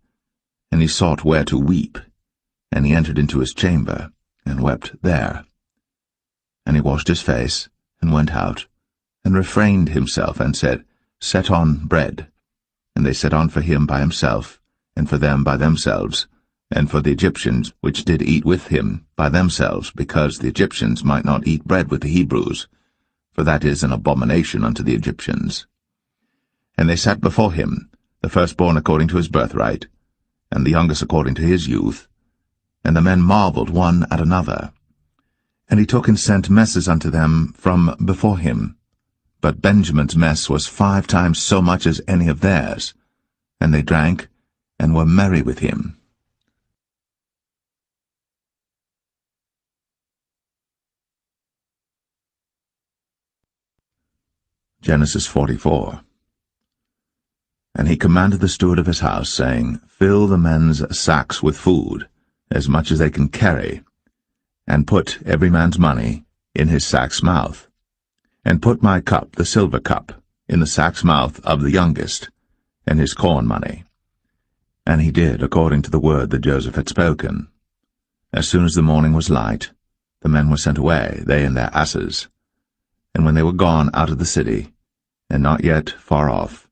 and he sought where to weep, and he entered into his chamber, and wept there. And he washed his face, and went out, and refrained himself, and said, Set on bread. And they set on for him by himself, and for them by themselves, and for the Egyptians which did eat with him by themselves, because the Egyptians might not eat bread with the Hebrews, for that is an abomination unto the Egyptians. And they sat before him, the firstborn according to his birthright, and the youngest according to his youth. And the men marveled one at another. And he took and sent messes unto them from before him. But Benjamin's mess was 5 times so much as any of theirs. And they drank, and were merry with him. Genesis 44. And he commanded the steward of his house, saying, Fill the men's sacks with food, as much as they can carry, and put every man's money in his sack's mouth. And put my cup, the silver cup, in the sack's mouth of the youngest, and his corn money. And he did according to the word that Joseph had spoken. As soon as the morning was light, the men were sent away, they and their asses. And when they were gone out of the city, and not yet far off,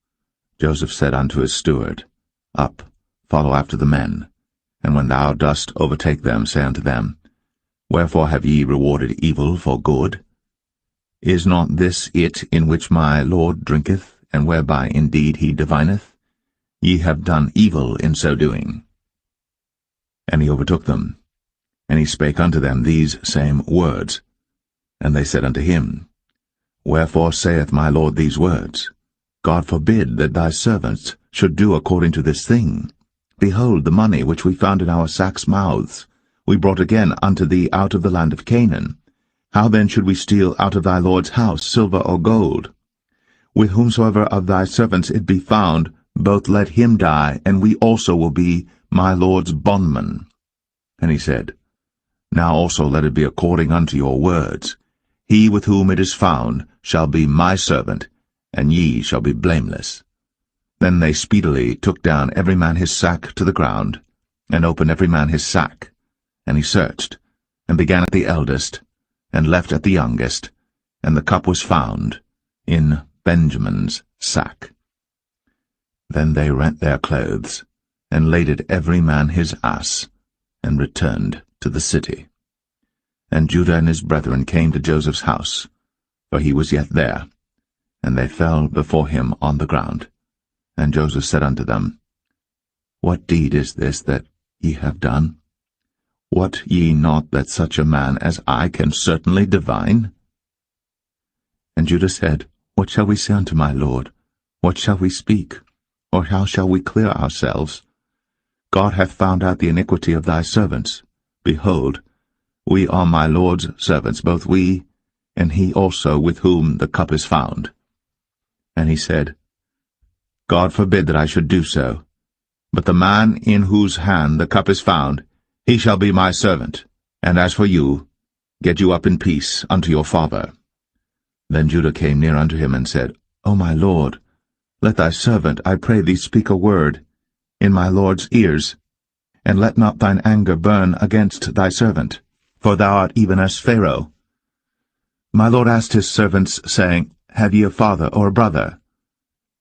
Joseph said unto his steward, Up, follow after the men, and when thou dost overtake them, say unto them, Wherefore have ye rewarded evil for good? Is not this it in which my Lord drinketh, and whereby indeed he divineth? Ye have done evil in so doing. And he overtook them, and he spake unto them these same words. And they said unto him, Wherefore saith my Lord these words? God forbid that thy servants should do according to this thing. Behold, the money which we found in our sacks' mouths, we brought again unto thee out of the land of Canaan. How then should we steal out of thy Lord's house silver or gold? With whomsoever of thy servants it be found, both let him die, and we also will be my Lord's bondmen. And he said, Now also let it be according unto your words. He with whom it is found shall be my servant, and ye shall be blameless. Then they speedily took down every man his sack to the ground, and opened every man his sack. And he searched, and began at the eldest, and left at the youngest, and the cup was found in Benjamin's sack. Then they rent their clothes, and laded every man his ass, and returned to the city. And Judah and his brethren came to Joseph's house, for he was yet there, and they fell before him on the ground. And Joseph said unto them, What deed is this that ye have done? Wot ye not that such a man as I can certainly divine? And Judah said, What shall we say unto my lord? What shall we speak? Or how shall we clear ourselves? God hath found out the iniquity of thy servants. Behold, we are my Lord's servants, both we, and he also with whom the cup is found. And he said, God forbid that I should do so. But the man in whose hand the cup is found, he shall be my servant. And as for you, get you up in peace unto your father. Then Judah came near unto him and said, O my lord, let thy servant, I pray thee, speak a word in my lord's ears, and let not thine anger burn against thy servant, for thou art even as Pharaoh. My lord asked his servants, saying, Have ye a father or a brother?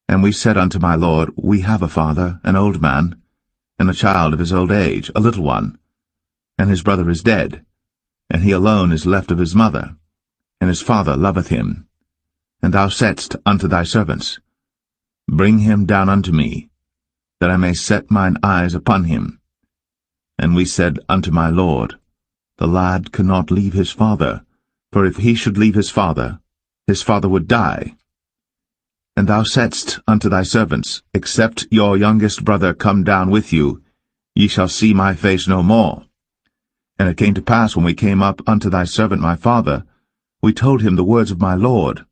And we said unto my lord, We have a father, an old man, and a child of his old age, a little one. And his brother is dead, and he alone is left of his mother, and his father loveth him. And thou saidst unto thy servants, Bring him down unto me, that I may set mine eyes upon him. And we said unto my lord, The lad cannot leave his father, for if he should leave his father would die. And thou saidst unto thy servants, Except your youngest brother come down with you, ye shall see my face no more. And it came to pass, when we came up unto thy servant my father, we told him the words of my lord.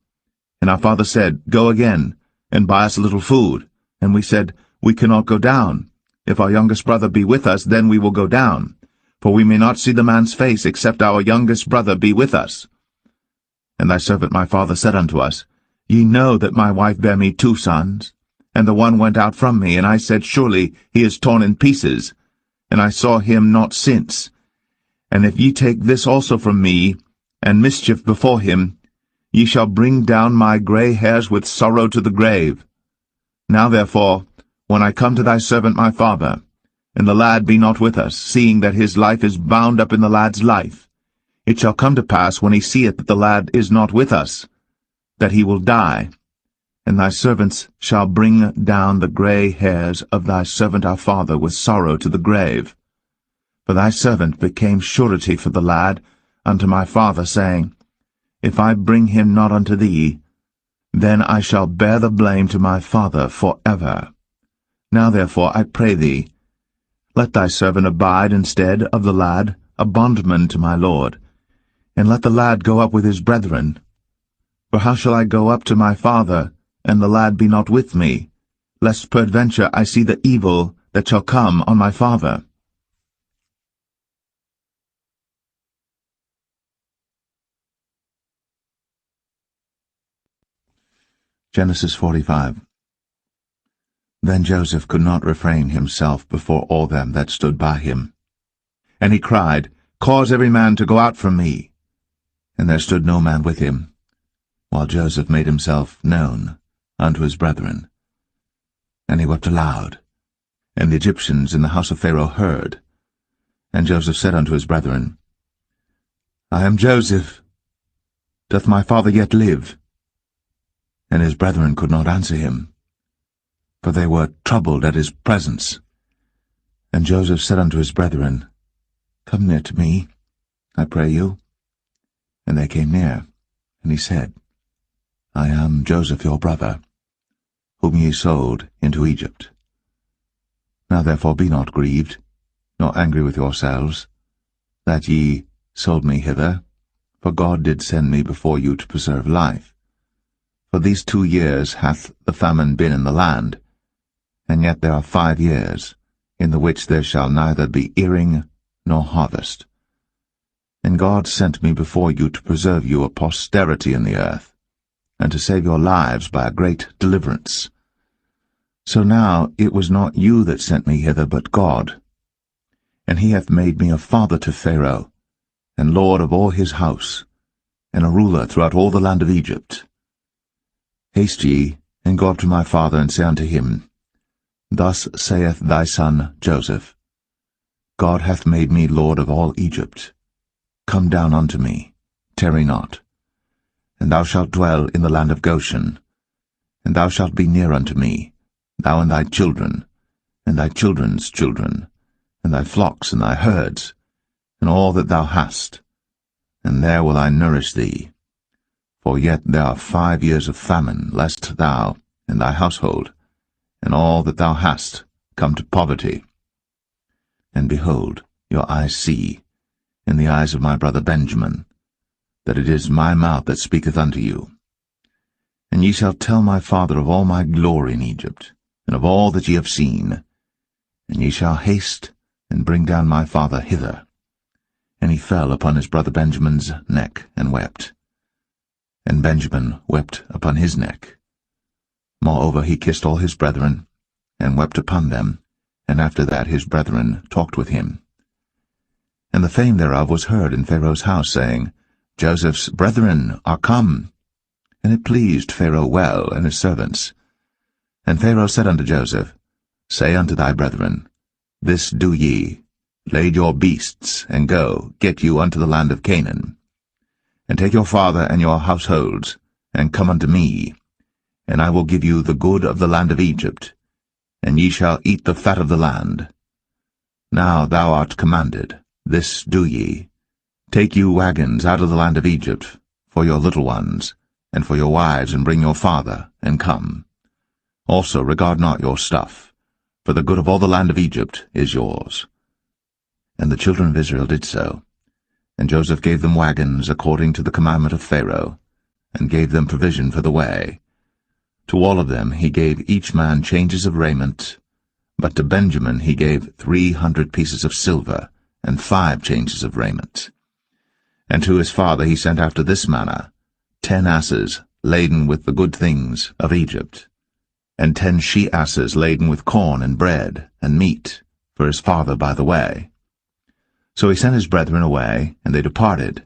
And our father said, Go again, and buy us a little food. And we said, We cannot go down. If our youngest brother be with us, then we will go down. For we may not see the man's face, except our youngest brother be with us. And thy servant my father said unto us, Ye know that my wife bare me 2 sons, and the one went out from me, and I said, Surely he is torn in pieces, and I saw him not since. And if ye take this also from me, and mischief before him, ye shall bring down my grey hairs with sorrow to the grave. Now therefore, when I come to thy servant my father, and the lad be not with us, seeing that his life is bound up in the lad's life, it shall come to pass, when he seeth that the lad is not with us, that he will die. And thy servants shall bring down the grey hairs of thy servant our father with sorrow to the grave. For thy servant became surety for the lad unto my father, saying, If I bring him not unto thee, then I shall bear the blame to my father for ever. Now therefore, I pray thee, let thy servant abide instead of the lad, a bondman to my lord, and let the lad go up with his brethren. For how shall I go up to my father, and the lad be not with me, lest peradventure I see the evil that shall come on my father? Genesis 45. Then Joseph could not refrain himself before all them that stood by him. And he cried, Cause every man to go out from me. And there stood no man with him, while Joseph made himself known unto his brethren. And he wept aloud, and the Egyptians in the house of Pharaoh heard. And Joseph said unto his brethren, I am Joseph. Doth my father yet live? And his brethren could not answer him, for they were troubled at his presence. And Joseph said unto his brethren, Come near to me, I pray you. And they came near, and he said, I am Joseph your brother, whom ye sold into Egypt. Now therefore be not grieved, nor angry with yourselves, that ye sold me hither, for God did send me before you to preserve life. For these 2 years hath the famine been in the land, and yet there are 5 years, in the which there shall neither be earing nor harvest. And God sent me before you to preserve you a posterity in the earth, and to save your lives by a great deliverance. So now it was not you that sent me hither, but God. And he hath made me a father to Pharaoh, and lord of all his house, and a ruler throughout all the land of Egypt. Haste ye, and go up to my father, and say unto him, Thus saith thy son Joseph, God hath made me lord of all Egypt. Come down unto me, tarry not. And thou shalt dwell in the land of Goshen, and thou shalt be near unto me, thou and thy children, and thy children's children, and thy flocks and thy herds, and all that thou hast, and there will I nourish thee. For yet there are 5 years of famine, lest thou and thy household, and all that thou hast, come to poverty. And behold, your eyes see, in the eyes of my brother Benjamin, that it is my mouth that speaketh unto you. And ye shall tell my father of all my glory in Egypt, and of all that ye have seen, and ye shall haste and bring down my father hither. And he fell upon his brother Benjamin's neck, and wept. And Benjamin wept upon his neck. Moreover he kissed all his brethren, and wept upon them, and after that his brethren talked with him. And the fame thereof was heard in Pharaoh's house, saying, Joseph's brethren are come. And it pleased Pharaoh well, and his servants. And Pharaoh said unto Joseph, Say unto thy brethren, This do ye, lade your beasts, and go, get you unto the land of Canaan. And take your father and your households, and come unto me, and I will give you the good of the land of Egypt, and ye shall eat the fat of the land. Now thou art commanded, this do ye, take you wagons out of the land of Egypt, for your little ones, and for your wives, and bring your father, and come. Also regard not your stuff, for the good of all the land of Egypt is yours. And the children of Israel did so. And Joseph gave them wagons according to the commandment of Pharaoh, and gave them provision for the way. To all of them he gave each man changes of raiment, but to Benjamin he gave 300 pieces of silver, and 5 changes of raiment. And to his father he sent after this manner, 10 asses laden with the good things of Egypt, and 10 she-asses laden with corn and bread and meat for his father by the way. So he sent his brethren away, and they departed.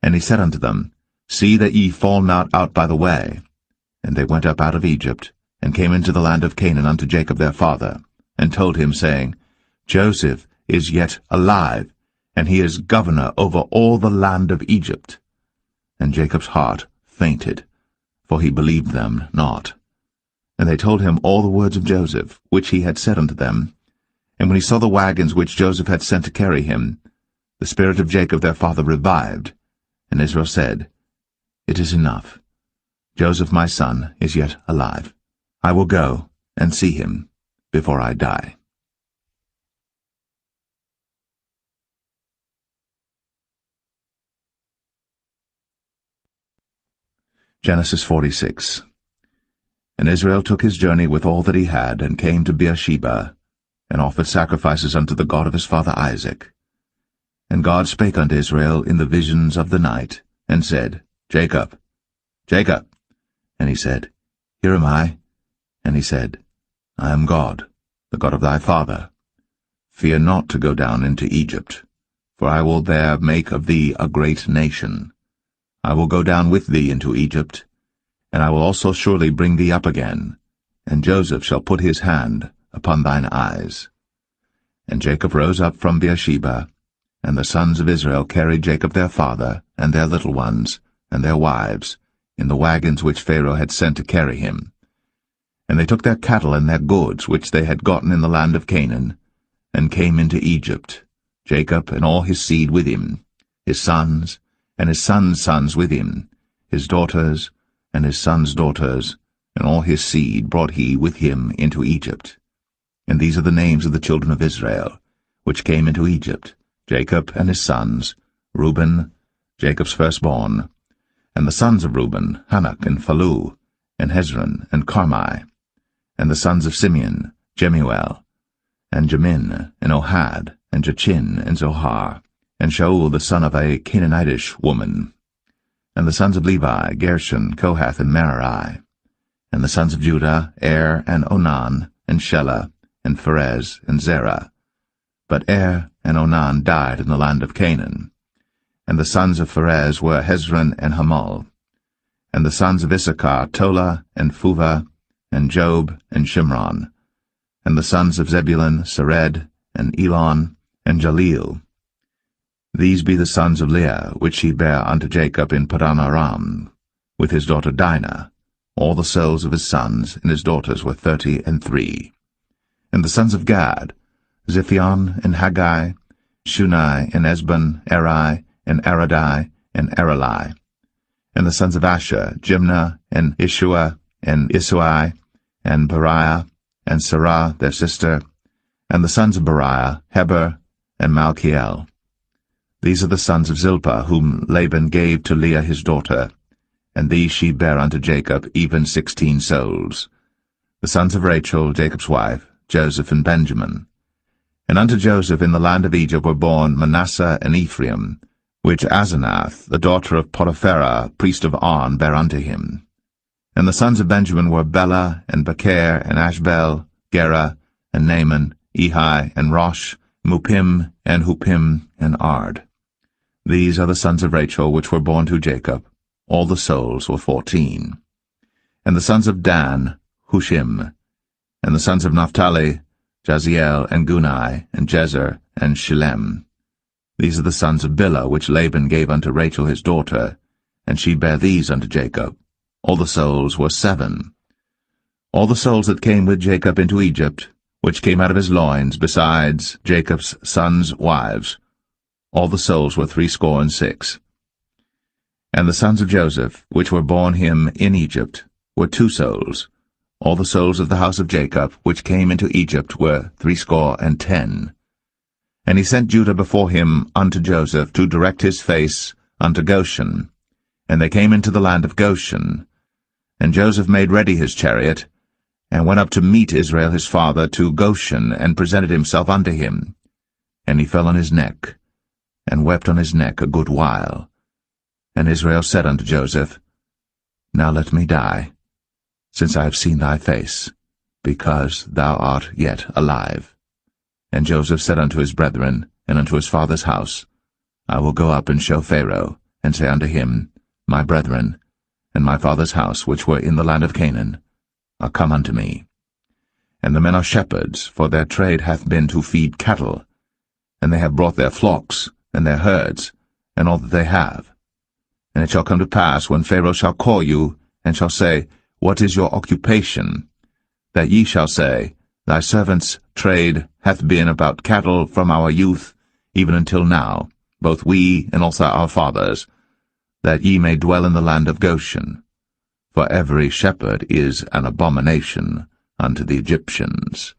And he said unto them, See that ye fall not out by the way. And they went up out of Egypt, and came into the land of Canaan unto Jacob their father, and told him, saying, Joseph is yet alive, and he is governor over all the land of Egypt. And Jacob's heart fainted, for he believed them not. And they told him all the words of Joseph, which he had said unto them. And when he saw the wagons which Joseph had sent to carry him, the spirit of Jacob their father revived. And Israel said, It is enough. Joseph my son is yet alive. I will go and see him before I die. Genesis 46. And Israel took his journey with all that he had, and came to Beersheba, and offered sacrifices unto the God of his father Isaac. And God spake unto Israel in the visions of the night, and said, Jacob, Jacob. And he said, Here am I. And he said, I am God, the God of thy father. Fear not to go down into Egypt, for I will there make of thee a great nation. I will go down with thee into Egypt, and I will also surely bring thee up again, and Joseph shall put his hand upon thine eyes. And Jacob rose up from Beersheba, and the sons of Israel carried Jacob their father, and their little ones, and their wives, in the wagons which Pharaoh had sent to carry him. And they took their cattle and their goods which they had gotten in the land of Canaan, and came into Egypt, Jacob and all his seed with him, his sons, and his sons' sons with him, his daughters, and his sons' daughters, and all his seed brought he with him into Egypt. And these are the names of the children of Israel, which came into Egypt, Jacob and his sons, Reuben, Jacob's firstborn, and the sons of Reuben, Hanok and Phalu, and Hezron and Carmi, and the sons of Simeon, Jemuel, and Jamin, and Ohad, and Jachin, and Zohar, and Shaul the son of a Canaanitish woman, and the sons of Levi, Gershon, Kohath, and Merari, and the sons of Judah, Er, and Onan, and Shelah, and Pharez, and Zerah. But Er and Onan died in the land of Canaan. And the sons of Pharez were Hezron and Hamul. And the sons of Issachar, Tola, and Phuvah, and Job, and Shimron. And the sons of Zebulun, Sered, and Elon, and Jaleel. These be the sons of Leah, which he bare unto Jacob in Padan Aram, with his daughter Dinah. All the souls of his sons and his daughters were 33. And the sons of Gad, Ziphion, and Haggai, Shunai, and Esbon, Eri, and Aradai, and Arali. And the sons of Asher, Jimnah, and Ishua, and Isui, and Beriah, and Sarah their sister, and the sons of Beriah, Heber, and Malchiel. These are the sons of Zilpah, whom Laban gave to Leah his daughter, and these she bare unto Jacob, even 16 souls. The sons of Rachel, Jacob's wife, Joseph and Benjamin. And unto Joseph in the land of Egypt were born Manasseh and Ephraim, which Asenath, the daughter of Potipharah, priest of On, bare unto him. And the sons of Benjamin were Bela, and Becher, and Ashbel, Gera, and Naaman, Ehi, and Rosh, Mupim, and Hupim, and Ard. These are the sons of Rachel, which were born to Jacob. All the souls were 14. And the sons of Dan, Hushim. And the sons of Naphtali, Jaziel, and Gunai, and Jezer, and Shillem. These are the sons of Bilhah, which Laban gave unto Rachel his daughter, and she bare these unto Jacob. All the souls were 7. All the souls that came with Jacob into Egypt, which came out of his loins, besides Jacob's sons' wives, all the souls were 66. And the sons of Joseph, which were born him in Egypt, were 2 souls. All the souls of the house of Jacob, which came into Egypt, were 70. And he sent Judah before him unto Joseph, to direct his face unto Goshen. And they came into the land of Goshen. And Joseph made ready his chariot, and went up to meet Israel his father to Goshen, and presented himself unto him. And he fell on his neck, and wept on his neck a good while. And Israel said unto Joseph, Now let me die, since I have seen thy face, because thou art yet alive. And Joseph said unto his brethren, and unto his father's house, I will go up and show Pharaoh, and say unto him, My brethren, and my father's house, which were in the land of Canaan, are come unto me. And the men are shepherds, for their trade hath been to feed cattle, and they have brought their flocks, and their herds, and all that they have. And it shall come to pass, when Pharaoh shall call you, and shall say, What is your occupation? That ye shall say, Thy servant's trade hath been about cattle from our youth, even until now, both we and also our fathers, that ye may dwell in the land of Goshen. For every shepherd is an abomination unto the Egyptians.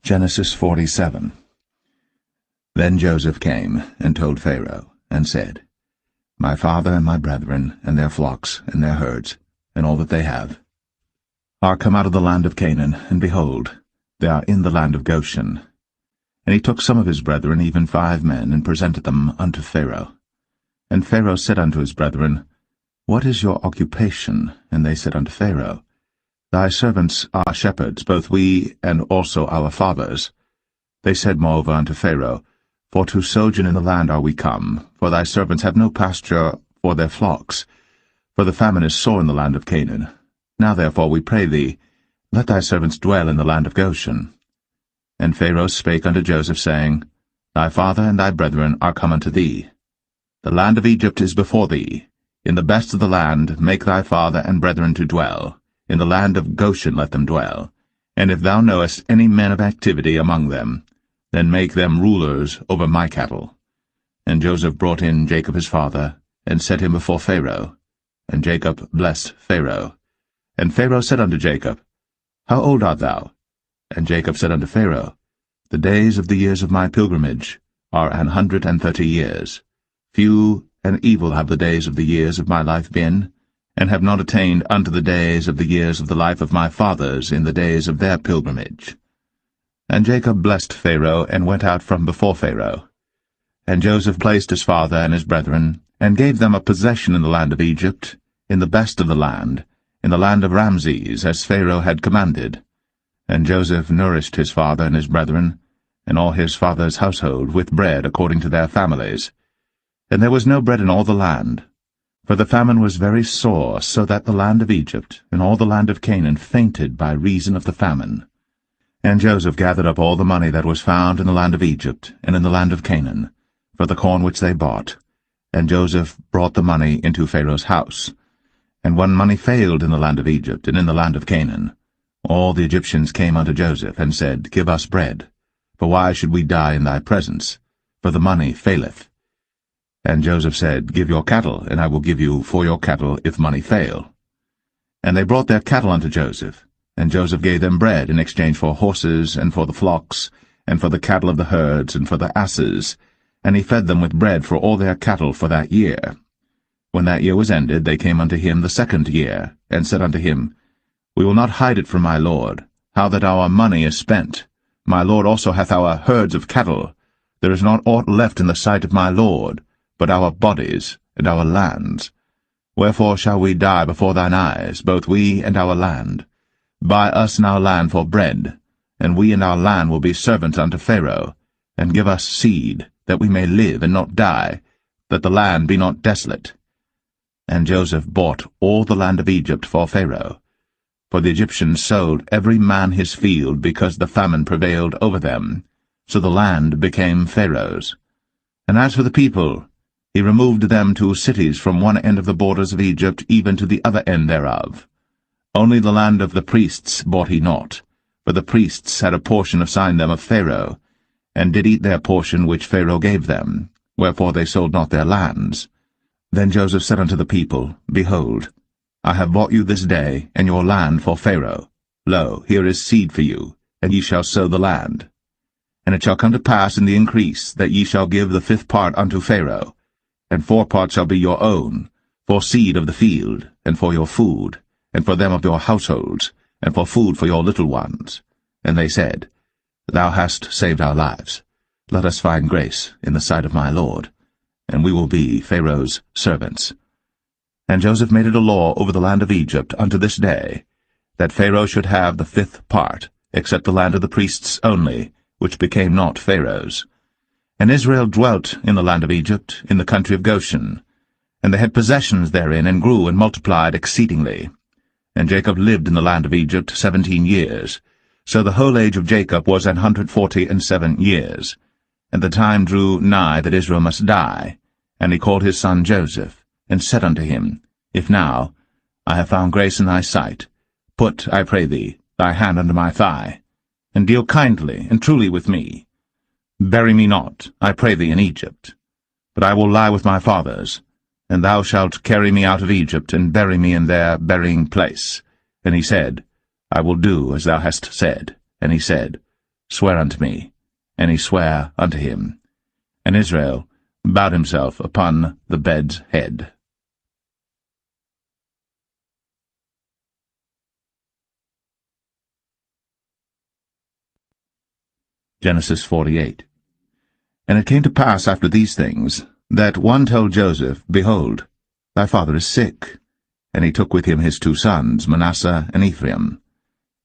Genesis 47. Then Joseph came, and told Pharaoh, and said, My father and my brethren, and their flocks, and their herds, and all that they have, are come out of the land of Canaan, and behold, they are in the land of Goshen. And he took some of his brethren, even 5 men, and presented them unto Pharaoh. And Pharaoh said unto his brethren, What is your occupation? And they said unto Pharaoh, Thy servants are shepherds, both we and also our fathers. They said moreover unto Pharaoh, For to sojourn in the land are we come, for thy servants have no pasture for their flocks, for the famine is sore in the land of Canaan. Now therefore we pray thee, let thy servants dwell in the land of Goshen. And Pharaoh spake unto Joseph, saying, Thy father and thy brethren are come unto thee. The land of Egypt is before thee. In the best of the land make thy father and brethren to dwell. In the land of Goshen let them dwell. And if thou knowest any men of activity among them, then make them rulers over my cattle. And Joseph brought in Jacob his father, and set him before Pharaoh. And Jacob blessed Pharaoh. And Pharaoh said unto Jacob, How old art thou? And Jacob said unto Pharaoh, The days of the years of my pilgrimage are 130 years. Few and evil have the days of the years of my life been, and have not attained unto the days of the years of the life of my fathers in the days of their pilgrimage. And Jacob blessed Pharaoh, and went out from before Pharaoh. And Joseph placed his father and his brethren, and gave them a possession in the land of Egypt, in the best of the land, in the land of Ramses, as Pharaoh had commanded. And Joseph nourished his father and his brethren, and all his father's household, with bread according to their families. And there was no bread in all the land, for the famine was very sore, so that the land of Egypt and all the land of Canaan fainted by reason of the famine. And Joseph gathered up all the money that was found in the land of Egypt and in the land of Canaan, for the corn which they bought. And Joseph brought the money into Pharaoh's house. And when money failed in the land of Egypt and in the land of Canaan, all the Egyptians came unto Joseph, and said, Give us bread, for why should we die in thy presence? For the money faileth. And Joseph said, Give your cattle, and I will give you for your cattle if money fail. And they brought their cattle unto Joseph, and Joseph gave them bread in exchange for horses, and for the flocks, and for the cattle of the herds, and for the asses, and he fed them with bread for all their cattle for that year. When that year was ended, they came unto him the second year, and said unto him, We will not hide it from my lord, how that our money is spent. My lord also hath our herds of cattle. There is not aught left in the sight of my lord, but our bodies and our lands. Wherefore shall we die before thine eyes, both we and our land? Buy us now land for bread, and we and our land will be servants unto Pharaoh, and give us seed, that we may live and not die, that the land be not desolate. And Joseph bought all the land of Egypt for Pharaoh. For the Egyptians sold every man his field, because the famine prevailed over them. So the land became Pharaoh's. And as for the people, he removed them to cities from one end of the borders of Egypt even to the other end thereof. Only the land of the priests bought he not, for the priests had a portion assigned them of Pharaoh, and did eat their portion which Pharaoh gave them, wherefore they sold not their lands. Then Joseph said unto the people, Behold, I have bought you this day, and your land for Pharaoh. Lo, here is seed for you, and ye shall sow the land. And it shall come to pass in the increase, that ye shall give the 5th part unto Pharaoh, and 4 parts shall be your own, for seed of the field, and for your food, and for them of your households, and for food for your little ones. And they said, Thou hast saved our lives. Let us find grace in the sight of my lord, and we will be Pharaoh's servants. And Joseph made it a law over the land of Egypt unto this day, that Pharaoh should have the 5th part, except the land of the priests only, which became not Pharaoh's. And Israel dwelt in the land of Egypt, in the country of Goshen, and they had possessions therein, and grew and multiplied exceedingly. And Jacob lived in the land of Egypt 17 years. So the whole age of Jacob was 147 years. And the time drew nigh that Israel must die. And he called his son Joseph, and said unto him, If now I have found grace in thy sight, put, I pray thee, thy hand under my thigh, and deal kindly and truly with me. Bury me not, I pray thee, in Egypt, but I will lie with my fathers, and thou shalt carry me out of Egypt, and bury me in their burying place. And he said, I will do as thou hast said. And he said, Swear unto me. And he sware unto him. And Israel bowed himself upon the bed's head. Genesis 48. And it came to pass after these things, that one told Joseph, Behold, thy father is sick. And he took with him his 2 sons, Manasseh and Ephraim.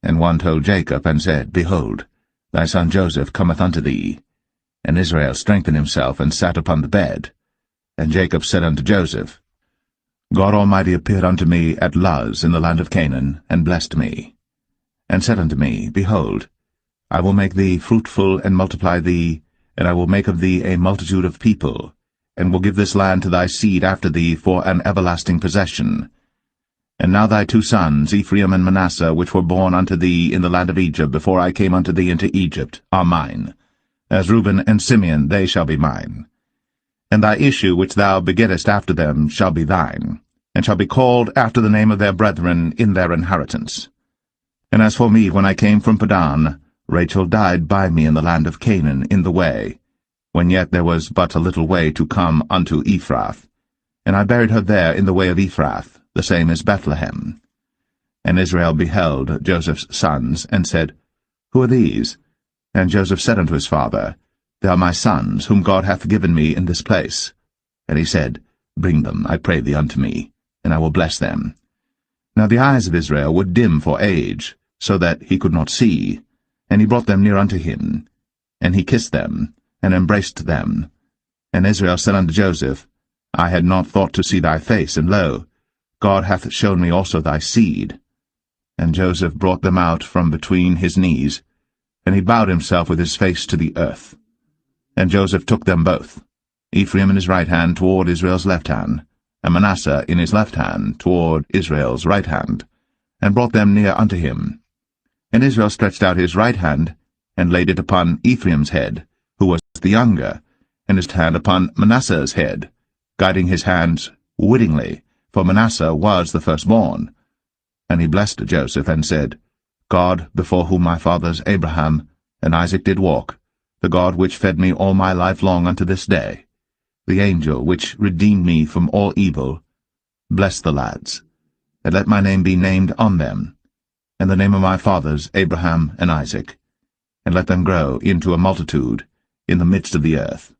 And one told Jacob, and said, Behold, thy son Joseph cometh unto thee. And Israel strengthened himself, and sat upon the bed. And Jacob said unto Joseph, God Almighty appeared unto me at Luz in the land of Canaan, and blessed me, and said unto me, Behold, I will make thee fruitful, and multiply thee, and I will make of thee a multitude of people, and will give this land to thy seed after thee for an everlasting possession. And now thy 2 sons, Ephraim and Manasseh, which were born unto thee in the land of Egypt before I came unto thee into Egypt, are mine. As Reuben and Simeon they shall be mine. And thy issue which thou begettest after them shall be thine. and shall be called after the name of their brethren in their inheritance. And as for me, when I came from Padan, Rachel died by me in the land of Canaan in the way, when yet there was but a little way to come unto Ephrath. And I buried her there in the way of Ephrath, the same as Bethlehem. And Israel beheld Joseph's sons, and said, Who are these? And Joseph said unto his father, They are my sons, whom God hath given me in this place. And he said, Bring them, I pray thee, unto me, and I will bless them. Now the eyes of Israel were dim for age, so that he could not see. And he brought them near unto him, and he kissed them, and embraced them. And Israel said unto Joseph, I had not thought to see thy face, and lo, God hath shown me also thy seed. And Joseph brought them out from between his knees, and he bowed himself with his face to the earth. And Joseph took them both, Ephraim in his right hand toward Israel's left hand, and Manasseh in his left hand toward Israel's right hand, and brought them near unto him. And Israel stretched out his right hand, and laid it upon Ephraim's head, who was the younger, and his hand upon Manasseh's head, guiding his hands wittingly, for Manasseh was the firstborn. And he blessed Joseph, and said, God, before whom my fathers Abraham and Isaac did walk, the God which fed me all my life long unto this day, the angel which redeemed me from all evil, bless the lads, and let my name be named on them, and the name of my fathers Abraham and Isaac, and let them grow into a multitude in the midst of the earth.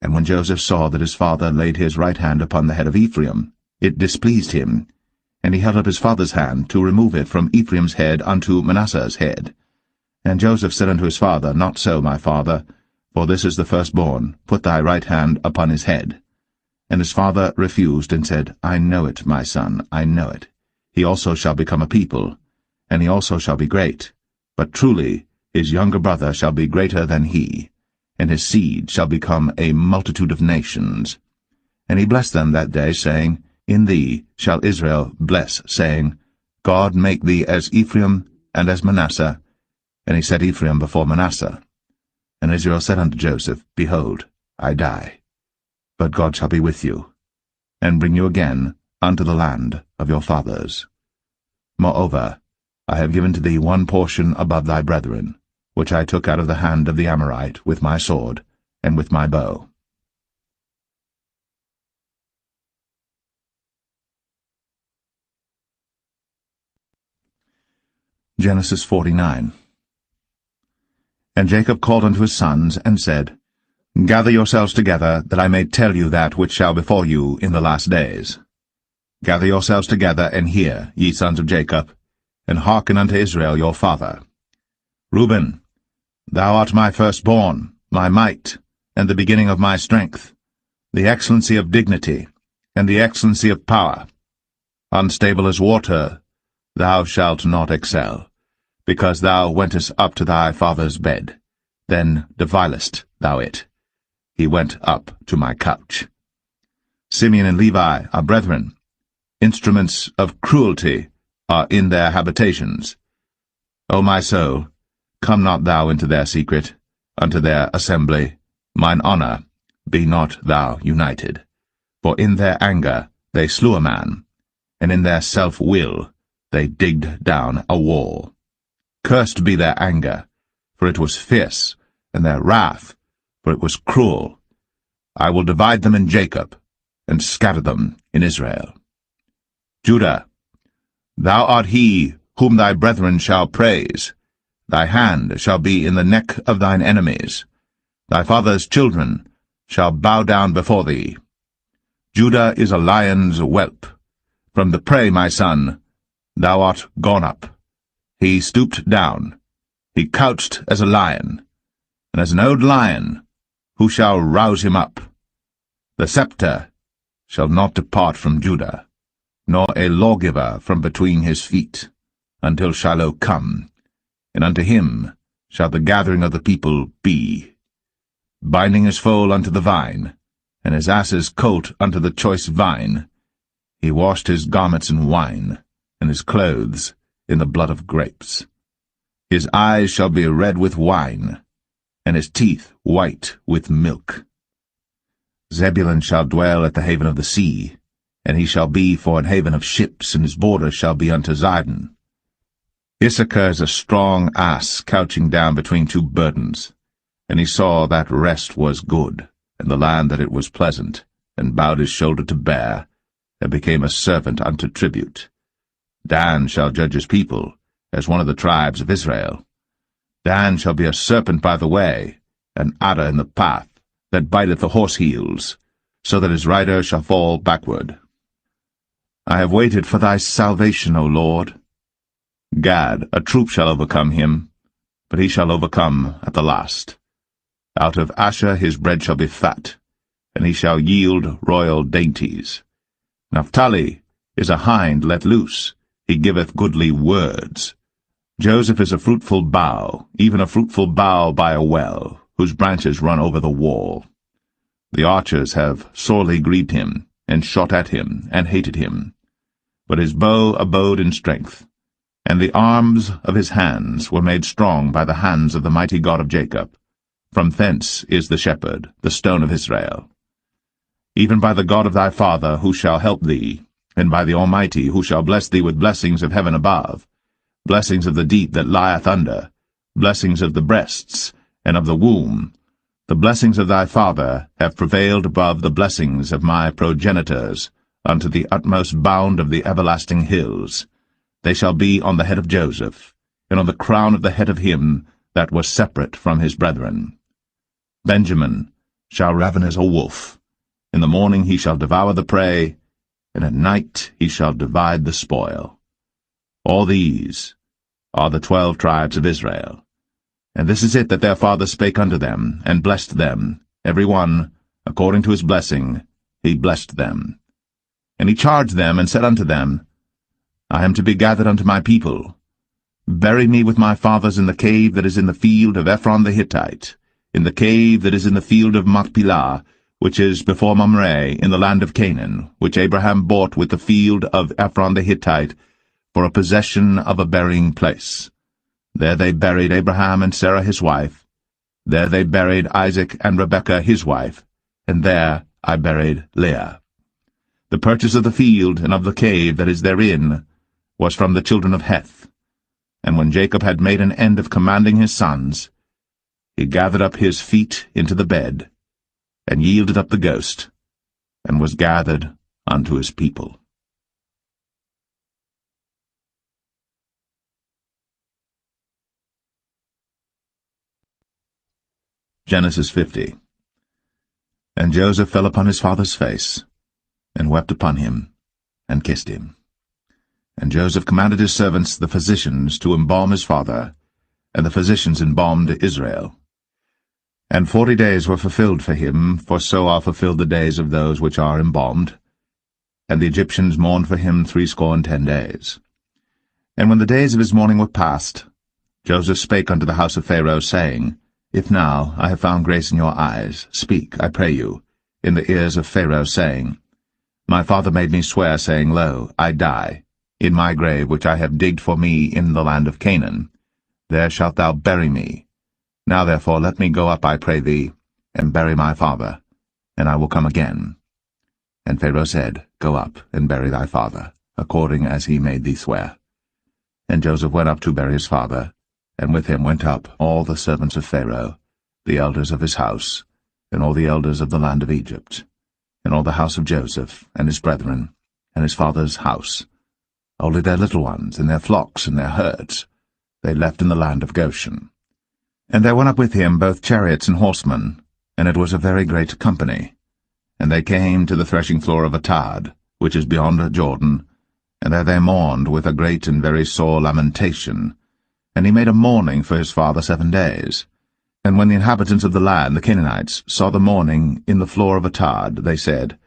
And when Joseph saw that his father laid his right hand upon the head of Ephraim, it displeased him, and he held up his father's hand to remove it from Ephraim's head unto Manasseh's head. And Joseph said unto his father, Not so, my father, for this is the firstborn. Put thy right hand upon his head. And his father refused, and said, I know it, my son, I know it. He also shall become a people, and he also shall be great. But truly his younger brother shall be greater than he, and his seed shall become a multitude of nations. And he blessed them that day, saying, In thee shall Israel bless, saying, God make thee as Ephraim and as Manasseh. And he set Ephraim before Manasseh. And Israel said unto Joseph, Behold, I die, but God shall be with you, and bring you again unto the land of your fathers. Moreover, I have given to thee one portion above thy brethren, which I took out of the hand of the Amorite with my sword and with my bow. Genesis 49. And Jacob called unto his sons, and said, Gather yourselves together, that I may tell you that which shall befall you in the last days. Gather yourselves together, and hear, ye sons of Jacob, and hearken unto Israel your father. Reuben, thou art my firstborn, my might, and the beginning of my strength, the excellency of dignity, and the excellency of power. Unstable as water, thou shalt not excel, because thou wentest up to thy father's bed. Then devilest thou it. He went up to my couch. Simeon and Levi are brethren. Instruments of cruelty are in their habitations. O my soul, come not thou into their secret, unto their assembly. Mine honour, be not thou united. For in their anger they slew a man, and in their self-will they digged down a wall. Cursed be their anger, for it was fierce, and their wrath, for it was cruel. I will divide them in Jacob, and scatter them in Israel. Judah, thou art he whom thy brethren shall praise. Thy hand shall be in the neck of thine enemies. Thy father's children shall bow down before thee. Judah is a lion's whelp. From the prey, my son, thou art gone up. He stooped down. He couched as a lion, and as an old lion, who shall rouse him up? The scepter shall not depart from Judah, nor a lawgiver from between his feet, until Shiloh come, and unto him shall the gathering of the people be. Binding his foal unto the vine, and his ass's colt unto the choice vine, he washed his garments in wine, and his clothes in the blood of grapes. His eyes shall be red with wine, and his teeth white with milk. Zebulun shall dwell at the haven of the sea, and he shall be for an haven of ships, and his borders shall be unto Zidon. Issachar is a strong ass couching down between two burdens. And he saw that rest was good, and the land that it was pleasant, and bowed his shoulder to bear, and became a servant unto tribute. Dan shall judge his people, as one of the tribes of Israel. Dan shall be a serpent by the way, an adder in the path, that biteth the horse heels, so that his rider shall fall backward. I have waited for thy salvation, O Lord. Gad, a troop shall overcome him, but he shall overcome at the last. Out of Asher his bread shall be fat, and he shall yield royal dainties. Naphtali is a hind let loose, he giveth goodly words. Joseph is a fruitful bough, even a fruitful bough by a well, whose branches run over the wall. The archers have sorely grieved him, and shot at him, and hated him. But his bow abode in strength, and the arms of his hands were made strong by the hands of the mighty God of Jacob. From thence is the shepherd, the stone of Israel. Even by the God of thy father, who shall help thee, and by the Almighty, who shall bless thee with blessings of heaven above, blessings of the deep that lieth under, blessings of the breasts, and of the womb. The blessings of thy father have prevailed above the blessings of my progenitors, unto the utmost bound of the everlasting hills. They shall be on the head of Joseph, and on the crown of the head of him that was separate from his brethren. Benjamin shall raven as a wolf. In the morning he shall devour the prey, and at night he shall divide the spoil. All these are the 12 tribes of Israel. And this is it that their father spake unto them, and blessed them, every one, according to his blessing, he blessed them. And he charged them, and said unto them, I am to be gathered unto my people. Bury me with my fathers in the cave that is in the field of Ephron the Hittite, in the cave that is in the field of Machpelah, which is before Mamre, in the land of Canaan, which Abraham bought with the field of Ephron the Hittite, for a possession of a burying place. There they buried Abraham and Sarah his wife. There they buried Isaac and Rebekah his wife, and there I buried Leah. The purchase of the field and of the cave that is therein was from the children of Heth. And when Jacob had made an end of commanding his sons, he gathered up his feet into the bed, and yielded up the ghost, and was gathered unto his people. Genesis 50. And Joseph fell upon his father's face, and wept upon him, and kissed him. And Joseph commanded his servants, the physicians, to embalm his father, and the physicians embalmed Israel. And 40 days were fulfilled for him, for so are fulfilled the days of those which are embalmed. And the Egyptians mourned for him 60 days. And when the days of his mourning were past, Joseph spake unto the house of Pharaoh, saying, If now I have found grace in your eyes, speak, I pray you, in the ears of Pharaoh, saying, My father made me swear, saying, Lo, I die, in my grave which I have digged for me in the land of Canaan. There shalt thou bury me. Now therefore let me go up, I pray thee, and bury my father, and I will come again. And Pharaoh said, Go up, and bury thy father, according as he made thee swear. And Joseph went up to bury his father, and with him went up all the servants of Pharaoh, the elders of his house, and all the elders of the land of Egypt, and all the house of Joseph, and his brethren, and his father's house. Only their little ones, and their flocks, and their herds, they left in the land of Goshen. And there went up with him both chariots and horsemen, and it was a very great company. And they came to the threshing floor of Atad, which is beyond Jordan, and there they mourned with a great and very sore lamentation. And he made a mourning for his father 7 days. And when the inhabitants of the land, the Canaanites, saw the mourning in the floor of Atad, they said,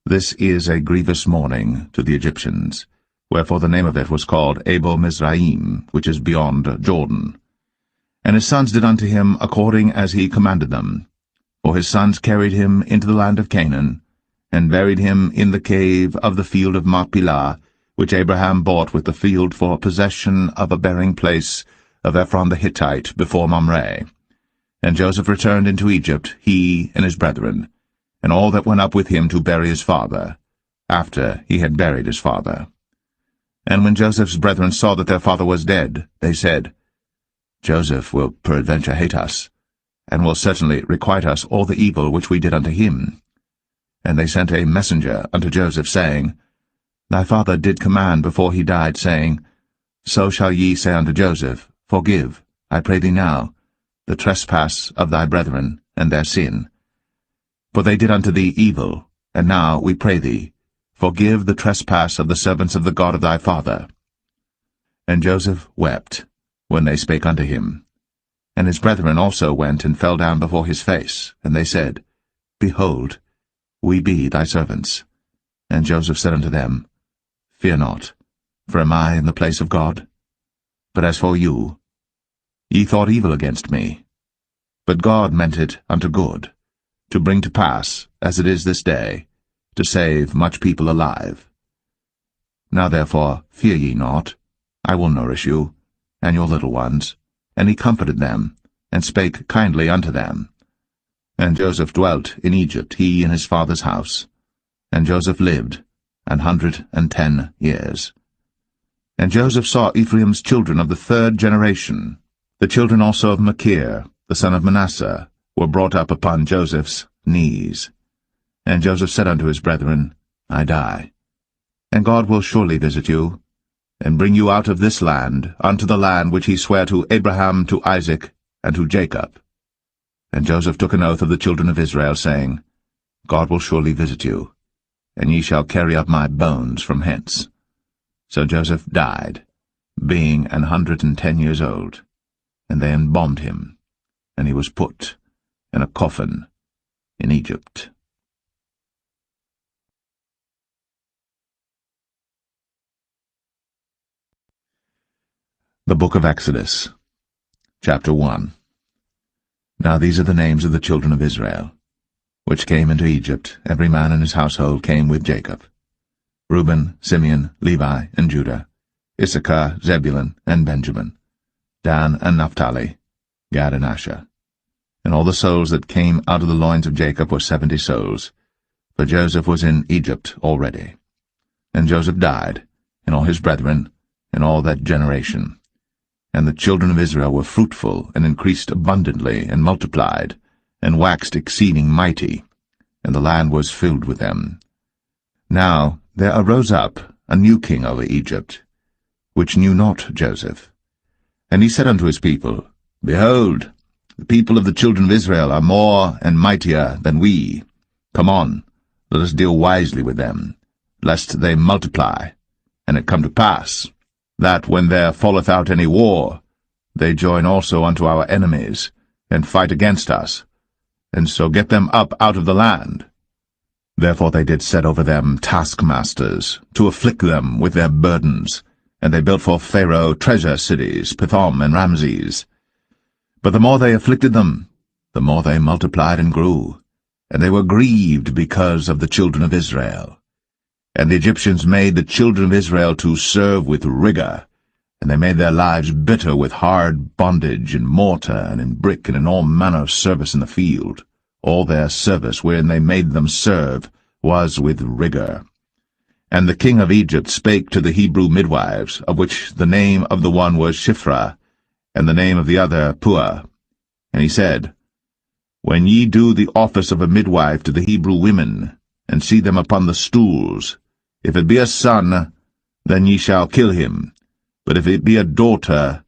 This is a grievous mourning to the Egyptians. Wherefore the name of it was called Abel Mizraim, which is beyond Jordan. And his sons did unto him according as he commanded them. For his sons carried him into the land of Canaan, and buried him in the cave of the field of Machpelah, which Abraham bought with the field for possession of a burying place of Ephron the Hittite before Mamre. And Joseph returned into Egypt, he and his brethren, and all that went up with him to bury his father, after he had buried his father. And when Joseph's brethren saw that their father was dead, they said, Joseph will peradventure hate us, and will certainly requite us all the evil which we did unto him. And they sent a messenger unto Joseph, saying, Thy father did command before he died, saying, So shall ye say unto Joseph, Forgive, I pray thee now, the trespass of thy brethren, and their sin. For they did unto thee evil, and now, we pray thee, forgive the trespass of the servants of the God of thy father. And Joseph wept, when they spake unto him. And his brethren also went and fell down before his face, and they said, Behold, we be thy servants. And Joseph said unto them, Fear not, for am I in the place of God? But as for you, ye thought evil against me, but God meant it unto good, to bring to pass, as it is this day, to save much people alive. Now therefore fear ye not, I will nourish you, and your little ones. And he comforted them, and spake kindly unto them. And Joseph dwelt in Egypt, he and his father's house. And Joseph lived 110 years. And Joseph saw Ephraim's children of the third generation. The children also of Machir, the son of Manasseh, were brought up upon Joseph's knees. And Joseph said unto his brethren, I die, and God will surely visit you, and bring you out of this land unto the land which he sware to Abraham, to Isaac, and to Jacob. And Joseph took an oath of the children of Israel, saying, God will surely visit you, and ye shall carry up my bones from hence. So Joseph died, being 110 years old, and they embalmed him, and he was put in a coffin in Egypt. The Book of Exodus, Chapter 1. Now these are the names of the children of Israel, which came into Egypt. Every man in his household came with Jacob: Reuben, Simeon, Levi, and Judah, Issachar, Zebulun, and Benjamin, Dan and Naphtali, Gad and Asher. And all the souls that came out of the loins of Jacob were 70 souls, for Joseph was in Egypt already. And Joseph died, and all his brethren, and all that generation. And the children of Israel were fruitful, and increased abundantly, and multiplied, and waxed exceeding mighty, and the land was filled with them. Now there arose up a new king over Egypt, which knew not Joseph. And he said unto his people, Behold, the people of the children of Israel are more and mightier than we. Come on, let us deal wisely with them, lest they multiply. And it come to pass, that when there falleth out any war, they join also unto our enemies, and fight against us, and so get them up out of the land. Therefore they did set over them taskmasters, to afflict them with their burdens, and they built for Pharaoh treasure cities, Pithom and Ramses. But the more they afflicted them, the more they multiplied and grew, and they were grieved because of the children of Israel. And the Egyptians made the children of Israel to serve with rigor, and they made their lives bitter with hard bondage in mortar and in brick and in all manner of service in the field. All their service wherein they made them serve was with rigor. And the king of Egypt spake to the Hebrew midwives, of which the name of the one was Shiphrah, and the name of the other Puah. And he said, When ye do the office of a midwife to the Hebrew women, and see them upon the stools, if it be a son, then ye shall kill him, but if it be a daughter,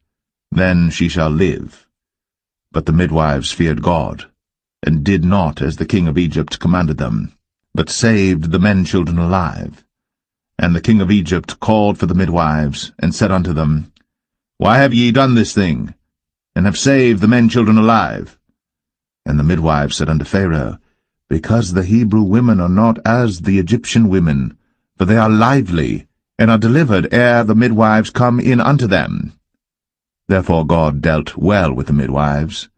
then she shall live. But the midwives feared God, and did not as the king of Egypt commanded them, but saved the men-children alive. And the king of Egypt called for the midwives, and said unto them, Why have ye done this thing, and have saved the men-children alive? And the midwives said unto Pharaoh, Because the Hebrew women are not as the Egyptian women, for they are lively, and are delivered ere the midwives come in unto them. Therefore God dealt well with the midwives,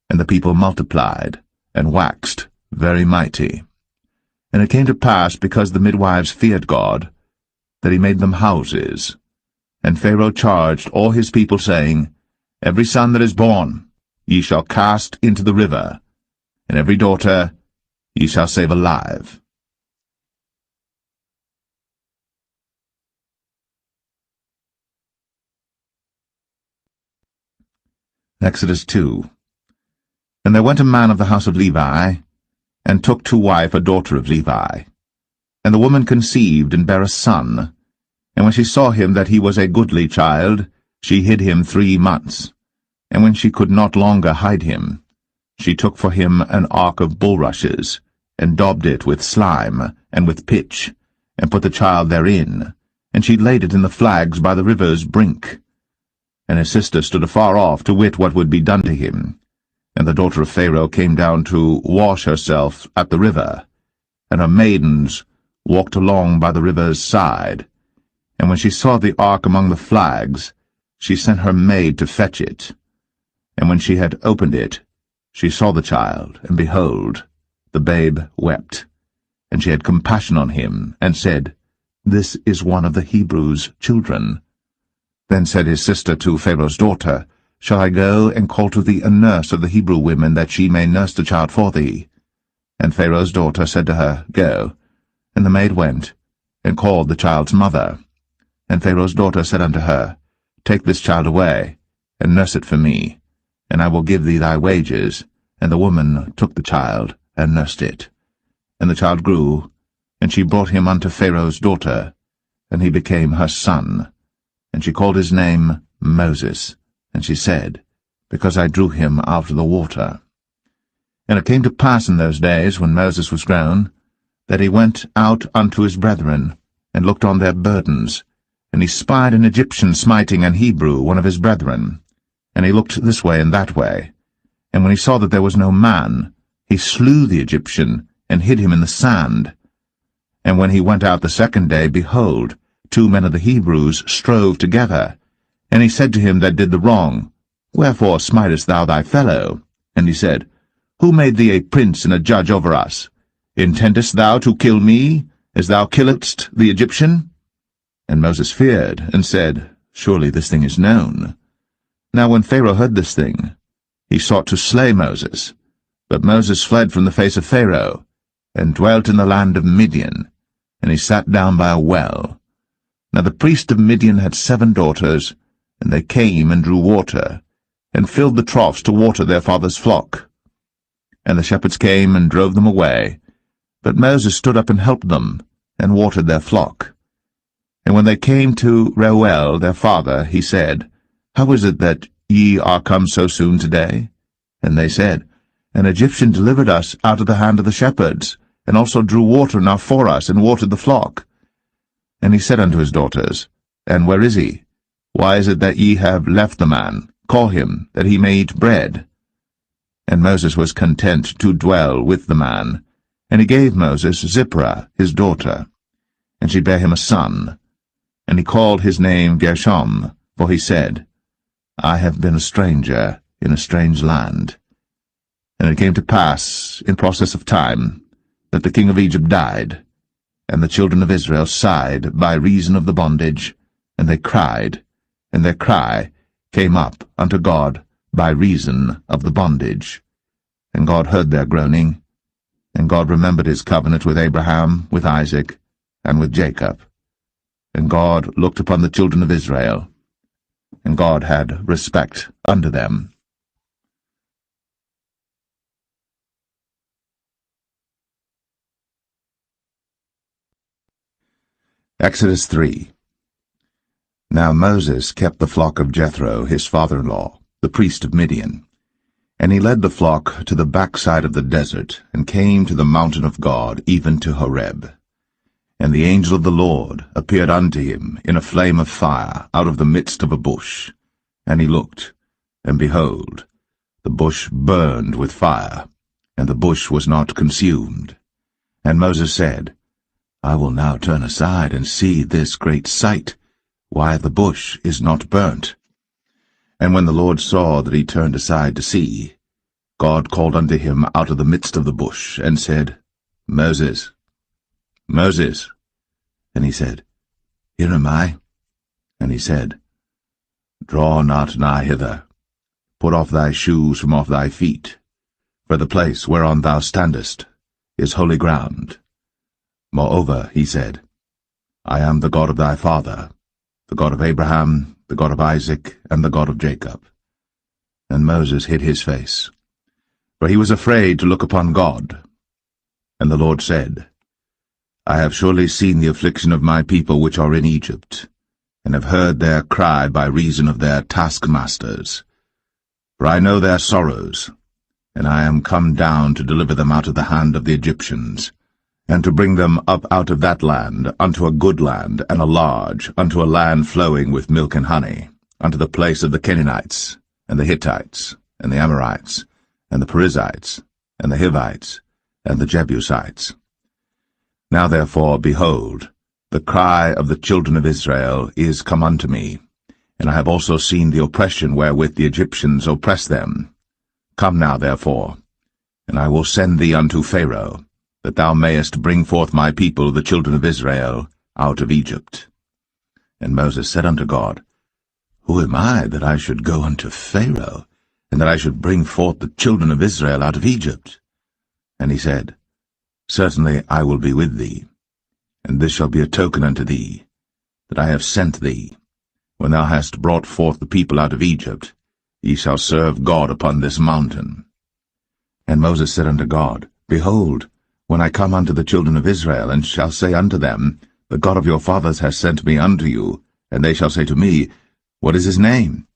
and the people multiplied, and waxed very mighty. And it came to pass, because the midwives feared God, that he made them houses. And Pharaoh charged all his people, saying, Every son that is born ye shall cast into the river, and every daughter ye shall save alive. Exodus 2. And there went a man of the house of Levi, and took to wife a daughter of Levi. And the woman conceived and bare a son. And when she saw him that he was a goodly child, she hid him 3 months. And when she could not longer hide him, she took for him an ark of bulrushes, and daubed it with slime and with pitch, and put the child therein, and she laid it in the flags by the river's brink. And his sister stood afar off to wit what would be done to him. And the daughter of Pharaoh came down to wash herself at the river, and her maidens walked along by the river's side. And when she saw the ark among the flags, she sent her maid to fetch it. And when she had opened it, she saw the child, and behold, the babe wept. And she had compassion on him, and said, This is one of the Hebrews' children. Then said his sister to Pharaoh's daughter, Shall I go and call to thee a nurse of the Hebrew women, that she may nurse the child for thee? And Pharaoh's daughter said to her, Go. And the maid went, and called the child's mother. And Pharaoh's daughter said unto her, Take this child away, and nurse it for me, and I will give thee thy wages. And the woman took the child, and nursed it. And the child grew, and she brought him unto Pharaoh's daughter, and he became her son. And she called his name Moses, and she said, Because I drew him out of the water. And it came to pass in those days, when Moses was grown, that he went out unto his brethren, and looked on their burdens, and he spied an Egyptian smiting an Hebrew, one of his brethren. And he looked this way and that way. And when he saw that there was no man, he slew the Egyptian, and hid him in the sand. And when he went out the second day, behold, 2 men of the Hebrews strove together. And he said to him that did the wrong, Wherefore smitest thou thy fellow? And he said, Who made thee a prince and a judge over us? Intendest thou to kill me, as thou killedst the Egyptian? And Moses feared, and said, Surely this thing is known. Now when Pharaoh heard this thing, he sought to slay Moses. But Moses fled from the face of Pharaoh, and dwelt in the land of Midian, and he sat down by a well. Now the priest of Midian had 7 daughters, and they came and drew water, and filled the troughs to water their father's flock. And the shepherds came and drove them away, but Moses stood up and helped them, and watered their flock. And when they came to Reuel their father, he said, How is it that ye are come so soon today? And they said, An Egyptian delivered us out of the hand of the shepherds, and also drew water enough for us, and watered the flock. And he said unto his daughters, And where is he? Why is it that ye have left the man? Call him, that he may eat bread. And Moses was content to dwell with the man. And he gave Moses Zipporah his daughter, and she bare him a son. And he called his name Gershom, for he said, I have been a stranger in a strange land. And it came to pass, in process of time, that the king of Egypt died, and the children of Israel sighed by reason of the bondage, and they cried, and their cry came up unto God by reason of the bondage. And God heard their groaning, and God remembered his covenant with Abraham, with Isaac, and with Jacob. And God looked upon the children of Israel, and God had respect unto them. Exodus 3. Now Moses kept the flock of Jethro, his father-in-law, the priest of Midian. And he led the flock to the backside of the desert, and came to the mountain of God, even to Horeb. And the angel of the Lord appeared unto him in a flame of fire out of the midst of a bush. And he looked, and behold, the bush burned with fire, and the bush was not consumed. And Moses said, I will now turn aside and see this great sight, why the bush is not burnt. And when the Lord saw that he turned aside to see, God called unto him out of the midst of the bush, and said, Moses, Moses. And he said, Here am I. And he said, Draw not nigh hither. Put off thy shoes from off thy feet, for the place whereon thou standest is holy ground. Moreover, he said, I am the God of thy father, the God of Abraham, the God of Isaac, and the God of Jacob. And Moses hid his face, for he was afraid to look upon God. And the Lord said, I have surely seen the affliction of my people which are in Egypt, and have heard their cry by reason of their taskmasters. For I know their sorrows, and I am come down to deliver them out of the hand of the Egyptians, and to bring them up out of that land unto a good land, and a large, unto a land flowing with milk and honey, unto the place of the Canaanites, and the Hittites, and the Amorites, and the Perizzites, and the Hivites, and the Jebusites. Now therefore, behold, the cry of the children of Israel is come unto me, and I have also seen the oppression wherewith the Egyptians oppress them. Come now therefore, and I will send thee unto Pharaoh, that thou mayest bring forth my people the children of Israel out of Egypt. And Moses said unto God, Who am I, that I should go unto Pharaoh, and that I should bring forth the children of Israel out of Egypt? And he said, Certainly I will be with thee, and this shall be a token unto thee, that I have sent thee. When thou hast brought forth the people out of Egypt, ye shall serve God upon this mountain. And Moses said unto God, Behold, when I come unto the children of Israel, and shall say unto them, The God of your fathers has sent me unto you, and they shall say to me, What is his name?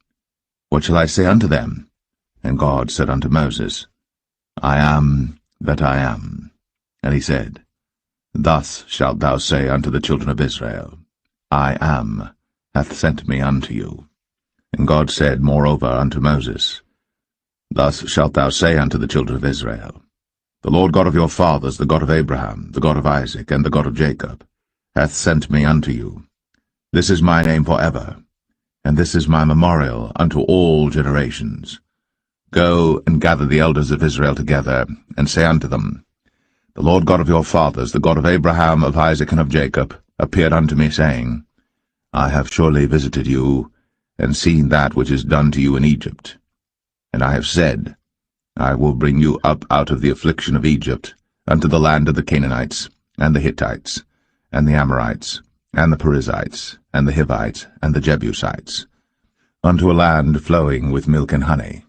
What shall I say unto them? And God said unto Moses, I am that I am. And he said, Thus shalt thou say unto the children of Israel, I am hath sent me unto you. And God said moreover unto Moses, Thus shalt thou say unto the children of Israel, The Lord God of your fathers, the God of Abraham, the God of Isaac, and the God of Jacob, hath sent me unto you. This is my name for ever, and this is my memorial unto all generations. Go and gather the elders of Israel together, and say unto them, The Lord God of your fathers, the God of Abraham, of Isaac, and of Jacob, appeared unto me, saying, I have surely visited you, and seen that which is done to you in Egypt. And I have said, I will bring you up out of the affliction of Egypt, unto the land of the Canaanites, and the Hittites, and the Amorites, and the Perizzites, and the Hivites, and the Jebusites, unto a land flowing with milk and honey.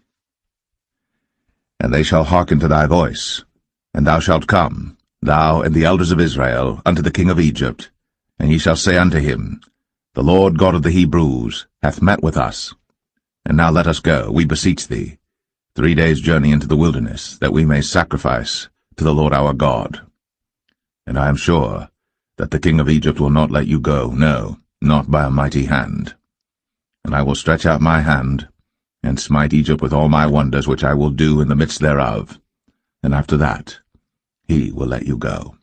And they shall hearken to thy voice, and thou shalt come, thou and the elders of Israel, unto the king of Egypt, and ye shall say unto him, The Lord God of the Hebrews hath met with us. And now let us go, we beseech thee, 3 days' journey into the wilderness, that we may sacrifice to the Lord our God. And I am sure that the king of Egypt will not let you go, no, not by a mighty hand. And I will stretch out my hand, and smite Egypt with all my wonders which I will do in the midst thereof. And after that he will let you go.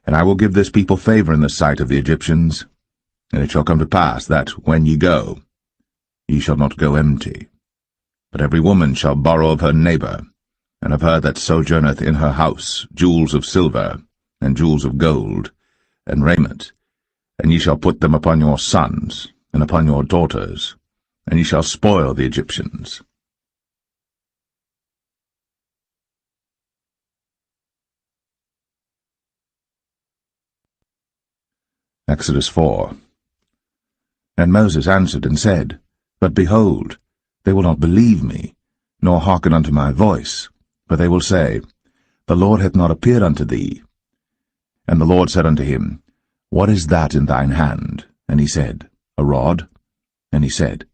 And I will give this people favor in the sight of the Egyptians, and it shall come to pass that, when ye go, ye shall not go empty. But every woman shall borrow of her neighbor, and of her that sojourneth in her house, jewels of silver, and jewels of gold, and raiment, and ye shall put them upon your sons, and upon your daughters, and ye shall spoil the Egyptians. Exodus 4. And Moses answered and said, But behold, they will not believe me, nor hearken unto my voice, for they will say, The Lord hath not appeared unto thee. And the Lord said unto him, What is that in thine hand? And he said, A rod. And he said,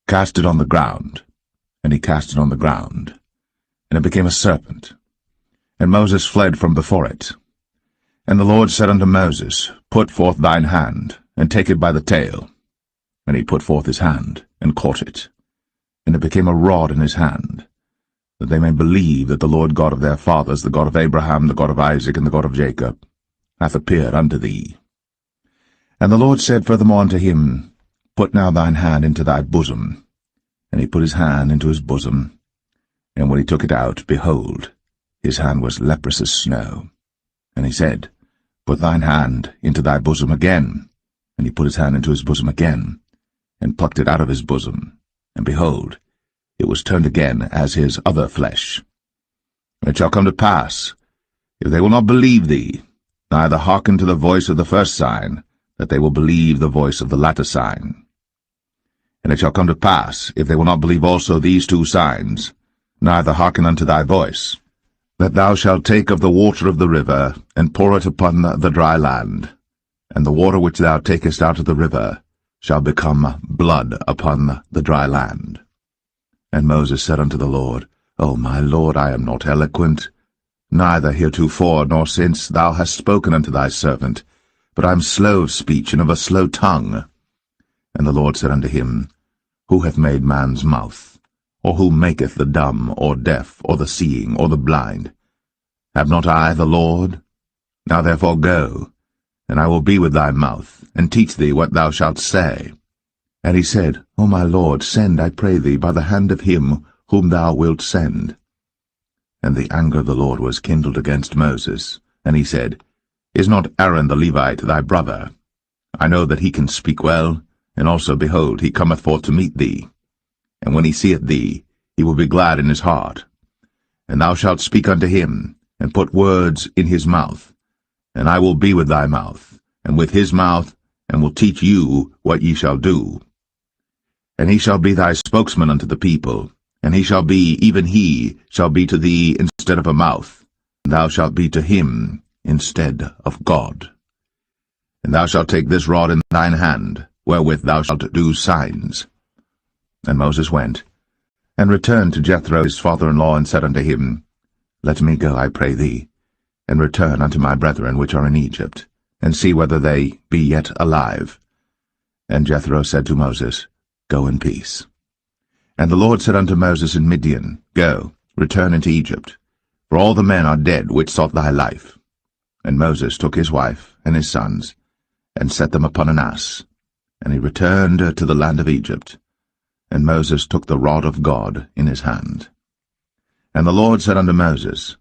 Cast it on the ground. And he cast it on the ground, and it became a serpent. And Moses fled from before it. And the Lord said unto Moses, Put forth thine hand, and take it by the tail. And he put forth his hand, and caught it. And it became a rod in his hand, that they may believe that the Lord God of their fathers, the God of Abraham, the God of Isaac, and the God of Jacob, hath appeared unto thee. And the Lord said furthermore unto him, Put now thine hand into thy bosom. And he put his hand into his bosom, and when he took it out, behold, his hand was leprous as snow. And he said, Put thine hand into thy bosom again. And he put his hand into his bosom again, and plucked it out of his bosom. And behold, it was turned again as his other flesh. And it shall come to pass, if they will not believe thee, neither hearken to the voice of the first sign, that they will believe the voice of the latter sign. And it shall come to pass, if they will not believe also these 2 signs, neither hearken unto thy voice, that thou shalt take of the water of the river, and pour it upon the dry land, and the water which thou takest out of the river shall become blood upon the dry land. And Moses said unto the Lord, O my Lord, I am not eloquent, neither heretofore nor since thou hast spoken unto thy servant, but I am slow of speech and of a slow tongue. And the Lord said unto him, Who hath made man's mouth? Or who maketh the dumb, or deaf, or the seeing, or the blind? Have not I the Lord? Now therefore go, and I will be with thy mouth, and teach thee what thou shalt say. And he said, O my Lord, send, I pray thee, by the hand of him whom thou wilt send. And the anger of the Lord was kindled against Moses, and he said, Is not Aaron the Levite thy brother? I know that he can speak well, and also, behold, he cometh forth to meet thee. And when he seeth thee, he will be glad in his heart. And thou shalt speak unto him, and put words in his mouth. And I will be with thy mouth, and with his mouth, and will teach you what ye shall do. And he shall be thy spokesman unto the people, and he shall be, even he, shall be to thee instead of a mouth, and thou shalt be to him instead of God. And thou shalt take this rod in thine hand, wherewith thou shalt do signs. And Moses went, and returned to Jethro his father-in-law, and said unto him, Let me go, I pray thee, and return unto my brethren which are in Egypt, and see whether they be yet alive. And Jethro said to Moses, Go in peace. And the Lord said unto Moses in Midian, Go, return into Egypt, for all the men are dead which sought thy life. And Moses took his wife and his sons, and set them upon an ass, and he returned to the land of Egypt. And Moses took the rod of God in his hand. And the Lord said unto Moses,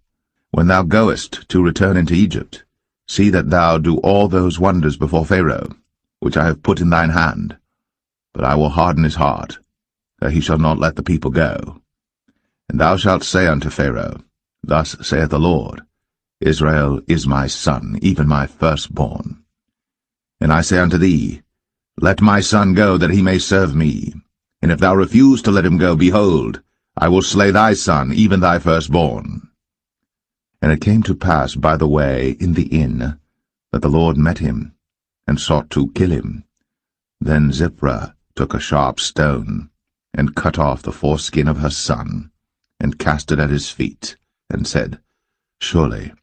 When thou goest to return into Egypt, see that thou do all those wonders before Pharaoh, which I have put in thine hand. But I will harden his heart, that he shall not let the people go. And thou shalt say unto Pharaoh, Thus saith the Lord, Israel is my son, even my firstborn. And I say unto thee, Let my son go, that he may serve me. And if thou refuse to let him go, behold, I will slay thy son, even thy firstborn. And it came to pass by the way in the inn, that the Lord met him, and sought to kill him. Then Zipporah took a sharp stone, and cut off the foreskin of her son, and cast it at his feet, and said, Surely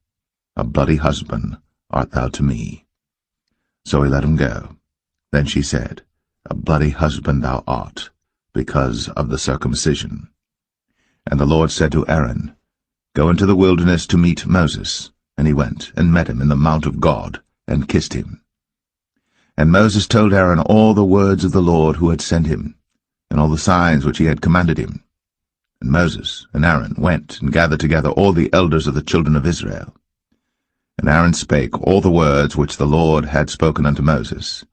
a bloody husband art thou to me. So he let him go. Then she said, A bloody husband thou art, because of the circumcision. And the Lord said to Aaron, Go into the wilderness to meet Moses. And he went, and met him in the mount of God, and kissed him. And Moses told Aaron all the words of the Lord who had sent him, and all the signs which he had commanded him. And Moses and Aaron went and gathered together all the elders of the children of Israel. And Aaron spake all the words which the Lord had spoken unto Moses,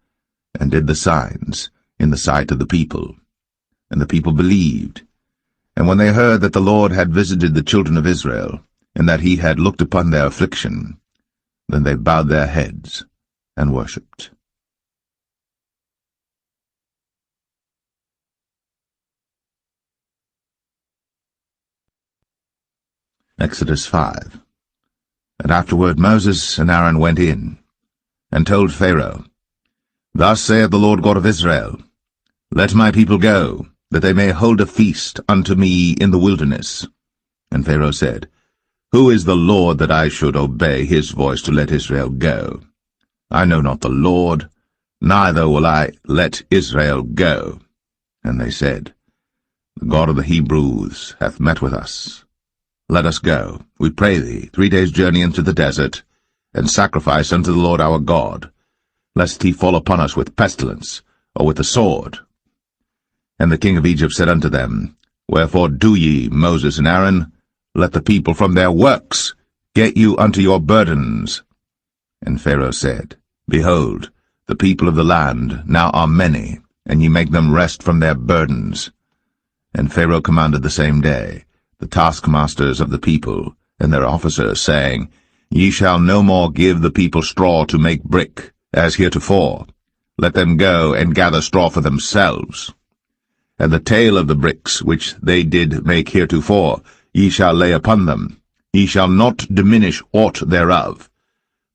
and did the signs in the sight of the people. And the people believed. And when they heard that the Lord had visited the children of Israel, and that he had looked upon their affliction, then they bowed their heads and worshipped. Exodus 5. And afterward Moses and Aaron went in, and told Pharaoh, Thus saith the Lord God of Israel, Let my people go, that they may hold a feast unto me in the wilderness. And Pharaoh said, Who is the Lord that I should obey his voice to let Israel go? I know not the Lord, neither will I let Israel go. And they said, The God of the Hebrews hath met with us. Let us go, we pray thee, 3 days' journey into the desert, and sacrifice unto the Lord our God, lest he fall upon us with pestilence, or with the sword. And the king of Egypt said unto them, Wherefore do ye, Moses and Aaron? Let the people from their works get you unto your burdens. And Pharaoh said, Behold, the people of the land now are many, and ye make them rest from their burdens. And Pharaoh commanded the same day the taskmasters of the people and their officers, saying, Ye shall no more give the people straw to make brick, as heretofore. Let them go and gather straw for themselves. and the tale of the bricks which they did make heretofore, ye shall lay upon them. Ye shall not diminish aught thereof.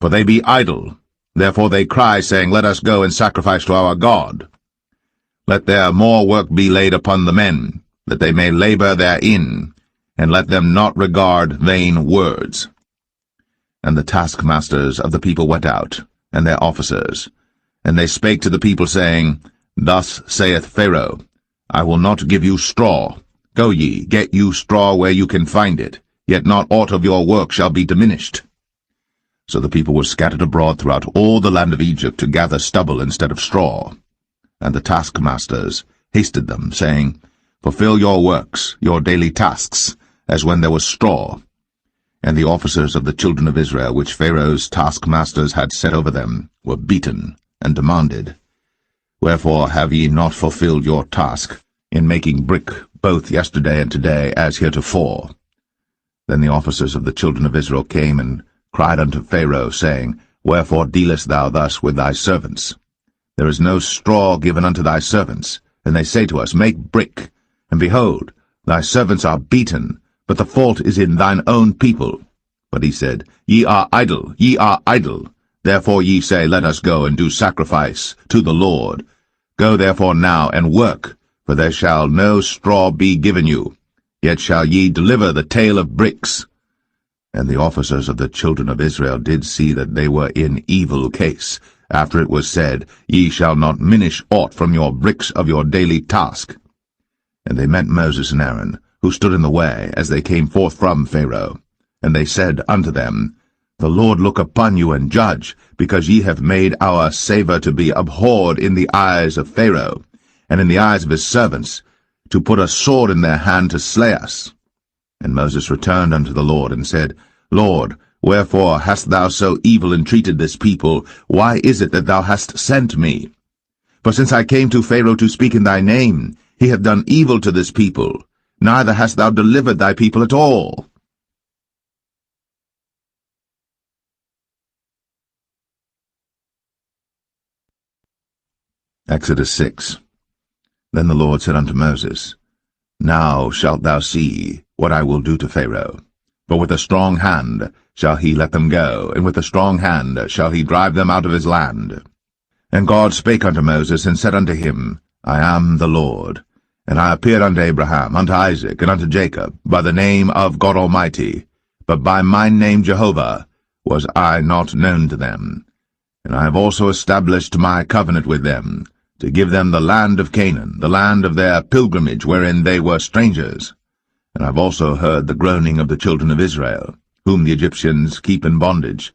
For they be idle, therefore they cry, saying, Let us go and sacrifice to our God. Let their more work be laid upon the men, that they may labor therein, and let them not regard vain words. And the taskmasters of the people went out, and their officers, and they spake to the people, saying, Thus saith Pharaoh, I will not give you straw. Go ye, get you straw where you can find it, yet not aught of your work shall be diminished. So the people were scattered abroad throughout all the land of Egypt to gather stubble instead of straw. And the taskmasters hasted them, saying, Fulfill your works, your daily tasks, as when there was straw. And the officers of the children of Israel, which Pharaoh's taskmasters had set over them, were beaten, and demanded, Wherefore have ye not fulfilled your task, in making brick both yesterday and today, as heretofore? Then the officers of the children of Israel came and cried unto Pharaoh, saying, Wherefore dealest thou thus with thy servants? There is no straw given unto thy servants. And they say to us, Make brick. And behold, thy servants are beaten, but the fault is in thine own people. But he said, Ye are idle, ye are idle. Therefore ye say, Let us go and do sacrifice to the Lord. Go therefore now and work, for there shall no straw be given you. Yet shall ye deliver the tale of bricks. And the officers of the children of Israel did see that they were in evil case, after it was said, Ye shall not minish aught from your bricks of your daily task. And they met Moses and Aaron, who stood in the way, as they came forth from Pharaoh. And they said unto them, The Lord look upon you and judge, because ye have made our savour to be abhorred in the eyes of Pharaoh, and in the eyes of his servants, to put a sword in their hand to slay us. And Moses returned unto the Lord, and said, Lord, wherefore hast thou so evil entreated this people? Why is it that thou hast sent me? For since I came to Pharaoh to speak in thy name, he hath done evil to this people, neither hast thou delivered thy people at all. Exodus 6. Then the Lord said unto Moses, Now shalt thou see what I will do to Pharaoh. For with a strong hand shall he let them go, and with a strong hand shall he drive them out of his land. And God spake unto Moses, and said unto him, I am the Lord. And I appeared unto Abraham, unto Isaac, and unto Jacob, by the name of God Almighty, but by my name Jehovah was I not known to them. And I have also established my covenant with them, to give them the land of Canaan, the land of their pilgrimage, wherein they were strangers. And I have also heard the groaning of the children of Israel, whom the Egyptians keep in bondage,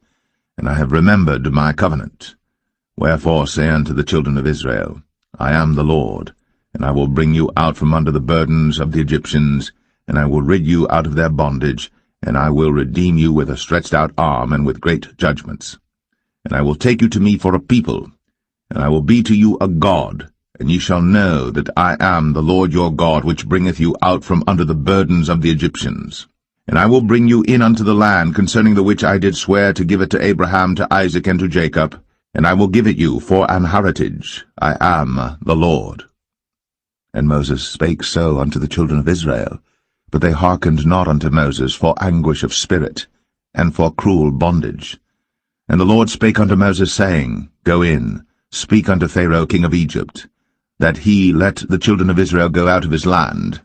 and I have remembered my covenant. Wherefore say unto the children of Israel, I am the Lord, and I will bring you out from under the burdens of the Egyptians, and I will rid you out of their bondage, and I will redeem you with a stretched out arm and with great judgments. And I will take you to me for a people, and I will be to you a God, and ye shall know that I am the Lord your God, which bringeth you out from under the burdens of the Egyptians. And I will bring you in unto the land, concerning the which I did swear to give it to Abraham, to Isaac, and to Jacob, and I will give it you for an heritage. I am the Lord. And Moses spake so unto the children of Israel, but they hearkened not unto Moses for anguish of spirit, and for cruel bondage. And the Lord spake unto Moses, saying, Go in, speak unto Pharaoh king of Egypt, that he let the children of Israel go out of his land.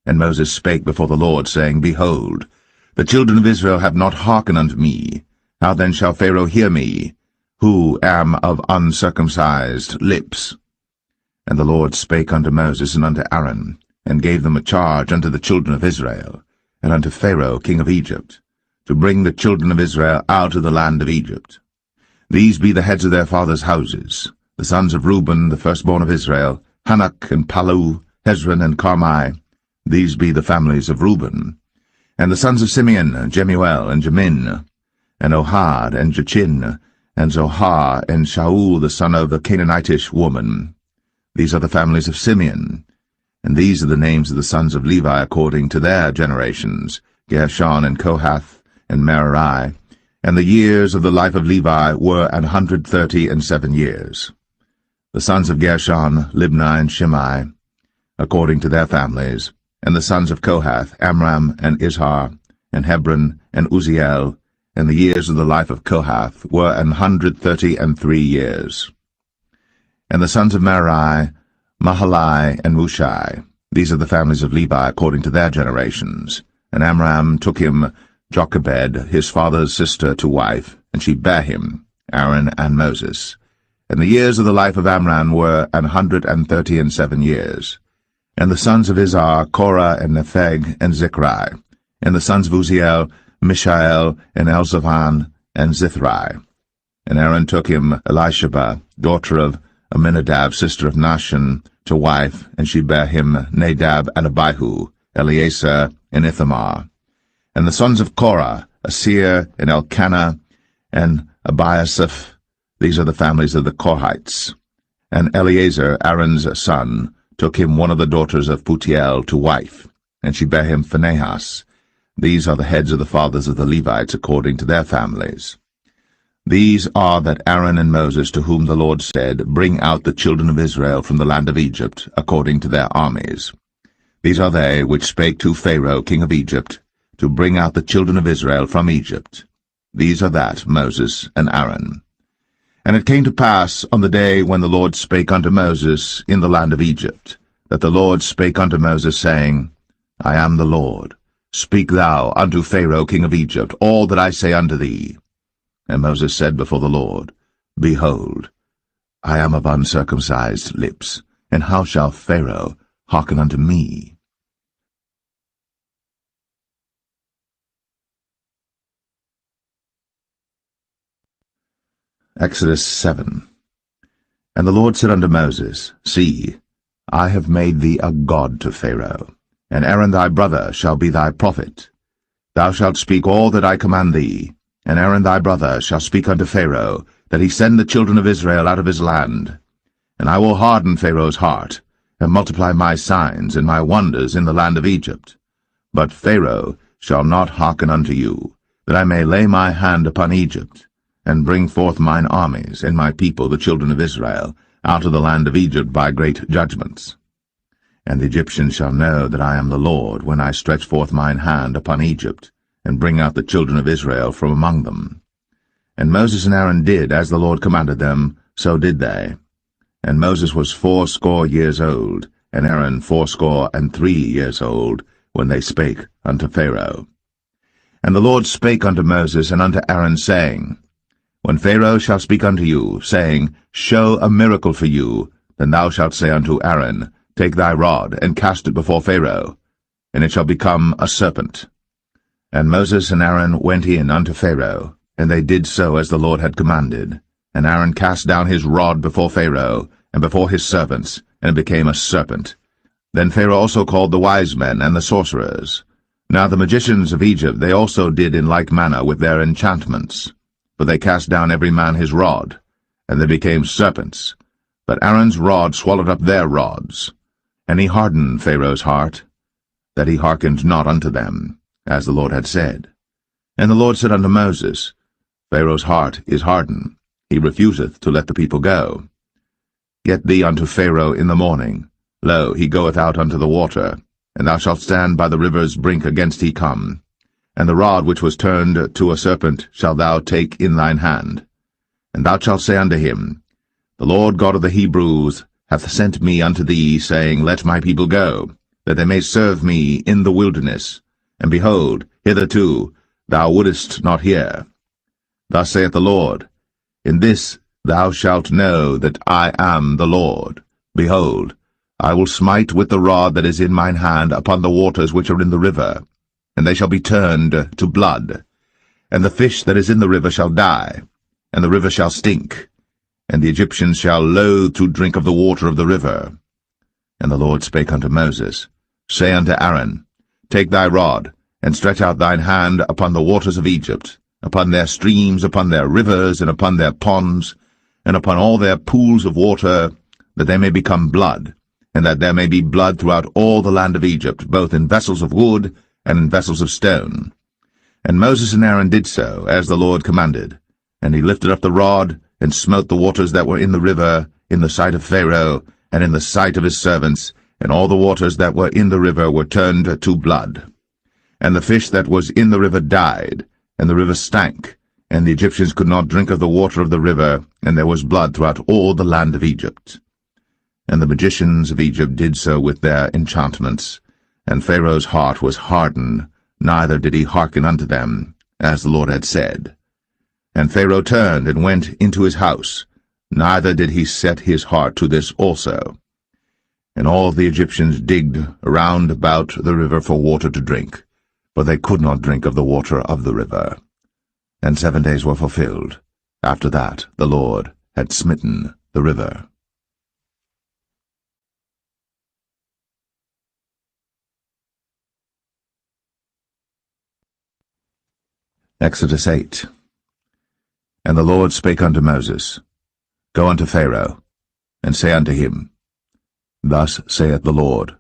And Moses spake before the Lord, saying, Behold, the children of Israel have not hearkened unto me. How then shall Pharaoh hear me, who am of uncircumcised lips? And the Lord spake unto Moses and unto Aaron, and gave them a charge unto the children of Israel, and unto Pharaoh king of Egypt, to bring the children of Israel out of the land of Egypt. These be the heads of their fathers' houses, the sons of Reuben, the firstborn of Israel, Hanok and Palu, Hezron and Carmi. These be the families of Reuben. And the sons of Simeon, Jemuel and Jamin, and Ohad and Jachin, and Zohar and Shaul the son of the Canaanitish woman. These are the families of Simeon. And these are the names of the sons of Levi according to their generations, Gershon and Kohath and Merari. And the years of the life of Levi were 137 years. The sons of Gershon, Libni and Shimei. according to their families. And the sons of Kohath, Amram, and Izhar, and Hebron, and Uzziel. And the years of the life of Kohath were 133 years. And the sons of Merari, Mahali, and Mushai. These are the families of Levi according to their generations. And Amram took him Jochebed, his father's sister, to wife, and she bare him, Aaron and Moses. And the years of the life of Amram were 137 years. And the sons of Izhar, Korah, and Nepheg, and Zichri. And the sons of Uzziel, Mishael, and Elzaphan, and Zithri. And Aaron took him Elisheba, daughter of Aminadab, sister of Nahshon, to wife, and she bare him Nadab and Abihu, Eleazar, and Ithamar. And the sons of Korah, Asir, and Elkanah, and Abiasaph. These are the families of the Korhites. And Eleazar, Aaron's son, took him one of the daughters of Putiel to wife, and she bare him Phinehas. These are the heads of the fathers of the Levites according to their families. These are that Aaron and Moses, to whom the Lord said, Bring out the children of Israel from the land of Egypt, according to their armies. These are they which spake to Pharaoh king of Egypt, to bring out the children of Israel from Egypt. These are that Moses and Aaron. And it came to pass on the day when the Lord spake unto Moses in the land of Egypt, that the Lord spake unto Moses, saying, I am the Lord. Speak thou unto Pharaoh king of Egypt all that I say unto thee. And Moses said before the Lord, Behold, I am of uncircumcised lips, and how shall Pharaoh hearken unto me? Exodus 7. And the Lord said unto Moses, See, I have made thee a god to Pharaoh, and Aaron thy brother shall be thy prophet. Thou shalt speak all that I command thee, and Aaron thy brother shall speak unto Pharaoh, that he send the children of Israel out of his land. And I will harden Pharaoh's heart, and multiply my signs and my wonders in the land of Egypt. But Pharaoh shall not hearken unto you, that I may lay my hand upon Egypt, and bring forth mine armies and my people the children of Israel out of the land of Egypt by great judgments. And the Egyptians shall know that I am the Lord, when I stretch forth mine hand upon Egypt, and bring out the children of Israel from among them. And Moses and Aaron did as the Lord commanded them, so did they. And Moses was 80 years old, and Aaron 83 years old, when they spake unto Pharaoh. And the Lord spake unto Moses and unto Aaron, saying, When Pharaoh shall speak unto you, saying, Show a miracle for you, then thou shalt say unto Aaron, Take thy rod, and cast it before Pharaoh, and it shall become a serpent. And Moses and Aaron went in unto Pharaoh, and they did so as the Lord had commanded. And Aaron cast down his rod before Pharaoh, and before his servants, and it became a serpent. Then Pharaoh also called the wise men and the sorcerers. Now the magicians of Egypt they also did in like manner with their enchantments. For they cast down every man his rod, and they became serpents. But Aaron's rod swallowed up their rods. And he hardened Pharaoh's heart, that he hearkened not unto them, as the Lord had said. And the Lord said unto Moses, Pharaoh's heart is hardened, he refuseth to let the people go. Get thee unto Pharaoh in the morning. Lo, he goeth out unto the water, and thou shalt stand by the river's brink against he come. And the rod which was turned to a serpent shalt thou take in thine hand. And thou shalt say unto him, The Lord God of the Hebrews hath sent me unto thee, saying, Let my people go, that they may serve me in the wilderness. And behold, hitherto thou wouldest not hear. Thus saith the Lord, In this thou shalt know that I am the Lord. Behold, I will smite with the rod that is in mine hand upon the waters which are in the river, and they shall be turned to blood. And the fish that is in the river shall die, and the river shall stink, and the Egyptians shall loathe to drink of the water of the river. And the Lord spake unto Moses, Say unto Aaron, Take thy rod, and stretch out thine hand upon the waters of Egypt, upon their streams, upon their rivers, and upon their ponds, and upon all their pools of water, that they may become blood, and that there may be blood throughout all the land of Egypt, both in vessels of wood and in vessels of stone. And Moses and Aaron did so, as the Lord commanded. And he lifted up the rod, and smote the waters that were in the river, in the sight of Pharaoh, and in the sight of his servants, and all the waters that were in the river were turned to blood. And the fish that was in the river died, and the river stank, and the Egyptians could not drink of the water of the river, and there was blood throughout all the land of Egypt. And the magicians of Egypt did so with their enchantments, and Pharaoh's heart was hardened, neither did he hearken unto them, as the Lord had said. And Pharaoh turned and went into his house, neither did he set his heart to this also. And all the Egyptians digged around about the river for water to drink, for they could not drink of the water of the river. And 7 days were fulfilled. After that the Lord had smitten the river. Exodus 8. And the Lord spake unto Moses, Go unto Pharaoh, and say unto him, Thus saith the Lord,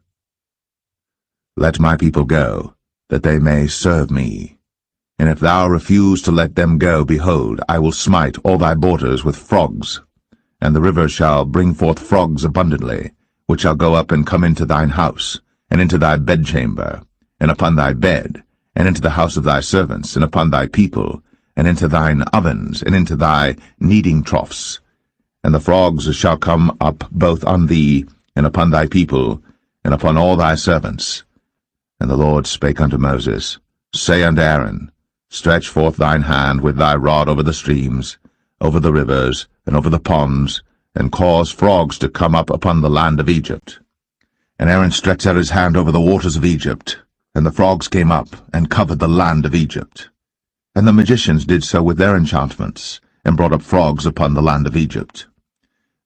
Let my people go, that they may serve me. And if thou refuse to let them go, behold, I will smite all thy borders with frogs, and the river shall bring forth frogs abundantly, which shall go up and come into thine house, and into thy bedchamber, and upon thy bed, and into the house of thy servants, and upon thy people, and into thine ovens, and into thy kneading troughs. And the frogs shall come up both on thee, and upon thy people, and upon all thy servants. And the Lord spake unto Moses, Say unto Aaron, Stretch forth thine hand with thy rod over the streams, over the rivers, and over the ponds, and cause frogs to come up upon the land of Egypt. And Aaron stretched out his hand over the waters of Egypt, and the frogs came up, and covered the land of Egypt. And the magicians did so with their enchantments, and brought up frogs upon the land of Egypt.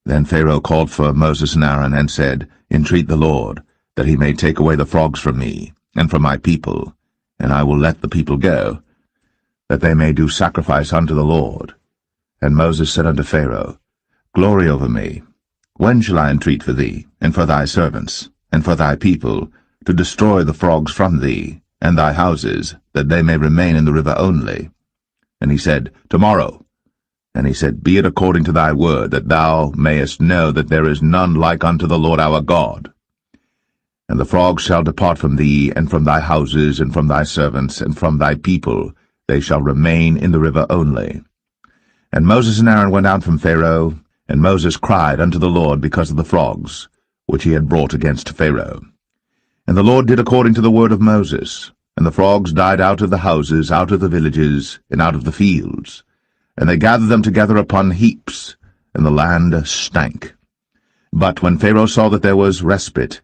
Then Pharaoh called for Moses and Aaron, and said, Entreat the Lord, that he may take away the frogs from me, and from my people, and I will let the people go, that they may do sacrifice unto the Lord. And Moses said unto Pharaoh, Glory over me. When shall I entreat for thee, and for thy servants, and for thy people, to destroy the frogs from thee, and thy houses, that they may remain in the river only? And he said, Tomorrow. And he said, Be it according to thy word, that thou mayest know that there is none like unto the Lord our God. And the frogs shall depart from thee, and from thy houses, and from thy servants, and from thy people, they shall remain in the river only. And Moses and Aaron went out from Pharaoh, and Moses cried unto the Lord because of the frogs, which he had brought against Pharaoh. And the Lord did according to the word of Moses, and the frogs died out of the houses, out of the villages, and out of the fields. And they gathered them together upon heaps, and the land stank. But when Pharaoh saw that there was respite,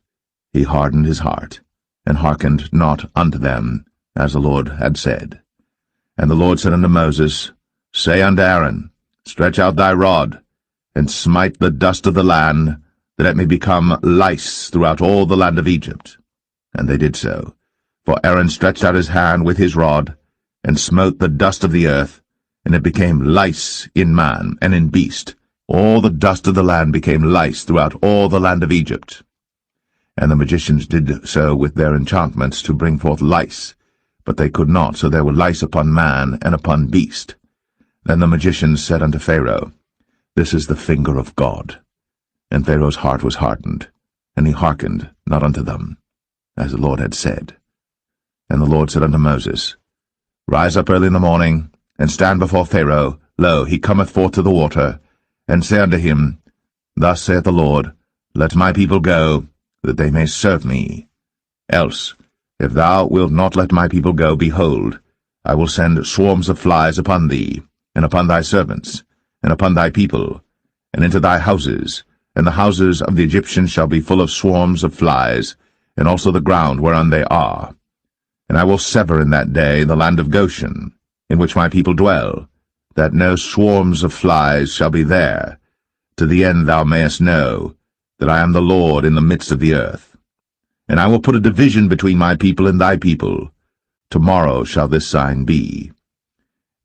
he hardened his heart, and hearkened not unto them, as the Lord had said. And the Lord said unto Moses, Say unto Aaron, Stretch out thy rod, and smite the dust of the land, that it may become lice throughout all the land of Egypt. And they did so. For Aaron stretched out his hand with his rod, and smote the dust of the earth, and it became lice in man and in beast. All the dust of the land became lice throughout all the land of Egypt. And the magicians did so with their enchantments to bring forth lice, but they could not, so there were lice upon man and upon beast. Then the magicians said unto Pharaoh, This is the finger of God. And Pharaoh's heart was hardened, and he hearkened not unto them, as the Lord had said. And the Lord said unto Moses, Rise up early in the morning, and stand before Pharaoh. Lo, he cometh forth to the water. And say unto him, Thus saith the Lord, Let my people go, that they may serve me. Else, if thou wilt not let my people go, behold, I will send swarms of flies upon thee, and upon thy servants, and upon thy people, and into thy houses, and the houses of the Egyptians shall be full of swarms of flies, and also the ground whereon they are. And I will sever in that day the land of Goshen, in which my people dwell, that no swarms of flies shall be there, to the end thou mayest know that I am the Lord in the midst of the earth. And I will put a division between my people and thy people. Tomorrow shall this sign be.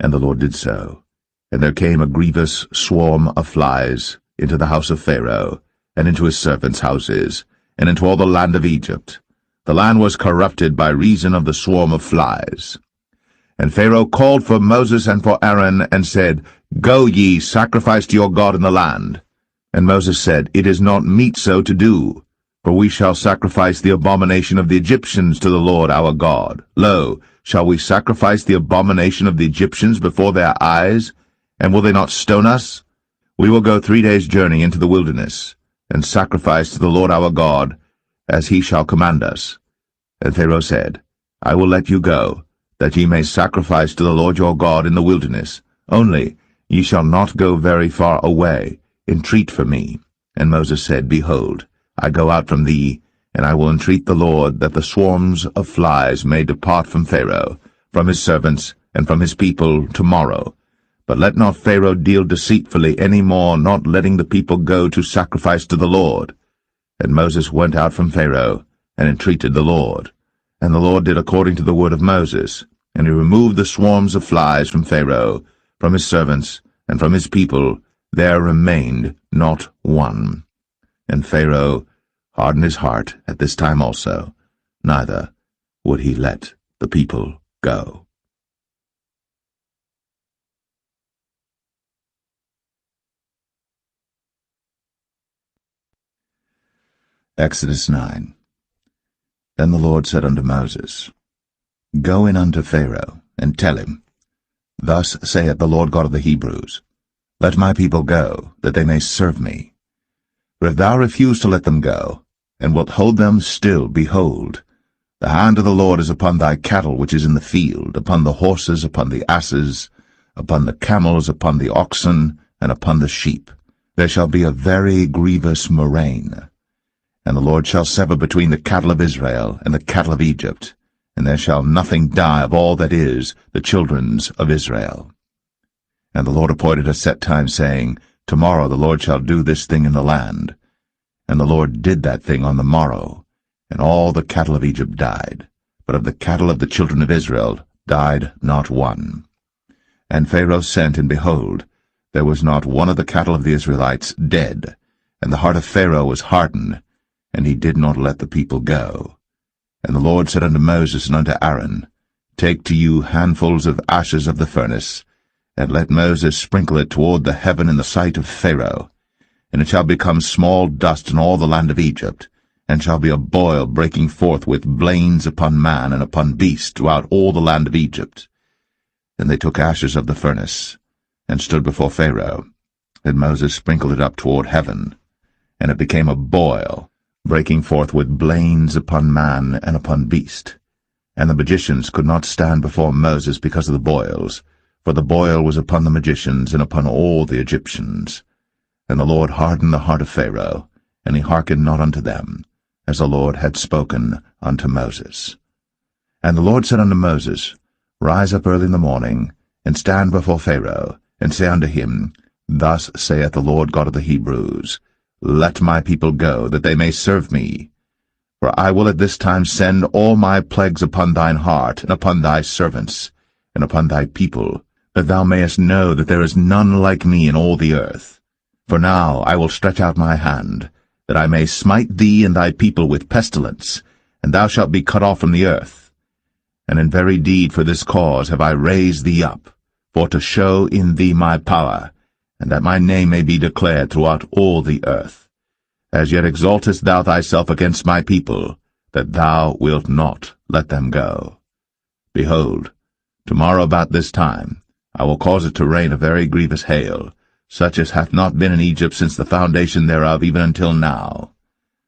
And the Lord did so. And there came a grievous swarm of flies into the house of Pharaoh, and into his servants' houses, and into all the land of Egypt. The land was corrupted by reason of the swarm of flies. And Pharaoh called for Moses and for Aaron, and said, Go ye, sacrifice to your God in the land. And Moses said, It is not meet so to do. For we shall sacrifice the abomination of the Egyptians to the Lord our God. Lo, shall we sacrifice the abomination of the Egyptians before their eyes? And will they not stone us? We will go 3 days' journey into the wilderness, and sacrifice to the Lord our God, as he shall command us. And Pharaoh said, I will let you go, that ye may sacrifice to the Lord your God in the wilderness. Only ye shall not go very far away. Entreat for me. And Moses said, Behold, I go out from thee, and I will entreat the Lord that the swarms of flies may depart from Pharaoh, from his servants, and from his people tomorrow. But let not Pharaoh deal deceitfully any more, not letting the people go to sacrifice to the Lord. And Moses went out from Pharaoh, and entreated the Lord. And the Lord did according to the word of Moses, and he removed the swarms of flies from Pharaoh, from his servants, and from his people. There remained not one. And Pharaoh hardened his heart at this time also, neither would he let the people go. Exodus 9. Then the Lord said unto Moses, Go in unto Pharaoh, and tell him, Thus saith the Lord God of the Hebrews, Let my people go, that they may serve me. For if thou refuse to let them go, and wilt hold them still, behold, the hand of the Lord is upon thy cattle which is in the field, upon the horses, upon the asses, upon the camels, upon the oxen, and upon the sheep. There shall be a very grievous murrain. And the Lord shall sever between the cattle of Israel and the cattle of Egypt, and there shall nothing die of all that is the children's of Israel. And the Lord appointed a set time, saying, Tomorrow the Lord shall do this thing in the land. And the Lord did that thing on the morrow, and all the cattle of Egypt died, but of the cattle of the children of Israel died not one. And Pharaoh sent, and behold, there was not one of the cattle of the Israelites dead, and the heart of Pharaoh was hardened, and he did not let the people go. And the Lord said unto Moses and unto Aaron, Take to you handfuls of ashes of the furnace, and let Moses sprinkle it toward the heaven in the sight of Pharaoh. And it shall become small dust in all the land of Egypt, and shall be a boil breaking forth with blains upon man and upon beast throughout all the land of Egypt. Then they took ashes of the furnace, and stood before Pharaoh. And Moses sprinkled it up toward heaven, and it became a boil, breaking forth with blains upon man and upon beast. And the magicians could not stand before Moses because of the boils, for the boil was upon the magicians and upon all the Egyptians. And the Lord hardened the heart of Pharaoh, and he hearkened not unto them, as the Lord had spoken unto Moses. And the Lord said unto Moses, Rise up early in the morning, and stand before Pharaoh, and say unto him, Thus saith the Lord God of the Hebrews, Let my people go, that they may serve me. For I will at this time send all my plagues upon thine heart, and upon thy servants, and upon thy people, that thou mayest know that there is none like me in all the earth. For now I will stretch out my hand, that I may smite thee and thy people with pestilence, and thou shalt be cut off from the earth. And in very deed for this cause have I raised thee up, for to show in thee my power, and that my name may be declared throughout all the earth. As yet exaltest thou thyself against my people, that thou wilt not let them go. Behold, tomorrow about this time I will cause it to rain a very grievous hail, such as hath not been in Egypt since the foundation thereof even until now.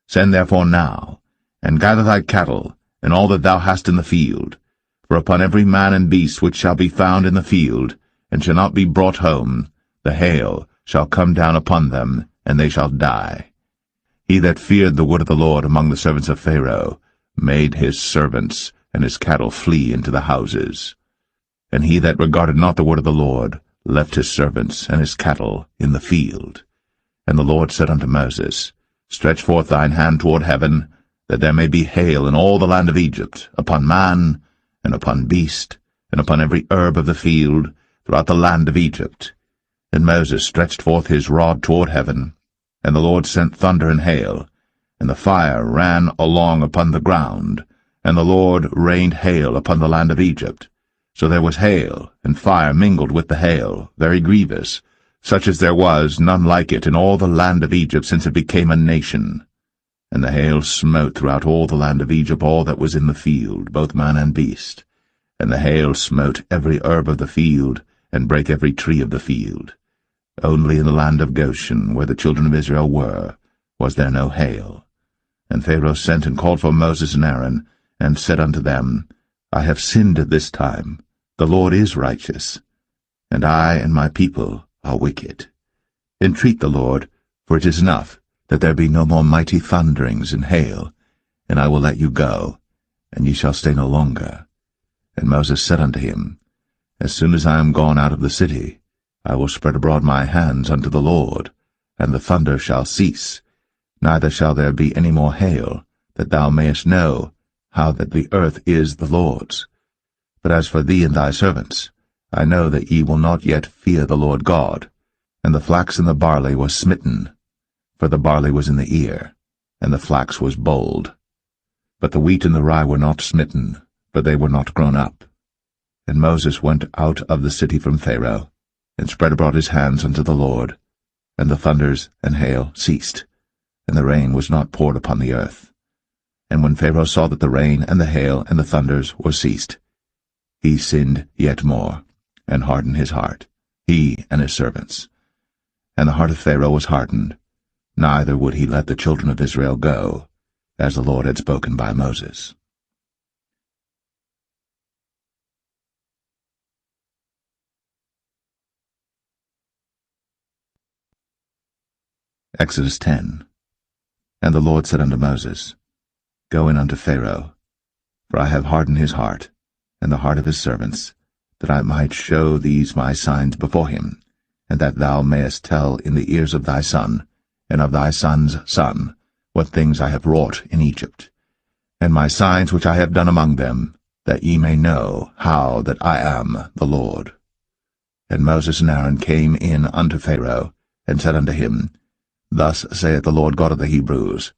Send therefore now, and gather thy cattle, and all that thou hast in the field. For upon every man and beast which shall be found in the field, and shall not be brought home, the hail shall come down upon them, and they shall die. He that feared the word of the Lord among the servants of Pharaoh made his servants and his cattle flee into the houses. And he that regarded not the word of the Lord left his servants and his cattle in the field. And the Lord said unto Moses, Stretch forth thine hand toward heaven, that there may be hail in all the land of Egypt, upon man, and upon beast, and upon every herb of the field, throughout the land of Egypt. And Moses stretched forth his rod toward heaven, and the Lord sent thunder and hail, and the fire ran along upon the ground, and the Lord rained hail upon the land of Egypt. So there was hail, and fire mingled with the hail, very grievous, such as there was none like it in all the land of Egypt since it became a nation. And the hail smote throughout all the land of Egypt all that was in the field, both man and beast. And the hail smote every herb of the field, and brake every tree of the field. Only in the land of Goshen, where the children of Israel were, was there no hail. And Pharaoh sent and called for Moses and Aaron, and said unto them, I have sinned at this time. The Lord is righteous, and I and my people are wicked. Entreat the Lord, for it is enough that there be no more mighty thunderings and hail, and I will let you go, and ye shall stay no longer. And Moses said unto him, As soon as I am gone out of the city, I will spread abroad my hands unto the Lord, and the thunder shall cease, neither shall there be any more hail, that thou mayest know how that the earth is the Lord's. But as for thee and thy servants, I know that ye will not yet fear the Lord God. And the flax and the barley was smitten, for the barley was in the ear, and the flax was bold. But the wheat and the rye were not smitten, for they were not grown up. And Moses went out of the city from Pharaoh, and spread abroad his hands unto the Lord, and the thunders and hail ceased, and the rain was not poured upon the earth. And when Pharaoh saw that the rain and the hail and the thunders were ceased, he sinned yet more, and hardened his heart, he and his servants. And the heart of Pharaoh was hardened, neither would he let the children of Israel go, as the Lord had spoken by Moses. Exodus 10. And the Lord said unto Moses, Go in unto Pharaoh, for I have hardened his heart, and the heart of his servants, that I might show these my signs before him, and that thou mayest tell in the ears of thy son, and of thy son's son, what things I have wrought in Egypt, and my signs which I have done among them, that ye may know how that I am the Lord. And Moses and Aaron came in unto Pharaoh, and said unto him, Thus saith the Lord God of the Hebrews,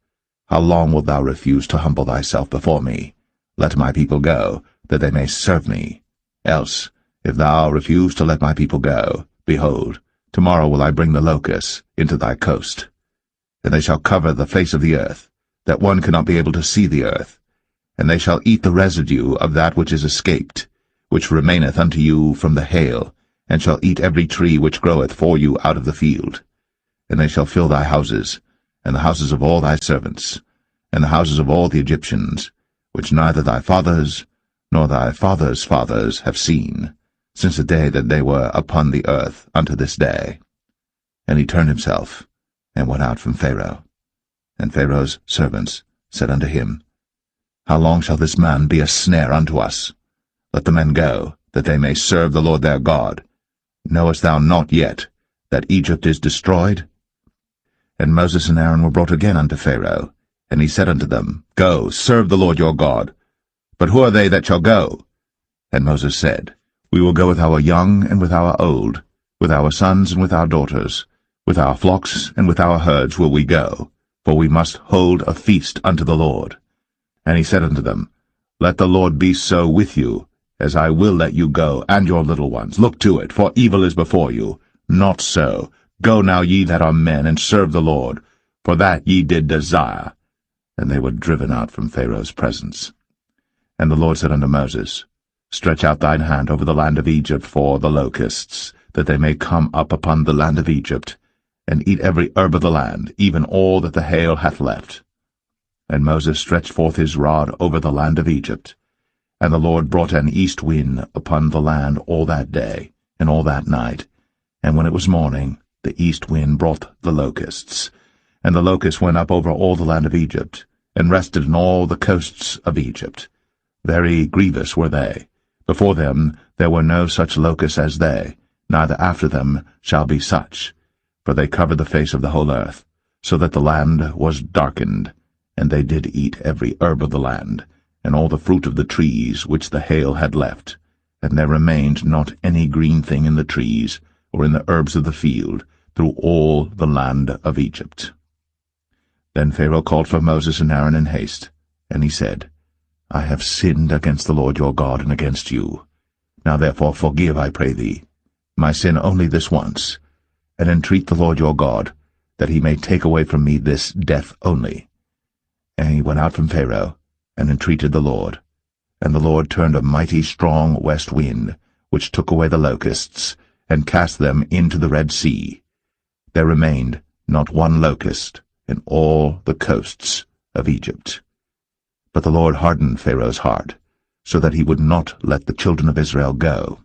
How long wilt thou refuse to humble thyself before me? Let my people go, that they may serve me. Else, if thou refuse to let my people go, behold, tomorrow will I bring the locusts into thy coast. And they shall cover the face of the earth, that one cannot be able to see the earth. And they shall eat the residue of that which is escaped, which remaineth unto you from the hail, and shall eat every tree which groweth for you out of the field. And they shall fill thy houses, and the houses of all thy servants, and the houses of all the Egyptians, which neither thy fathers nor thy fathers' fathers have seen, since the day that they were upon the earth unto this day. And he turned himself, and went out from Pharaoh. And Pharaoh's servants said unto him, How long shall this man be a snare unto us? Let the men go, that they may serve the Lord their God. Knowest thou not yet that Egypt is destroyed? And Moses and Aaron were brought again unto Pharaoh, and he said unto them, Go, serve the Lord your God. But who are they that shall go? And Moses said, We will go with our young and with our old, with our sons and with our daughters, with our flocks and with our herds will we go, for we must hold a feast unto the Lord. And he said unto them, Let the Lord be so with you, as I will let you go, and your little ones. Look to it, for evil is before you. Not so. Go now, ye that are men, and serve the Lord, for that ye did desire. And they were driven out from Pharaoh's presence. And the Lord said unto Moses, Stretch out thine hand over the land of Egypt for the locusts, that they may come up upon the land of Egypt, and eat every herb of the land, even all that the hail hath left. And Moses stretched forth his rod over the land of Egypt. And the Lord brought an east wind upon the land all that day, and all that night. And when it was morning, the east wind brought the locusts. And the locusts went up over all the land of Egypt, and rested in all the coasts of Egypt. Very grievous were they. Before them there were no such locusts as they, neither after them shall be such. For they covered the face of the whole earth, so that the land was darkened. And they did eat every herb of the land, and all the fruit of the trees which the hail had left. And there remained not any green thing in the trees, or in the herbs of the field, through all the land of Egypt. Then Pharaoh called for Moses and Aaron in haste, and he said, I have sinned against the Lord your God and against you. Now therefore forgive, I pray thee, my sin only this once, and entreat the Lord your God, that he may take away from me this death only. And he went out from Pharaoh, and entreated the Lord. And the Lord turned a mighty strong west wind, which took away the locusts, and cast them into the Red Sea. There remained not one locust in all the coasts of Egypt. But the Lord hardened Pharaoh's heart, so that he would not let the children of Israel go.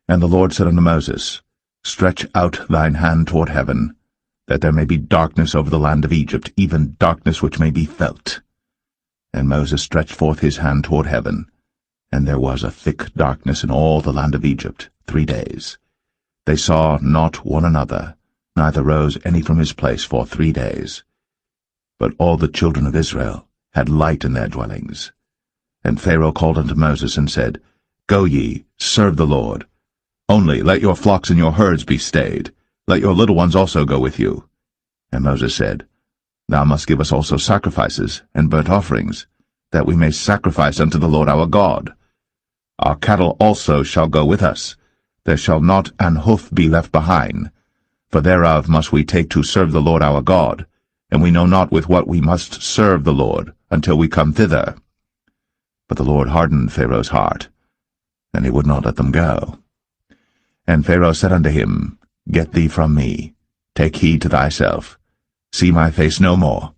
And the Lord said unto Moses, Stretch out thine hand toward heaven, that there may be darkness over the land of Egypt, even darkness which may be felt. And Moses stretched forth his hand toward heaven, and there was a thick darkness in all the land of Egypt 3 days. They saw not one another, neither rose any from his place for 3 days. But all the children of Israel had light in their dwellings. And Pharaoh called unto Moses, and said, Go ye, serve the Lord. Only let your flocks and your herds be stayed. Let your little ones also go with you. And Moses said, Thou must give us also sacrifices and burnt offerings, that we may sacrifice unto the Lord our God. Our cattle also shall go with us. There shall not an hoof be left behind, for thereof must we take to serve the Lord our God, and we know not with what we must serve the Lord until we come thither. But the Lord hardened Pharaoh's heart, and he would not let them go. And Pharaoh said unto him, Get thee from me, take heed to thyself, see my face no more,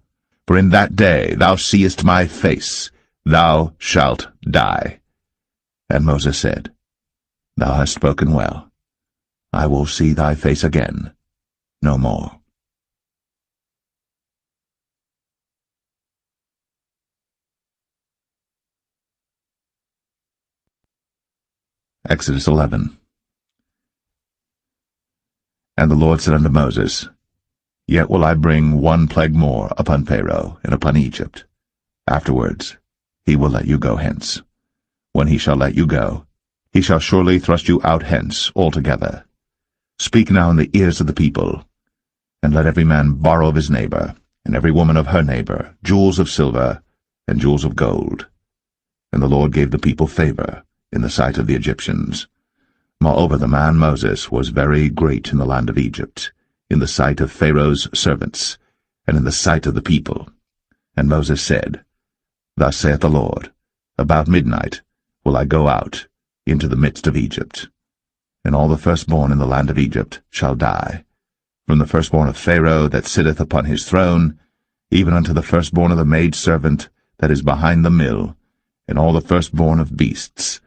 for in that day thou seest my face, thou shalt die. And Moses said, Thou hast spoken well. I will see thy face again no more. Exodus 11. And the Lord said unto Moses, Yet will I bring one plague more upon Pharaoh and upon Egypt. Afterwards he will let you go hence. When he shall let you go, he shall surely thrust you out hence altogether. Speak now in the ears of the people, and let every man borrow of his neighbor, and every woman of her neighbor, jewels of silver and jewels of gold. And the Lord gave the people favor in the sight of the Egyptians. Moreover, the man Moses was very great in the land of Egypt, in the sight of Pharaoh's servants, and in the sight of the people. And Moses said, Thus saith the Lord, About midnight will I go out into the midst of Egypt, and all the firstborn in the land of Egypt shall die, from the firstborn of Pharaoh that sitteth upon his throne, even unto the firstborn of the maidservant that is behind the mill, and all the firstborn of beasts.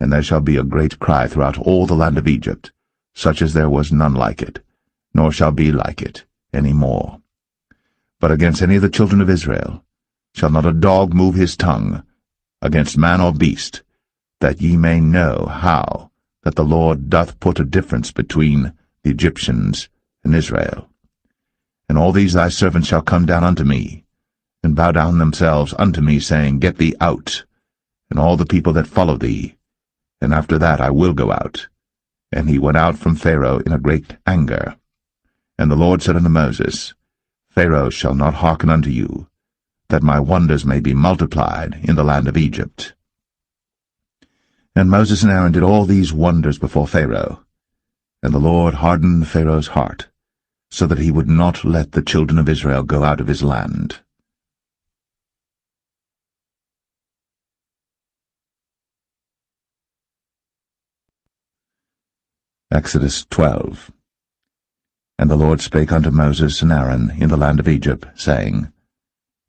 And there shall be a great cry throughout all the land of Egypt, such as there was none like it, nor shall be like it any more. But against any of the children of Israel shall not a dog move his tongue, against man or beast, that ye may know how that the Lord doth put a difference between the Egyptians and Israel. And all these thy servants shall come down unto me, and bow down themselves unto me, saying, Get thee out, and all the people that follow thee. And after that I will go out. And he went out from Pharaoh in a great anger. And the Lord said unto Moses, Pharaoh shall not hearken unto you, that my wonders may be multiplied in the land of Egypt. And Moses and Aaron did all these wonders before Pharaoh. And the Lord hardened Pharaoh's heart, so that he would not let the children of Israel go out of his land. Exodus 12. And the Lord spake unto Moses and Aaron in the land of Egypt, saying,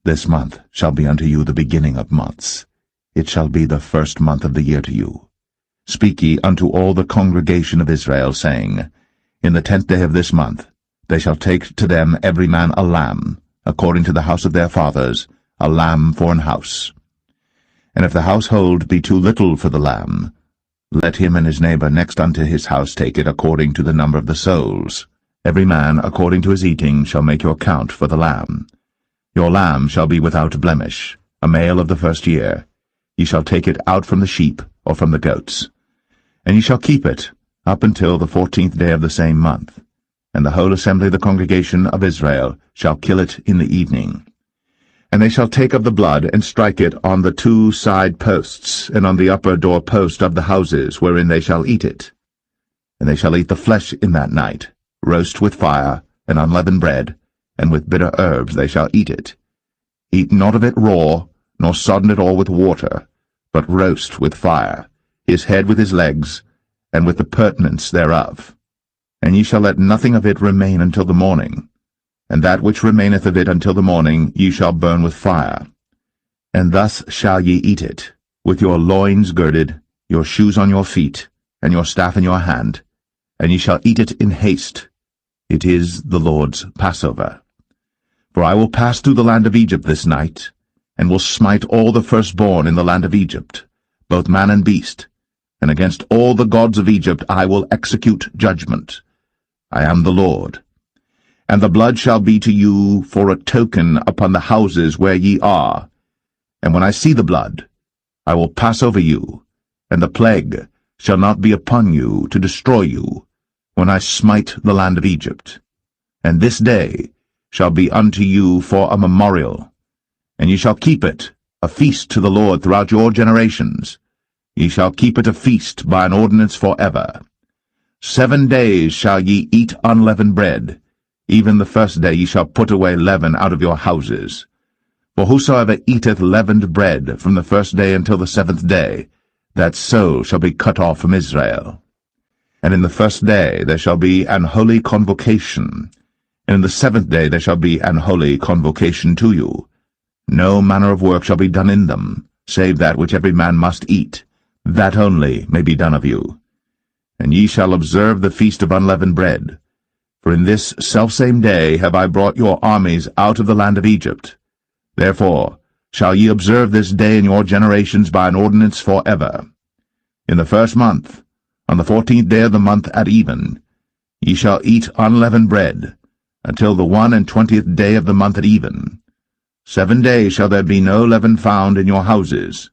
This month shall be unto you the beginning of months. It shall be the first month of the year to you. Speak ye unto all the congregation of Israel, saying, In the 10th day of this month they shall take to them every man a lamb, according to the house of their fathers, a lamb for an house. And if the household be too little for the lamb, let him and his neighbor next unto his house take it according to the number of the souls. Every man according to his eating shall make your count for the lamb. Your lamb shall be without blemish, a male of the first year. Ye shall take it out from the sheep or from the goats. And ye shall keep it up until the 14th day of the same month. And the whole assembly of the congregation of Israel shall kill it in the evening. And they shall take of the blood, and strike it on the 2 side posts, and on the upper door post of the houses, wherein they shall eat it. And they shall eat the flesh in that night, roast with fire, and unleavened bread, and with bitter herbs they shall eat it. Eat not of it raw, nor sodden it all with water, but roast with fire, his head with his legs, and with the purtenance thereof. And ye shall let nothing of it remain until the morning, and that which remaineth of it until the morning ye shall burn with fire. And thus shall ye eat it, with your loins girded, your shoes on your feet, and your staff in your hand, and ye shall eat it in haste. It is the Lord's Passover. For I will pass through the land of Egypt this night, and will smite all the firstborn in the land of Egypt, both man and beast, and against all the gods of Egypt I will execute judgment. I am the Lord. And the blood shall be to you for a token upon the houses where ye are. And when I see the blood, I will pass over you, and the plague shall not be upon you to destroy you, when I smite the land of Egypt. And this day shall be unto you for a memorial, and ye shall keep it a feast to the Lord throughout your generations. Ye shall keep it a feast by an ordinance forever. 7 days shall ye eat unleavened bread. Even the first day ye shall put away leaven out of your houses. For whosoever eateth leavened bread from the first day until the 7th day, that soul shall be cut off from Israel. And in the first day there shall be an holy convocation, and in the 7th day there shall be an holy convocation to you. No manner of work shall be done in them, save that which every man must eat, that only may be done of you. And ye shall observe the feast of unleavened bread. For in this selfsame day have I brought your armies out of the land of Egypt. Therefore shall ye observe this day in your generations by an ordinance forever. In the 1st month, on the 14th day of the month at even, ye shall eat unleavened bread, until the 21st day of the month at even. 7 days shall there be no leaven found in your houses.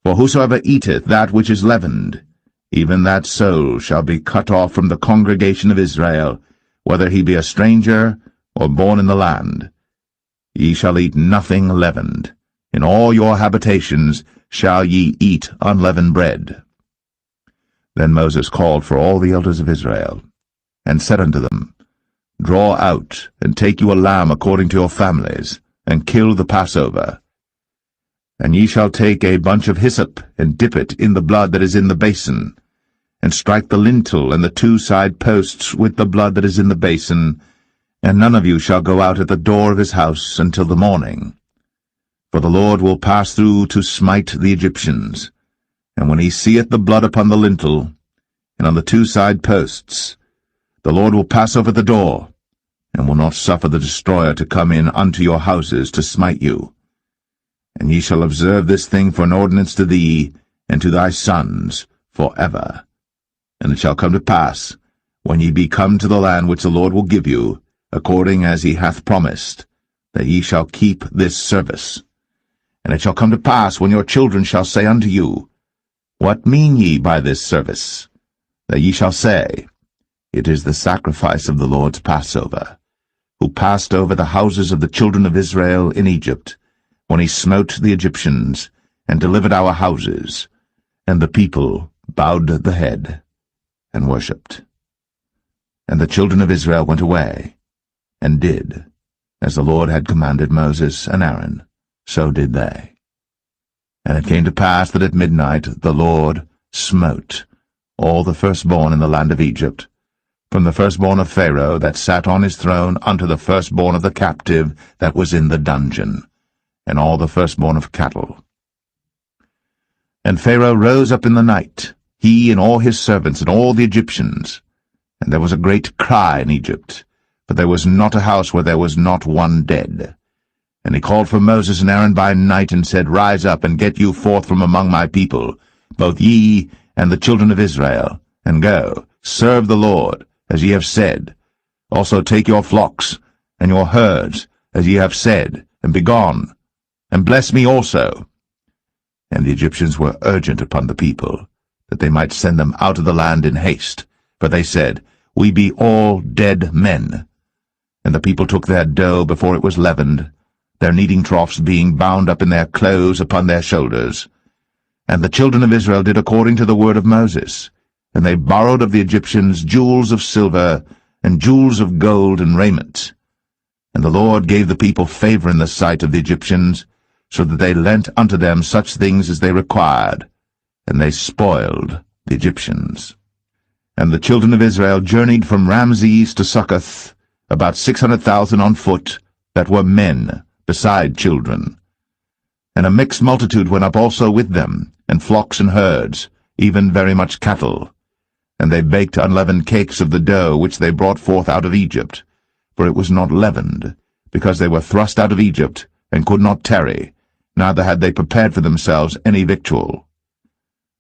For whosoever eateth that which is leavened, even that soul shall be cut off from the congregation of Israel, whether he be a stranger or born in the land. Ye shall eat nothing leavened. In all your habitations shall ye eat unleavened bread. Then Moses called for all the elders of Israel, and said unto them, Draw out, and take you a lamb according to your families, and kill the Passover. And ye shall take a bunch of hyssop, and dip it in the blood that is in the basin, and strike the lintel and the 2 side posts with the blood that is in the basin, and none of you shall go out at the door of his house until the morning. For the Lord will pass through to smite the Egyptians, and when he seeth the blood upon the lintel, and on the 2 side posts, the Lord will pass over the door, and will not suffer the destroyer to come in unto your houses to smite you. And ye shall observe this thing for an ordinance to thee, and to thy sons, forever. And it shall come to pass, when ye be come to the land which the Lord will give you, according as he hath promised, that ye shall keep this service. And it shall come to pass, when your children shall say unto you, What mean ye by this service? That ye shall say, It is the sacrifice of the Lord's Passover, who passed over the houses of the children of Israel in Egypt, when he smote the Egyptians, and delivered our houses. And the people bowed the head, and worshipped. And the children of Israel went away, and did, as the Lord had commanded Moses and Aaron, so did they. And it came to pass that at midnight the Lord smote all the firstborn in the land of Egypt, from the firstborn of Pharaoh that sat on his throne unto the firstborn of the captive that was in the dungeon, and all the firstborn of cattle. And Pharaoh rose up in the night, he and all his servants and all the Egyptians, and there was a great cry in Egypt, for there was not a house where there was not one dead. And he called for Moses and Aaron by night, and said, Rise up, and get you forth from among my people, both ye and the children of Israel, and go, serve the Lord, as ye have said. Also take your flocks and your herds, as ye have said, and be gone, and bless me also. And the Egyptians were urgent upon the people, that they might send them out of the land in haste. For they said, We be all dead men. And the people took their dough before it was leavened, their kneading troughs being bound up in their clothes upon their shoulders. And the children of Israel did according to the word of Moses, and they borrowed of the Egyptians jewels of silver, and jewels of gold and raiment. And the Lord gave the people favor in the sight of the Egyptians, so that they lent unto them such things as they required, and they spoiled the Egyptians. And the children of Israel journeyed from Ramses to Succoth, about 600,000 on foot, that were men, beside children. And a mixed multitude went up also with them, and flocks and herds, even very much cattle. And they baked unleavened cakes of the dough which they brought forth out of Egypt, for it was not leavened, because they were thrust out of Egypt, and could not tarry, neither had they prepared for themselves any victual.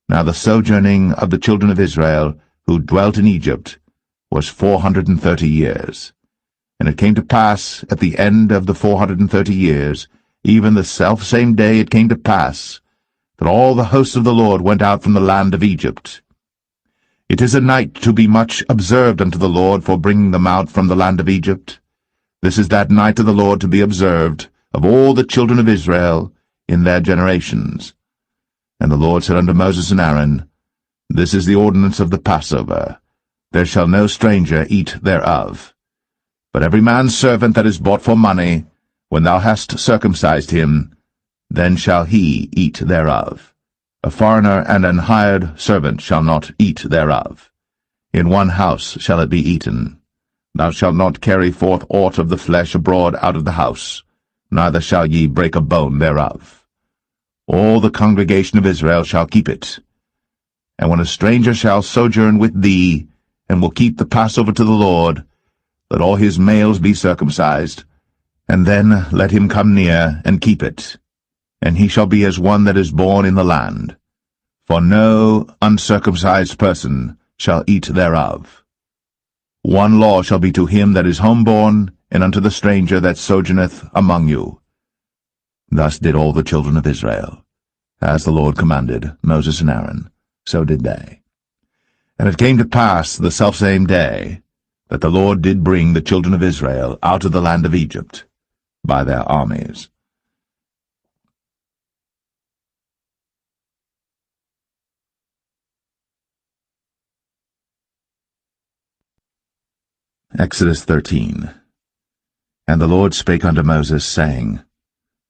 Now the sojourning of the children of Israel, who dwelt in Egypt, was 430 years. And it came to pass, at the end of the 430 years, even the selfsame day it came to pass, that all the hosts of the Lord went out from the land of Egypt. It is a night to be much observed unto the Lord for bringing them out from the land of Egypt. This is that night of the Lord to be observed of all the children of Israel in their generations. And the Lord said unto Moses and Aaron, This is the ordinance of the Passover. There shall no stranger eat thereof. But every man's servant that is bought for money, when thou hast circumcised him, then shall he eat thereof. A foreigner and an hired servant shall not eat thereof. In one house shall it be eaten. Thou shalt not carry forth aught of the flesh abroad out of the house, neither shall ye break a bone thereof. All the congregation of Israel shall keep it. And when a stranger shall sojourn with thee, and will keep the Passover to the Lord, let all his males be circumcised, and then let him come near and keep it. And he shall be as one that is born in the land. For no uncircumcised person shall eat thereof. One law shall be to him that is homeborn, and unto the stranger that sojourneth among you. Thus did all the children of Israel. As the Lord commanded Moses and Aaron, so did they. And it came to pass the selfsame day, that the Lord did bring the children of Israel out of the land of Egypt by their armies. Exodus 13. And the Lord spake unto Moses, saying,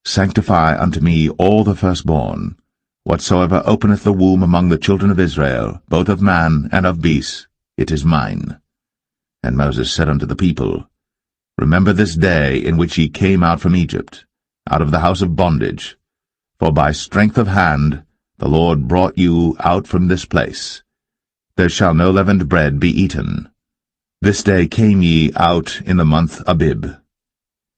Sanctify unto me all the firstborn, whatsoever openeth the womb among the children of Israel, both of man and of beast, it is mine. And Moses said unto the people, Remember this day in which ye came out from Egypt, out of the house of bondage, for by strength of hand the Lord brought you out from this place. There shall no leavened bread be eaten. This day came ye out in the month Abib.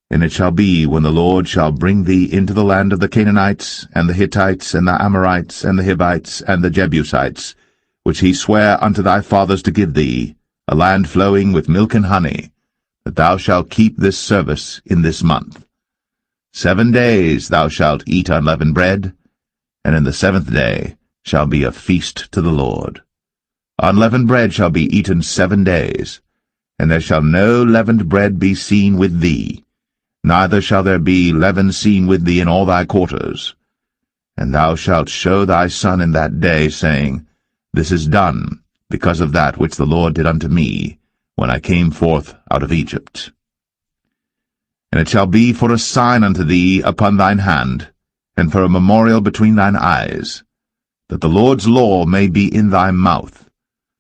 And it shall be, when the Lord shall bring thee into the land of the Canaanites, and the Hittites, and the Amorites, and the Hivites, and the Jebusites, which he sware unto thy fathers to give thee, a land flowing with milk and honey, that thou shalt keep this service in this month. 7 days thou shalt eat unleavened bread, and in the 7th day shall be a feast to the Lord. Unleavened bread shall be eaten 7 days, and there shall no leavened bread be seen with thee, neither shall there be leaven seen with thee in all thy quarters. And thou shalt show thy son in that day, saying, This is done, because of that which the Lord did unto me, when I came forth out of Egypt. And it shall be for a sign unto thee upon thine hand, and for a memorial between thine eyes, that the Lord's law may be in thy mouth.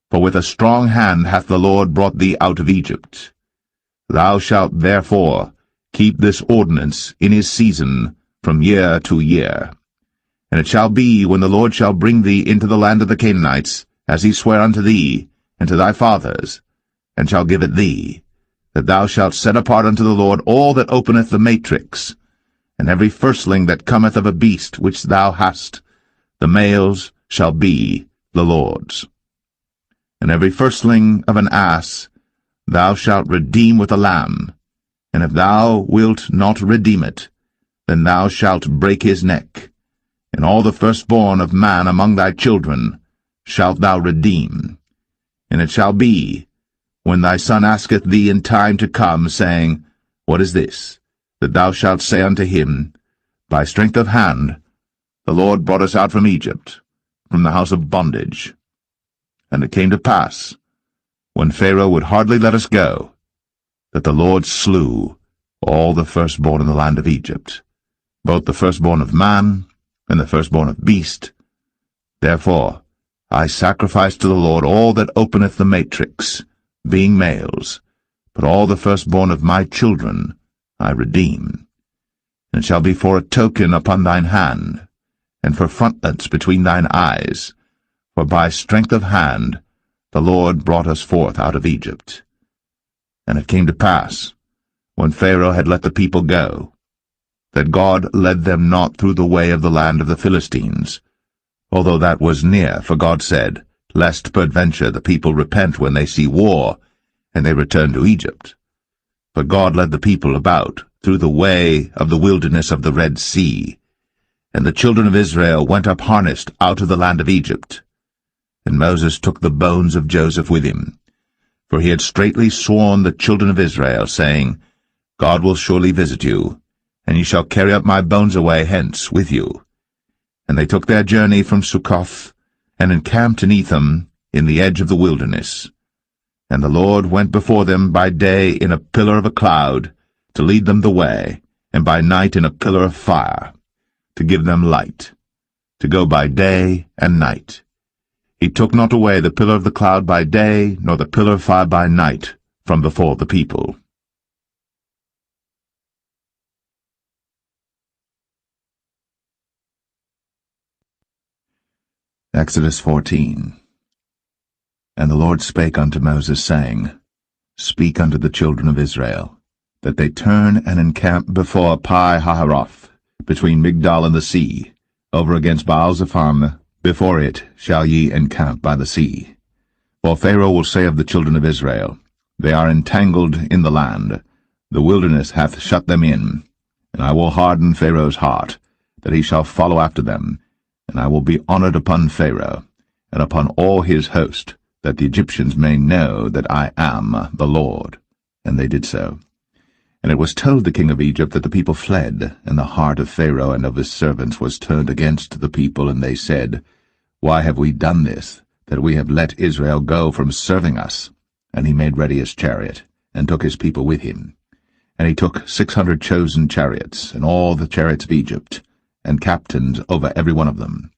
For with a strong hand hath the Lord brought thee out of Egypt. Thou shalt therefore keep this ordinance in his season from year to year. And it shall be, when the Lord shall bring thee into the land of the Canaanites, as he sware unto thee, and to thy fathers, and shall give it thee, that thou shalt set apart unto the Lord all that openeth the matrix, and every firstling that cometh of a beast which thou hast, the males shall be the Lord's. And every firstling of an ass thou shalt redeem with a lamb, and if thou wilt not redeem it, then thou shalt break his neck. And all the firstborn of man among thy children shalt thou redeem. And it shall be, when thy son asketh thee in time to come, saying, What is this? That thou shalt say unto him, By strength of hand the Lord brought us out from Egypt, from the house of bondage. And it came to pass, when Pharaoh would hardly let us go, that the Lord slew all the firstborn in the land of Egypt, both the firstborn of man and the firstborn of beast. Therefore I sacrifice to the Lord all that openeth the matrix, being males, but all the firstborn of my children I redeem. And it shall be for a token upon thine hand, and for frontlets between thine eyes, for by strength of hand the Lord brought us forth out of Egypt. And it came to pass, when Pharaoh had let the people go, that God led them not through the way of the land of the Philistines, although that was near, for God said, Lest peradventure the people repent when they see war, and they return to Egypt. But God led the people about through the way of the wilderness of the Red Sea, and the children of Israel went up harnessed out of the land of Egypt. And Moses took the bones of Joseph with him, for he had straitly sworn the children of Israel, saying, God will surely visit you, and ye shall carry up my bones away hence with you. And they took their journey from Succoth, and encamped in Etham, in the edge of the wilderness. And the Lord went before them by day in a pillar of a cloud, to lead them the way, and by night in a pillar of fire, to give them light, to go by day and night. He took not away the pillar of the cloud by day, nor the pillar of fire by night, from before the people. Exodus 14. And the Lord spake unto Moses, saying, Speak unto the children of Israel, that they turn and encamp before Pi-hahiroth, between Migdol and the sea, over against Baal-zephon. Before it shall ye encamp by the sea. For Pharaoh will say of the children of Israel, They are entangled in the land, the wilderness hath shut them in, and I will harden Pharaoh's heart, that he shall follow after them, and I will be honored upon Pharaoh, and upon all his host, that the Egyptians may know that I am the Lord. And they did so. And it was told the king of Egypt that the people fled, and the heart of Pharaoh and of his servants was turned against the people, and they said, Why have we done this, that we have let Israel go from serving us? And he made ready his chariot, and took his people with him. And he took 600 chosen chariots, and all the chariots of Egypt, and captains over every one of them.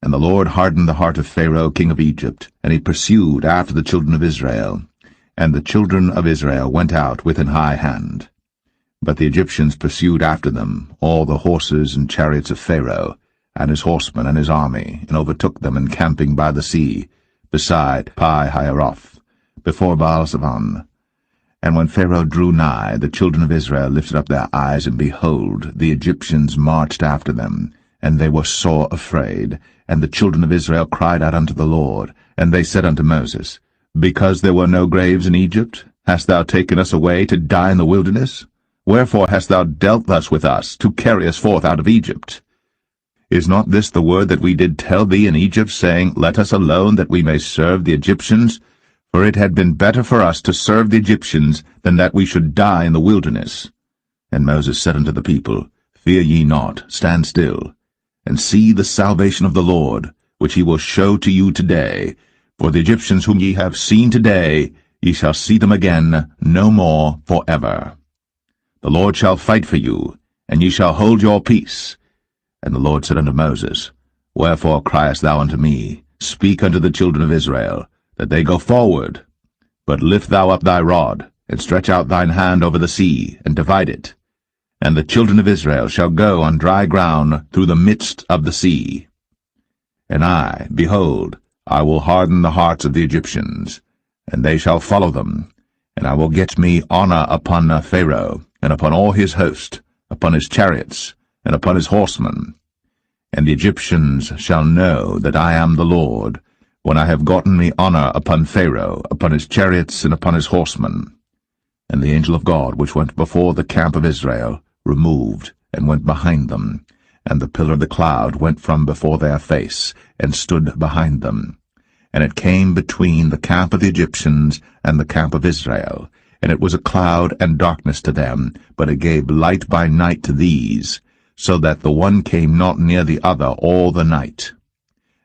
And the Lord hardened the heart of Pharaoh king of Egypt, and he pursued after the children of Israel. And the children of Israel went out with an high hand. But the Egyptians pursued after them, all the horses and chariots of Pharaoh, and his horsemen and his army, and overtook them encamping by the sea, beside Pi-hahiroth, before Baal-zephon. And when Pharaoh drew nigh, the children of Israel lifted up their eyes, and behold, the Egyptians marched after them, and they were sore afraid. And the children of Israel cried out unto the Lord, and they said unto Moses, Because there were no graves in Egypt, hast thou taken us away to die in the wilderness? Wherefore hast thou dealt thus with us, to carry us forth out of Egypt? Is not this the word that we did tell thee in Egypt, saying, Let us alone, that we may serve the Egyptians? For it had been better for us to serve the Egyptians, than that we should die in the wilderness. And Moses said unto the people, Fear ye not, stand still, and see the salvation of the Lord, which he will show to you today. For the Egyptians whom ye have seen today, ye shall see them again no more forever. The Lord shall fight for you, and ye shall hold your peace. And the Lord said unto Moses, Wherefore criest thou unto me? Speak unto the children of Israel, that they go forward. But lift thou up thy rod, and stretch out thine hand over the sea, and divide it. And the children of Israel shall go on dry ground through the midst of the sea. And I, behold, I will harden the hearts of the Egyptians, and they shall follow them. And I will get me honor upon Pharaoh, and upon all his host, upon his chariots, and upon his horsemen. And the Egyptians shall know that I am the Lord, when I have gotten me honor upon Pharaoh, upon his chariots, and upon his horsemen. And the angel of God, which went before the camp of Israel, removed, and went behind them. And the pillar of the cloud went from before their face, and stood behind them. And it came between the camp of the Egyptians and the camp of Israel. And it was a cloud and darkness to them, but it gave light by night to these, so that the one came not near the other all the night.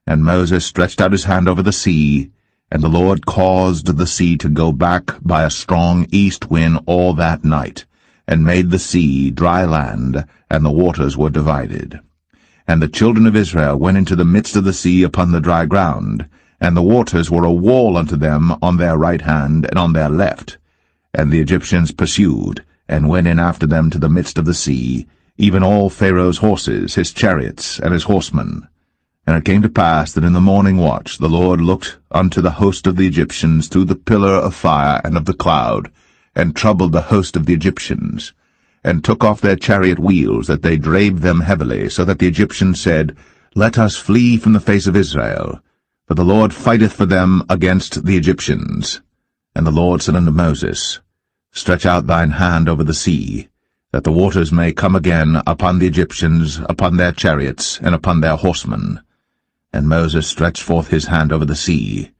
And Moses stretched out his hand over the sea, and the Lord caused the sea to go back by a strong east wind all that night, and made the sea dry land, and the waters were divided. And the children of Israel went into the midst of the sea upon the dry ground, and the waters were a wall unto them on their right hand and on their left. And the Egyptians pursued, and went in after them to the midst of the sea, even all Pharaoh's horses, his chariots, and his horsemen. And it came to pass that in the morning watch the Lord looked unto the host of the Egyptians through the pillar of fire and of the cloud, and troubled the host of the Egyptians, and took off their chariot wheels, that they drave them heavily, so that the Egyptians said, Let us flee from the face of Israel, for the Lord fighteth for them against the Egyptians. And the Lord said unto Moses, Stretch out thine hand over the sea, that the waters may come again upon the Egyptians, upon their chariots, and upon their horsemen. And Moses stretched forth his hand over the sea,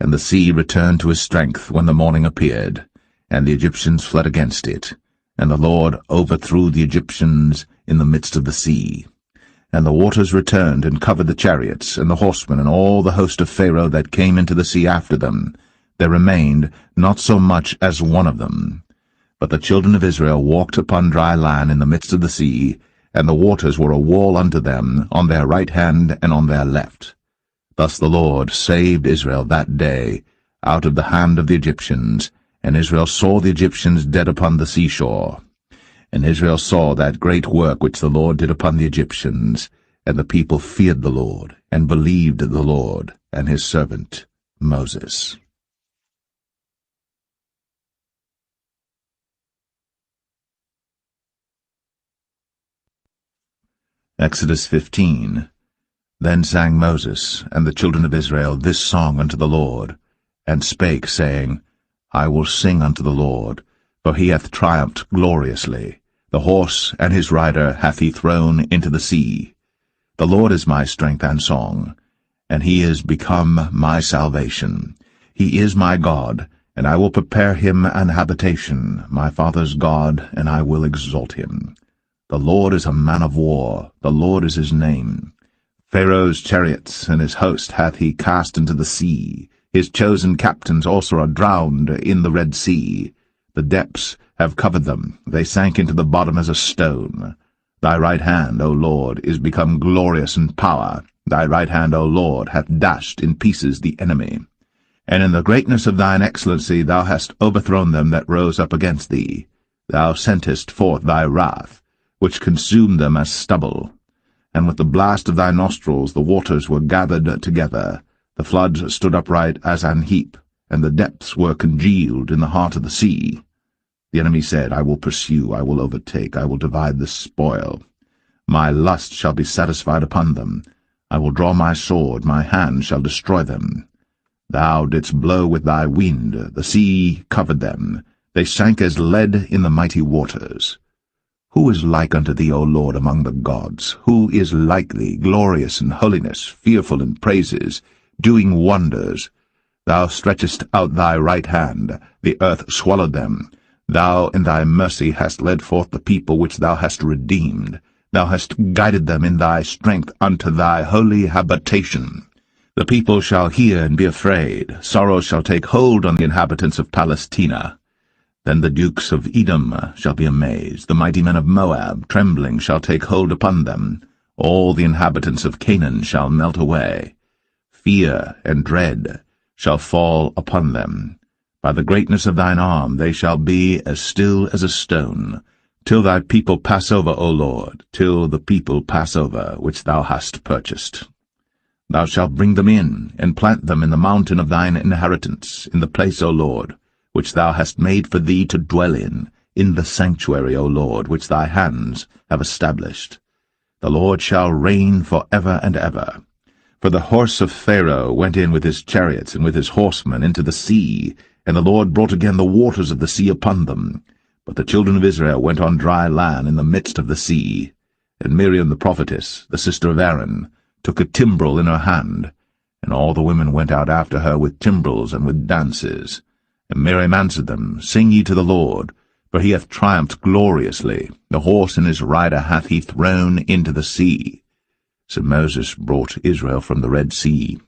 and the sea returned to his strength when the morning appeared, and the Egyptians fled against it. And the Lord overthrew the Egyptians in the midst of the sea. And the waters returned and covered the chariots, and the horsemen, and all the host of Pharaoh that came into the sea after them. There remained not so much as one of them. But the children of Israel walked upon dry land in the midst of the sea, and the waters were a wall unto them on their right hand and on their left. Thus the Lord saved Israel that day out of the hand of the Egyptians, and Israel saw the Egyptians dead upon the seashore. And Israel saw that great work which the Lord did upon the Egyptians, and the people feared the Lord, and believed the Lord and his servant Moses. Exodus 15. Then sang Moses and the children of Israel this song unto the Lord, and spake, saying, I will sing unto the Lord, for he hath triumphed gloriously. The horse and his rider hath he thrown into the sea. The Lord is my strength and song, and he is become my salvation. He is my God, and I will prepare him an habitation, my father's God, and I will exalt him. The Lord is a man of war, the Lord is his name. Pharaoh's chariots and his host hath he cast into the sea. His chosen captains also are drowned in the Red Sea. The depths have covered them, they sank into the bottom as a stone. Thy right hand, O Lord, is become glorious in power. Thy right hand, O Lord, hath dashed in pieces the enemy. And in the greatness of thine excellency thou hast overthrown them that rose up against thee. Thou sentest forth thy wrath, which consumed them as stubble. And with the blast of thy nostrils the waters were gathered together. The floods stood upright as an heap, and the depths were congealed in the heart of the sea. The enemy said, I will pursue, I will overtake, I will divide the spoil. My lust shall be satisfied upon them. I will draw my sword, my hand shall destroy them. Thou didst blow with thy wind, the sea covered them. They sank as lead in the mighty waters. Who is like unto thee, O Lord, among the gods? Who is like thee, glorious in holiness, fearful in praises, doing wonders? Thou stretchest out thy right hand, the earth swallowed them. Thou in thy mercy hast led forth the people which thou hast redeemed. Thou hast guided them in thy strength unto thy holy habitation. The people shall hear and be afraid. Sorrow shall take hold on the inhabitants of Palestina. Then the dukes of Edom shall be amazed. The mighty men of Moab, trembling, shall take hold upon them. All the inhabitants of Canaan shall melt away. Fear and dread shall fall upon them. By the greatness of thine arm they shall be as still as a stone, till thy people pass over, O Lord, till the people pass over, which thou hast purchased. Thou shalt bring them in, and plant them in the mountain of thine inheritance, in the place, O Lord, which thou hast made for thee to dwell in the sanctuary, O Lord, which thy hands have established. The Lord shall reign for ever and ever. For the horse of Pharaoh went in with his chariots and with his horsemen into the sea, and the Lord brought again the waters of the sea upon them. But the children of Israel went on dry land in the midst of the sea. And Miriam the prophetess, the sister of Aaron, took a timbrel in her hand, and all the women went out after her with timbrels and with dances. And Miriam answered them, Sing ye to the Lord, for he hath triumphed gloriously. The horse and his rider hath he thrown into the sea. So Moses brought Israel from the Red Sea,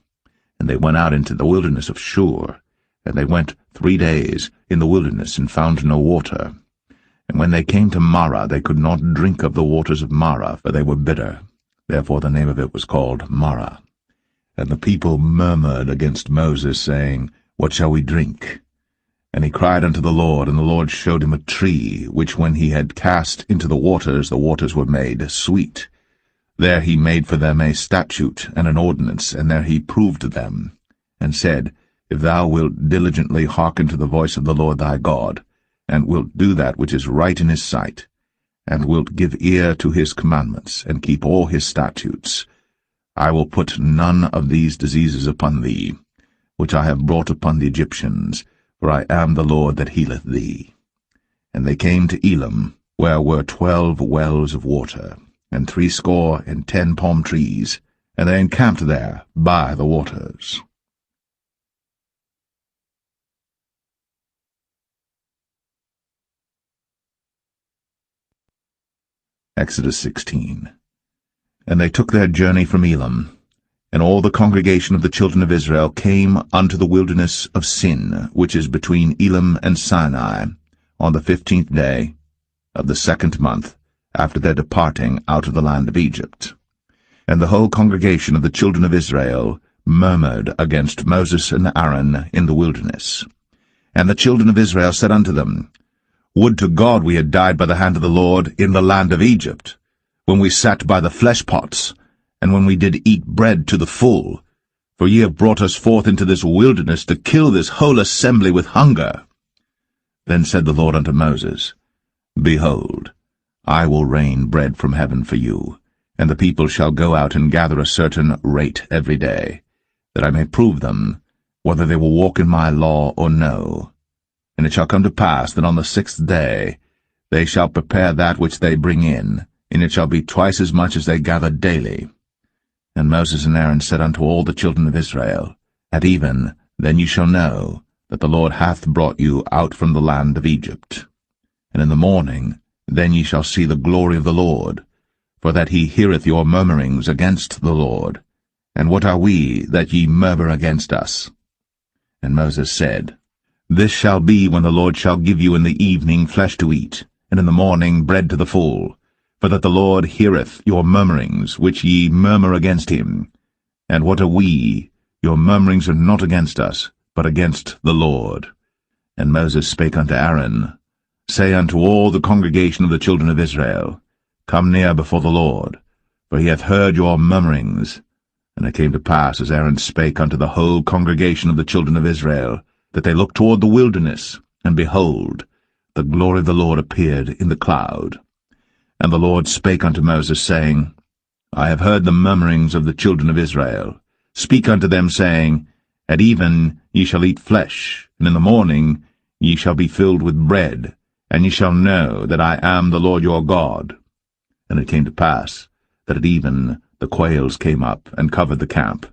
and they went out into the wilderness of Shur. And they went 3 days in the wilderness, and found no water. And when they came to Marah, they could not drink of the waters of Marah, for they were bitter. Therefore the name of it was called Marah. And the people murmured against Moses, saying, What shall we drink? And he cried unto the Lord, and the Lord showed him a tree, which when he had cast into the waters were made sweet. There he made for them a statute and an ordinance, and there he proved them, and said, If thou wilt diligently hearken to the voice of the Lord thy God, and wilt do that which is right in his sight, and wilt give ear to his commandments, and keep all his statutes, I will put none of these diseases upon thee, which I have brought upon the Egyptians, for I am the Lord that healeth thee. And they came to Elim, where were 12 wells of water, and 60 palm trees, and they encamped there by the waters. Exodus 16. And they took their journey from Elim, and all the congregation of the children of Israel came unto the wilderness of Sin, which is between Elim and Sinai, on the 15th day of the 2nd month, after their departing out of the land of Egypt. And the whole congregation of the children of Israel murmured against Moses and Aaron in the wilderness. And the children of Israel said unto them, Would to God we had died by the hand of the Lord in the land of Egypt, when we sat by the flesh pots, and when we did eat bread to the full. For ye have brought us forth into this wilderness to kill this whole assembly with hunger. Then said the Lord unto Moses, Behold, I will rain bread from heaven for you, and the people shall go out and gather a certain rate every day, that I may prove them, whether they will walk in my law or no. And it shall come to pass that on the 6th day they shall prepare that which they bring in, and it shall be twice as much as they gather daily. And Moses and Aaron said unto all the children of Israel, At even then ye shall know that the Lord hath brought you out from the land of Egypt. And in the morning then ye shall see the glory of the Lord, for that he heareth your murmurings against the Lord. And what are we, that ye murmur against us? And Moses said, This shall be when the Lord shall give you in the evening flesh to eat, and in the morning bread to the full, for that the Lord heareth your murmurings, which ye murmur against him. And what are we? Your murmurings are not against us, but against the Lord. And Moses spake unto Aaron, Say unto all the congregation of the children of Israel, Come near before the Lord, for he hath heard your murmurings. And it came to pass, as Aaron spake unto the whole congregation of the children of Israel, that they looked toward the wilderness, and behold, the glory of the Lord appeared in the cloud. And the Lord spake unto Moses, saying, I have heard the murmurings of the children of Israel. Speak unto them, saying, At even ye shall eat flesh, and in the morning ye shall be filled with bread, and ye shall know that I am the Lord your God. And it came to pass, that at even the quails came up, and covered the camp,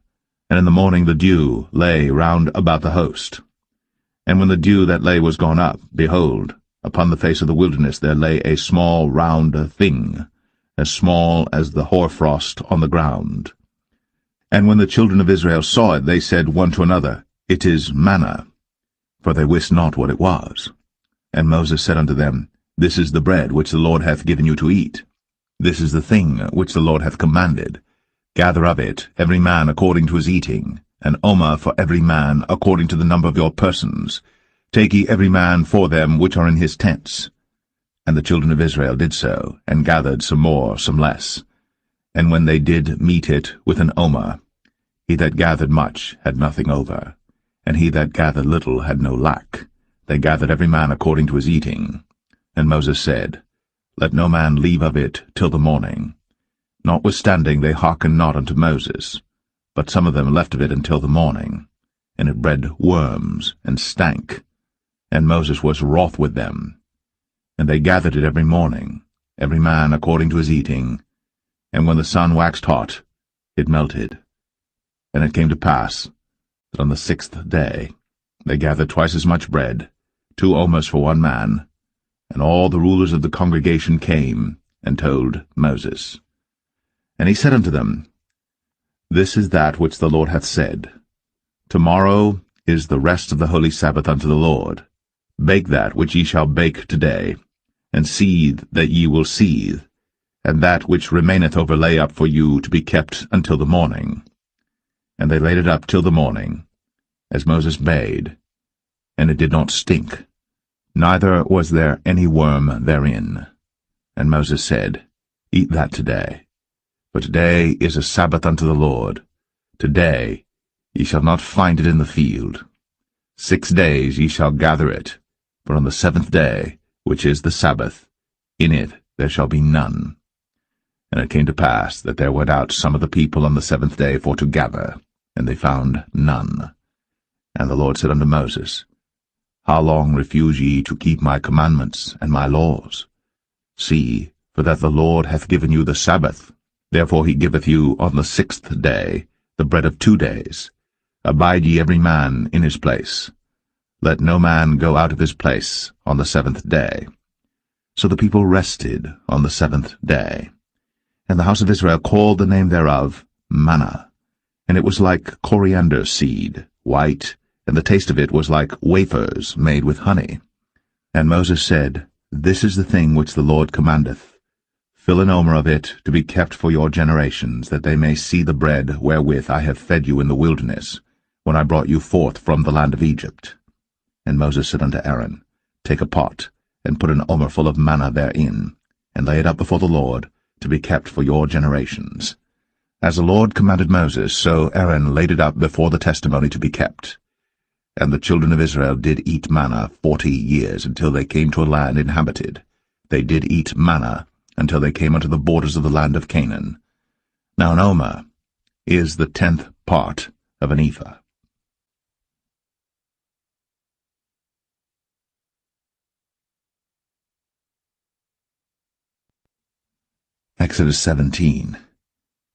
and in the morning the dew lay round about the host. And when the dew that lay was gone up, behold, upon the face of the wilderness there lay a small round thing, as small as the hoarfrost on the ground. And when the children of Israel saw it, they said one to another, It is manna, for they wist not what it was. And Moses said unto them, This is the bread which the Lord hath given you to eat. This is the thing which the Lord hath commanded. Gather of it every man according to his eating, an omer for every man according to the number of your persons. Take ye every man for them which are in his tents. And the children of Israel did so, and gathered some more, some less. And when they did meet it with an omer, he that gathered much had nothing over, and he that gathered little had no lack. They gathered every man according to his eating. And Moses said, Let no man leave of it till the morning. Notwithstanding they hearkened not unto Moses, but some of them left of it until the morning. And it bred worms, and stank. And Moses was wroth with them. And they gathered it every morning, every man according to his eating. And when the sun waxed hot, it melted. And it came to pass that on the 6th day they gathered twice as much bread, 2 omers for one man. And all the rulers of the congregation came, and told Moses. And he said unto them, This is that which the Lord hath said. Tomorrow is the rest of the holy Sabbath unto the Lord. Bake that which ye shall bake today, and seethe that ye will seethe, and that which remaineth over lay up for you to be kept until the morning. And they laid it up till the morning, as Moses bade, and it did not stink, neither was there any worm therein. And Moses said, Eat that today, for today is a Sabbath unto the Lord. Today ye shall not find it in the field. 6 days ye shall gather it, but on the 7th day, which is the Sabbath, in it there shall be none. And it came to pass that there went out some of the people on the 7th day for to gather, and they found none. And the Lord said unto Moses, How long refuse ye to keep my commandments and my laws? See, for that the Lord hath given you the Sabbath. Therefore he giveth you on the 6th day the bread of 2 days. Abide ye every man in his place. Let no man go out of his place on the 7th day. So the people rested on the 7th day. And the house of Israel called the name thereof manna. And it was like coriander seed, white, and the taste of it was like wafers made with honey. And Moses said, This is the thing which the Lord commandeth. Fill an omer of it to be kept for your generations, that they may see the bread wherewith I have fed you in the wilderness, when I brought you forth from the land of Egypt. And Moses said unto Aaron, Take a pot, and put an omer full of manna therein, and lay it up before the Lord, to be kept for your generations. As the Lord commanded Moses, so Aaron laid it up before the testimony to be kept. And the children of Israel did eat manna 40 years, until they came to a land inhabited. They did eat manna until they came unto the borders of the land of Canaan. Now an omer is the 10th part of an ephah. Exodus 17.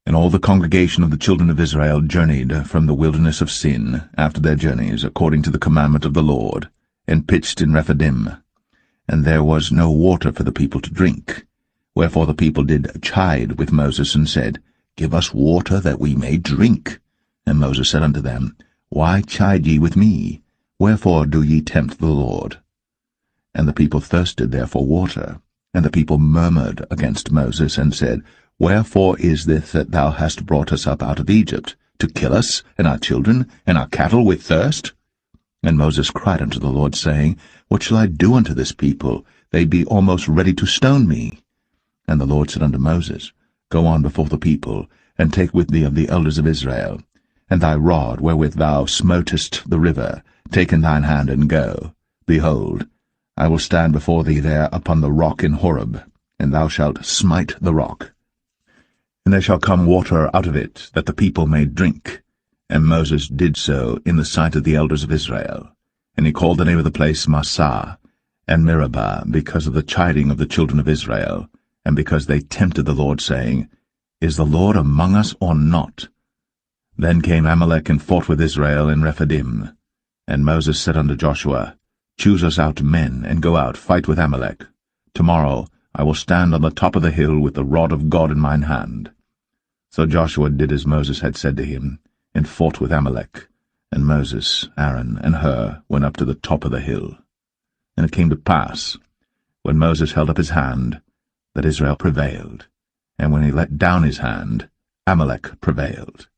And all the congregation of the children of Israel journeyed from the wilderness of Sin after their journeys, according to the commandment of the Lord, and pitched in Rephidim. And there was no water for the people to drink. Wherefore the people did chide with Moses, and said, Give us water that we may drink. And Moses said unto them, Why chide ye with me? Wherefore do ye tempt the Lord? And the people thirsted there for water. And the people murmured against Moses, and said, Wherefore is this that thou hast brought us up out of Egypt, to kill us, and our children, and our cattle with thirst? And Moses cried unto the Lord, saying, What shall I do unto this people? They be almost ready to stone me. And the Lord said unto Moses, Go on before the people, and take with thee of the elders of Israel, and thy rod wherewith thou smotest the river, take in thine hand, and go. Behold, I will stand before thee there upon the rock in Horeb, and thou shalt smite the rock. And there shall come water out of it, that the people may drink. And Moses did so in the sight of the elders of Israel. And he called the name of the place Massah, and Meribah, because of the chiding of the children of Israel, and because they tempted the Lord, saying, Is the Lord among us or not? Then came Amalek and fought with Israel in Rephidim. And Moses said unto Joshua, Choose us out men, and go out, fight with Amalek. Tomorrow I will stand on the top of the hill with the rod of God in mine hand. So Joshua did as Moses had said to him, and fought with Amalek. And Moses, Aaron, and Hur went up to the top of the hill. And it came to pass, when Moses held up his hand, that Israel prevailed. And when he let down his hand, Amalek prevailed.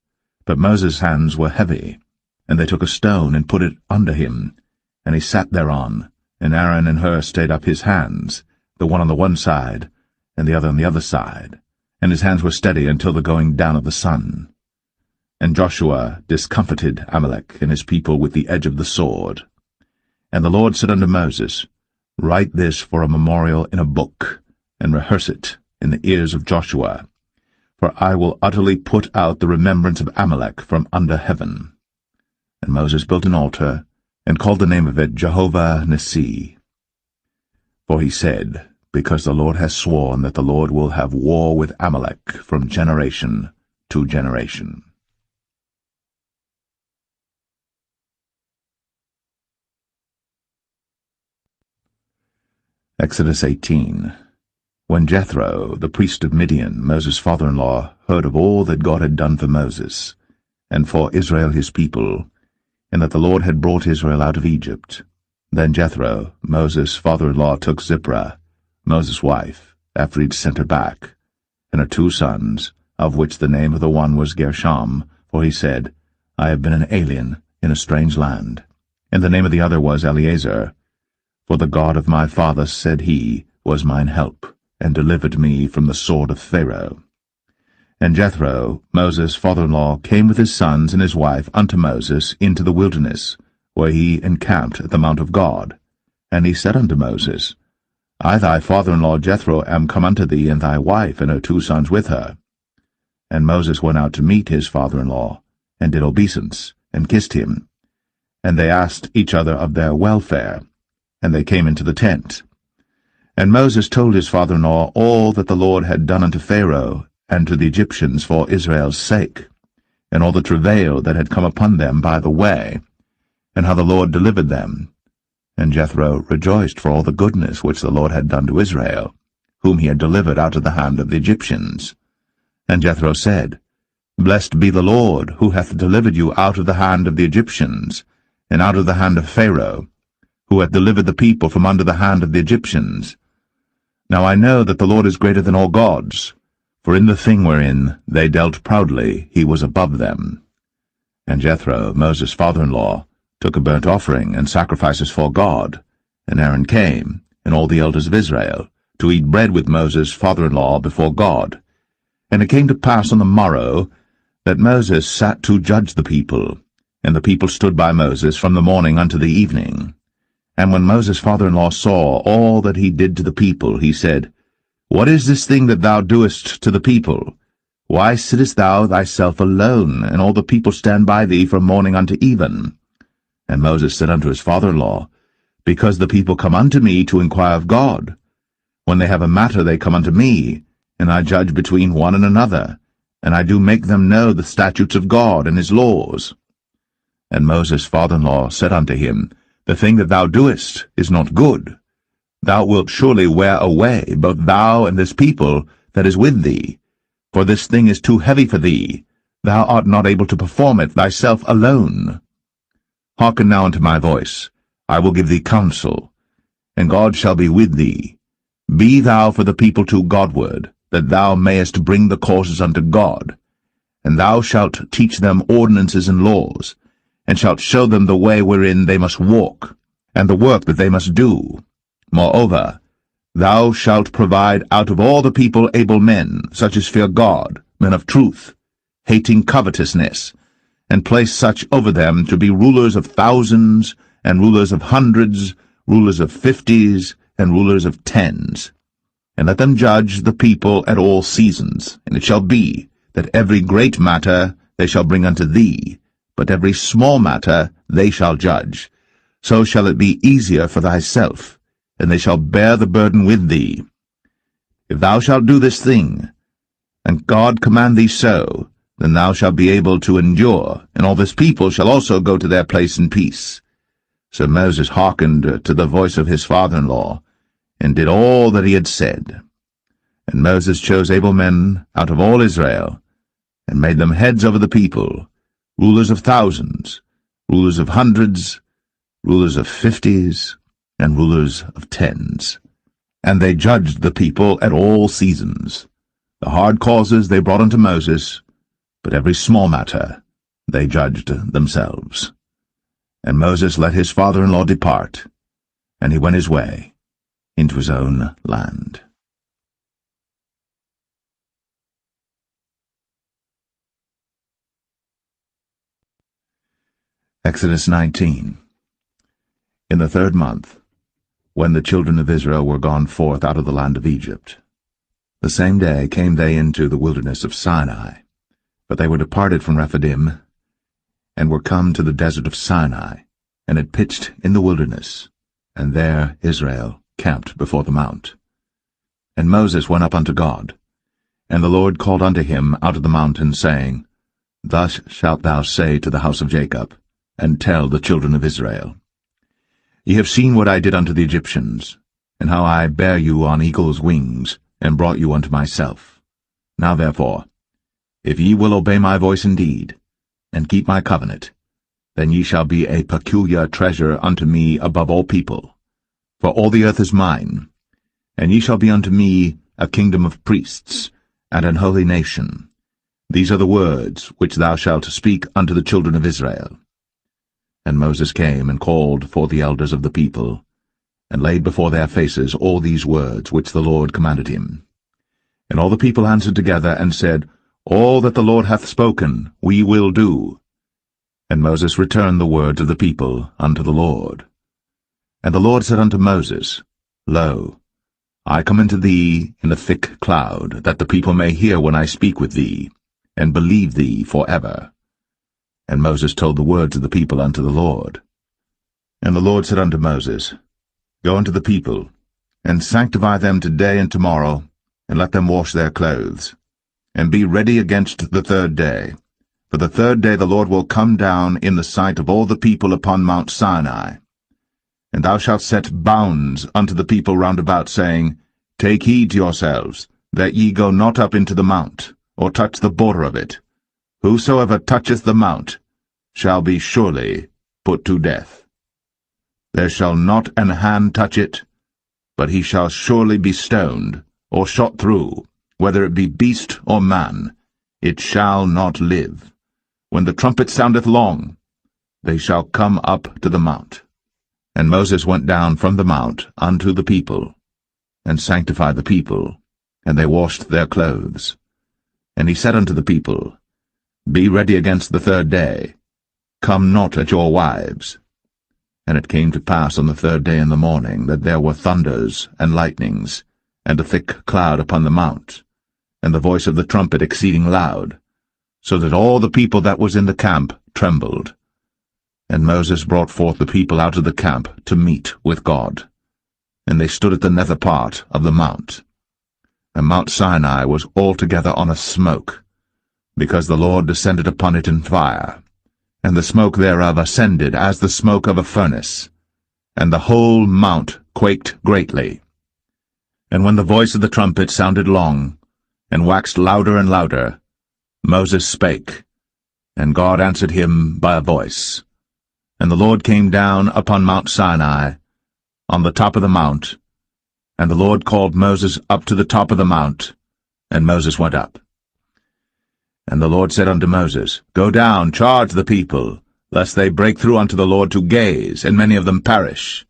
But Moses' hands were heavy, and they took a stone and put it under him, and he sat thereon, and Aaron and Hur stayed up his hands, the one on the one side, and the other on the other side, and his hands were steady until the going down of the sun. And Joshua discomfited Amalek and his people with the edge of the sword. And the Lord said unto Moses, Write this for a memorial in a book, and rehearse it in the ears of Joshua, for I will utterly put out the remembrance of Amalek from under heaven. And Moses built an altar, and called the name of it Jehovah Nissi. For he said, Because the Lord has sworn that the Lord will have war with Amalek from generation to generation. Exodus 18. When Jethro, the priest of Midian, Moses' father-in-law, heard of all that God had done for Moses, and for Israel his people, and that the Lord had brought Israel out of Egypt, then Jethro, Moses' father-in-law, took Zipporah, Moses' wife, after he'd sent her back, and her 2 sons, of which the name of the one was Gershom, for he said, I have been an alien in a strange land. And the name of the other was Eleazar, for the God of my father, said he, was mine help, and delivered me from the sword of Pharaoh. And Jethro, Moses' father-in-law, came with his sons and his wife unto Moses into the wilderness, where he encamped at the mount of God. And he said unto Moses, I thy father-in-law Jethro am come unto thee, and thy wife and her 2 sons with her. And Moses went out to meet his father-in-law, and did obeisance, and kissed him. And they asked each other of their welfare, and they came into the tent. And Moses told his father-in-law all that the Lord had done unto Pharaoh and to the Egyptians for Israel's sake, and all the travail that had come upon them by the way, and how the Lord delivered them. And Jethro rejoiced for all the goodness which the Lord had done to Israel, whom he had delivered out of the hand of the Egyptians. And Jethro said, Blessed be the Lord, who hath delivered you out of the hand of the Egyptians, and out of the hand of Pharaoh, who hath delivered the people from under the hand of the Egyptians. Now I know that the Lord is greater than all gods, for in the thing wherein they dealt proudly he was above them. And Jethro, Moses' father-in-law, took a burnt offering and sacrifices for God. And Aaron came, and all the elders of Israel, to eat bread with Moses' father-in-law before God. And it came to pass on the morrow that Moses sat to judge the people, and the people stood by Moses from the morning unto the evening. And when Moses' father-in-law saw all that he did to the people, he said, What is this thing that thou doest to the people? Why sittest thou thyself alone, and all the people stand by thee from morning unto even? And Moses said unto his father-in-law, Because the people come unto me to inquire of God. When they have a matter they come unto me, and I judge between one and another, and I do make them know the statutes of God and his laws. And Moses' father-in-law said unto him, The thing that thou doest is not good. Thou wilt surely wear away both thou and this people that is with thee, for this thing is too heavy for thee. Thou art not able to perform it thyself alone. Hearken now unto my voice. I will give thee counsel, and God shall be with thee. Be thou for the people to Godward, that thou mayest bring the causes unto God. And thou shalt teach them ordinances and laws, and shalt show them the way wherein they must walk, and the work that they must do. Moreover, thou shalt provide out of all the people able men, such as fear God, men of truth, hating covetousness, and place such over them to be rulers of thousands, and rulers of hundreds, rulers of 50s, and rulers of 10s. And let them judge the people at all seasons. And it shall be, that every great matter they shall bring unto thee, but every small matter they shall judge. So shall it be easier for thyself, and they shall bear the burden with thee. If thou shalt do this thing, and God command thee so, then thou shalt be able to endure, and all this people shall also go to their place in peace. So Moses hearkened to the voice of his father-in-law, and did all that he had said. And Moses chose able men out of all Israel, and made them heads over the people, rulers of thousands, rulers of hundreds, rulers of 50s, and rulers of 10s. And they judged the people at all seasons. The hard causes they brought unto Moses, but every small matter they judged themselves. And Moses let his father-in-law depart, and he went his way into his own land. Exodus 19. In the 3rd month, when the children of Israel were gone forth out of the land of Egypt, the same day came they into the wilderness of Sinai. But they were departed from Rephidim, and were come to the desert of Sinai, and had pitched in the wilderness, and there Israel camped before the mount. And Moses went up unto God, and the Lord called unto him out of the mountain, saying, Thus shalt thou say to the house of Jacob, and tell the children of Israel, Ye have seen what I did unto the Egyptians, and how I bare you on eagle's wings, and brought you unto myself. Now therefore, if ye will obey my voice indeed, and keep my covenant, then ye shall be a peculiar treasure unto me above all people. For all the earth is mine, and ye shall be unto me a kingdom of priests, and an holy nation. These are the words which thou shalt speak unto the children of Israel. And Moses came and called for the elders of the people, and laid before their faces all these words which the Lord commanded him. And all the people answered together, and said, All that the Lord hath spoken we will do. And Moses returned the words of the people unto the Lord. And the Lord said unto Moses, Lo, I come unto thee in a thick cloud, that the people may hear when I speak with thee, and believe thee for ever. And Moses told the words of the people unto the Lord. And the Lord said unto Moses, Go unto the people, and sanctify them today and tomorrow, and let them wash their clothes, and be ready against the third day. For the third day the Lord will come down in the sight of all the people upon Mount Sinai. And thou shalt set bounds unto the people round about, saying, Take heed to yourselves, that ye go not up into the mount, or touch the border of it. Whosoever toucheth the mount shall be surely put to death. There shall not an hand touch it, but he shall surely be stoned, or shot through, whether it be beast or man, it shall not live. When the trumpet soundeth long, they shall come up to the mount. And Moses went down from the mount unto the people, and sanctified the people, and they washed their clothes. And he said unto the people, Be ready against the third day, come not at your wives. And it came to pass on the third day in the morning, that there were thunders and lightnings, and a thick cloud upon the mount, and the voice of the trumpet exceeding loud, so that all the people that was in the camp trembled. And Moses brought forth the people out of the camp to meet with God. And they stood at the nether part of the mount. And Mount Sinai was altogether on a smoke, because the Lord descended upon it in fire, and the smoke thereof ascended as the smoke of a furnace, and the whole mount quaked greatly. And when the voice of the trumpet sounded long, and waxed louder and louder, Moses spake, and God answered him by a voice. And the Lord came down upon Mount Sinai, on the top of the mount, and the Lord called Moses up to the top of the mount, and Moses went up. And the Lord said unto Moses, Go down, charge the people, lest they break through unto the Lord to gaze, and many of them perish.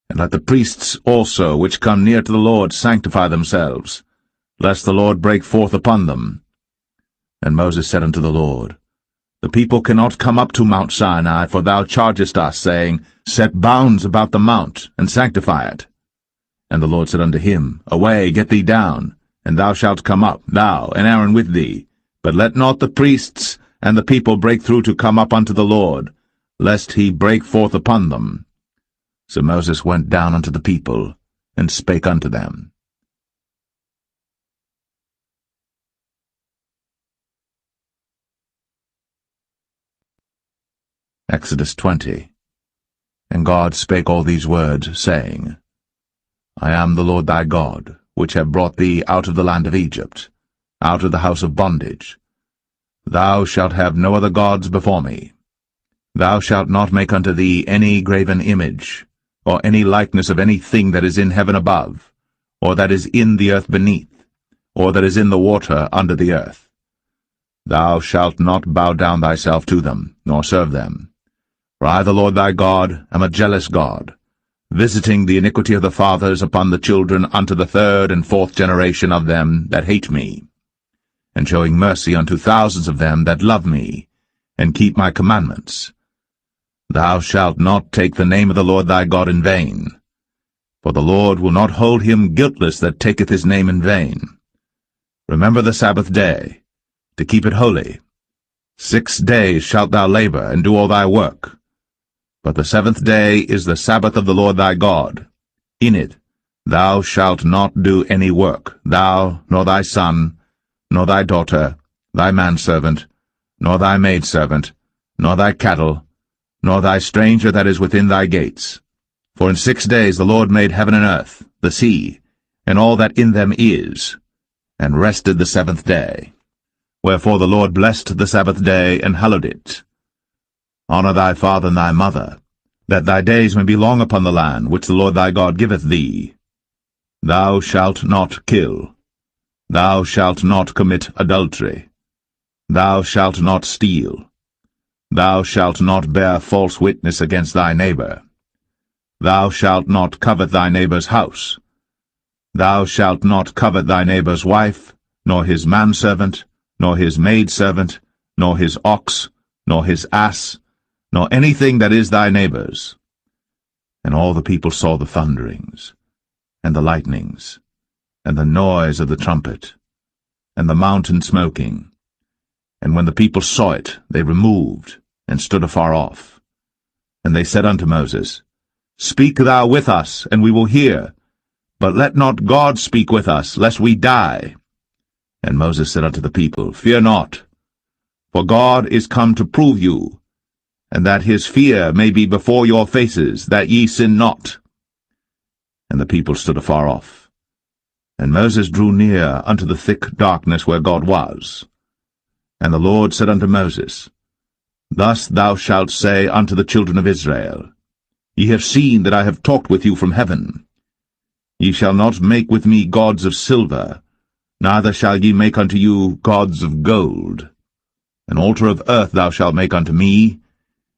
And let the priests also which come near to the Lord sanctify themselves, lest the Lord break forth upon them. And Moses said unto the Lord, The people cannot come up to Mount Sinai, for thou chargest us, saying, Set bounds about the mount, and sanctify it. And the Lord said unto him, Away, get thee down, and thou shalt come up, thou and Aaron with thee. But let not the priests and the people break through to come up unto the Lord, lest he break forth upon them. So Moses went down unto the people, and spake unto them. Exodus 20. And God spake all these words, saying, I am the Lord thy God, which have brought thee out of the land of Egypt, out of the house of bondage. Thou shalt have no other gods before me. Thou shalt not make unto thee any graven image, or any likeness of any thing that is in heaven above, or that is in the earth beneath, or that is in the water under the earth. Thou shalt not bow down thyself to them, nor serve them. For I, the Lord thy God, am a jealous God, visiting the iniquity of the fathers upon the children unto the third and fourth generation of them that hate me, and showing mercy unto thousands of them that love me, and keep my commandments. Thou shalt not take the name of the Lord thy God in vain, for the Lord will not hold him guiltless that taketh his name in vain. Remember the Sabbath day, to keep it holy. 6 days shalt thou labor, and do all thy work. But the seventh day is the Sabbath of the Lord thy God. In it thou shalt not do any work, thou, nor thy son, nor thy daughter, thy manservant, nor thy maidservant, nor thy cattle, nor thy stranger that is within thy gates. For in 6 days the Lord made heaven and earth, the sea, and all that in them is, and rested the seventh day. Wherefore the Lord blessed the Sabbath day, and hallowed it. Honor thy father and thy mother, that thy days may be long upon the land which the Lord thy God giveth thee. Thou shalt not kill. Thou shalt not commit adultery. Thou shalt not steal. Thou shalt not bear false witness against thy neighbor. Thou shalt not covet thy neighbor's house. Thou shalt not covet thy neighbor's wife, nor his manservant, nor his maidservant, nor his ox, nor his ass, nor anything that is thy neighbor's. And all the people saw the thunderings, and the lightnings, and the noise of the trumpet, and the mountain smoking. And when the people saw it, they removed, and stood afar off. And they said unto Moses, Speak thou with us, and we will hear, but let not God speak with us, lest we die. And Moses said unto the people, Fear not, for God is come to prove you, and that his fear may be before your faces, that ye sin not. And the people stood afar off. And Moses drew near unto the thick darkness where God was. And the Lord said unto Moses, Thus thou shalt say unto the children of Israel, Ye have seen that I have talked with you from heaven. Ye shall not make with me gods of silver, neither shall ye make unto you gods of gold. An altar of earth thou shalt make unto me,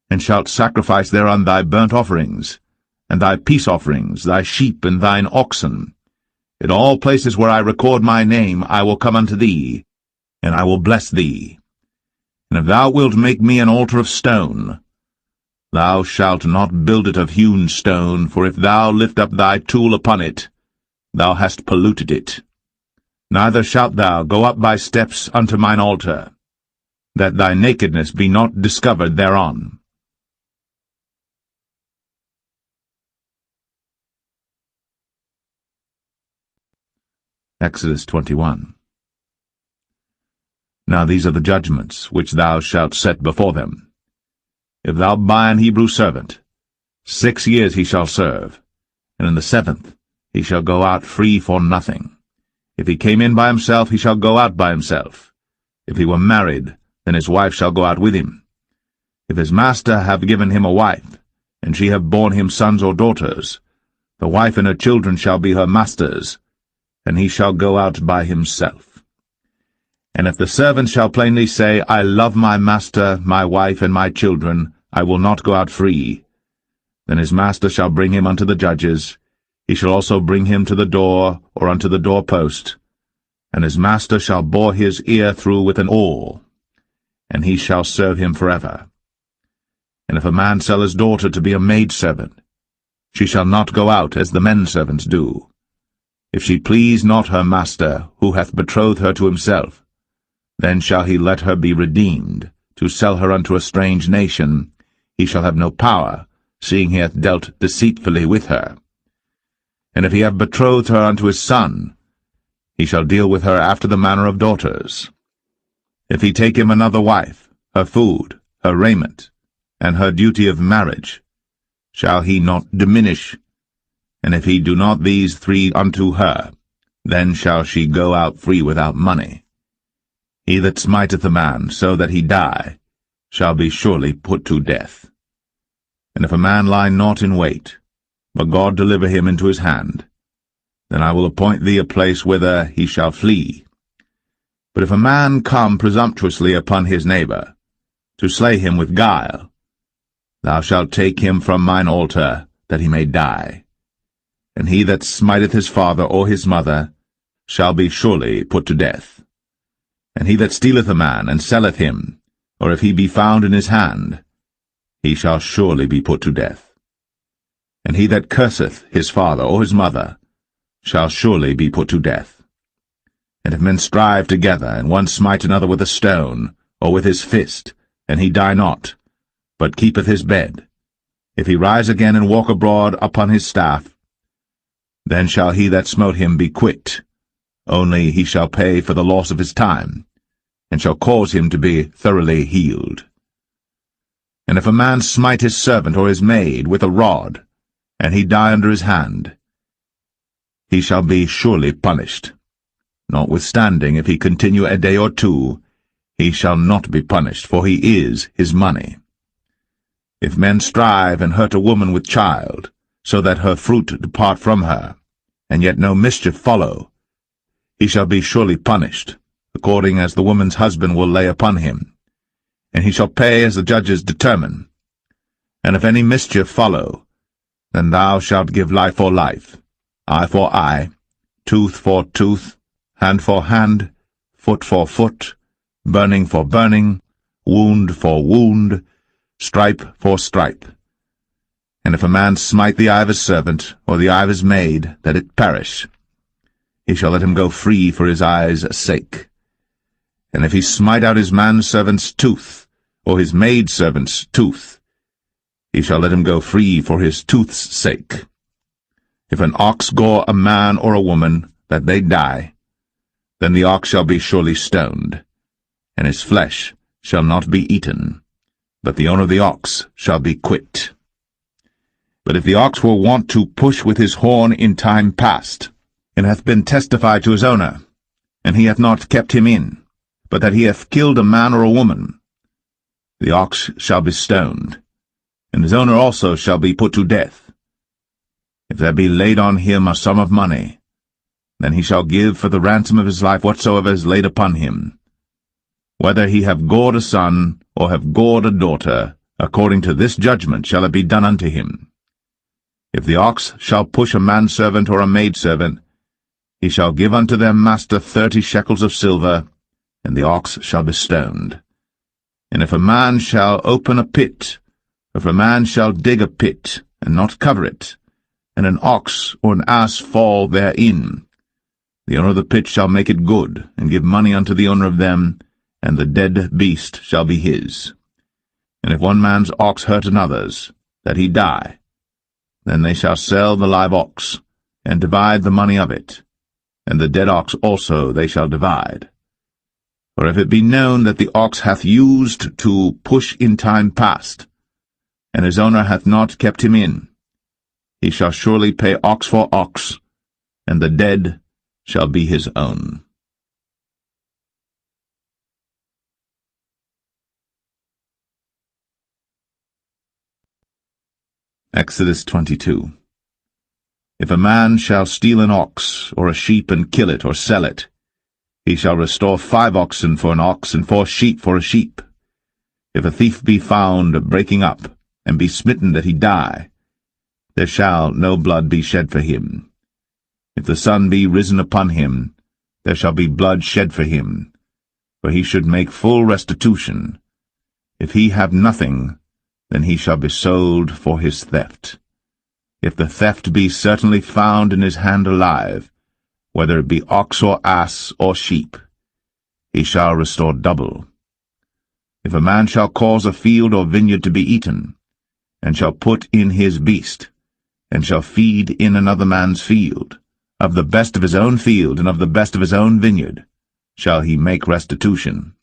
and shalt sacrifice thereon thy burnt offerings, and thy peace offerings, thy sheep and thine oxen. In all places where I record my name I will come unto thee, and I will bless thee. And if thou wilt make me an altar of stone, thou shalt not build it of hewn stone, for if thou lift up thy tool upon it, thou hast polluted it. Neither shalt thou go up by steps unto mine altar, that thy nakedness be not discovered thereon. Exodus 21. Now these are the judgments which thou shalt set before them. If thou buy an Hebrew servant, 6 years he shall serve, and in the 7th he shall go out free for nothing. If he came in by himself, he shall go out by himself. If he were married, then his wife shall go out with him. If his master have given him a wife, and she have borne him sons or daughters, the wife and her children shall be her master's, and he shall go out by himself. And if the servant shall plainly say, I love my master, my wife, and my children, I will not go out free, then his master shall bring him unto the judges. He shall also bring him to the door, or unto the doorpost, and his master shall bore his ear through with an awl, and he shall serve him forever. And if a man sell his daughter to be a maidservant, she shall not go out as the men servants do. If she please not her master, who hath betrothed her to himself, then shall he let her be redeemed. To sell her unto a strange nation, he shall have no power, seeing he hath dealt deceitfully with her. And if he have betrothed her unto his son, he shall deal with her after the manner of daughters. If he take him another wife, her food, her raiment, and her duty of marriage, shall he not diminish? And if he do not these 3 unto her, then shall she go out free without money. He that smiteth a man so that he die shall be surely put to death. And if a man lie not in wait, but God deliver him into his hand, then I will appoint thee a place whither he shall flee. But if a man come presumptuously upon his neighbor, to slay him with guile, thou shalt take him from mine altar, that he may die. And he that smiteth his father or his mother shall be surely put to death. And he that stealeth a man, and selleth him, or if he be found in his hand, he shall surely be put to death. And he that curseth his father or his mother shall surely be put to death. And if men strive together, and one smite another with a stone, or with his fist, and he die not, but keepeth his bed, if he rise again and walk abroad upon his staff, then shall he that smote him be quit, only he shall pay for the loss of his time, and shall cause him to be thoroughly healed. And if a man smite his servant or his maid with a rod, and he die under his hand, he shall be surely punished. Notwithstanding, if he continue a day or 2, he shall not be punished, for he is his money. If men strive and hurt a woman with child, so that her fruit depart from her, and yet no mischief follow, he shall be surely punished, according as the woman's husband will lay upon him, and he shall pay as the judges determine. And if any mischief follow, then thou shalt give life for life, eye for eye, tooth for tooth, hand for hand, foot for foot, burning for burning, wound for wound, stripe for stripe. And if a man smite the eye of his servant, or the eye of his maid, that it perish, he shall let him go free for his eye's sake. And if he smite out his manservant's tooth, or his maidservant's tooth, he shall let him go free for his tooth's sake. If an ox gore a man or a woman, that they die, then the ox shall be surely stoned, and his flesh shall not be eaten, but the owner of the ox shall be quit. But if the ox were wont to push with his horn in time past, and hath been testified to his owner, and he hath not kept him in, but that he hath killed a man or a woman, the ox shall be stoned, and his owner also shall be put to death. If there be laid on him a sum of money, then he shall give for the ransom of his life whatsoever is laid upon him. Whether he have gored a son, or have gored a daughter, according to this judgment shall it be done unto him. If the ox shall push a manservant or a maidservant, he shall give unto their master 30 shekels of silver, and the ox shall be stoned. And if a man shall open a pit, if a man shall dig a pit, and not cover it, and an ox or an ass fall therein, the owner of the pit shall make it good, and give money unto the owner of them, and the dead beast shall be his. And if one man's ox hurt another's, that he die, then they shall sell the live ox, and divide the money of it, and the dead ox also they shall divide. For if it be known that the ox hath used to push in time past, and his owner hath not kept him in, he shall surely pay ox for ox, and the dead shall be his own. Exodus 22. If a man shall steal an ox or a sheep and kill it or sell it, he shall restore 5 oxen for an ox and 4 sheep for a sheep. If a thief be found breaking up, and be smitten that he die, there shall no blood be shed for him. If the sun be risen upon him, there shall be blood shed for him, for he should make full restitution. If he have nothing, then he shall be sold for his theft. If the theft be certainly found in his hand alive, whether it be ox or ass or sheep, he shall restore double. If a man shall cause a field or vineyard to be eaten, and shall put in his beast, and shall feed in another man's field, of the best of his own field and of the best of his own vineyard, shall he make restitution.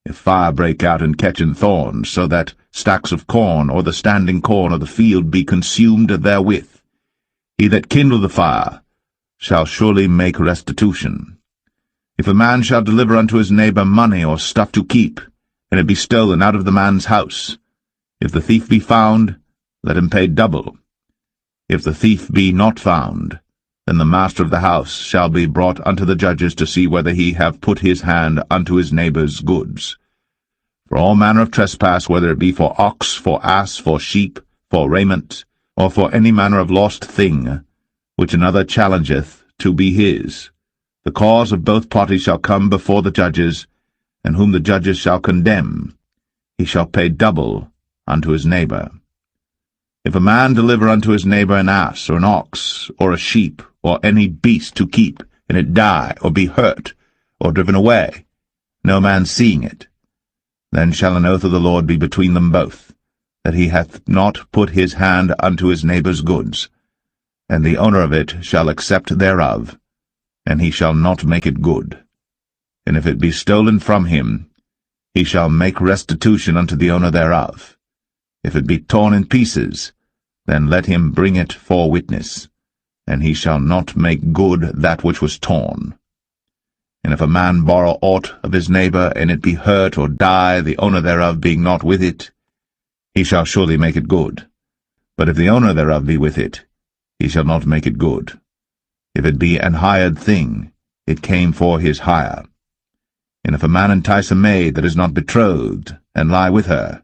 If fire break out and catch in thorns, so that stacks of corn or the standing corn of the field be consumed therewith, he that kindled the fire shall surely make restitution. If a man shall deliver unto his neighbor money or stuff to keep, and it be stolen out of the man's house, if the thief be found, let him pay double. If the thief be not found, then the master of the house shall be brought unto the judges to see whether he have put his hand unto his neighbor's goods. For all manner of trespass, whether it be for ox, for ass, for sheep, for raiment, or for any manner of lost thing, which another challengeth to be his, the cause of both parties shall come before the judges, and whom the judges shall condemn, he shall pay double unto his neighbor. If a man deliver unto his neighbor an ass, or an ox, or a sheep, or any beast to keep, and it die, or be hurt, or driven away, no man seeing it, then shall an oath of the Lord be between them both, that he hath not put his hand unto his neighbor's goods, and the owner of it shall accept thereof, and he shall not make it good. And if it be stolen from him, he shall make restitution unto the owner thereof. If it be torn in pieces, then let him bring it for witness, and he shall not make good that which was torn. And if a man borrow aught of his neighbor, and it be hurt or die, the owner thereof being not with it, he shall surely make it good. But if the owner thereof be with it, he shall not make it good. If it be an hired thing, it came for his hire. And if a man entice a maid that is not betrothed, and lie with her,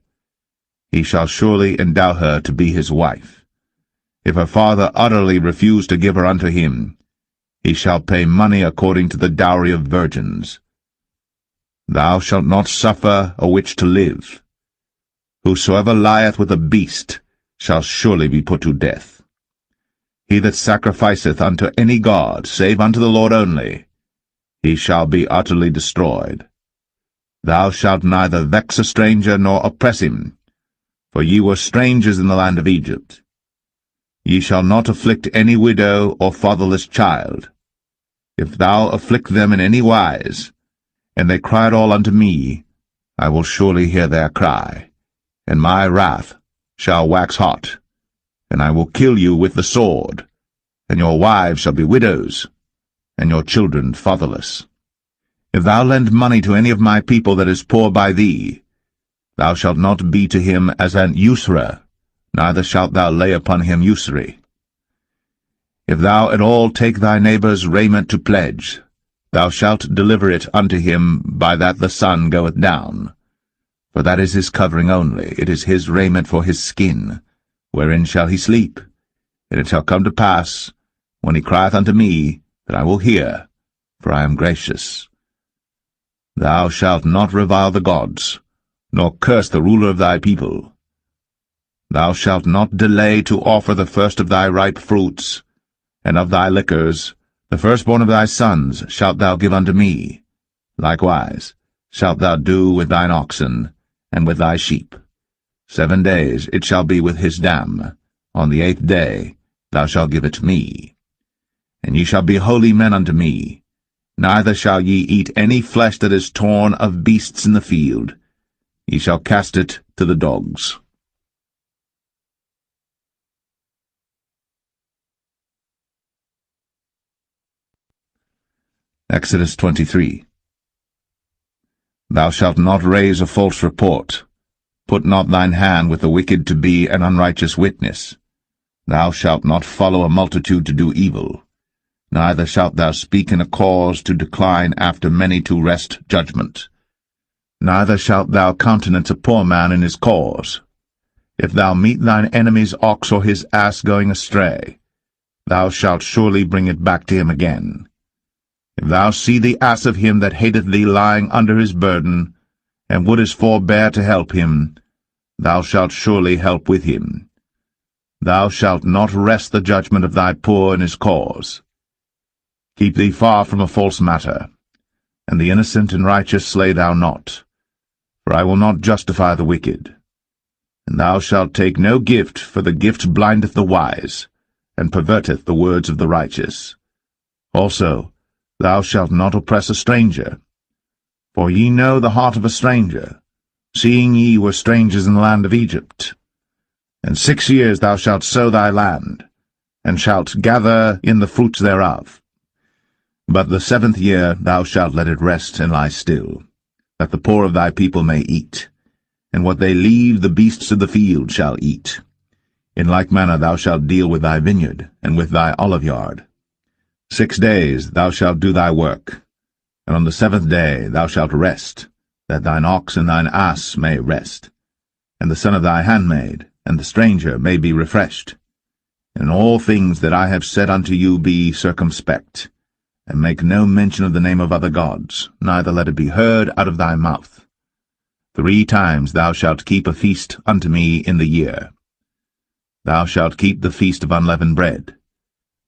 he shall surely endow her to be his wife. If her father utterly refuse to give her unto him, he shall pay money according to the dowry of virgins. Thou shalt not suffer a witch to live. Whosoever lieth with a beast shall surely be put to death. He that sacrificeth unto any god, save unto the Lord only, he shall be utterly destroyed. Thou shalt neither vex a stranger nor oppress him, for ye were strangers in the land of Egypt. Ye shall not afflict any widow or fatherless child. If thou afflict them in any wise, and they cry at all unto me, I will surely hear their cry, and my wrath shall wax hot, and I will kill you with the sword, and your wives shall be widows, and your children fatherless. If thou lend money to any of my people that is poor by thee, thou shalt not be to him as an usurer, neither shalt thou lay upon him usury. If thou at all take thy neighbour's raiment to pledge, thou shalt deliver it unto him by that the sun goeth down. For that is his covering only, it is his raiment for his skin. Wherein shall he sleep? And it shall come to pass, when he crieth unto me, that I will hear, for I am gracious. Thou shalt not revile the gods, nor curse the ruler of thy people. Thou shalt not delay to offer the first of thy ripe fruits, and of thy liquors, the firstborn of thy sons shalt thou give unto me. Likewise shalt thou do with thine oxen, and with thy sheep. 7 days it shall be with his dam. On the 8th day thou shalt give it me. And ye shall be holy men unto me. Neither shall ye eat any flesh that is torn of beasts in the field. Ye shall cast it to the dogs. Exodus 23. Thou shalt not raise a false report. Put not thine hand with the wicked to be an unrighteous witness. Thou shalt not follow a multitude to do evil. Neither shalt thou speak in a cause to decline after many to wrest judgment. Neither shalt thou countenance a poor man in his cause. If thou meet thine enemy's ox or his ass going astray, thou shalt surely bring it back to him again. If thou see the ass of him that hateth thee lying under his burden, and wouldest forbear to help him, thou shalt surely help with him. Thou shalt not wrest the judgment of thy poor in his cause. Keep thee far from a false matter, and the innocent and righteous slay thou not, for I will not justify the wicked. And thou shalt take no gift, for the gift blindeth the wise, and perverteth the words of the righteous. Also, thou shalt not oppress a stranger. For ye know the heart of a stranger, seeing ye were strangers in the land of Egypt. And 6 years thou shalt sow thy land, and shalt gather in the fruits thereof. But the 7th year thou shalt let it rest and lie still, that the poor of thy people may eat, and what they leave the beasts of the field shall eat. In like manner thou shalt deal with thy vineyard, and with thy oliveyard. 6 days thou shalt do thy work, and on the 7th day thou shalt rest, that thine ox and thine ass may rest, and the son of thy handmaid, and the stranger may be refreshed. In all things that I have said unto you be circumspect, and make no mention of the name of other gods, neither let it be heard out of thy mouth. 3 times thou shalt keep a feast unto me in the year. Thou shalt keep the feast of unleavened bread.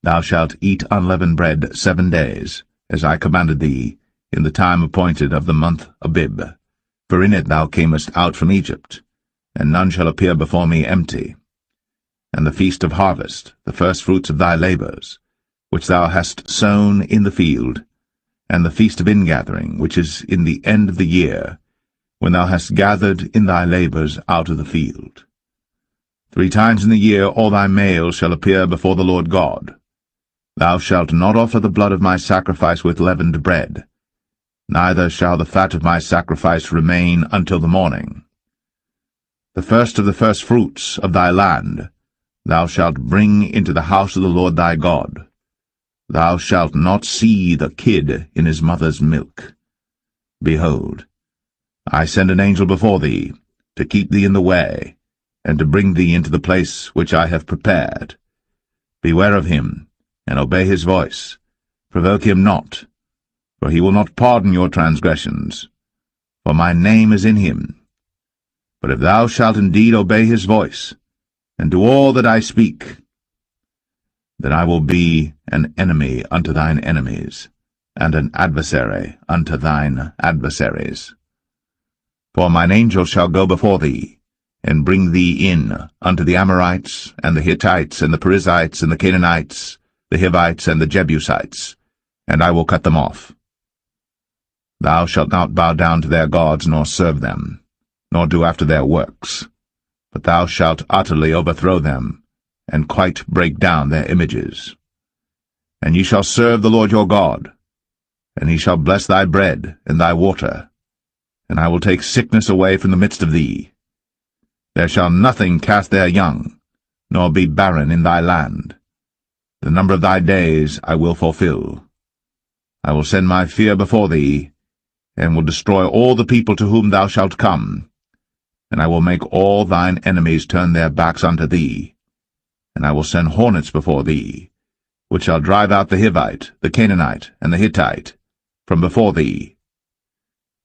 Thou shalt eat unleavened bread 7 days, as I commanded thee, in the time appointed of the month Abib. For in it thou camest out from Egypt, and none shall appear before me empty. And the feast of harvest, the firstfruits of thy labours, which thou hast sown in the field, and the feast of ingathering, which is in the end of the year, when thou hast gathered in thy labours out of the field. 3 times in the year all thy males shall appear before the Lord God. Thou shalt not offer the blood of my sacrifice with leavened bread, neither shall the fat of my sacrifice remain until the morning. The first of the firstfruits of thy land thou shalt bring into the house of the Lord thy God. Thou shalt not see the kid in his mother's milk. Behold, I send an angel before thee, to keep thee in the way, and to bring thee into the place which I have prepared. Beware of him, and obey his voice. Provoke him not, for he will not pardon your transgressions, for my name is in him. But if thou shalt indeed obey his voice, and do all that I speak, then I will be an enemy unto thine enemies, and an adversary unto thine adversaries. For mine angel shall go before thee, and bring thee in unto the Amorites, and the Hittites, and the Perizzites, and the Canaanites, the Hivites, and the Jebusites, and I will cut them off. Thou shalt not bow down to their gods, nor serve them, nor do after their works, but thou shalt utterly overthrow them, and quite break down their images. And ye shall serve the Lord your God, and he shall bless thy bread and thy water, and I will take sickness away from the midst of thee. There shall nothing cast their young, nor be barren in thy land. The number of thy days I will fulfill. I will send my fear before thee, and will destroy all the people to whom thou shalt come, and I will make all thine enemies turn their backs unto thee, and I will send hornets before thee, which shall drive out the Hivite, the Canaanite, and the Hittite from before thee.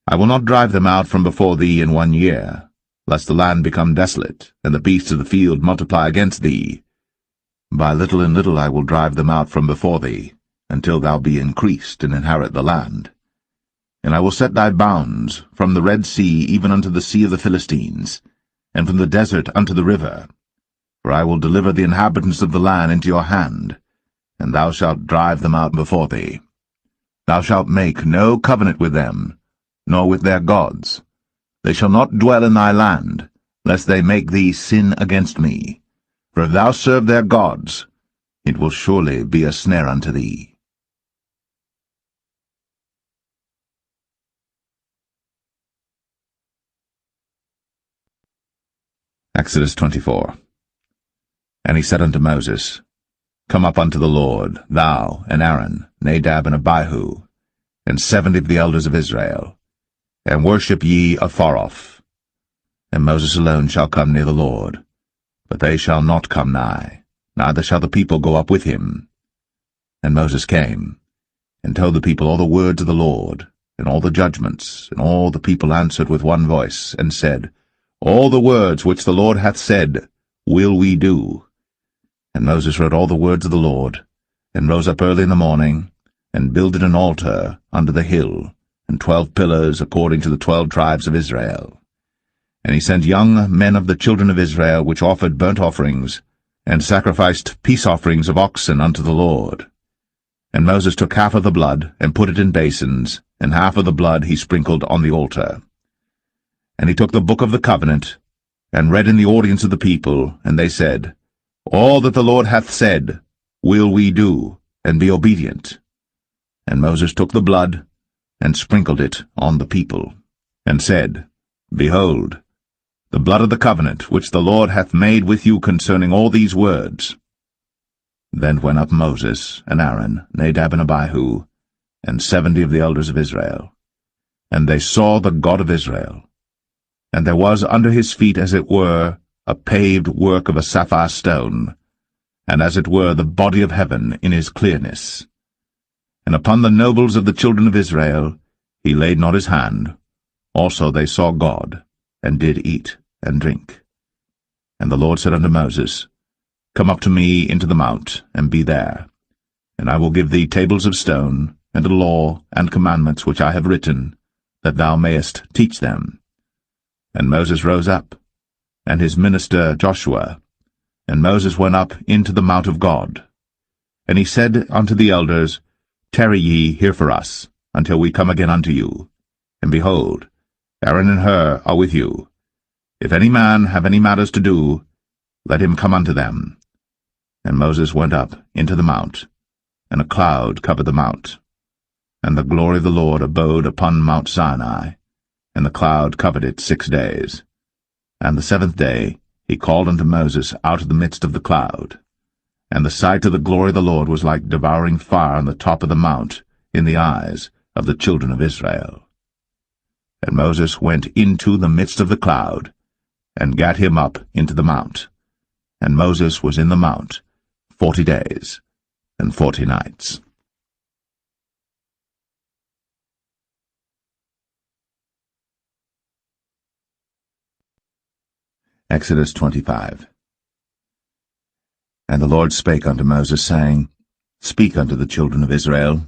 I will not drive them out from before thee in 1 year, lest the land become desolate, and the beasts of the field multiply against thee. By little and little I will drive them out from before thee, until thou be increased and inherit the land. And I will set thy bounds from the Red Sea even unto the sea of the Philistines, and from the desert unto the river. For I will deliver the inhabitants of the land into your hand, and thou shalt drive them out before thee. Thou shalt make no covenant with them, nor with their gods. They shall not dwell in thy land, lest they make thee sin against me. For if thou serve their gods, it will surely be a snare unto thee. Exodus 24. And he said unto Moses, Come up unto the Lord, thou, and Aaron, Nadab, and Abihu, and 70 of the elders of Israel, and worship ye afar off. And Moses alone shall come near the Lord, but they shall not come nigh, neither shall the people go up with him. And Moses came, and told the people all the words of the Lord, and all the judgments, and all the people answered with one voice, and said, All the words which the Lord hath said will we do. And Moses wrote all the words of the Lord, and rose up early in the morning, and builded an altar under the hill, and 12 pillars according to the 12 tribes of Israel. And he sent young men of the children of Israel, which offered burnt offerings, and sacrificed peace offerings of oxen unto the Lord. And Moses took half of the blood, and put it in basins, and half of the blood he sprinkled on the altar. And he took the book of the covenant, and read in the audience of the people, and they said, All that the Lord hath said will we do, and be obedient. And Moses took the blood, and sprinkled it on the people, and said, Behold, the blood of the covenant which the Lord hath made with you concerning all these words. Then went up Moses, and Aaron, Nadab, and Abihu, and 70 of the elders of Israel. And they saw the God of Israel. And there was under his feet, as it were, a paved work of a sapphire stone, and as it were the body of heaven in his clearness. And upon the nobles of the children of Israel he laid not his hand. Also they saw God, and did eat and drink. And the Lord said unto Moses, Come up to me into the mount, and be there. And I will give thee tables of stone, and a law and commandments which I have written, that thou mayest teach them. And Moses rose up, and his minister Joshua, and Moses went up into the mount of God. And he said unto the elders, Tarry ye here for us, until we come again unto you. And behold, Aaron and Hur are with you. If any man have any matters to do, let him come unto them. And Moses went up into the mount, and a cloud covered the mount. And the glory of the Lord abode upon Mount Sinai, and the cloud covered it 6 days. And the 7th day he called unto Moses out of the midst of the cloud. And the sight of the glory of the Lord was like devouring fire on the top of the mount in the eyes of the children of Israel. And Moses went into the midst of the cloud, and gat him up into the mount. And Moses was in the mount 40 days and 40 nights. Exodus 25. And the Lord spake unto Moses, saying, Speak unto the children of Israel,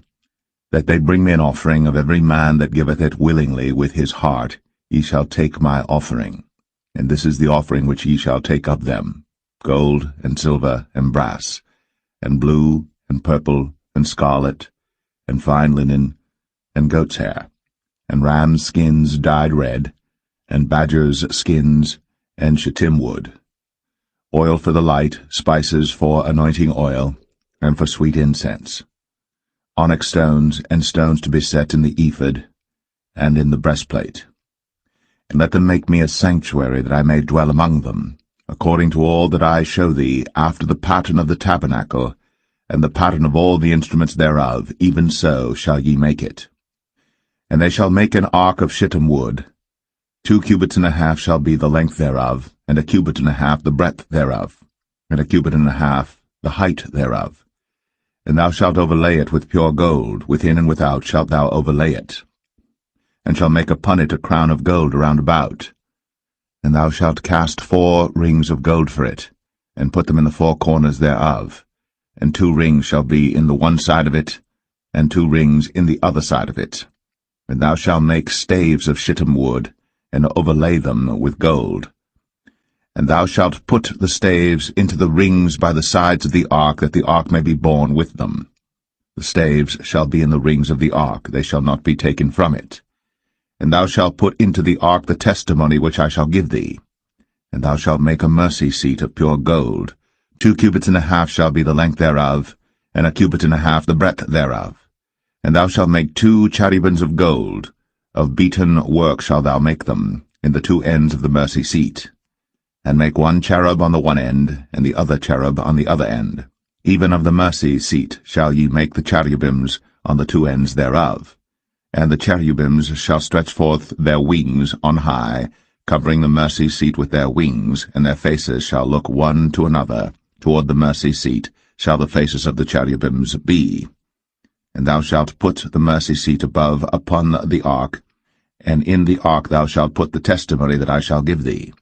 that they bring me an offering of every man that giveth it willingly with his heart. Ye shall take my offering. And this is the offering which ye shall take of them, gold, and silver, and brass, and blue, and purple, and scarlet, and fine linen, and goat's hair, and rams' skins dyed red, and badgers' skins, and shittim wood, oil for the light, spices for anointing oil, and for sweet incense, onyx stones, and stones to be set in the ephod, and in the breastplate. And let them make me a sanctuary, that I may dwell among them, according to all that I show thee, after the pattern of the tabernacle, and the pattern of all the instruments thereof, even so shall ye make it. And they shall make an ark of shittim wood. 2 cubits and a half shall be the length thereof, and 1 cubit and a half the breadth thereof, and 1 cubit and a half the height thereof. And thou shalt overlay it with pure gold, within and without shalt thou overlay it, and shalt make upon it a crown of gold round about. And thou shalt cast 4 rings of gold for it, and put them in the 4 corners thereof, and 2 rings shall be in the one side of it, and 2 rings in the other side of it. And thou shalt make staves of shittim wood, and overlay them with gold. And thou shalt put the staves into the rings by the sides of the ark, that the ark may be borne with them. The staves shall be in the rings of the ark, they shall not be taken from it. And thou shalt put into the ark the testimony which I shall give thee. And thou shalt make a mercy seat of pure gold. 2 cubits and a half shall be the length thereof, and 1 cubit and a half the breadth thereof. And thou shalt make 2 cherubims of gold. Of beaten work shalt thou make them, in the 2 ends of the mercy seat. And make 1 cherub on the one end, and the other cherub on the other end. Even of the mercy seat shall ye make the cherubims on the 2 ends thereof. And the cherubims shall stretch forth their wings on high, covering the mercy seat with their wings, and their faces shall look one to another. Toward the mercy seat shall the faces of the cherubims be. And thou shalt put the mercy seat above upon the ark, and in the ark thou shalt put the testimony that I shall give thee.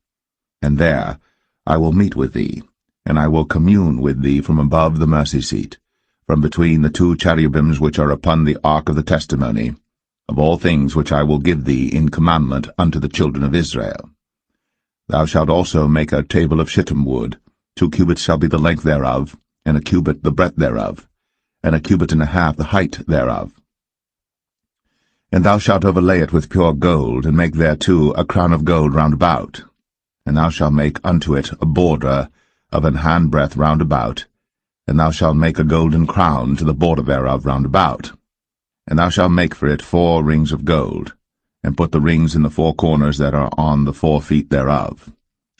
And there I will meet with thee, and I will commune with thee from above the mercy seat, from between the 2 cherubims which are upon the ark of the testimony, of all things which I will give thee in commandment unto the children of Israel. Thou shalt also make a table of shittim wood. 2 cubits shall be the length thereof, and 1 cubit the breadth thereof, and 1 cubit and a half the height thereof. And thou shalt overlay it with pure gold, and make thereto a crown of gold round about. And thou shalt make unto it a border of an handbreadth round about, and thou shalt make a golden crown to the border thereof round about. And thou shalt make for it 4 rings of gold, and put the rings in the 4 corners that are on the 4 feet thereof.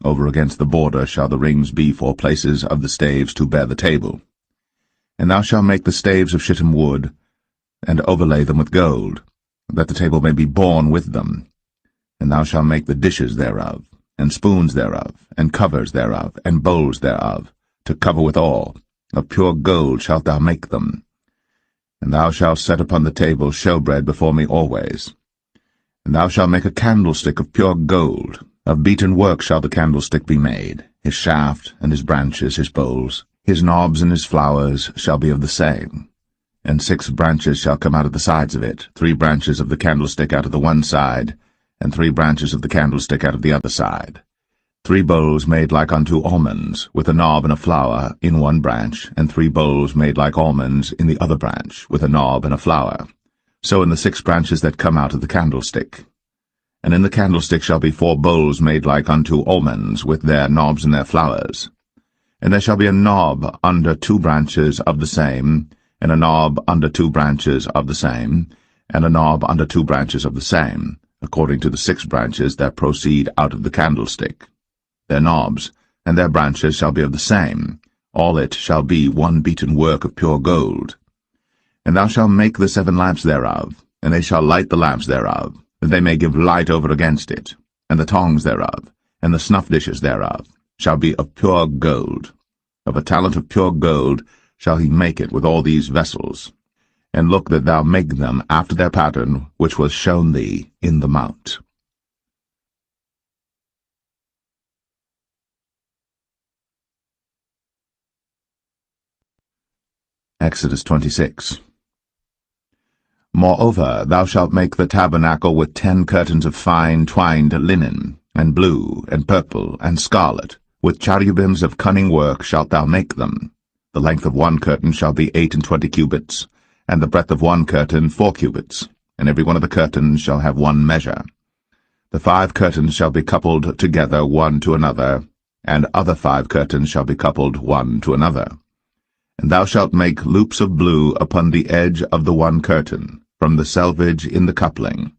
Over against the border shall the rings be for places of the staves to bear the table. And thou shalt make the staves of shittim wood, and overlay them with gold, that the table may be borne with them. And thou shalt make the dishes thereof, and spoons thereof, and covers thereof, and bowls thereof, to cover withal. Of pure gold shalt thou make them. And thou shalt set upon the table showbread before me always. And thou shalt make a candlestick of pure gold. Of beaten work shall the candlestick be made. His shaft, and his branches, his bowls, his knobs and his flowers shall be of the same. And 6 branches shall come out of the sides of it, 3 branches of the candlestick out of the one side, and 3 branches of the candlestick out of the other side. 3 bowls made like unto almonds, with a knob and a flower in one branch, and 3 bowls made like almonds in the other branch, with a knob and a flower. So in the 6 branches that come out of the candlestick. And in the candlestick shall be 4 bowls made like unto almonds, with their knobs and their flowers. And there shall be a knob under 2 branches of the same, and a knob under 2 branches of the same, and a knob under 2 branches of the same, according to the 6 branches that proceed out of the candlestick. Their knobs and their branches shall be of the same, all it shall be one beaten work of pure gold. And thou shalt make the 7 lamps thereof, and they shall light the lamps thereof, that they may give light over against it, and the tongs thereof, and the snuff dishes thereof, shall be of pure gold. Of a talent of pure gold shall he make it with all these vessels. And look that thou make them after their pattern which was shown thee in the mount. Exodus 26. Moreover, thou shalt make the tabernacle with 10 curtains of fine twined linen, and blue, and purple, and scarlet. With cherubims of cunning work shalt thou make them. The length of one curtain shall be 28 cubits, and the breadth of one curtain 4 cubits, and every one of the curtains shall have one measure. The 5 curtains shall be coupled together one to another, and other 5 curtains shall be coupled one to another. And thou shalt make loops of blue upon the edge of the one curtain, from the selvage in the coupling.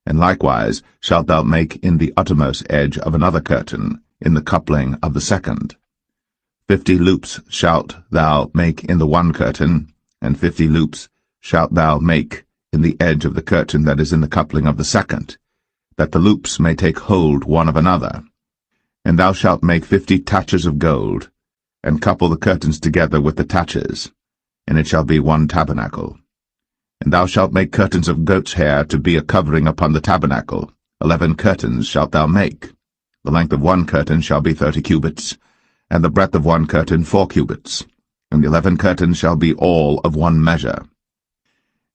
And likewise shalt thou make in the uttermost edge of another curtain, in the coupling of the second. 50 loops shalt thou make in the one curtain, and 50 loops shalt thou make in the edge of the curtain that is in the coupling of the second, that the loops may take hold one of another. And thou shalt make 50 taches of gold, and couple the curtains together with the taches, and it shall be one tabernacle. And thou shalt make curtains of goat's hair to be a covering upon the tabernacle. 11 curtains shalt thou make. The length of one curtain shall be 30 cubits, and the breadth of one curtain 4 cubits, and the 11 curtains shall be all of one measure.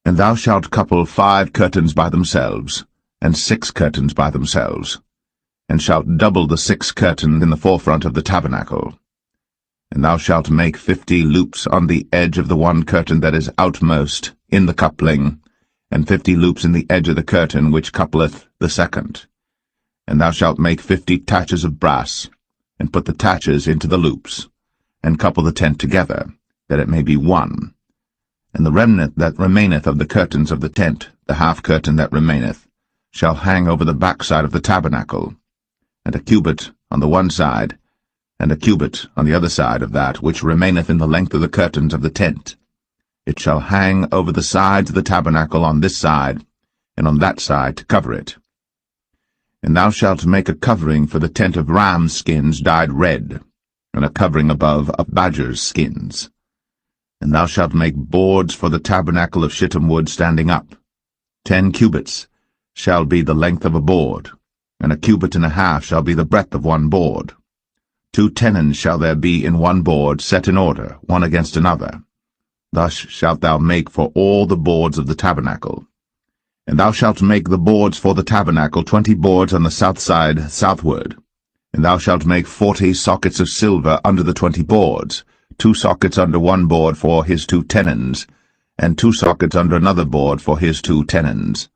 And thou shalt couple 5 curtains by themselves, and 6 curtains by themselves, and shalt double the 6 curtains in the forefront of the tabernacle. And thou shalt make 50 loops on the edge of the one curtain that is outmost in the coupling, and 50 loops in the edge of the curtain which coupleth the second. And thou shalt make 50 taches of brass, and put the taches into the loops, and couple the tent together, that it may be one. And the remnant that remaineth of the curtains of the tent, the half curtain that remaineth, shall hang over the backside of the tabernacle, and a cubit on the one side, and a cubit on the other side of that which remaineth in the length of the curtains of the tent. It shall hang over the sides of the tabernacle on this side, and on that side to cover it. And thou shalt make a covering for the tent of ram's skins dyed red, and a covering above of badger's skins. And thou shalt make boards for the tabernacle of shittim wood standing up. 10 cubits shall be the length of a board, and a cubit and a half shall be the breadth of one board. 2 tenons shall there be in one board, set in order, one against another. Thus shalt thou make for all the boards of the tabernacle. And thou shalt make the boards for the tabernacle 20 boards on the south side southward. And thou shalt make 40 sockets of silver under the 20 boards, 2 sockets under one board for his 2 tenons, and 2 sockets under another board for his 2 tenons.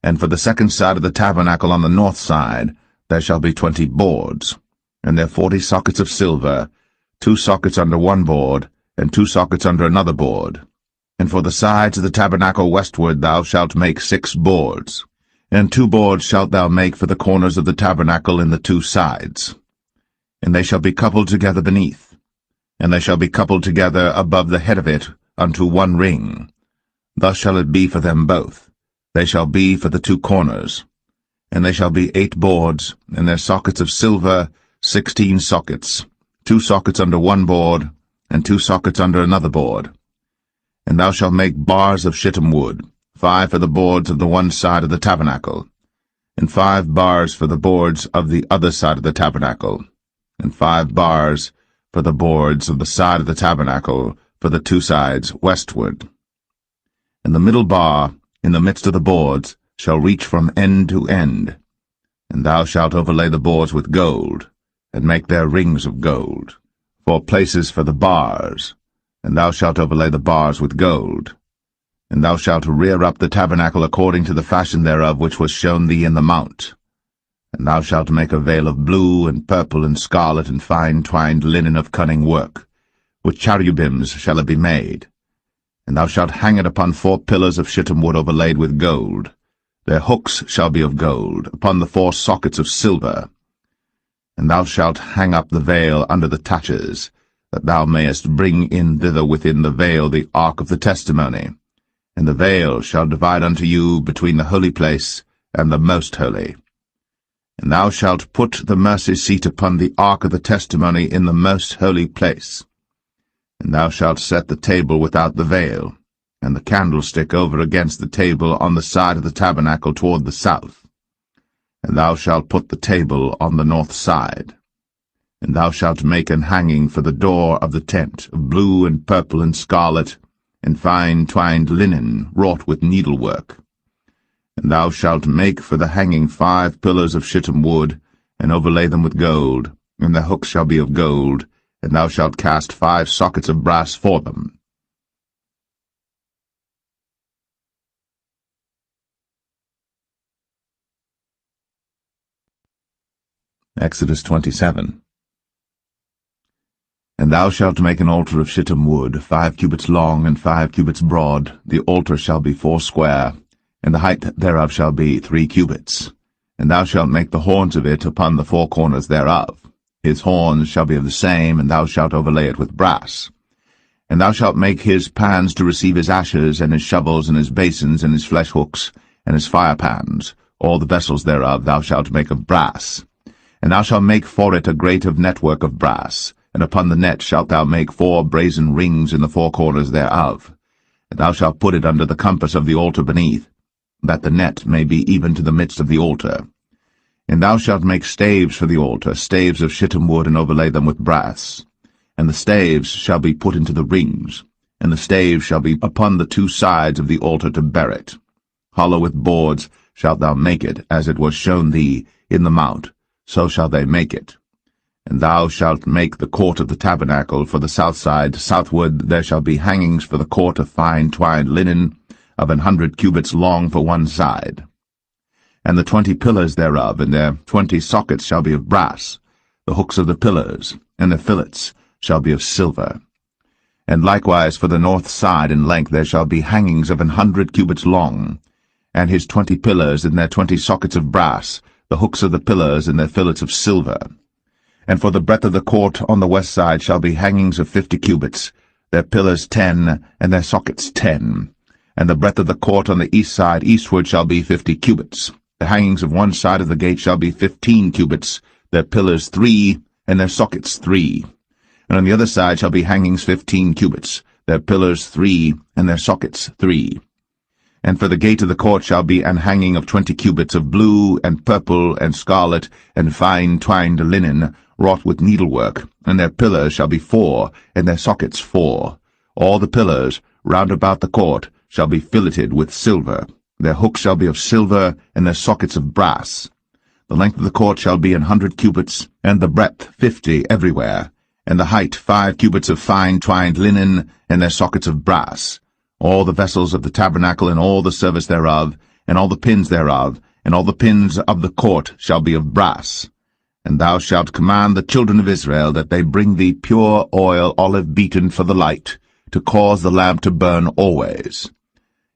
And for the second side of the tabernacle on the north side there shall be 20 boards, and there 40 sockets of silver, 2 sockets under one board, and 2 sockets under another board. And for the sides of the tabernacle westward thou shalt make 6 boards, and 2 boards shalt thou make for the corners of the tabernacle in the 2 sides. And they shall be coupled together beneath, and they shall be coupled together above the head of it unto one ring. Thus shall it be for them both. They shall be for the 2 corners. And they shall be 8 boards, and their sockets of silver 16 sockets, 2 sockets under one board, and 2 sockets under another board. And thou shalt make bars of shittim wood, 5 for the boards of the one side of the tabernacle, and 5 bars for the boards of the other side of the tabernacle, and 5 bars for the boards of the side of the tabernacle for the 2 sides westward. And the middle bar in the midst of the boards shall reach from end to end. And thou shalt overlay the boards with gold, and make their rings of gold, for places for the bars, and thou shalt overlay the bars with gold. And thou shalt rear up the tabernacle according to the fashion thereof which was shown thee in the mount. And thou shalt make a veil of blue, and purple, and scarlet, and fine twined linen of cunning work. With cherubims shall it be made. And thou shalt hang it upon 4 pillars of shittim wood overlaid with gold. Their hooks shall be of gold, upon the 4 sockets of silver. And thou shalt hang up the veil under the taches, that thou mayest bring in thither within the veil the ark of the testimony. And the veil shall divide unto you between the holy place and the most holy. And thou shalt put the mercy seat upon the ark of the testimony in the most holy place. And thou shalt set the table without the veil, and the candlestick over against the table on the side of the tabernacle toward the south. And thou shalt put the table on the north side. And thou shalt make an hanging for the door of the tent, of blue and purple and scarlet, and fine twined linen, wrought with needlework. And thou shalt make for the hanging 5 pillars of shittim wood, and overlay them with gold, and the hooks shall be of gold, and thou shalt cast 5 sockets of brass for them. Exodus 27. And thou shalt make an altar of shittim wood, 5 cubits long and 5 cubits broad. The altar shall be 4 square, and the height thereof shall be 3 cubits. And thou shalt make the horns of it upon the 4 corners thereof. His horns shall be of the same, and thou shalt overlay it with brass. And thou shalt make his pans to receive his ashes, and his shovels, and his basins, and his flesh hooks, and his firepans. All the vessels thereof thou shalt make of brass. And thou shalt make for it a grate of network of brass, and upon the net shalt thou make 4 brazen rings in the 4 corners thereof. And thou shalt put it under the compass of the altar beneath, that the net may be even to the midst of the altar. And thou shalt make staves for the altar, staves of shittim wood, and overlay them with brass. And the staves shall be put into the rings, and the staves shall be upon the 2 sides of the altar to bear it. Hollow with boards shalt thou make it, as it was shown thee in the mount, so shall they make it. And thou shalt make the court of the tabernacle for the south side. Southward there shall be hangings for the court of fine twined linen, of 100 cubits long for one side. And the 20 pillars thereof, and their 20 sockets shall be of brass. The hooks of the pillars, and the fillets, shall be of silver. And likewise for the north side in length there shall be hangings of 100 cubits long, and his 20 pillars, and their 20 sockets of brass, the hooks of the pillars, and their fillets of silver. And for the breadth of the court on the west side shall be hangings of 50 cubits, their pillars 10, and their sockets 10. And the breadth of the court on the east side eastward shall be 50 cubits. The hangings of one side of the gate shall be 15 cubits, their pillars 3, and their sockets 3. And on the other side shall be hangings 15 cubits, their pillars 3, and their sockets 3. And for the gate of the court shall be an hanging of 20 cubits of blue, and purple, and scarlet, and fine twined linen, wrought with needlework, and their pillars shall be 4, and their sockets 4. All the pillars round about the court shall be filleted with silver. Their hooks shall be of silver, and their sockets of brass. The length of the court shall be 100 cubits, and the breadth 50 everywhere, and the height 5 cubits of fine twined linen, and their sockets of brass. All the vessels of the tabernacle, and all the service thereof, and all the pins thereof, and all the pins of the court shall be of brass. And thou shalt command the children of Israel that they bring thee pure oil, olive beaten for the light, to cause the lamp to burn always.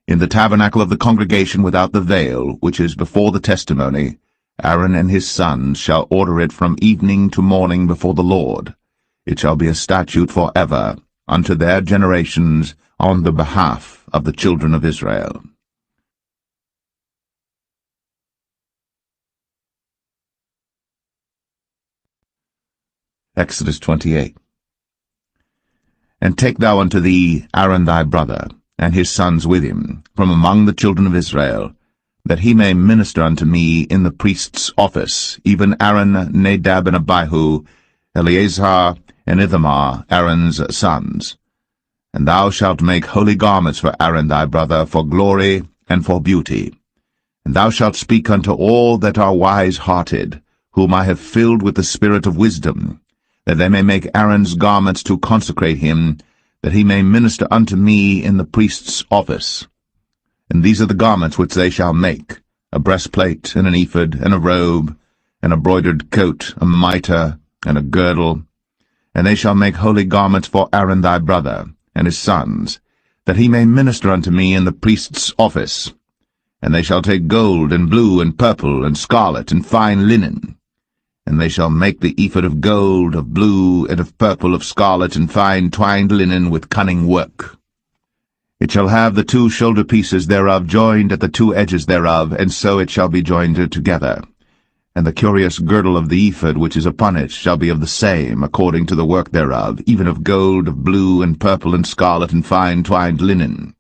In the tabernacle of the congregation without the veil, which is before the testimony, Aaron and his sons shall order it from evening to morning before the Lord. It shall be a statute forever unto their generations on the behalf of the children of Israel. Exodus 28. And take thou unto thee Aaron thy brother, and his sons with him, from among the children of Israel, that he may minister unto me in the priest's office, even Aaron, Nadab, and Abihu, Eleazar, and Ithamar, Aaron's sons. And thou shalt make holy garments for Aaron thy brother, for glory and for beauty. And thou shalt speak unto all that are wise-hearted, whom I have filled with the spirit of wisdom, that they may make Aaron's garments to consecrate him, that he may minister unto me in the priest's office. And these are the garments which they shall make, a breastplate, and an ephod, and a robe, and a broidered coat, a mitre, and a girdle. And they shall make holy garments for Aaron thy brother, and his sons, that he may minister unto me in the priest's office. And they shall take gold, and blue, and purple, and scarlet, and fine linen. And they shall make the ephod of gold, of blue, and of purple, of scarlet, and fine twined linen with cunning work. It shall have the 2 shoulder pieces thereof joined at the 2 edges thereof, and so it shall be joined together. And the curious girdle of the ephod which is upon it shall be of the same, according to the work thereof, even of gold, of blue, and purple, and scarlet, and fine twined linen.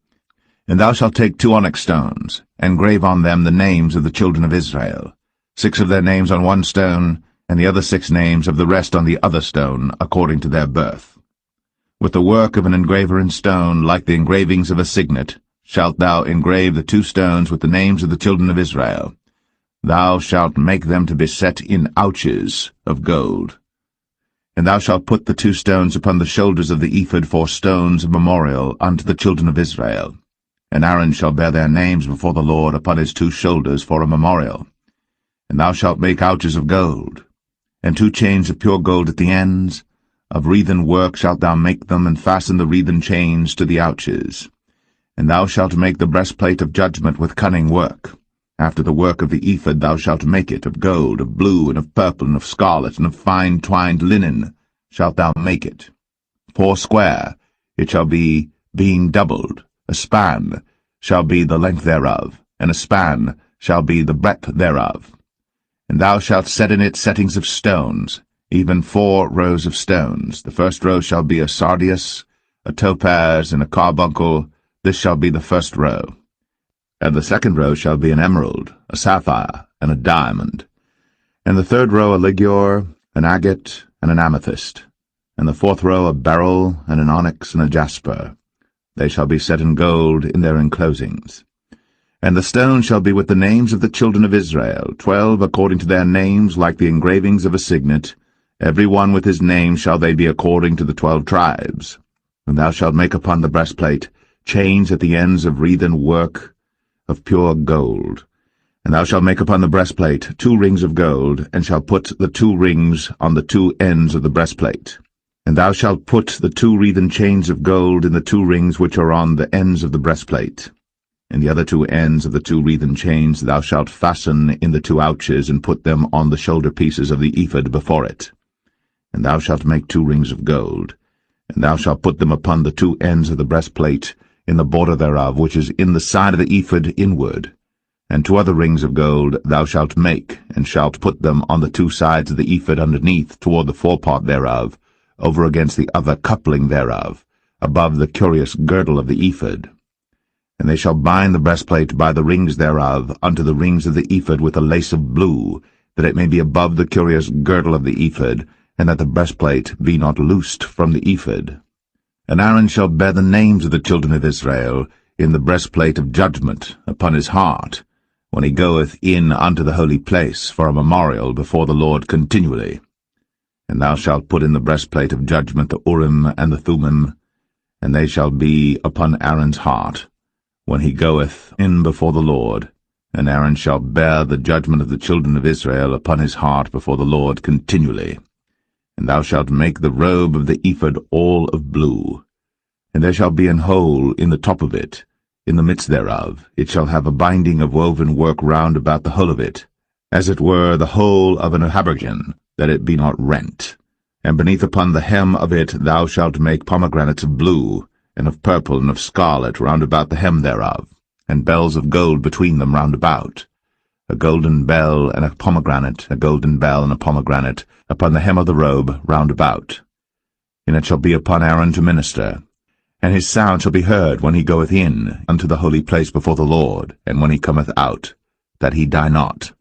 And thou shalt take 2 onyx stones, and grave on them the names of the children of Israel, 6 of their names on one stone, and the other 6 names of the rest on the other stone, according to their birth. With the work of an engraver in stone, like the engravings of a signet, shalt thou engrave the 2 stones with the names of the children of Israel. Thou shalt make them to be set in ouches of gold. And thou shalt put the 2 stones upon the shoulders of the ephod for stones of memorial unto the children of Israel. And Aaron shall bear their names before the Lord upon his 2 shoulders for a memorial. And thou shalt make ouches of gold, and 2 chains of pure gold at the ends. Of wreathen work shalt thou make them, and fasten the wreathen chains to the ouches. And thou shalt make the breastplate of judgment with cunning work. After the work of the ephod thou shalt make it, of gold, of blue, and of purple, and of scarlet, and of fine twined linen shalt thou make it. 4 square it shall be, being doubled. A span shall be the length thereof, and a span shall be the breadth thereof. And thou shalt set in it settings of stones, even 4 rows of stones. The first row shall be a sardius, a topaz, and a carbuncle. This shall be the first row. And the second row shall be an emerald, a sapphire, and a diamond. And the third row a ligure, an agate, and an amethyst. And the 4th row a beryl, and an onyx, and a jasper. They shall be set in gold in their enclosings. And the stone shall be with the names of the children of Israel, 12 according to their names, like the engravings of a signet. Every one with his name shall they be according to the 12 tribes. And thou shalt make upon the breastplate chains at the ends of wreathen work of pure gold. And thou shalt make upon the breastplate 2 rings of gold, and shalt put the 2 rings on the 2 ends of the breastplate. And thou shalt put the 2 wreathen chains of gold in the 2 rings which are on the ends of the breastplate. And the other 2 ends of the 2 wreathen chains thou shalt fasten in the 2 ouches, and put them on the shoulder pieces of the ephod before it. And thou shalt make 2 rings of gold, and thou shalt put them upon the 2 ends of the breastplate, in the border thereof, which is in the side of the ephod inward. And 2 other rings of gold thou shalt make, and shalt put them on the 2 sides of the ephod underneath, toward the forepart thereof, over against the other coupling thereof, above the curious girdle of the ephod. And they shall bind the breastplate by the rings thereof unto the rings of the ephod with a lace of blue, that it may be above the curious girdle of the ephod, and that the breastplate be not loosed from the ephod. And Aaron shall bear the names of the children of Israel in the breastplate of judgment upon his heart, when he goeth in unto the holy place for a memorial before the Lord continually. And thou shalt put in the breastplate of judgment the Urim and the Thummim, and they shall be upon Aaron's heart, when he goeth in before the Lord. And Aaron shall bear the judgment of the children of Israel upon his heart before the Lord continually. And thou shalt make the robe of the ephod all of blue. And there shall be an hole in the top of it, in the midst thereof. It shall have a binding of woven work round about the whole of it, as it were the whole of an habergeon, that it be not rent. And beneath upon the hem of it thou shalt make pomegranates of blue, and of purple, and of scarlet round about the hem thereof, and bells of gold between them round about. A golden bell and a pomegranate, a golden bell and a pomegranate, upon the hem of the robe round about. And it shall be upon Aaron to minister. And his sound shall be heard when he goeth in unto the holy place before the Lord, and when he cometh out, that he die not.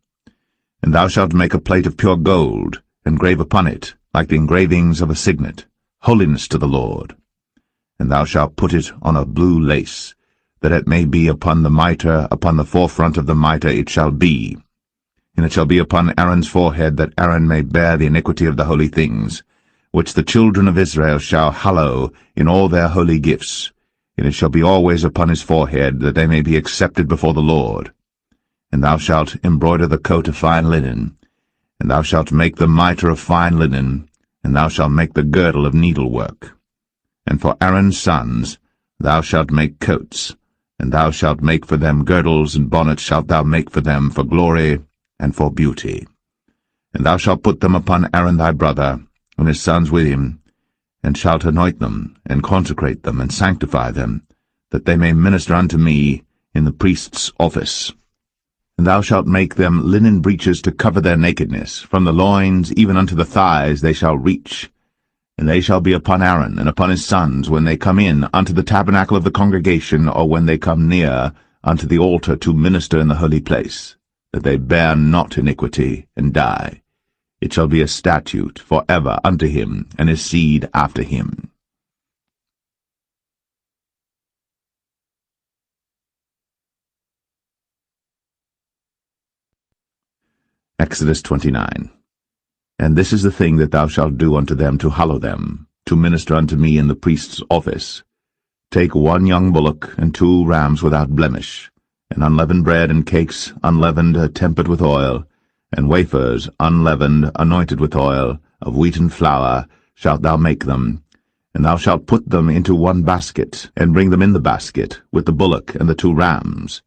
And thou shalt make a plate of pure gold, and grave upon it, like the engravings of a signet, holiness to the Lord. And thou shalt put it on a blue lace, that it may be upon the mitre, upon the forefront of the mitre it shall be. And it shall be upon Aaron's forehead, that Aaron may bear the iniquity of the holy things, which the children of Israel shall hallow in all their holy gifts. And it shall be always upon his forehead, that they may be accepted before the Lord. And thou shalt embroider the coat of fine linen, and thou shalt make the mitre of fine linen, and thou shalt make the girdle of needlework. And for Aaron's sons thou shalt make coats, and thou shalt make for them girdles, and bonnets shalt thou make for them for glory and for beauty. And thou shalt put them upon Aaron thy brother, and his sons with him, and shalt anoint them, and consecrate them, and sanctify them, that they may minister unto me in the priest's office. And thou shalt make them linen breeches to cover their nakedness, from the loins even unto the thighs they shall reach. And they shall be upon Aaron and upon his sons when they come in unto the tabernacle of the congregation, or when they come near unto the altar to minister in the holy place, that they bear not iniquity, and die. It shall be a statute for ever unto him and his seed after him. Exodus 29. And this is the thing that thou shalt do unto them to hallow them, to minister unto me in the priest's office. Take 1 young bullock, and 2 rams without blemish, and unleavened bread and cakes unleavened tempered with oil, and wafers unleavened anointed with oil, of wheaten flour shalt thou make them. And thou shalt put them into 1 basket, and bring them in the basket, with the bullock and the 2 rams.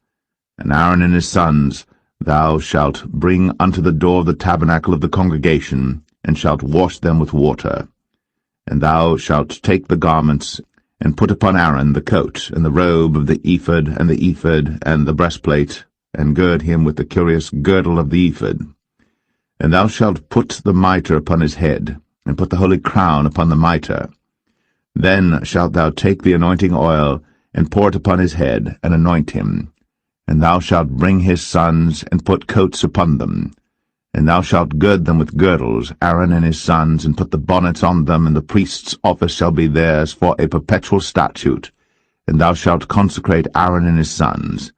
And Aaron and his sons thou shalt bring unto the door of the tabernacle of the congregation, and shalt wash them with water. And thou shalt take the garments, and put upon Aaron the coat, and the robe of the ephod, and the ephod, and the breastplate, and gird him with the curious girdle of the ephod. And thou shalt put the mitre upon his head, and put the holy crown upon the mitre. Then shalt thou take the anointing oil, and pour it upon his head, and anoint him. And thou shalt bring his sons, and put coats upon them. And thou shalt gird them with girdles, Aaron and his sons, and put the bonnets on them, and the priest's office shall be theirs for a perpetual statute. And thou shalt consecrate Aaron and his sons.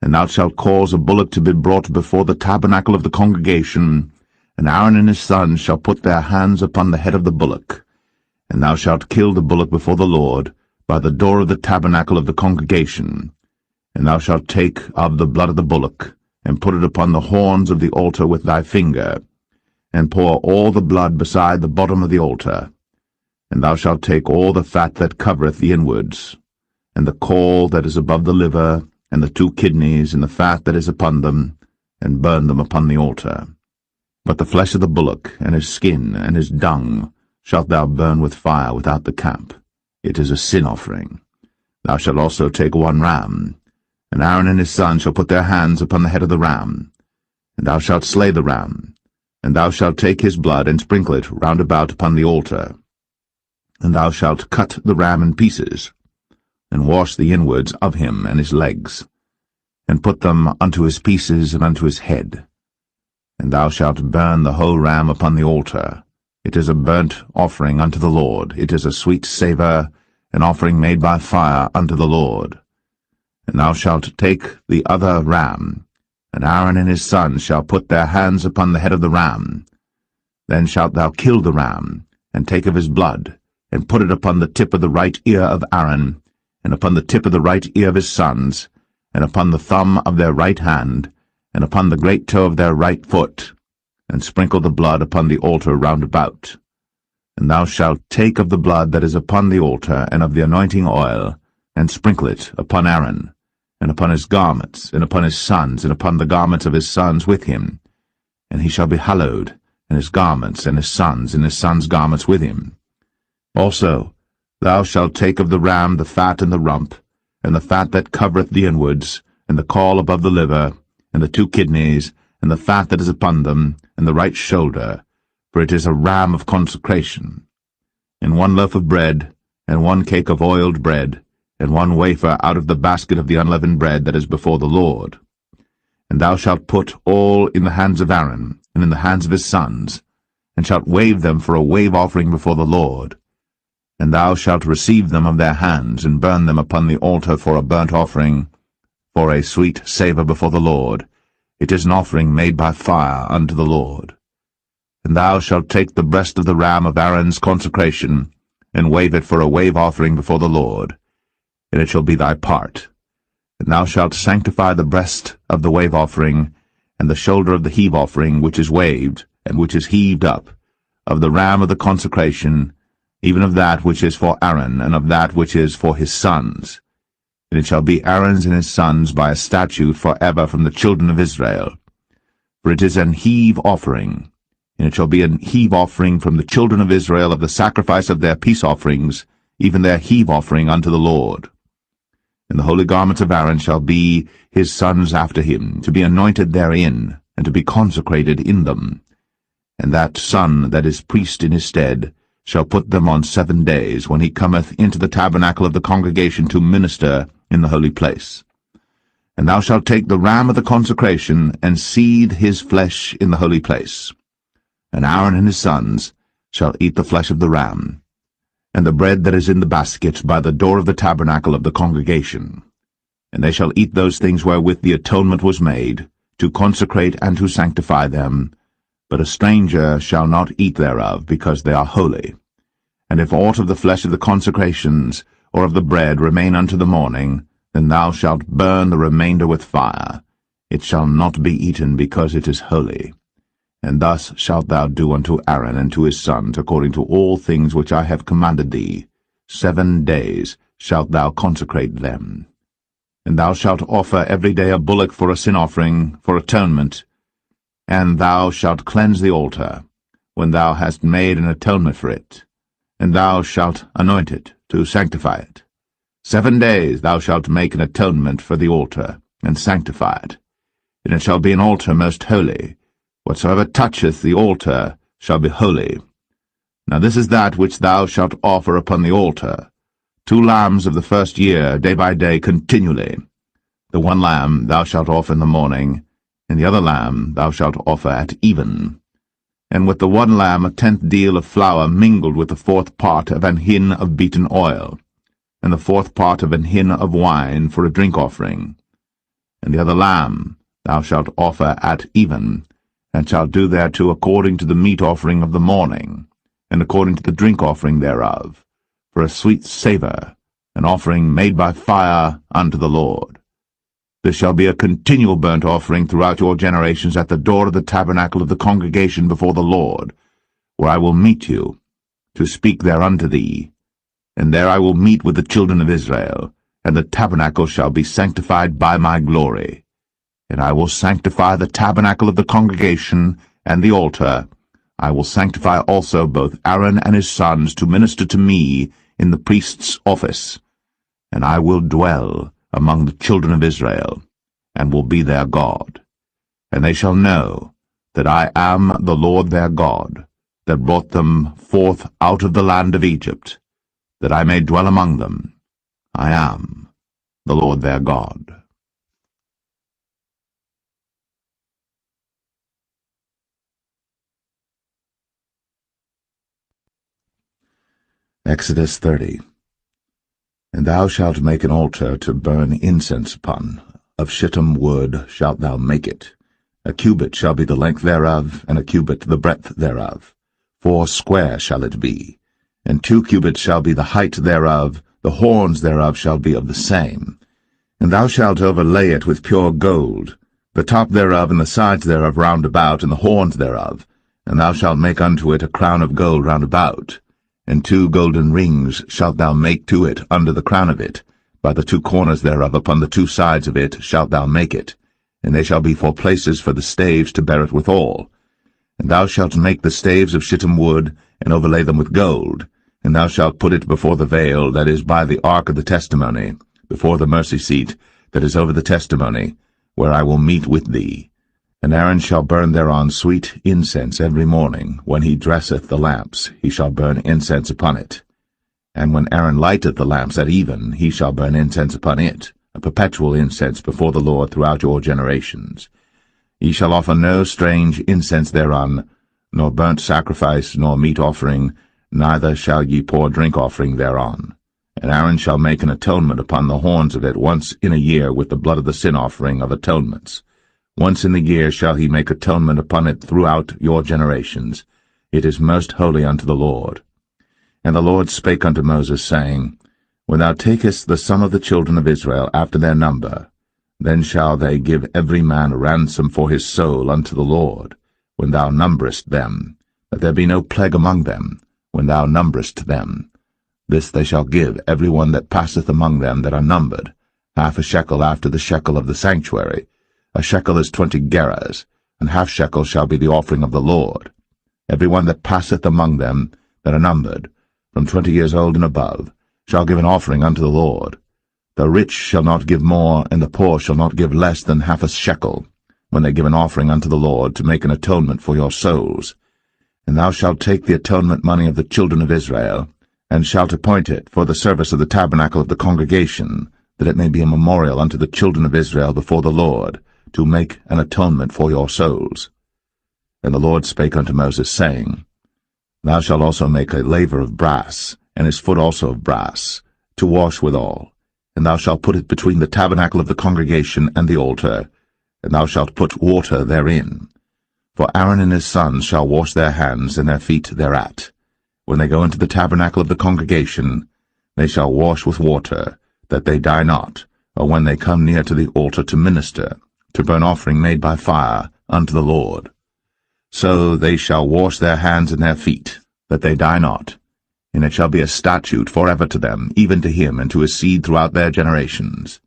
And thou shalt cause a bullock to be brought before the tabernacle of the congregation, and Aaron and his sons shall put their hands upon the head of the bullock. And thou shalt kill the bullock before the Lord, by the door of the tabernacle of the congregation. And thou shalt take of the blood of the bullock, and put it upon the horns of the altar with thy finger, and pour all the blood beside the bottom of the altar. And thou shalt take all the fat that covereth the inwards, and the caul that is above the liver, and the 2 kidneys, and the fat that is upon them, and burn them upon the altar. But the flesh of the bullock, and his skin, and his dung, shalt thou burn with fire without the camp. It is a sin offering. Thou shalt also take 1 ram, and Aaron and his sons shall put their hands upon the head of the ram. And thou shalt slay the ram, and thou shalt take his blood, and sprinkle it round about upon the altar. And thou shalt cut the ram in pieces, and wash the inwards of him and his legs, and put them unto his pieces and unto his head. And thou shalt burn the whole ram upon the altar. It is a burnt offering unto the Lord. It is a sweet savour, an offering made by fire unto the Lord. And thou shalt take the other ram, and Aaron and his sons shall put their hands upon the head of the ram. Then shalt thou kill the ram, and take of his blood, and put it upon the tip of the right ear of Aaron, and upon the tip of the right ear of his sons, and upon the thumb of their right hand, and upon the great toe of their right foot, and sprinkle the blood upon the altar round about. And thou shalt take of the blood that is upon the altar, and of the anointing oil, and sprinkle it upon Aaron, and upon his garments, and upon his sons, and upon the garments of his sons with him. And he shall be hallowed, and his garments, and his sons' garments with him. Also thou shalt take of the ram the fat and the rump, and the fat that covereth the inwards, and the caul above the liver, and the 2 kidneys, and the fat that is upon them, and the right shoulder, for it is a ram of consecration. And 1 loaf of bread, and 1 cake of oiled bread, and 1 wafer out of the basket of the unleavened bread that is before the Lord. And thou shalt put all in the hands of Aaron, and in the hands of his sons, and shalt wave them for a wave offering before the Lord. And thou shalt receive them of their hands, and burn them upon the altar for a burnt offering, for a sweet savour before the Lord. It is an offering made by fire unto the Lord. And thou shalt take the breast of the ram of Aaron's consecration, and wave it for a wave offering before the Lord. And it shall be thy part. And thou shalt sanctify the breast of the wave offering, and the shoulder of the heave offering, which is waved, and which is heaved up, of the ram of the consecration, even of that which is for Aaron, and of that which is for his sons. And it shall be Aaron's and his sons by a statute for ever from the children of Israel. For it is an heave offering. And it shall be an heave offering from the children of Israel of the sacrifice of their peace offerings, even their heave offering unto the Lord. And the holy garments of Aaron shall be his sons after him, to be anointed therein, and to be consecrated in them. And that son that is priest in his stead shall put them on 7 days, when he cometh into the tabernacle of the congregation to minister in the holy place. And thou shalt take the ram of the consecration, and seethe his flesh in the holy place. And Aaron and his sons shall eat the flesh of the ram, and the bread that is in the basket by the door of the tabernacle of the congregation. And they shall eat those things wherewith the atonement was made, to consecrate and to sanctify them, but a stranger shall not eat thereof, because they are holy. And if aught of the flesh of the consecrations, or of the bread, remain unto the morning, then thou shalt burn the remainder with fire. It shall not be eaten, because it is holy. And thus shalt thou do unto Aaron and to his sons, according to all things which I have commanded thee. 7 days shalt thou consecrate them. And thou shalt offer every day a bullock for a sin offering, for atonement, and thou shalt cleanse the altar, when thou hast made an atonement for it, and thou shalt anoint it, to sanctify it. 7 days thou shalt make an atonement for the altar, and sanctify it. And it shall be an altar most holy. Whatsoever toucheth the altar shall be holy. Now this is that which thou shalt offer upon the altar: 2 lambs of the first year, day by day, continually. The 1 lamb thou shalt offer in the morning, and the other lamb thou shalt offer at even. And with the 1 lamb a 10th deal of flour mingled with the 4th part of an hin of beaten oil, and the 4th part of an hin of wine for a drink offering. And the other lamb thou shalt offer at even, and shalt do thereto according to the meat offering of the morning, and according to the drink offering thereof, for a sweet savour, an offering made by fire unto the Lord. This shall be a continual burnt offering throughout your generations at the door of the tabernacle of the congregation before the Lord, where I will meet you, to speak there unto thee. And there I will meet with the children of Israel, and the tabernacle shall be sanctified by my glory. And I will sanctify the tabernacle of the congregation and the altar. I will sanctify also both Aaron and his sons to minister to me in the priest's office. And I will dwell among the children of Israel, and will be their God. And they shall know that I am the Lord their God, that brought them forth out of the land of Egypt, that I may dwell among them. I am the Lord their God. Exodus 30. And thou shalt make an altar to burn incense upon. Of shittim wood shalt thou make it. A cubit shall be the length thereof, and a cubit the breadth thereof. 4 square shall it be. And 2 cubits shall be the height thereof. The horns thereof shall be of the same. And thou shalt overlay it with pure gold, the top thereof and the sides thereof round about, and the horns thereof. And thou shalt make unto it a crown of gold round about. And 2 golden rings shalt thou make to it under the crown of it. By the 2 corners thereof upon the 2 sides of it shalt thou make it. And they shall be for places for the staves to bear it withal. And thou shalt make the staves of shittim wood, and overlay them with gold. And thou shalt put it before the veil that is by the ark of the testimony, before the mercy seat that is over the testimony, where I will meet with thee. And Aaron shall burn thereon sweet incense every morning. When he dresseth the lamps, he shall burn incense upon it. And when Aaron lighteth the lamps at even, he shall burn incense upon it, a perpetual incense before the Lord throughout your generations. Ye shall offer no strange incense thereon, nor burnt sacrifice, nor meat offering, neither shall ye pour drink offering thereon. And Aaron shall make an atonement upon the horns of it once in a year with the blood of the sin offering of atonements. Once in the year shall he make atonement upon it throughout your generations. It is most holy unto the Lord. And the Lord spake unto Moses, saying, When thou takest the sum of the children of Israel after their number, then shall they give every man a ransom for his soul unto the Lord, when thou numberest them, that there be no plague among them, when thou numberest them. This they shall give every one that passeth among them that are numbered, 1/2 shekel after the shekel of the sanctuary. A shekel is 20 gerahs, and 1/2 shekel shall be the offering of the Lord. every one that passeth among them that are numbered, from 20 years old and above, shall give an offering unto the Lord. The rich shall not give more, and the poor shall not give less than half a shekel, when they give an offering unto the Lord, to make an atonement for your souls. And thou shalt take the atonement money of the children of Israel, and shalt appoint it for the service of the tabernacle of the congregation, that it may be a memorial unto the children of Israel before the Lord, to make an atonement for your souls. And the Lord spake unto Moses, saying, Thou shalt also make a laver of brass, and his foot also of brass, to wash withal. And thou shalt put it between the tabernacle of the congregation and the altar, and thou shalt put water therein. For Aaron and his sons shall wash their hands and their feet thereat. When they go into the tabernacle of the congregation, they shall wash with water, that they die not, or when they come near to the altar to minister, to burn offering made by fire unto the Lord. So they shall wash their hands and their feet, that they die not. And it shall be a statute forever to them, even to him and to his seed throughout their generations.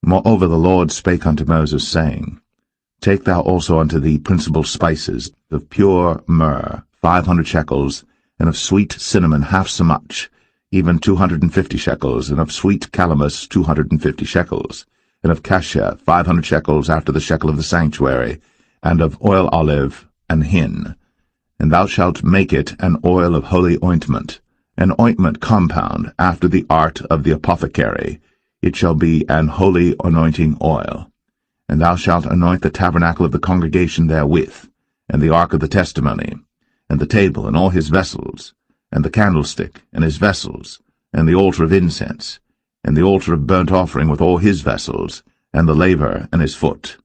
Moreover the Lord spake unto Moses, saying, Take thou also unto thee principal spices, of pure myrrh 500 shekels, and of sweet cinnamon half so much, even 250 shekels, and of sweet calamus 250 shekels, and of cassia 500 shekels after the shekel of the sanctuary, and of oil olive and hin. And thou shalt make it an oil of holy ointment, an ointment compound after the art of the apothecary. It shall be an holy anointing oil. And thou shalt anoint the tabernacle of the congregation therewith, and the ark of the testimony, and the table and all his vessels, and the candlestick and his vessels, and the altar of incense, and the altar of burnt offering with all his vessels, and the laver and his foot.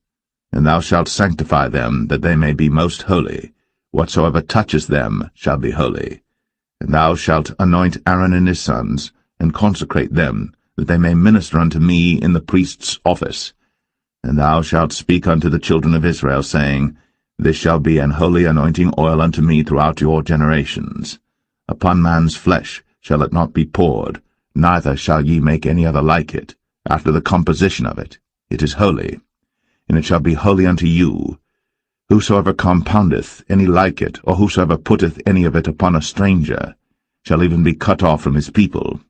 And thou shalt sanctify them, that they may be most holy. Whatsoever toucheth them shall be holy. And thou shalt anoint Aaron and his sons, and consecrate them, that they may minister unto me in the priest's office. And thou shalt speak unto the children of Israel, saying, This shall be an holy anointing oil unto me throughout your generations. Upon man's flesh shall it not be poured, neither shall ye make any other like it, after the composition of it. It is holy, and it shall be holy unto you. Whosoever compoundeth any like it, or whosoever putteth any of it upon a stranger, shall even be cut off from his people.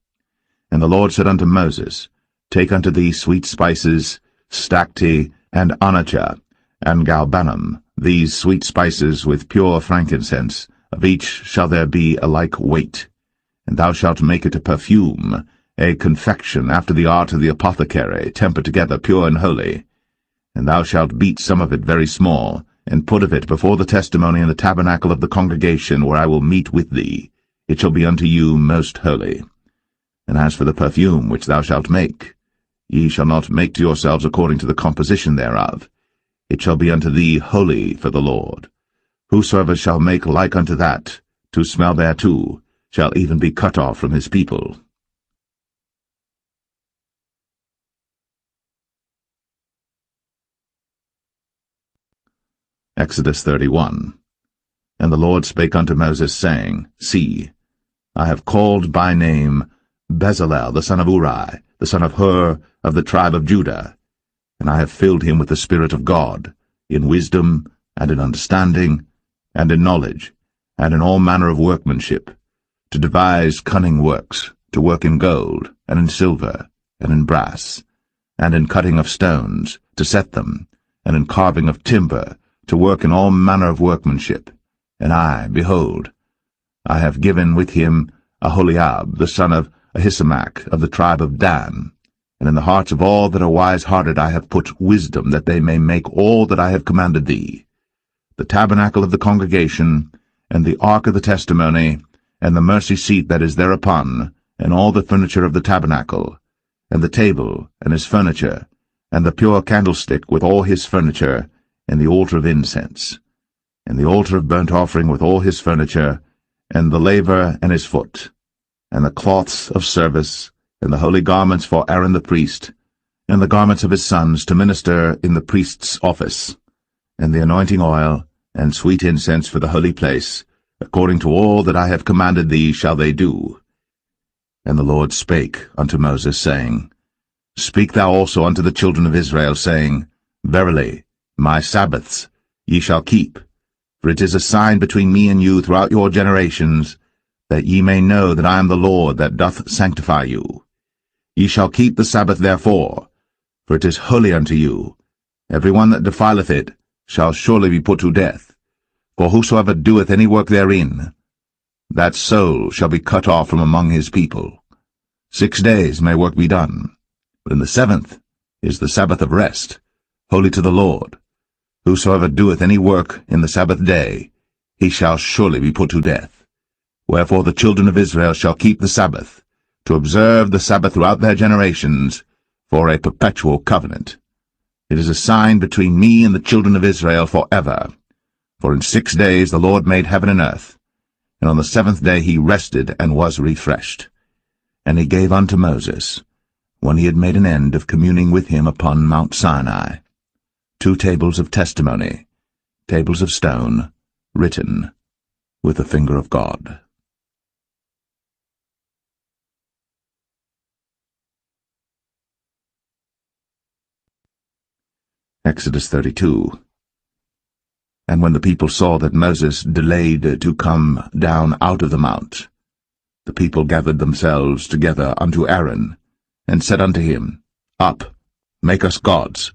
And the Lord said unto Moses, Take unto thee sweet spices, stacte, and onycha, and galbanum, these sweet spices with pure frankincense, of each shall there be a like weight. And thou shalt make it a perfume, a confection after the art of the apothecary, tempered together pure and holy. And thou shalt beat some of it very small, and put of it before the testimony in the tabernacle of the congregation, where I will meet with thee. It shall be unto you most holy. And as for the perfume which thou shalt make, ye shall not make to yourselves according to the composition thereof. It shall be unto thee holy for the Lord. Whosoever shall make like unto that, to smell thereto, shall even be cut off from his people. Exodus 31. And the Lord spake unto Moses, saying, See, I have called by name Bezalel the son of Uri, the son of Hur, of the tribe of Judah, and I have filled him with the Spirit of God, in wisdom, and in understanding, and in knowledge, and in all manner of workmanship, to devise cunning works, to work in gold, and in silver, and in brass, and in cutting of stones, to set them, and in carving of timber, to work in all manner of workmanship. And I, behold, I have given with him Aholiab, the son of Ahisamach, of the tribe of Dan. And in the hearts of all that are wise-hearted I have put wisdom, that they may make all that I have commanded thee: the tabernacle of the congregation, and the ark of the testimony, and the mercy seat that is thereupon, and all the furniture of the tabernacle, and the table, and his furniture, and the pure candlestick with all his furniture, and the altar of incense, and the altar of burnt offering with all his furniture, and the laver and his foot, and the cloths of service, and the holy garments for Aaron the priest, and the garments of his sons to minister in the priest's office, and the anointing oil, and sweet incense for the holy place, according to all that I have commanded thee shall they do. And the Lord spake unto Moses, saying, Speak thou also unto the children of Israel, saying, Verily, my Sabbaths ye shall keep, For it is a sign between me and you throughout your generations, that ye may know that I am the Lord that doth sanctify you. Ye shall keep the Sabbath therefore, for it is holy unto you. Every one that defileth it shall surely be put to death. For whosoever doeth any work therein, that soul shall be cut off from among his people. 6 days may work be done, but in the 7th is the Sabbath of rest, holy to the Lord. Whosoever doeth any work in the Sabbath day, he shall surely be put to death. Wherefore the children of Israel shall keep the Sabbath, to observe the Sabbath throughout their generations, for a perpetual covenant. It is a sign between me and the children of Israel forever. For in 6 days the Lord made heaven and earth, and on the 7th day he rested and was refreshed. And he gave unto Moses, when he had made an end of communing with him upon Mount Sinai, 2 tables of testimony, tables of stone, written with the finger of God. Exodus 32. And when the people saw that Moses delayed to come down out of the mount, the people gathered themselves together unto Aaron, and said unto him, Up, make us gods,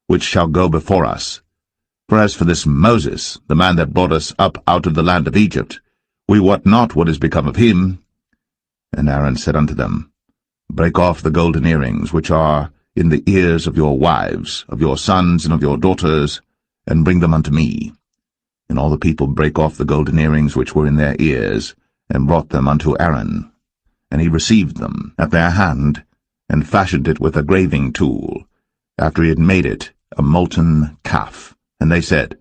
which shall go before us. For as for this Moses, the man that brought us up out of the land of Egypt, we wot not what is become of him. And Aaron said unto them, Break off the golden earrings which are in the ears of your wives, of your sons, and of your daughters, and bring them unto me. And all the people brake off the golden earrings which were in their ears, and brought them unto Aaron. And he received them at their hand, and fashioned it with a graving tool, after he had made it a molten calf. And they said,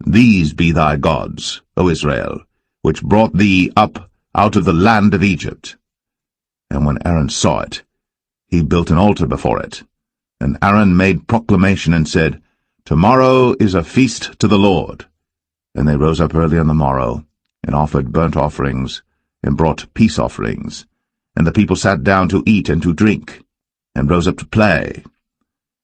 These be thy gods, O Israel, which brought thee up out of the land of Egypt. And when Aaron saw it, he built an altar before it. And Aaron made proclamation and said, Tomorrow is a feast to the Lord. And they rose up early on the morrow, and offered burnt offerings, and brought peace offerings. And the people sat down to eat and to drink, and rose up to play.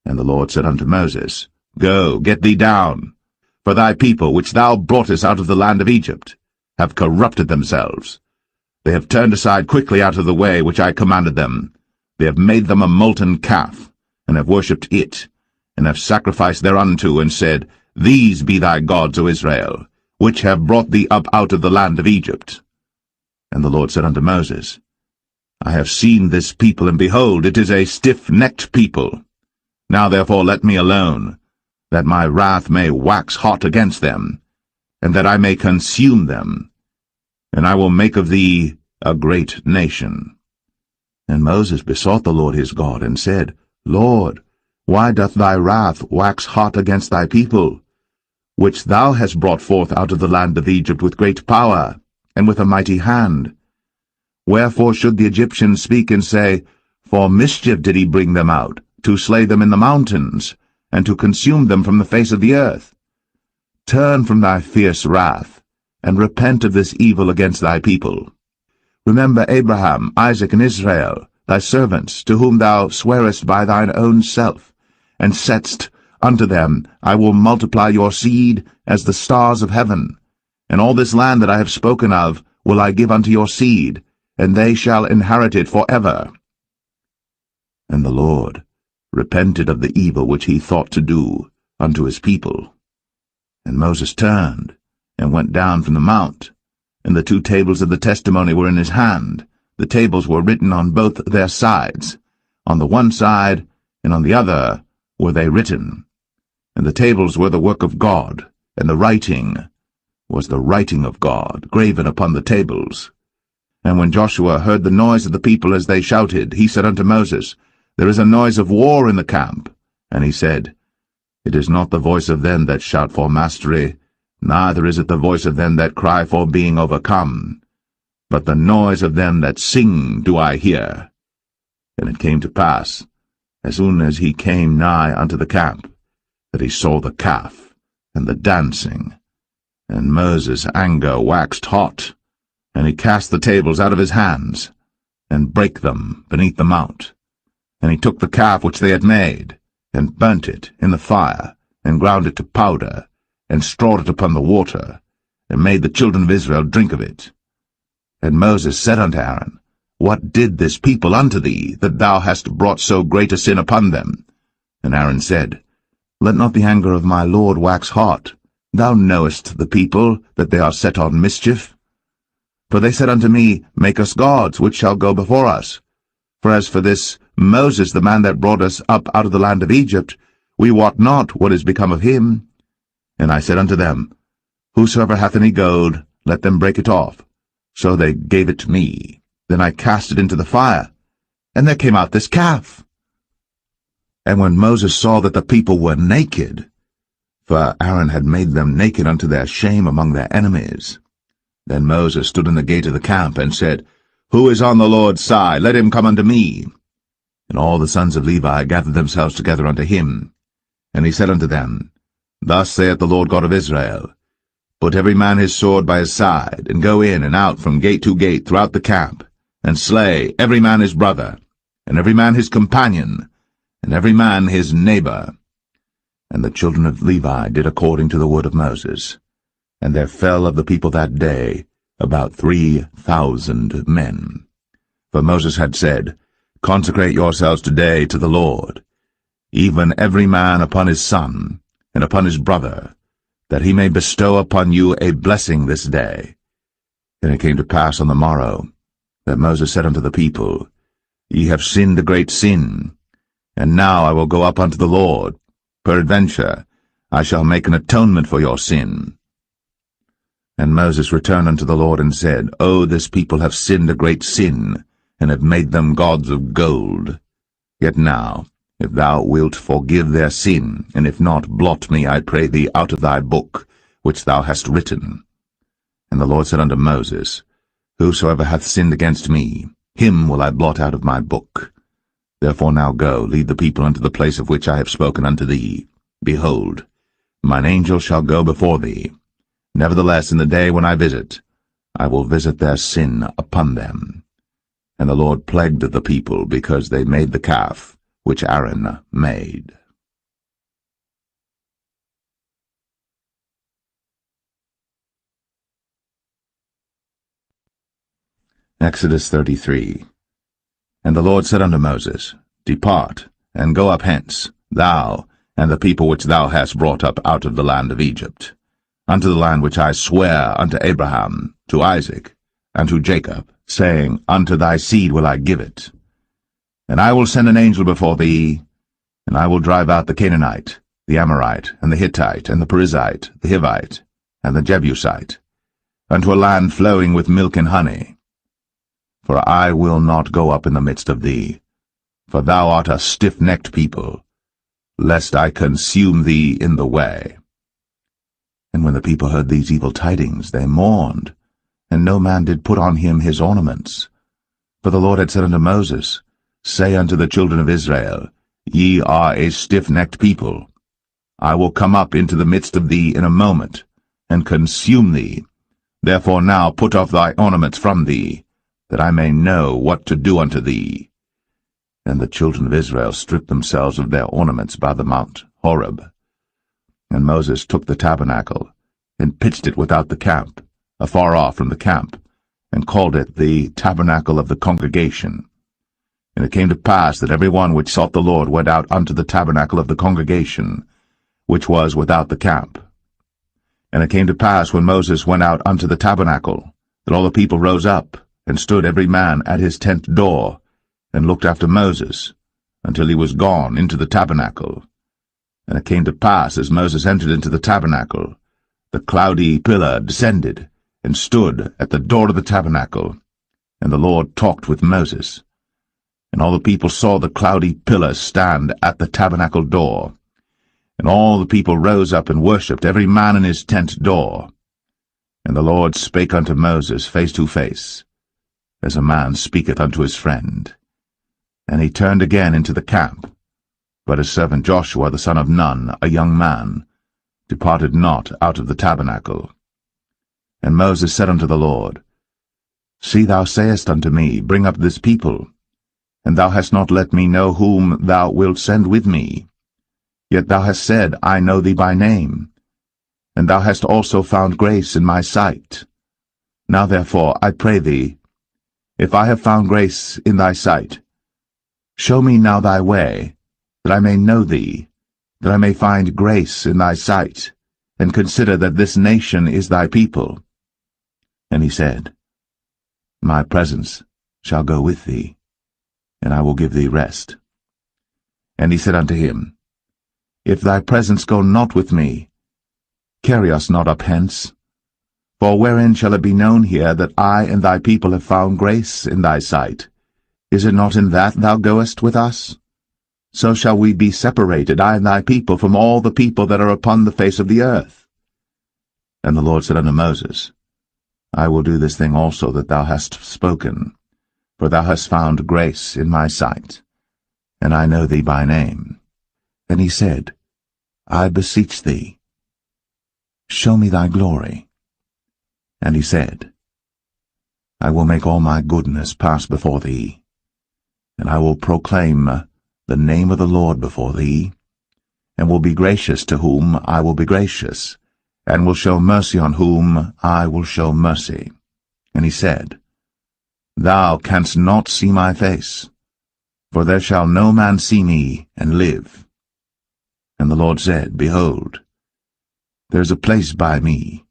And the Lord said unto Moses, Go, get thee down, for thy people, which thou broughtest out of the land of Egypt, have corrupted themselves. They have turned aside quickly out of the way which I commanded them. They have made them a molten calf, and have worshipped it, and have sacrificed thereunto, and said, These be thy gods, O Israel, which have brought thee up out of the land of Egypt. And the Lord said unto Moses, I have seen this people, and behold, it is a stiff-necked people. Now therefore let me alone, that my wrath may wax hot against them, and that I may consume them, and I will make of thee a great nation. And Moses besought the Lord his God, and said, Lord, why doth thy wrath wax hot against thy people, which thou hast brought forth out of the land of Egypt with great power, and with a mighty hand? Wherefore should the Egyptians speak and say, For mischief did he bring them out, to slay them in the mountains, and to consume them from the face of the earth? Turn from thy fierce wrath, and repent of this evil against thy people. Remember Abraham, Isaac, and Israel, thy servants, to whom thou swarest by thine own self, and saidst unto them, I will multiply your seed as the stars of heaven, and all this land that I have spoken of will I give unto your seed, and they shall inherit it forever. And the Lord repented of the evil which he thought to do unto his people. And Moses turned, and went down from the mount, and the 2 tables of the testimony were in his hand. The tables were written on both their sides. On the one side, and on the other, were they written. And the tables were the work of God, and the writing was the writing of God, graven upon the tables. And when Joshua heard the noise of the people as they shouted, he said unto Moses, There is a noise of war in the camp. And he said, It is not the voice of them that shout for mastery, neither is it the voice of them that cry for being overcome, but the noise of them that sing do I hear. And it came to pass, as soon as he came nigh unto the camp, that he saw the calf and the dancing. And Moses' anger waxed hot, and he cast the tables out of his hands, and brake them beneath the mount. And he took the calf which they had made, and burnt it in the fire, and ground it to powder, and strawed it upon the water, and made the children of Israel drink of it. And Moses said unto Aaron, What did this people unto thee, that thou hast brought so great a sin upon them? And Aaron said, Let not the anger of my Lord wax hot. Thou knowest the people, that they are set on mischief. For they said unto me, Make us gods, which shall go before us. For as for this Moses, the man that brought us up out of the land of Egypt, we wot not what is become of him. And I said unto them, Whosoever hath any gold, let them break it off. So they gave it to me. Then I cast it into the fire, and there came out this calf. And when Moses saw that the people were naked, for Aaron had made them naked unto their shame among their enemies, then Moses stood in the gate of the camp, and said, Who is on the Lord's side? Let him come unto me. And all the sons of Levi gathered themselves together unto him. And he said unto them, Thus saith the Lord God of Israel, Put every man his sword by his side, and go in and out from gate to gate throughout the camp, and slay every man his brother, and every man his companion, and every man his neighbor. And the children of Levi did according to the word of Moses. And there fell of the people that day about 3,000 men. For Moses had said, Consecrate yourselves today to the Lord, even every man upon his son, and upon his brother, that he may bestow upon you a blessing this day. And it came to pass on the morrow, that Moses said unto the people, Ye have sinned a great sin, and now I will go up unto the Lord. Peradventure I shall make an atonement for your sin. And Moses returned unto the Lord, and said, O this people have sinned a great sin, and have made them gods of gold. Yet now, if thou wilt forgive their sin, and if not, blot me, I pray thee, out of thy book, which thou hast written. And the Lord said unto Moses, Whosoever hath sinned against me, him will I blot out of my book. Therefore now go, lead the people unto the place of which I have spoken unto thee. Behold, mine angel shall go before thee. Nevertheless, in the day when I visit, I will visit their sin upon them. And the Lord plagued the people, because they made the calf which Aaron made. Exodus 33. And the Lord said unto Moses, Depart, and go up hence, thou, and the people which thou hast brought up out of the land of Egypt, unto the land which I sware unto Abraham, to Isaac, and to Jacob, saying, Unto thy seed will I give it. And I will send an angel before thee, and I will drive out the Canaanite, the Amorite, and the Hittite, and the Perizzite, the Hivite, and the Jebusite, unto a land flowing with milk and honey. For I will not go up in the midst of thee, for thou art a stiff-necked people, lest I consume thee in the way. And when the people heard these evil tidings, they mourned, and no man did put on him his ornaments. For the Lord had said unto Moses, Say unto the children of Israel, Ye are a stiff-necked people. I will come up into the midst of thee in a moment, and consume thee. Therefore now put off thy ornaments from thee, that I may know what to do unto thee. And the children of Israel stripped themselves of their ornaments by the mount Horeb. And Moses took the tabernacle, and pitched it without the camp, afar off from the camp, and called it the tabernacle of the congregation. And it came to pass that every one which sought the Lord went out unto the tabernacle of the congregation, which was without the camp. And it came to pass, when Moses went out unto the tabernacle, that all the people rose up, and stood every man at his tent door, and looked after Moses, until he was gone into the tabernacle. And it came to pass, as Moses entered into the tabernacle, the cloudy pillar descended, and stood at the door of the tabernacle, and the Lord talked with Moses. And all the people saw the cloudy pillar stand at the tabernacle door. And all the people rose up and worshipped, every man in his tent door. And the Lord spake unto Moses face to face, as a man speaketh unto his friend. And he turned again into the camp. But his servant Joshua the son of Nun, a young man, departed not out of the tabernacle. And Moses said unto the Lord, See, thou sayest unto me, Bring up this people, and thou hast not let me know whom thou wilt send with me. Yet thou hast said, I know thee by name. and thou hast also found grace in my sight. Now therefore, I pray thee, if I have found grace in thy sight, show me now thy way, that I may know thee, that I may find grace in thy sight, and consider that this nation is thy people. And he said, My presence shall go with thee, and I will give thee rest. And he said unto him, If thy presence go not with me, carry us not up hence. For wherein shall it be known here that I and thy people have found grace in thy sight? Is it not in that thou goest with us? So shall we be separated, I and thy people, from all the people that are upon the face of the earth. And the Lord said unto Moses, I will do this thing also that thou hast spoken, for thou hast found grace in my sight, and I know thee by name. And he said, I beseech thee, show me thy glory. And he said, I will make all my goodness pass before thee, and I will proclaim the name of the Lord before thee, and will be gracious to whom I will be gracious, and will show mercy on whom I will show mercy. And he said, Thou canst not see my face, for there shall no man see me and live. And the Lord said, Behold, there is a place by me,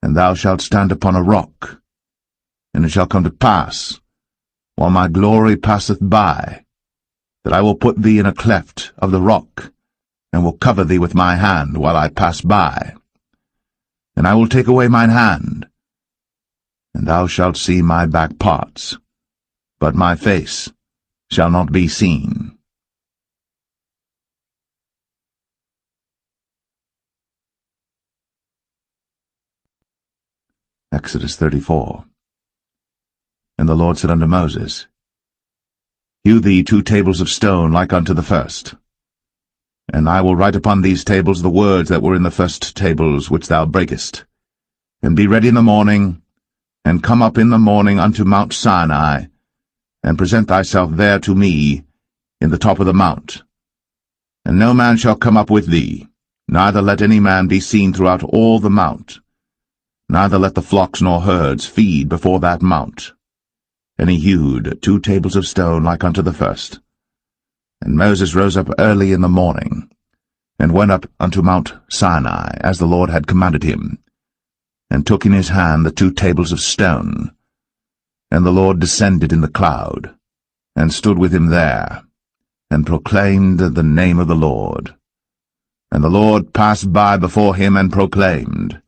and thou shalt stand upon a rock. And it shall come to pass, while my glory passeth by, that I will put thee in a cleft of the rock, and will cover thee with my hand while I pass by. And I will take away mine hand, and thou shalt see my back parts, but my face shall not be seen. Exodus 34. And the Lord said unto Moses, Hew thee 2 tables of stone like unto the first. And I will write upon these tables the words that were in the first tables which thou breakest. And be ready in the morning, and come up in the morning unto Mount Sinai, and present thyself there to me in the top of the mount. And no man shall come up with thee, neither let any man be seen throughout all the mount, neither let the flocks nor herds feed before that mount. And he hewed 2 tables of stone like unto the first. And Moses rose up early in the morning, and went up unto Mount Sinai, as the Lord had commanded him, and took in his hand the 2 tables of stone. And the Lord descended in the cloud, and stood with him there, and proclaimed the name of the Lord. And the Lord passed by before him, and proclaimed,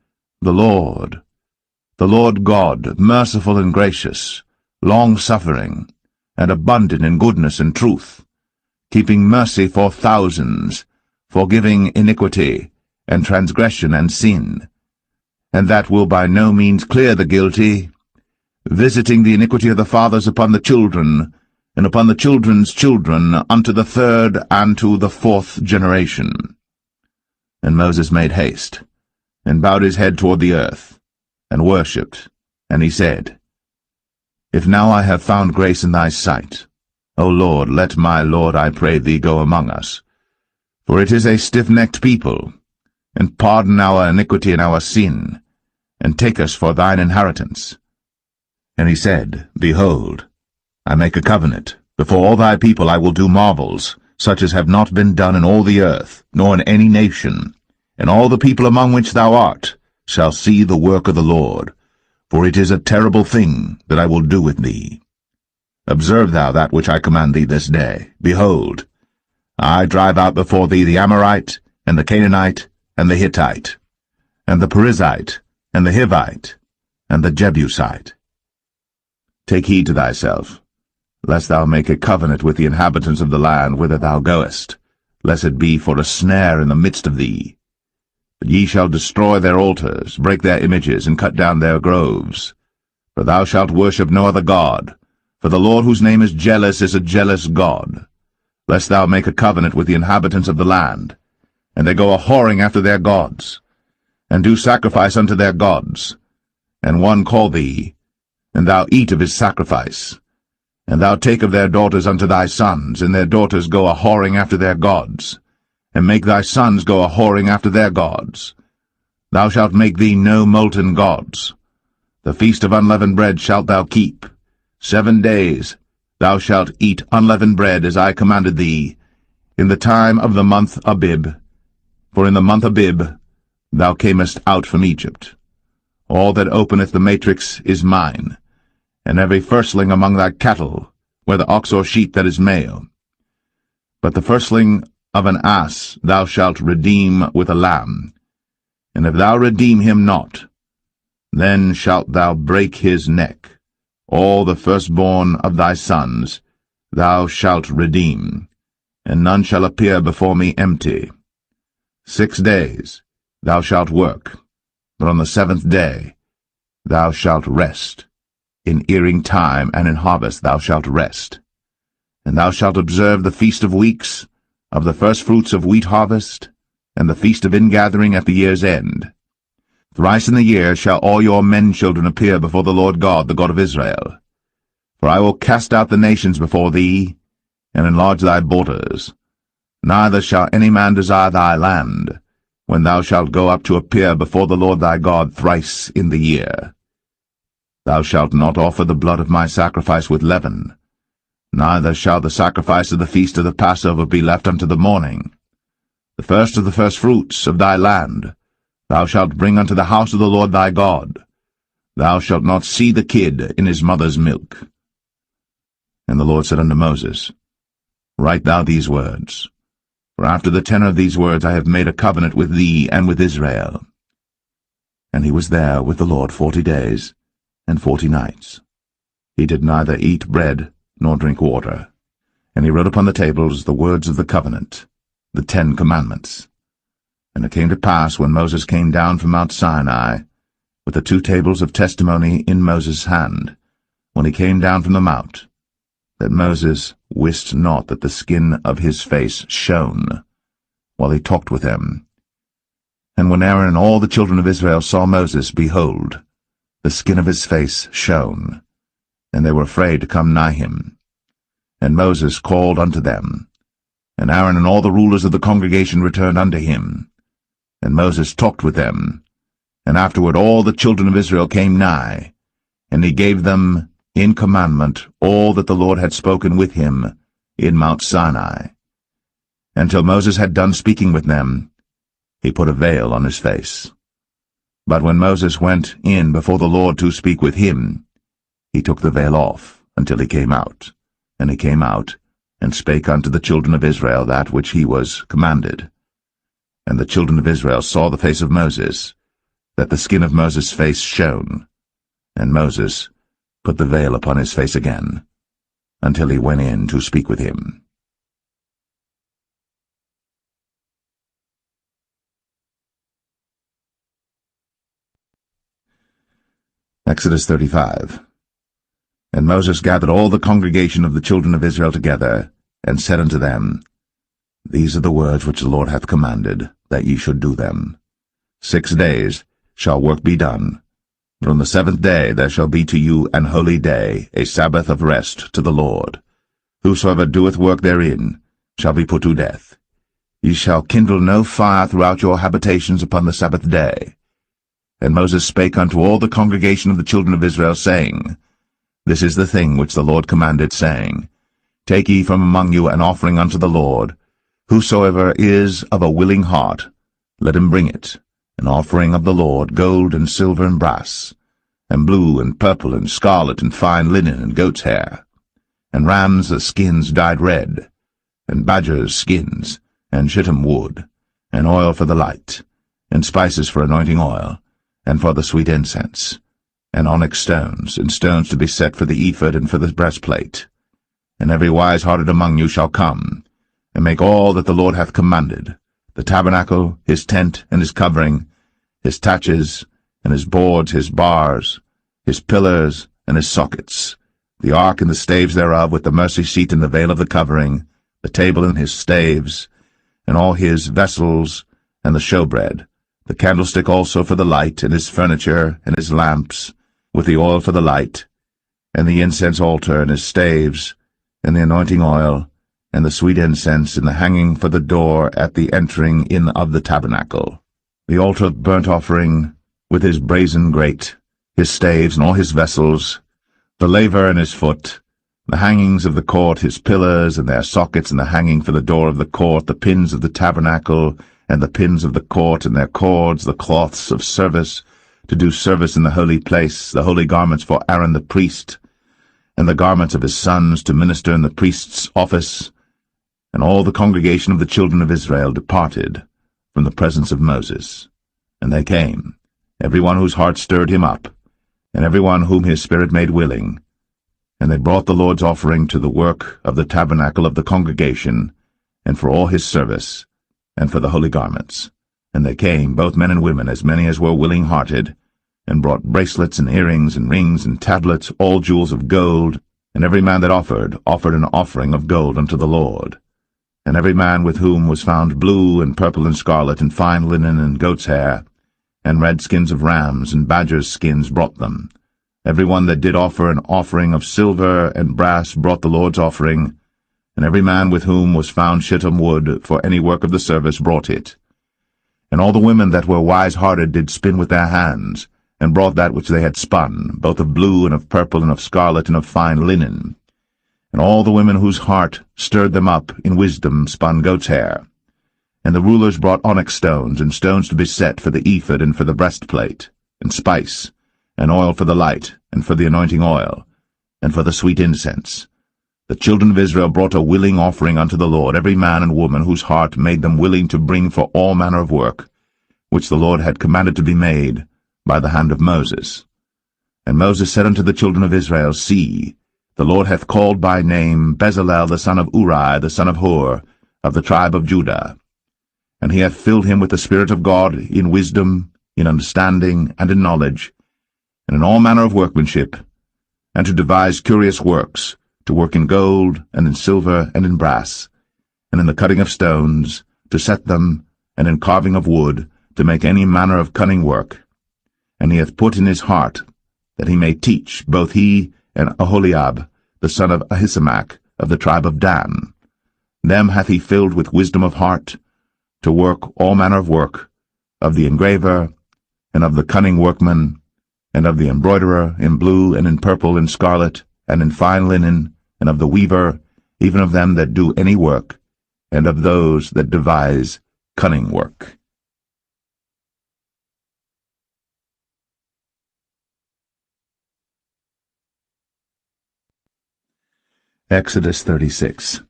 The Lord God, merciful and gracious, long-suffering, and abundant in goodness and truth, keeping mercy for thousands, forgiving iniquity, and transgression and sin, and that will by no means clear the guilty, visiting the iniquity of the fathers upon the children, and upon the children's children, unto the 3rd and to the 4th generation. And Moses made haste, and bowed his head toward the earth, and worshipped, and he said, If now I have found grace in thy sight, O Lord, let my Lord, I pray thee, go among us. For it is a stiff-necked people, and pardon our iniquity and our sin, and take us for thine inheritance. And he said, Behold, I make a covenant. Before all thy people I will do marvels, such as have not been done in all the earth, nor in any nation. And all the people among which thou art shall see the work of the Lord, for it is a terrible thing that I will do with thee. Observe thou that which I command thee this day. Behold, I drive out before thee the Amorite, and the Canaanite, and the Hittite, and the Perizzite, and the Hivite, and the Jebusite. Take heed to thyself, lest thou make a covenant with the inhabitants of the land whither thou goest, lest it be for a snare in the midst of thee. But ye shall destroy their altars, break their images, and cut down their groves. For thou shalt worship no other god, for the Lord whose name is a jealous God. Lest thou make a covenant with the inhabitants of the land, and they go a-whoring after their gods, and do sacrifice unto their gods, and one call thee, and thou eat of his sacrifice, and thou take of their daughters unto thy sons, and their daughters go a-whoring after their gods, and make thy sons go a-whoring after their gods. Thou shalt make thee no molten gods. The feast of unleavened bread shalt thou keep. 7 days thou shalt eat unleavened bread, as I commanded thee, in the time of the month Abib. For in the month Abib thou camest out from Egypt. All that openeth the matrix is mine, and every firstling among thy cattle, whether ox or sheep that is male. But the firstling of an ass thou shalt redeem with a lamb. And if thou redeem him not, then shalt thou break his neck. All the firstborn of thy sons thou shalt redeem, and none shall appear before me empty. 6 days thou shalt work, but on the 7th day thou shalt rest. In earing time and in harvest thou shalt rest. And thou shalt observe the feast of weeks, of the firstfruits of wheat harvest, and the feast of ingathering at the year's end. Thrice in the year shall all your men-children appear before the Lord God, the God of Israel. For I will cast out the nations before thee, and enlarge thy borders. Neither shall any man desire thy land, when thou shalt go up to appear before the Lord thy God thrice in the year. Thou shalt not offer the blood of my sacrifice with leaven, neither shall the sacrifice of the feast of the Passover be left unto the morning. The first of the firstfruits of thy land thou shalt bring unto the house of the Lord thy God. Thou shalt not see the kid in his mother's milk. And the Lord said unto Moses, Write thou these words, for after the tenor of these words I have made a covenant with thee and with Israel. And he was there with the Lord 40 days and 40 nights. He did neither eat bread nor drink water. And he wrote upon the tables the words of the covenant, the 10 commandments. And it came to pass, when Moses came down from Mount Sinai, with the 2 tables of testimony in Moses' hand, when he came down from the mount, that Moses wist not that the skin of his face shone, while he talked with him. And when Aaron and all the children of Israel saw Moses, behold, the skin of his face shone, and they were afraid to come nigh him. And Moses called unto them, and Aaron and all the rulers of the congregation returned unto him. And Moses talked with them, and afterward all the children of Israel came nigh, and he gave them in commandment all that the Lord had spoken with him in Mount Sinai. And till Moses had done speaking with them, he put a veil on his face. But when Moses went in before the Lord to speak with him, he took the veil off until he came out. And he came out, and spake unto the children of Israel that which he was commanded. And the children of Israel saw the face of Moses, that the skin of Moses' face shone. And Moses put the veil upon his face again, until he went in to speak with him. Exodus 35. And Moses gathered all the congregation of the children of Israel together, and said unto them, These are the words which the Lord hath commanded, that ye should do them. 6 days shall work be done, but on the 7th day there shall be to you an holy day, a Sabbath of rest to the Lord. Whosoever doeth work therein shall be put to death. Ye shall kindle no fire throughout your habitations upon the Sabbath day. And Moses spake unto all the congregation of the children of Israel, saying, This is the thing which the Lord commanded, saying, Take ye from among you an offering unto the Lord. Whosoever is of a willing heart, let him bring it, an offering of the Lord, gold and silver and brass, and blue and purple and scarlet and fine linen and goat's hair, and rams' skins dyed red, and badgers' skins, and shittim wood, and oil for the light, and spices for anointing oil, and for the sweet incense, and onyx stones, and stones to be set for the ephod and for the breastplate. And every wise-hearted among you shall come, and make all that the Lord hath commanded, the tabernacle, his tent, and his covering, his taches, and his boards, his bars, his pillars, and his sockets, the ark and the staves thereof, with the mercy seat and the veil of the covering, the table and his staves, and all his vessels, and the showbread, the candlestick also for the light, and his furniture, and his lamps, with the oil for the light, and the incense altar, and his staves, and the anointing oil, and the sweet incense, and the hanging for the door at the entering in of the tabernacle. the altar of burnt offering, with his brazen grate, his staves and all his vessels, the laver and his foot, the hangings of the court, his pillars and their sockets, and the hanging for the door of the court, the pins of the tabernacle, and the pins of the court, and their cords, the cloths of service, to do service in the holy place, the holy garments for Aaron the priest, and the garments of his sons to minister in the priest's office. And all the congregation of the children of Israel departed from the presence of Moses. And they came, every one whose heart stirred him up, and every one whom his spirit made willing. And they brought the Lord's offering to the work of the tabernacle of the congregation, and for all his service, and for the holy garments. And they came, both men and women, as many as were willing-hearted, and brought bracelets and earrings and rings and tablets, all jewels of gold. And every man that offered an offering of gold unto the Lord. And every man with whom was found blue and purple and scarlet and fine linen and goat's hair, and red skins of rams and badgers' skins brought them. Every one that did offer an offering of silver and brass brought the Lord's offering, and every man with whom was found shittim wood for any work of the service brought it. And all the women that were wise-hearted did spin with their hands, and brought that which they had spun, both of blue and of purple and of scarlet and of fine linen. And all the women whose heart stirred them up in wisdom spun goat's hair. And the rulers brought onyx stones, and stones to be set for the ephod and for the breastplate, and spice, and oil for the light, and for the anointing oil, and for the sweet incense. The children of Israel brought a willing offering unto the Lord, every man and woman whose heart made them willing to bring for all manner of work, which the Lord had commanded to be made by the hand of Moses. And Moses said unto the children of Israel, See, the Lord hath called by name Bezalel the son of Uri, the son of Hur, of the tribe of Judah. And he hath filled him with the Spirit of God in wisdom, in understanding, and in knowledge, and in all manner of workmanship, and to devise curious works, to work in gold, and in silver, and in brass, and in the cutting of stones, to set them, and in carving of wood, to make any manner of cunning work. And he hath put in his heart that he may teach, both he and Aholiab, the son of Ahisamach, of the tribe of Dan. Them hath he filled with wisdom of heart, to work all manner of work, of the engraver, and of the cunning workman, and of the embroiderer, in blue, and in purple, and scarlet, and in fine linen, and of the weaver, even of them that do any work, and of those that devise cunning work. Exodus 36.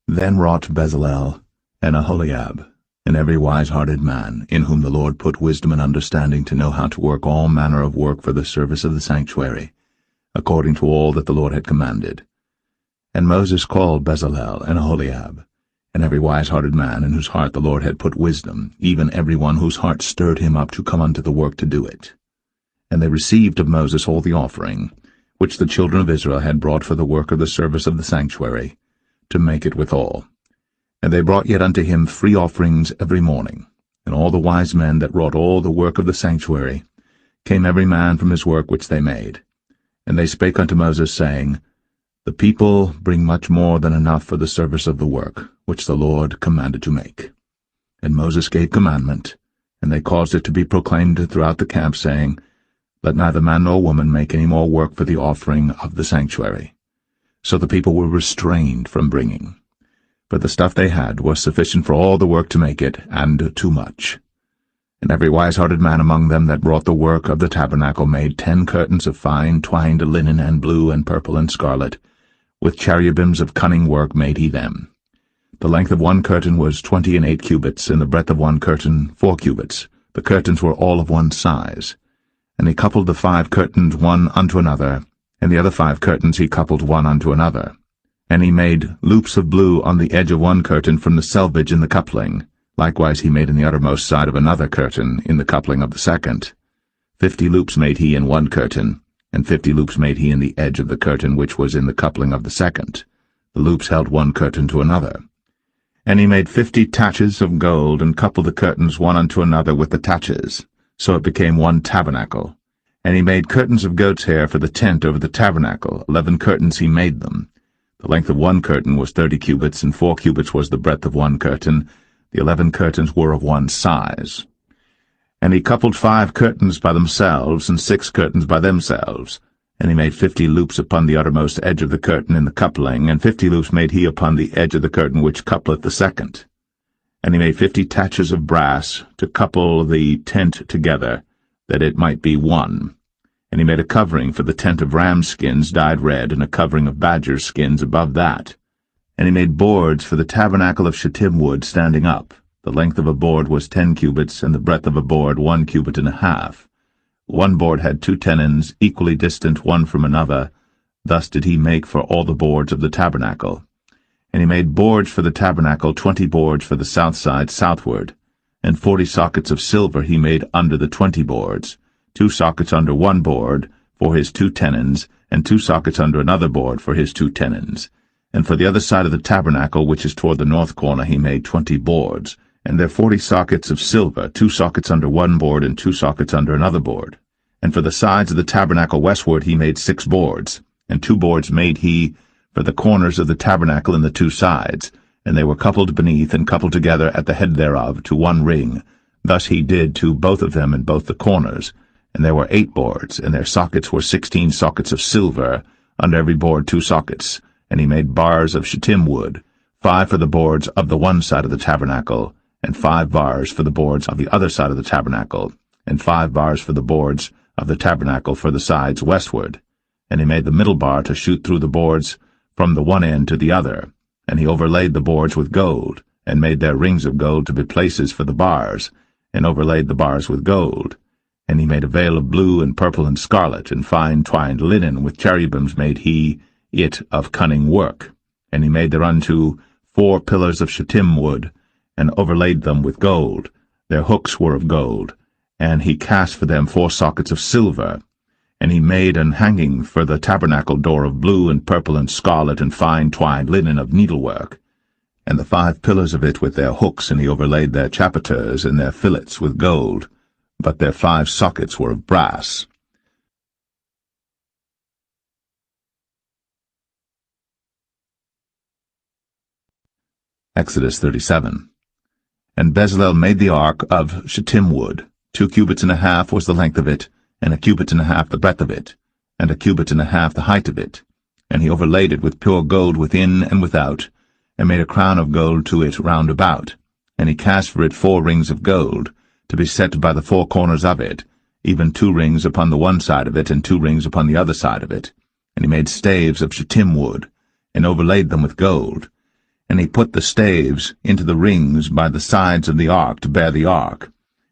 Then wrought Bezalel and Aholiab, and every wise-hearted man, in whom the Lord put wisdom and understanding to know how to work all manner of work for the service of the sanctuary, according to all that the Lord had commanded. And Moses called Bezalel and Aholiab, and every wise-hearted man, in whose heart the Lord had put wisdom, even every one whose heart stirred him up to come unto the work to do it. And they received of Moses all the offering, which the children of Israel had brought for the work of the service of the sanctuary, to make it withal. And they brought yet unto him free offerings every morning. And all the wise men that wrought all the work of the sanctuary came every man from his work which they made. And they spake unto Moses, saying, The people bring much more than enough for the service of the work, which the Lord commanded to make. And Moses gave commandment, and they caused it to be proclaimed throughout the camp, saying, Let neither man nor woman make any more work for the offering of the sanctuary. So the people were restrained from bringing. But the stuff they had was sufficient for all the work to make it, and too much. And every wise-hearted man among them that wrought the work of the tabernacle made 10 curtains of fine twined linen and blue and purple and scarlet. With cherubims of cunning work made he them. The length of one curtain was 20 and 8 cubits, and the breadth of one curtain 4 cubits. The curtains were all of one size. And he coupled the 5 curtains one unto another, and the other 5 curtains he coupled one unto another. And he made loops of blue on the edge of one curtain from the selvage in the coupling. Likewise he made in the uttermost side of another curtain in the coupling of the second. 50 loops made he in one curtain, and 50 loops made he in the edge of the curtain which was in the coupling of the second. The loops held one curtain to another. And he made 50 taches of gold, and coupled the curtains one unto another with the taches. So it became one tabernacle. And he made curtains of goat's hair for the tent over the tabernacle. 11 curtains he made them. The length of one curtain was 30 cubits, and 4 cubits was the breadth of one curtain. The 11 curtains were of one size. And he coupled 5 curtains by themselves, and 6 curtains by themselves. And he made 50 loops upon the uttermost edge of the curtain in the coupling, and 50 loops made he upon the edge of the curtain which coupleth the second. And he made 50 taches of brass to couple the tent together, that it might be one. And he made a covering for the tent of ram skins dyed red, and a covering of badger skins above that. And he made boards for the tabernacle of shittim wood standing up. The length of a board was 10 cubits, and the breadth of a board 1 cubit and a half. One board had 2 tenons, equally distant one from another. Thus did he make for all the boards of the tabernacle. And he made boards for the tabernacle, 20 boards for the south side southward. And 40 sockets of silver he made under the 20 boards, 2 sockets under one board for his 2 tenons, and 2 sockets under another board for his 2 tenons. And for the other side of the tabernacle, which is toward the north corner, he made 20 boards, and there 40 sockets of silver, 2 sockets under one board and 2 sockets under another board. And for the sides of the tabernacle westward he made 6 boards, and 2 boards made he for the corners of the tabernacle in the 2 sides, and they were coupled beneath and coupled together at the head thereof to one ring. Thus he did to both of them in both the corners. And there were 8 boards, and their sockets were 16 sockets of silver, under every board 2 sockets. And he made bars of shittim wood, 5 for the boards of the one side of the tabernacle, and 5 bars for the boards of the other side of the tabernacle, and 5 bars for the boards of the tabernacle for the sides westward. And he made the middle bar to shoot through the boards from the one end to the other. And he overlaid the boards with gold, and made their rings of gold to be places for the bars, and overlaid the bars with gold. And he made a veil of blue and purple and scarlet, and fine twined linen, with cherubims made he it of cunning work. And he made thereunto 4 pillars of shittim wood, and overlaid them with gold. Their hooks were of gold, and he cast for them 4 sockets of silver. And he made an hanging for the tabernacle door of blue and purple and scarlet and fine twined linen of needlework, and the 5 pillars of it with their hooks, and he overlaid their chapiters and their fillets with gold, but their 5 sockets were of brass. Exodus 37. And Bezalel made the ark of shittim wood. 2 cubits and a half was the length of it, and 1 cubit and a half the breadth of it, and 1 cubit and a half the height of it. And he overlaid it with pure gold within and without, and made a crown of gold to it round about. And he cast for it 4 rings of gold, to be set by the 4 corners of it, even 2 rings upon the one side of it, and 2 rings upon the other side of it. And he made staves of shittim wood, and overlaid them with gold. And he put the staves into the rings by the sides of the ark to bear the ark.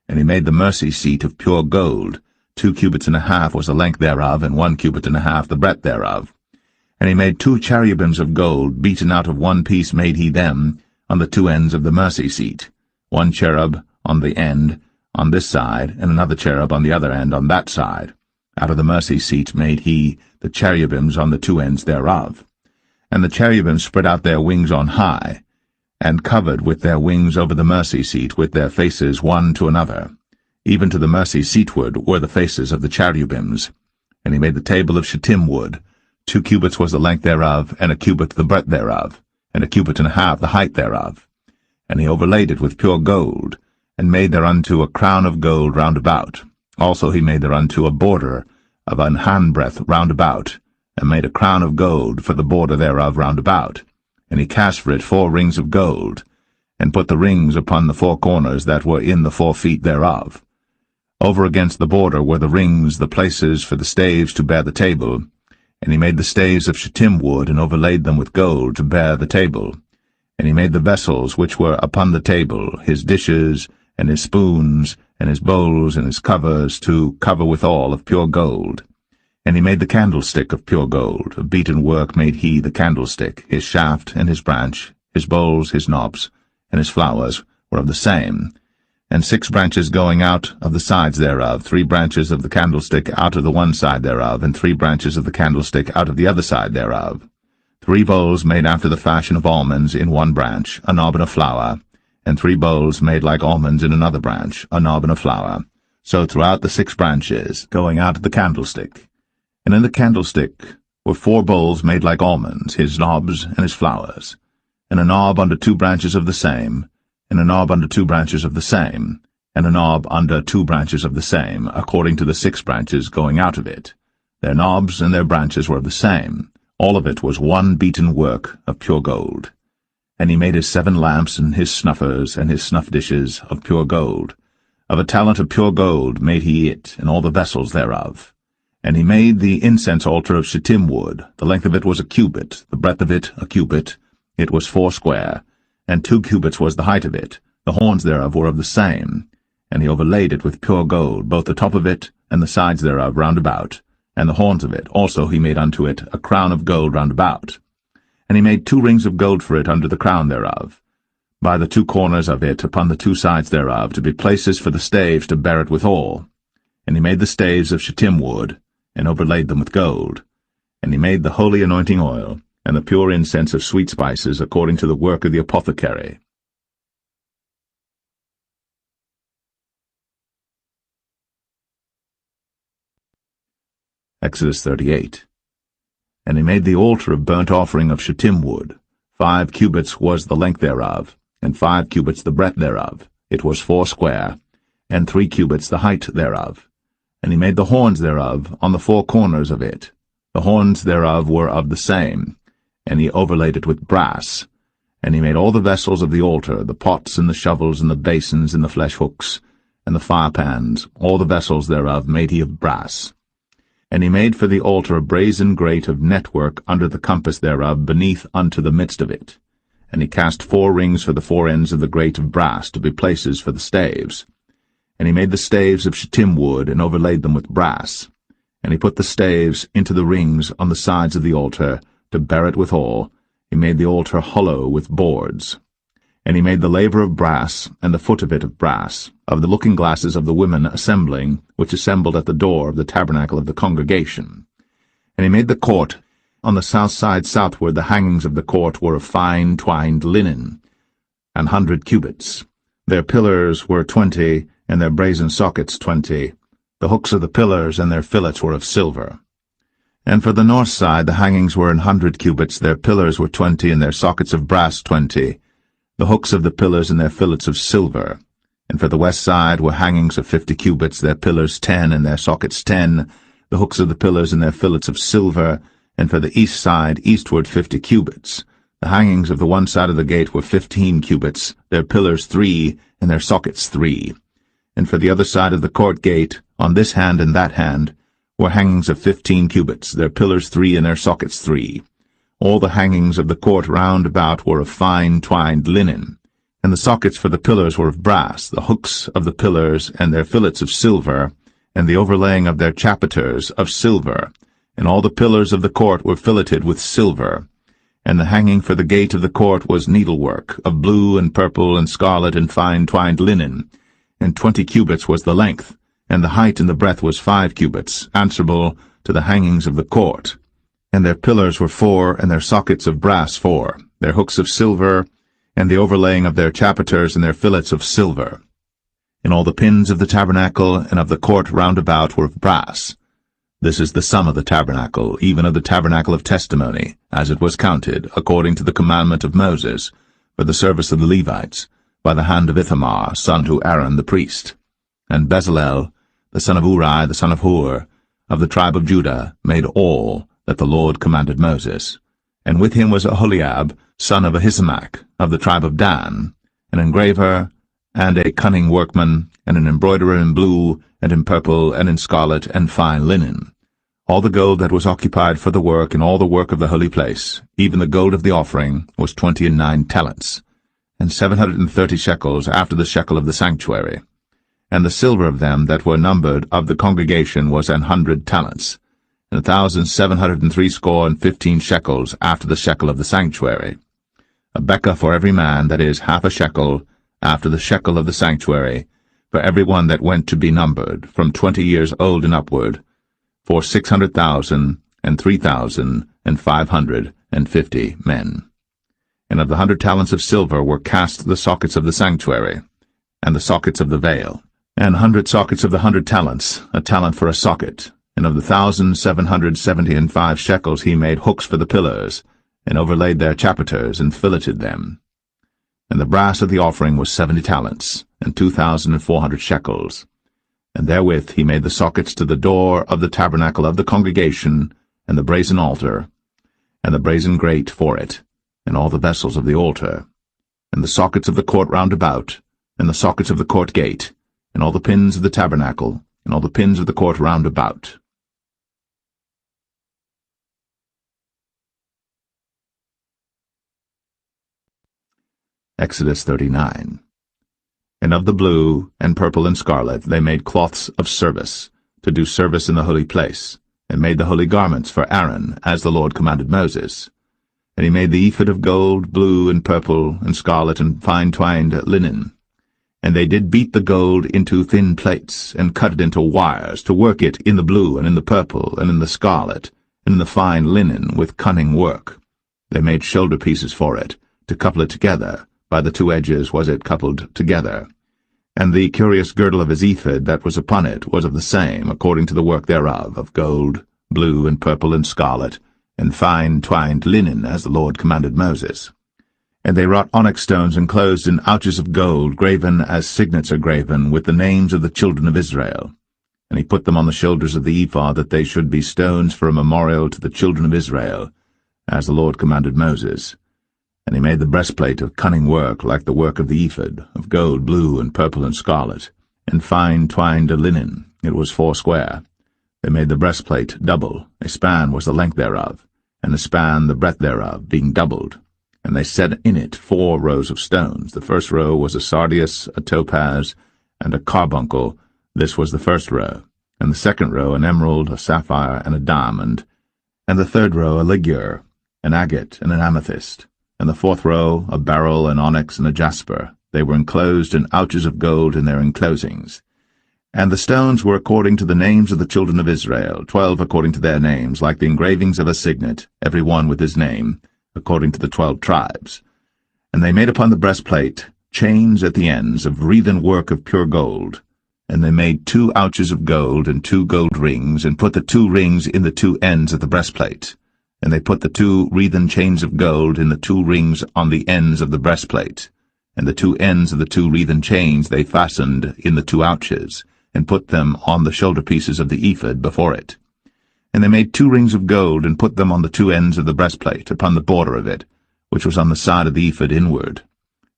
And he made the mercy seat of pure gold. 2 cubits and a half was the length thereof, and 1 cubit and a half the breadth thereof. And he made 2 cherubims of gold, beaten out of one piece made he them, on the 2 ends of the mercy seat, 1 cherub on the end on this side, and another cherub on the other end on that side. Out of the mercy seat made he the cherubims on the 2 ends thereof. And the cherubims spread out their wings on high, and covered with their wings over the mercy seat with their faces one to another. Even to the mercy seatward were the faces of the cherubims. And he made the table of shittim wood. 2 cubits was the length thereof, and 1 cubit the breadth thereof, and 1 cubit and a half the height thereof. And he overlaid it with pure gold, and made thereunto a crown of gold round about. Also he made thereunto a border of an handbreadth round about, and made a crown of gold for the border thereof round about. And he cast for it 4 rings of gold, and put the rings upon the 4 corners that were in the 4 feet thereof. Over against the border were the rings, the places for the staves to bear the table. And he made the staves of shittim wood, and overlaid them with gold to bear the table. And he made the vessels which were upon the table, his dishes, and his spoons, and his bowls, and his covers, to cover withal of pure gold. And he made the candlestick of pure gold. Of beaten work made he the candlestick. His shaft and his branch, his bowls, his knobs, and his flowers were of the same. And 6 branches going out of the sides thereof, 3 branches of the candlestick out of the one side thereof, and 3 branches of the candlestick out of the other side thereof. 3 bowls made after the fashion of almonds in one branch, a knob and a flower, and 3 bowls made like almonds in another branch, a knob and a flower. So throughout the 6 branches, going out of the candlestick. And in the candlestick were 4 bowls made like almonds, his knobs and his flowers, and a knob under 2 branches of the same, and a knob under 2 branches of the same, and a knob under 2 branches of the same, according to the 6 branches going out of it. Their knobs and their branches were of the same. All of it was one beaten work of pure gold. And he made his 7 lamps and his snuffers and his snuff dishes of pure gold. Of a talent of pure gold made he it, and all the vessels thereof. And he made the incense altar of shittim wood. The length of it was a cubit, the breadth of it a cubit. It was foursquare, and 2 cubits was the height of it. The horns thereof were of the same. And he overlaid it with pure gold, both the top of it and the sides thereof round about. And the horns of it also he made unto it a crown of gold round about. And he made 2 rings of gold for it under the crown thereof, by the 2 corners of it upon the 2 sides thereof, to be places for the staves to bear it withal. And he made the staves of shittim wood, and overlaid them with gold. And he made the holy anointing oil, and the pure incense of sweet spices, according to the work of the apothecary. Exodus 38. And he made the altar of burnt offering of shittim wood. 5 cubits was the length thereof, and 5 cubits the breadth thereof. It was foursquare, and 3 cubits the height thereof. And he made the horns thereof on the 4 corners of it. The horns thereof were of the same, and he overlaid it with brass. And he made all the vessels of the altar, the pots and the shovels and the basins and the flesh hooks, and the firepans, all the vessels thereof made he of brass. And he made for the altar a brazen grate of network under the compass thereof beneath unto the midst of it. And he cast 4 rings for the 4 ends of the grate of brass to be places for the staves. And he made the staves of shittim wood, and overlaid them with brass. And he put the staves into the rings on the sides of the altar, to bear it withal. He made the altar hollow with boards. And he made the laver of brass, and the foot of it of brass, of the looking glasses of the women assembling, which assembled at the door of the tabernacle of the congregation. And he made the court. On the south side southward the hangings of the court were of fine twined linen, 100 cubits. Their pillars were 20, and their brazen sockets 20. The hooks of the pillars and their fillets were of silver. And for the north side the hangings were 100 cubits, their pillars were 20, and their sockets of brass 20. The hooks of the pillars and their fillets of silver. And for the west side were hangings of 50 cubits, their pillars 10, and their sockets 10, the hooks of the pillars and their fillets of silver. And for the east side eastward 50 cubits. The hangings of the one side of the gate were 15 cubits, their pillars 3, and their sockets 3. And for the other side of the court gate, on this hand and that hand, were hangings of 15 cubits, their pillars 3, and their sockets 3. All the hangings of the court round about were of fine twined linen, and the sockets for the pillars were of brass, the hooks of the pillars and their fillets of silver, and the overlaying of their chapiters of silver, and all the pillars of the court were filleted with silver. And the hanging for the gate of the court was needlework, of blue and purple and scarlet and fine twined linen, and 20 cubits was the length, and the height and the breadth was 5 cubits, answerable to the hangings of the court. And their pillars were 4, and their sockets of brass 4, their hooks of silver, and the overlaying of their chapiters and their fillets of silver. And all the pins of the tabernacle and of the court round about were of brass. This is the sum of the tabernacle, even of the tabernacle of testimony, as it was counted, according to the commandment of Moses, for the service of the Levites, by the hand of Ithamar, son to Aaron the priest. And Bezalel, the son of Uri, the son of Hur, of the tribe of Judah, made all that the Lord commanded Moses. And with him was Aholiab, son of Ahisamach, of the tribe of Dan, an engraver, and a cunning workman, and an embroiderer in blue, and in purple, and in scarlet, and fine linen. All the gold that was occupied for the work, and all the work of the holy place, even the gold of the offering, was 29 talents, and 730 shekels after the shekel of the sanctuary. And the silver of them that were numbered of the congregation was 100 talents, and 1,760 shekels after the shekel of the sanctuary. A bekah for every man, that is, half a shekel, after the shekel of the sanctuary, for every one that went to be numbered, from 20 years old and upward, for 600,000 and 3,550 men. And of the 100 talents of silver were cast the sockets of the sanctuary, and the sockets of the veil, and 100 sockets of the 100 talents, a talent for a socket. And of the 1,775 shekels he made hooks for the pillars, and overlaid their chapiters, and filleted them. And the brass of the offering was 70 talents, and 2,400 shekels. And therewith he made the sockets to the door of the tabernacle of the congregation, and the brazen altar, and the brazen grate for it, and all the vessels of the altar, and the sockets of the court round about, and the sockets of the court gate, and all the pins of the tabernacle, and all the pins of the court round about. Exodus 39. And of the blue, and purple, and scarlet they made cloths of service, to do service in the holy place, and made the holy garments for Aaron, as the Lord commanded Moses. And he made the ephod of gold, blue, and purple, and scarlet, and fine-twined linen. And they did beat the gold into thin plates, and cut it into wires, to work it in the blue, and in the purple, and in the scarlet, and in the fine linen, with cunning work. They made shoulder pieces for it, to couple it together. By the two edges was it coupled together. And the curious girdle of his ephod that was upon it was of the same, according to the work thereof, of gold, blue, and purple, and scarlet, and fine twined linen, as the Lord commanded Moses. And they wrought onyx stones enclosed in ouches of gold, graven as signets are graven, with the names of the children of Israel. And he put them on the shoulders of the ephod, that they should be stones for a memorial to the children of Israel, as the Lord commanded Moses. And he made the breastplate of cunning work, like the work of the ephod, of gold, blue, and purple, and scarlet, and fine twined linen. It was foursquare. They made the breastplate double. A span was the length thereof, and a span the breadth thereof, being doubled. And they set in it 4 rows of stones. The first row was a sardius, a topaz, and a carbuncle. This was the first row. And the second row an emerald, a sapphire, and a diamond. And the third row a ligure, an agate, and an amethyst. And the fourth row a beryl, an onyx, and a jasper. They were enclosed in ouches of gold in their enclosings. And the stones were according to the names of the children of Israel, 12 according to their names, like the engravings of a signet, every one with his name, according to the 12 tribes. And they made upon the breastplate chains at the ends of wreathen work of pure gold. And they made 2 ouches of gold and 2 gold rings, and put the 2 rings in the 2 ends of the breastplate. And they put the 2 wreathen chains of gold in the 2 rings on the ends of the breastplate. And the 2 ends of the 2 wreathen chains they fastened in the 2 ouches, and put them on the shoulder pieces of the ephod before it. And they made 2 rings of gold, and put them on the 2 ends of the breastplate, upon the border of it, which was on the side of the ephod inward.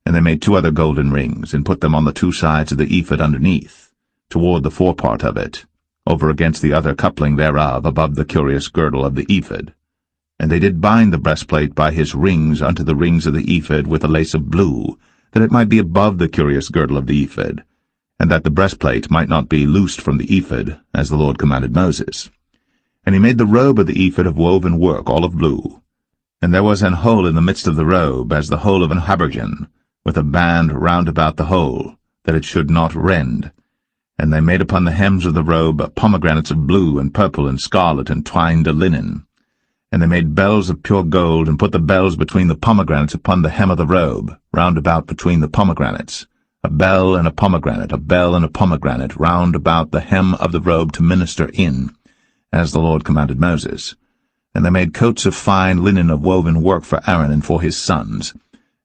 And they made 2 other golden rings, and put them on the 2 sides of the ephod underneath, toward the forepart of it, over against the other coupling thereof, above the curious girdle of the ephod. And they did bind the breastplate by his rings unto the rings of the ephod with a lace of blue, that it might be above the curious girdle of the ephod, and that the breastplate might not be loosed from the ephod, as the Lord commanded Moses. And he made the robe of the ephod of woven work, all of blue. And there was an hole in the midst of the robe, as the hole of an habergeon, with a band round about the hole, that it should not rend. And they made upon the hems of the robe pomegranates of blue and purple and scarlet and twined linen. And they made bells of pure gold, and put the bells between the pomegranates upon the hem of the robe, round about between the pomegranates, a bell and a pomegranate, a bell and a pomegranate, round about the hem of the robe to minister in, as the Lord commanded Moses. And they made coats of fine linen of woven work for Aaron and for his sons,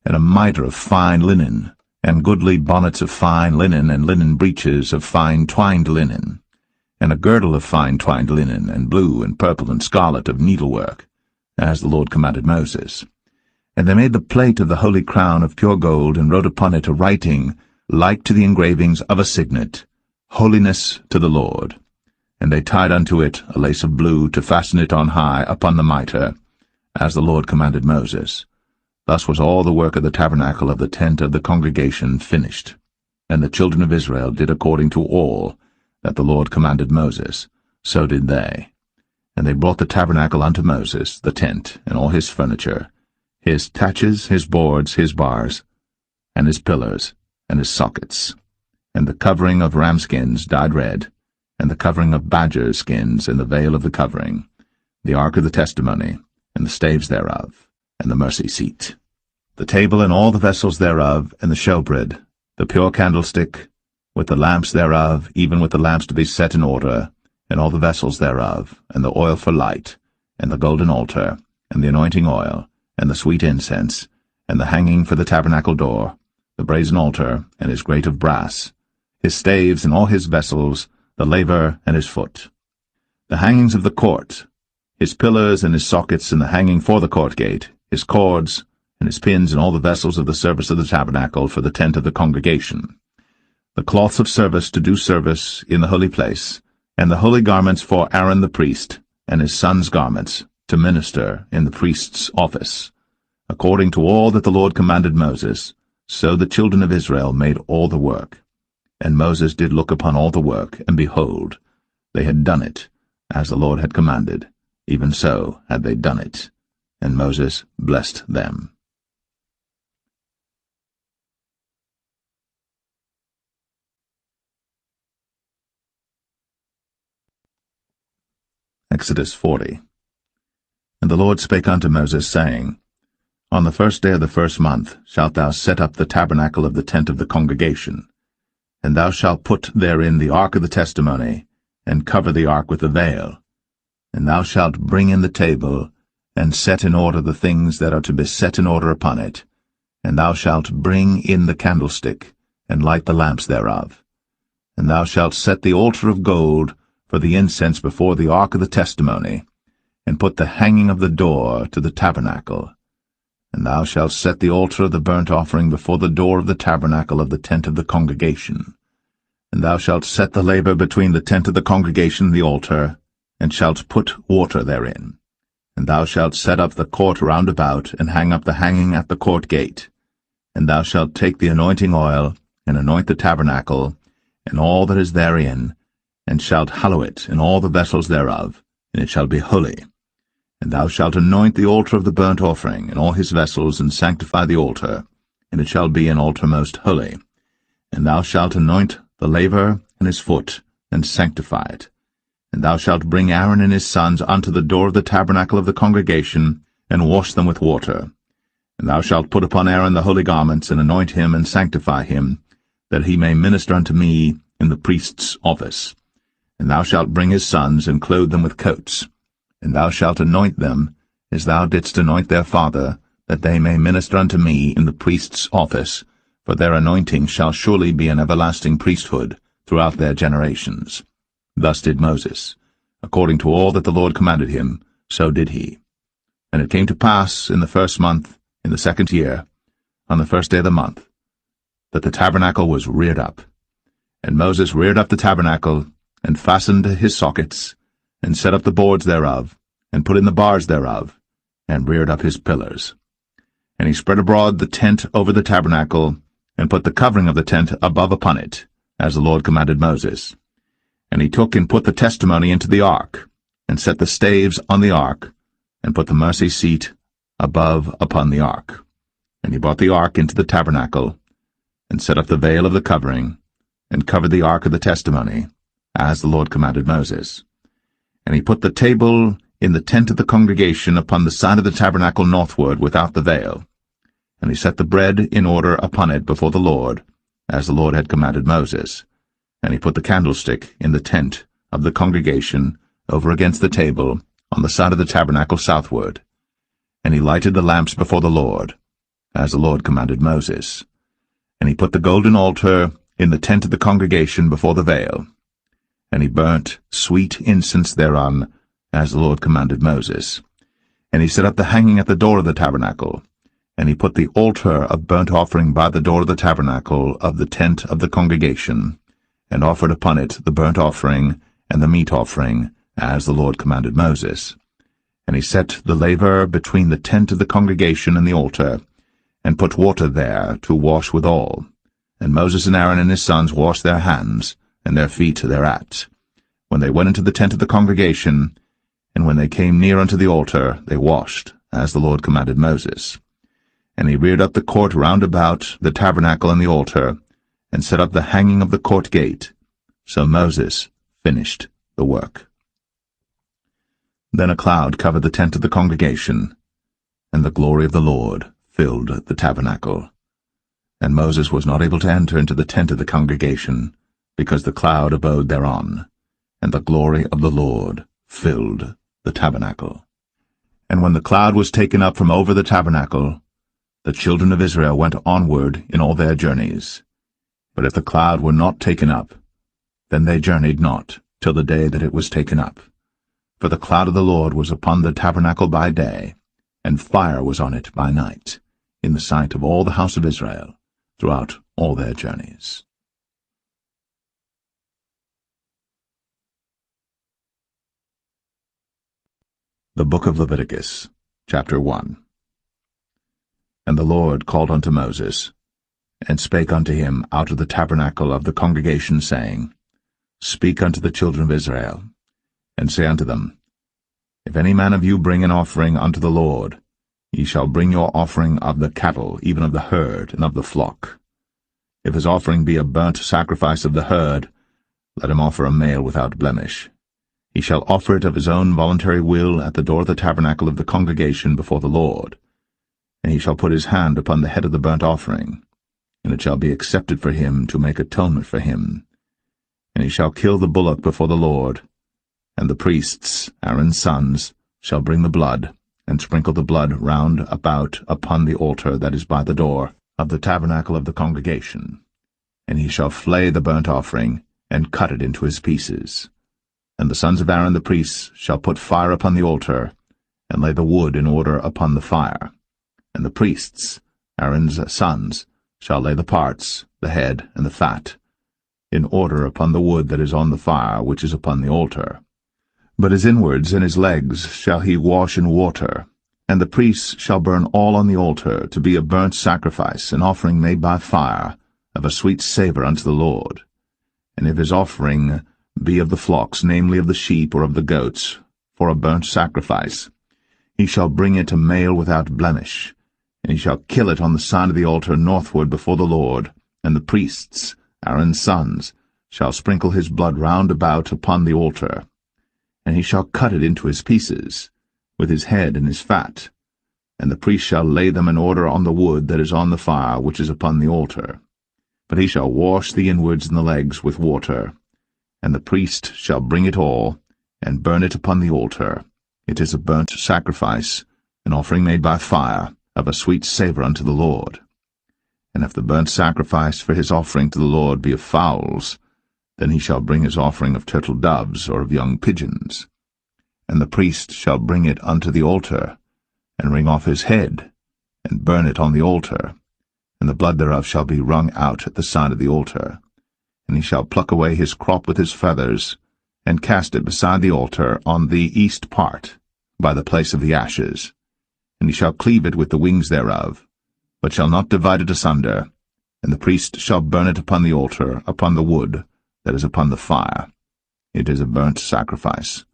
and a mitre of fine linen, and goodly bonnets of fine linen, and linen breeches of fine twined linen, and a girdle of fine twined linen, and blue and purple and scarlet of needlework, as the Lord commanded Moses. And they made the plate of the holy crown of pure gold, and wrote upon it a writing like to the engravings of a signet, Holiness to the Lord. And they tied unto it a lace of blue, to fasten it on high upon the mitre, as the Lord commanded Moses. Thus was all the work of the tabernacle of the tent of the congregation finished. And the children of Israel did according to all that the Lord commanded Moses, so did they. And they brought the tabernacle unto Moses, the tent, and all his furniture, his taches, his boards, his bars, and his pillars, and his sockets, and the covering of ram skins dyed red, and the covering of badger skins, and the veil of the covering, the ark of the testimony, and the staves thereof, and the mercy seat, the table and all the vessels thereof, and the showbread, the pure candlestick, with the lamps thereof, even with the lamps to be set in order, and all the vessels thereof, and the oil for light, and the golden altar, and the anointing oil, and the sweet incense, and the hanging for the tabernacle door, the brazen altar, and his grate of brass, his staves and all his vessels, the laver and his foot. The hangings of the court, his pillars and his sockets, and the hanging for the court gate, his cords, and his pins, and all the vessels of the service of the tabernacle for the tent of the congregation, the cloths of service to do service in the holy place, and the holy garments for Aaron the priest, and his sons' garments, to minister in the priest's office. According to all that the Lord commanded Moses, so the children of Israel made all the work. And Moses did look upon all the work, and behold, they had done it, as the Lord had commanded, even so had they done it. And Moses blessed them. Exodus 40. And the Lord spake unto Moses, saying, On the first day of the first month shalt thou set up the tabernacle of the tent of the congregation, and thou shalt put therein the ark of the testimony, and cover the ark with the veil. And thou shalt bring in the table, and set in order the things that are to be set in order upon it. And thou shalt bring in the candlestick, and light the lamps thereof. And thou shalt set the altar of gold for the incense before the ark of the testimony, and put the hanging of the door to the tabernacle. And thou shalt set the altar of the burnt offering before the door of the tabernacle of the tent of the congregation. And thou shalt set the laver between the tent of the congregation and the altar, and shalt put water therein. And thou shalt set up the court round about, and hang up the hanging at the court gate. And thou shalt take the anointing oil, and anoint the tabernacle, and all that is therein, and shalt hallow it, and all the vessels thereof, and it shall be holy. And thou shalt anoint the altar of the burnt offering, and all his vessels, and sanctify the altar, and it shall be an altar most holy. And thou shalt anoint the laver and his foot, and sanctify it. And thou shalt bring Aaron and his sons unto the door of the tabernacle of the congregation, and wash them with water. And thou shalt put upon Aaron the holy garments, and anoint him, and sanctify him, that he may minister unto me in the priest's office. And thou shalt bring his sons, and clothe them with coats. And thou shalt anoint them, as thou didst anoint their father, that they may minister unto me in the priest's office, for their anointing shall surely be an everlasting priesthood throughout their generations. Thus did Moses. According to all that the Lord commanded him, so did he. And it came to pass in the first month, in the second year, on the first day of the month, that the tabernacle was reared up. And Moses reared up the tabernacle, and fastened his sockets, and set up the boards thereof, and put in the bars thereof, and reared up his pillars. And he spread abroad the tent over the tabernacle, and put the covering of the tent above upon it, as the Lord commanded Moses. And he took and put the testimony into the ark, and set the staves on the ark, and put the mercy seat above upon the ark. And he brought the ark into the tabernacle, and set up the veil of the covering, and covered the ark of the testimony, as the Lord commanded Moses. And he put the table in the tent of the congregation upon the side of the tabernacle northward without the veil. And he set the bread in order upon it before the Lord, as the Lord had commanded Moses. And he put the candlestick in the tent of the congregation over against the table on the side of the tabernacle southward. And he lighted the lamps before the Lord, as the Lord commanded Moses. And he put the golden altar in the tent of the congregation before the veil. And he burnt sweet incense thereon, as the Lord commanded Moses. And he set up the hanging at the door of the tabernacle. And he put the altar of burnt offering by the door of the tabernacle of the tent of the congregation, and offered upon it the burnt offering and the meat offering, as the Lord commanded Moses. And he set the laver between the tent of the congregation and the altar, and put water there to wash withal. And Moses and Aaron and his sons washed their hands, and their feet thereat, when they went into the tent of the congregation, and when they came near unto the altar, they washed, as the Lord commanded Moses. And he reared up the court round about the tabernacle and the altar, and set up the hanging of the court gate. So Moses finished the work. Then a cloud covered the tent of the congregation, and the glory of the Lord filled the tabernacle. And Moses was not able to enter into the tent of the congregation, because the cloud abode thereon, and the glory of the Lord filled the tabernacle. And when the cloud was taken up from over the tabernacle, the children of Israel went onward in all their journeys. But if the cloud were not taken up, then they journeyed not till the day that it was taken up. For the cloud of the Lord was upon the tabernacle by day, and fire was on it by night, in the sight of all the house of Israel, throughout all their journeys. The Book of Leviticus, chapter 1. And the Lord called unto Moses, and spake unto him out of the tabernacle of the congregation, saying, Speak unto the children of Israel, and say unto them, If any man of you bring an offering unto the Lord, ye shall bring your offering of the cattle, even of the herd, and of the flock. If his offering be a burnt sacrifice of the herd, let him offer a male without blemish. He shall offer it of his own voluntary will at the door of the tabernacle of the congregation before the Lord. And he shall put his hand upon the head of the burnt offering, and it shall be accepted for him to make atonement for him. And he shall kill the bullock before the Lord, and the priests, Aaron's sons, shall bring the blood, and sprinkle the blood round about upon the altar that is by the door of the tabernacle of the congregation. And he shall flay the burnt offering, and cut it into his pieces. And the sons of Aaron the priests shall put fire upon the altar, and lay the wood in order upon the fire. And the priests, Aaron's sons, shall lay the parts, the head, and the fat, in order upon the wood that is on the fire which is upon the altar. But his inwards and his legs shall he wash in water, and the priests shall burn all on the altar to be a burnt sacrifice, an offering made by fire, of a sweet savour unto the Lord. And if his offering be of the flocks, namely of the sheep or of the goats, for a burnt sacrifice, he shall bring it a male without blemish, and he shall kill it on the side of the altar northward before the Lord, and the priests, Aaron's sons, shall sprinkle his blood round about upon the altar. And he shall cut it into his pieces, with his head and his fat, and the priest shall lay them in order on the wood that is on the fire which is upon the altar. But he shall wash the inwards and the legs with water, and the priest shall bring it all, and burn it upon the altar. It is a burnt sacrifice, an offering made by fire, of a sweet savour unto the Lord. And if the burnt sacrifice for his offering to the Lord be of fowls, then he shall bring his offering of turtle doves or of young pigeons. And the priest shall bring it unto the altar, and wring off his head, and burn it on the altar, and the blood thereof shall be wrung out at the side of the altar. And he shall pluck away his crop with his feathers, and cast it beside the altar on the east part, by the place of the ashes. And he shall cleave it with the wings thereof, but shall not divide it asunder. And the priest shall burn it upon the altar, upon the wood that is upon the fire. It is a burnt sacrifice,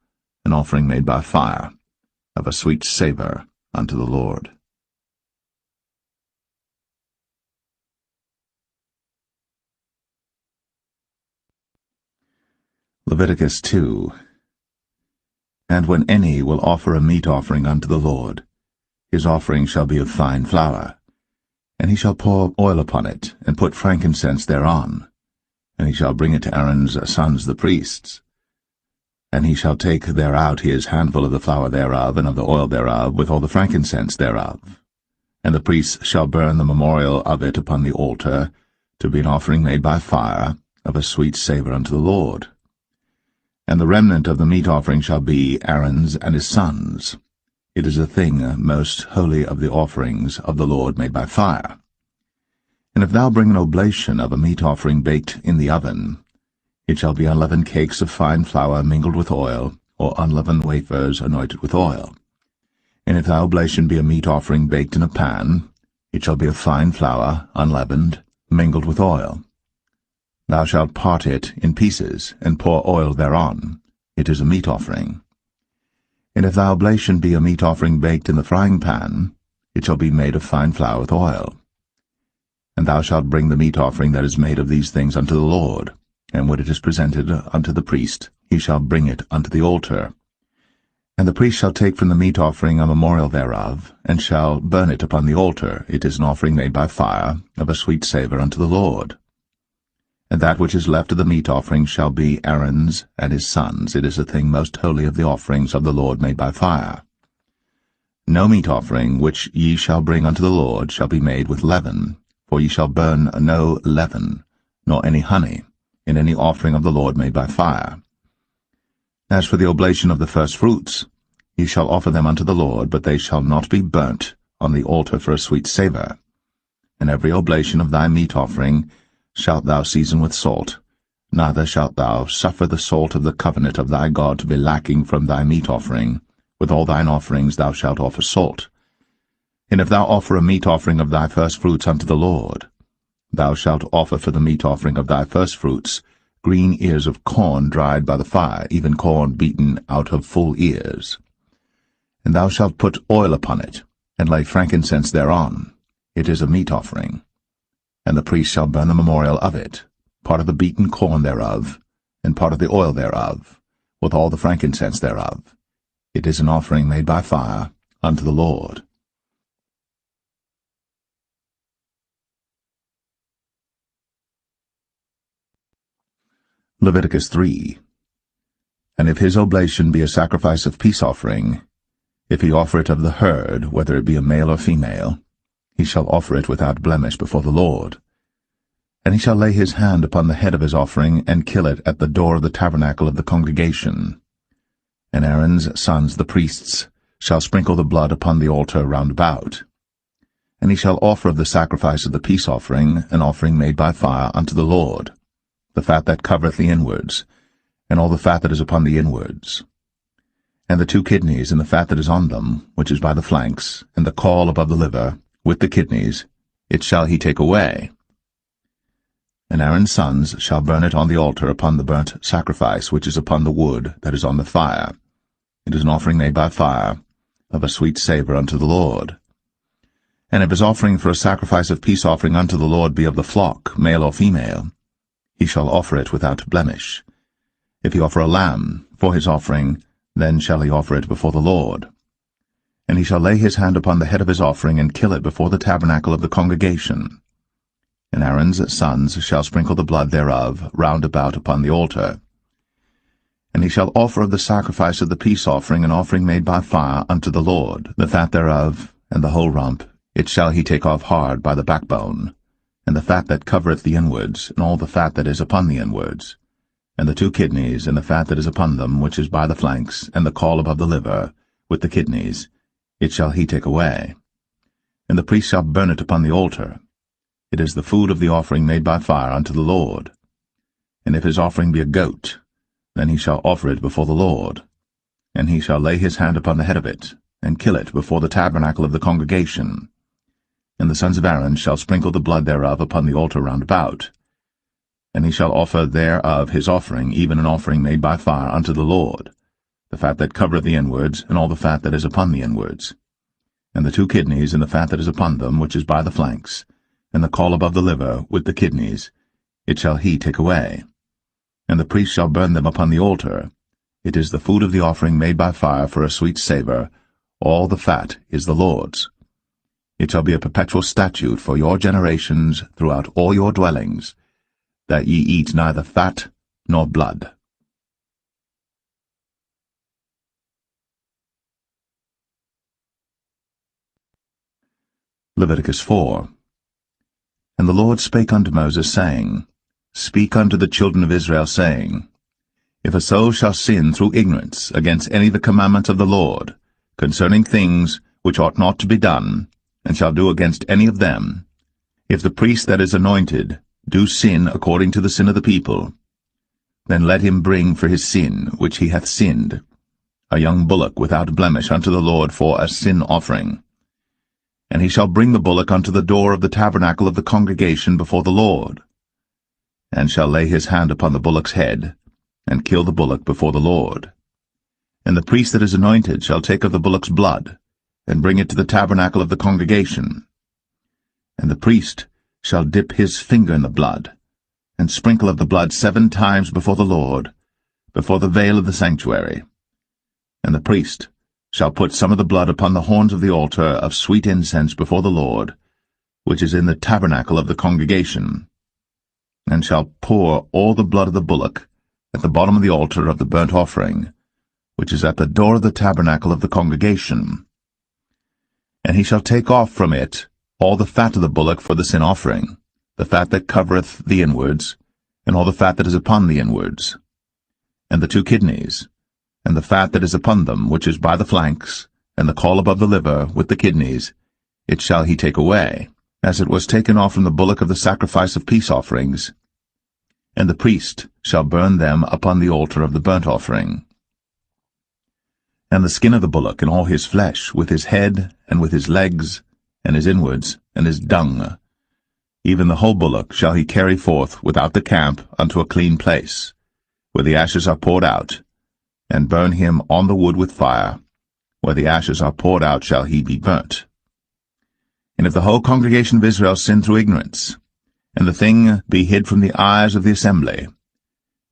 an offering made by fire, of a sweet savour unto the Lord. Leviticus 2. And when any will offer a meat offering unto the Lord, his offering shall be of fine flour, and he shall pour oil upon it, and put frankincense thereon, and he shall bring it to Aaron's sons the priests. And he shall take thereout his handful of the flour thereof, and of the oil thereof, with all the frankincense thereof. And the priests shall burn the memorial of it upon the altar, to be an offering made by fire, of a sweet savour unto the Lord. And the remnant of the meat offering shall be Aaron's and his sons. It is a thing most holy of the offerings of the Lord made by fire. And if thou bring an oblation of a meat offering baked in the oven, it shall be unleavened cakes of fine flour mingled with oil, or unleavened wafers anointed with oil. And if thy oblation be a meat offering baked in a pan, it shall be of fine flour, unleavened, mingled with oil. Thou shalt part it in pieces, and pour oil thereon. It is a meat offering. And if thy oblation be a meat offering baked in the frying pan, it shall be made of fine flour with oil. And thou shalt bring the meat offering that is made of these things unto the Lord, and when it is presented unto the priest, he shall bring it unto the altar. And the priest shall take from the meat offering a memorial thereof, and shall burn it upon the altar. It is an offering made by fire, of a sweet savour unto the Lord. And that which is left of the meat offering shall be Aaron's and his sons. It is a thing most holy of the offerings of the Lord made by fire. No meat offering which ye shall bring unto the Lord shall be made with leaven, for ye shall burn no leaven, nor any honey, in any offering of the Lord made by fire. As for the oblation of the firstfruits, ye shall offer them unto the Lord, but they shall not be burnt on the altar for a sweet savour. And every oblation of thy meat offering shalt thou season with salt, neither shalt thou suffer the salt of the covenant of thy God to be lacking from thy meat offering. With all thine offerings thou shalt offer salt. And if thou offer a meat offering of thy firstfruits unto the Lord, thou shalt offer for the meat offering of thy firstfruits green ears of corn dried by the fire, even corn beaten out of full ears. And thou shalt put oil upon it, and lay frankincense thereon. It is a meat offering. And the priest shall burn the memorial of it, part of the beaten corn thereof, and part of the oil thereof, with all the frankincense thereof. It is an offering made by fire unto the Lord. Leviticus 3. And if his oblation be a sacrifice of peace offering, if he offer it of the herd, whether it be a male or female, he shall offer it without blemish before the Lord. And he shall lay his hand upon the head of his offering, and kill it at the door of the tabernacle of the congregation. And Aaron's sons the priests shall sprinkle the blood upon the altar round about. And he shall offer of the sacrifice of the peace offering an offering made by fire unto the Lord, the fat that covereth the inwards, and all the fat that is upon the inwards, and the 2 kidneys, and the fat that is on them, which is by the flanks, and the caul above the liver, with the kidneys, it shall he take away. And Aaron's sons shall burn it on the altar upon the burnt sacrifice which is upon the wood that is on the fire. It is an offering made by fire, of a sweet savour unto the Lord. And if his offering for a sacrifice of peace offering unto the Lord be of the flock, male or female, he shall offer it without blemish. If he offer a lamb for his offering, then shall he offer it before the Lord. And he shall lay his hand upon the head of his offering, and kill it before the tabernacle of the congregation. And Aaron's sons shall sprinkle the blood thereof round about upon the altar. And he shall offer of the sacrifice of the peace offering an offering made by fire unto the Lord, the fat thereof, and the whole rump, it shall he take off hard by the backbone, and the fat that covereth the inwards, and all the fat that is upon the inwards, and the 2 kidneys, and the fat that is upon them, which is by the flanks, and the caul above the liver, with the kidneys, it shall he take away. And the priest shall burn it upon the altar. It is the food of the offering made by fire unto the Lord. And if his offering be a goat, then he shall offer it before the Lord. And he shall lay his hand upon the head of it, and kill it before the tabernacle of the congregation. And the sons of Aaron shall sprinkle the blood thereof upon the altar round about. And he shall offer thereof his offering, even an offering made by fire unto the Lord, the fat that covereth the inwards, and all the fat that is upon the inwards, and the 2 kidneys, and the fat that is upon them, which is by the flanks, and the caul above the liver, with the kidneys, it shall he take away. And the priest shall burn them upon the altar. It is the food of the offering made by fire for a sweet savour. All the fat is the Lord's. It shall be a perpetual statute for your generations throughout all your dwellings, that ye eat neither fat nor blood. Leviticus 4. And the Lord spake unto Moses, saying, Speak unto the children of Israel, saying, If a soul shall sin through ignorance against any of the commandments of the Lord, concerning things which ought not to be done, and shall do against any of them, if the priest that is anointed do sin according to the sin of the people, then let him bring for his sin which he hath sinned a young bullock without blemish unto the Lord for a sin offering. And he shall bring the bullock unto the door of the tabernacle of the congregation before the Lord, and shall lay his hand upon the bullock's head, and kill the bullock before the Lord. And the priest that is anointed shall take of the bullock's blood, and bring it to the tabernacle of the congregation. And the priest shall dip his finger in the blood, and sprinkle of the blood 7 times before the Lord, before the veil of the sanctuary. And the priest shall put some of the blood upon the horns of the altar of sweet incense before the Lord, which is in the tabernacle of the congregation, and shall pour all the blood of the bullock at the bottom of the altar of the burnt offering, which is at the door of the tabernacle of the congregation. And he shall take off from it all the fat of the bullock for the sin offering, the fat that covereth the inwards, and all the fat that is upon the inwards, and the 2 kidneys, and the fat that is upon them, which is by the flanks, and the caul above the liver, with the kidneys, it shall he take away, as it was taken off from the bullock of the sacrifice of peace offerings, and the priest shall burn them upon the altar of the burnt offering. And the skin of the bullock, and all his flesh, with his head, and with his legs, and his inwards, and his dung, even the whole bullock shall he carry forth without the camp unto a clean place, where the ashes are poured out, and burn him on the wood with fire. Where the ashes are poured out shall he be burnt. And if the whole congregation of Israel sin through ignorance, and the thing be hid from the eyes of the assembly,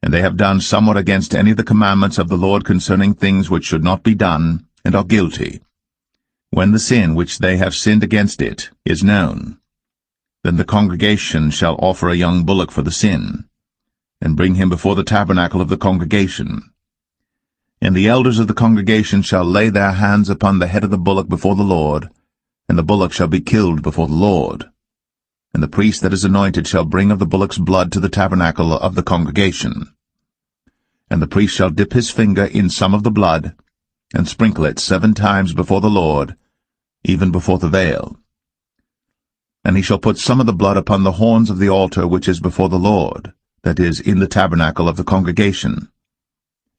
and they have done somewhat against any of the commandments of the Lord concerning things which should not be done, and are guilty, when the sin which they have sinned against it is known, then the congregation shall offer a young bullock for the sin, and bring him before the tabernacle of the congregation. And the elders of the congregation shall lay their hands upon the head of the bullock before the Lord, and the bullock shall be killed before the Lord. And the priest that is anointed shall bring of the bullock's blood to the tabernacle of the congregation. And the priest shall dip his finger in some of the blood, and sprinkle it 7 times before the Lord, even before the veil. And he shall put some of the blood upon the horns of the altar which is before the Lord, that is, in the tabernacle of the congregation,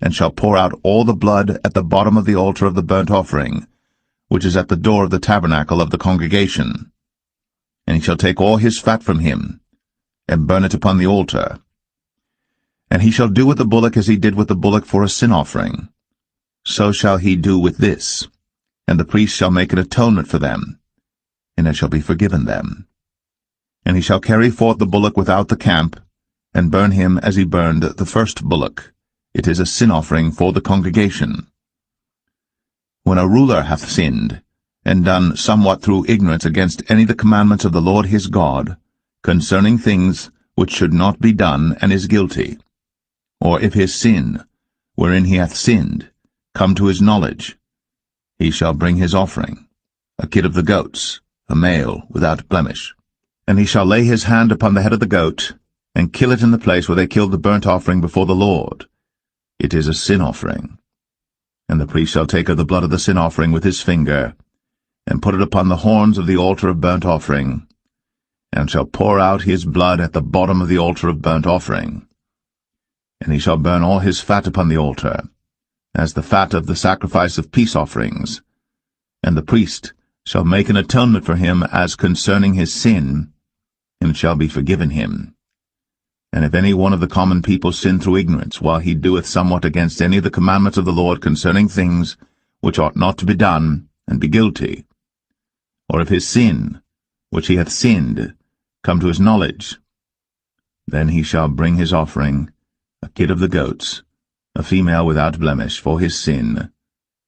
and shall pour out all the blood at the bottom of the altar of the burnt offering, which is at the door of the tabernacle of the congregation. And he shall take all his fat from him, and burn it upon the altar. And he shall do with the bullock as he did with the bullock for a sin offering. So shall he do with this, and the priest shall make an atonement for them, and it shall be forgiven them. And he shall carry forth the bullock without the camp, and burn him as he burned the first bullock. It is a sin offering for the congregation. When a ruler hath sinned, and done somewhat through ignorance against any of the commandments of the Lord his God, concerning things which should not be done, and is guilty, or if his sin, wherein he hath sinned, come to his knowledge, he shall bring his offering, a kid of the goats, a male without blemish. And he shall lay his hand upon the head of the goat, and kill it in the place where they killed the burnt offering before the Lord. It is a sin offering. And the priest shall take of the blood of the sin offering with his finger, and put it upon the horns of the altar of burnt offering, and shall pour out his blood at the bottom of the altar of burnt offering. And he shall burn all his fat upon the altar, as the fat of the sacrifice of peace offerings. And the priest shall make an atonement for him as concerning his sin, and it shall be forgiven him. And if any one of the common people sin through ignorance, while he doeth somewhat against any of the commandments of the Lord concerning things which ought not to be done, and be guilty, or if his sin, which he hath sinned, come to his knowledge, then he shall bring his offering, a kid of the goats, a female without blemish, for his sin,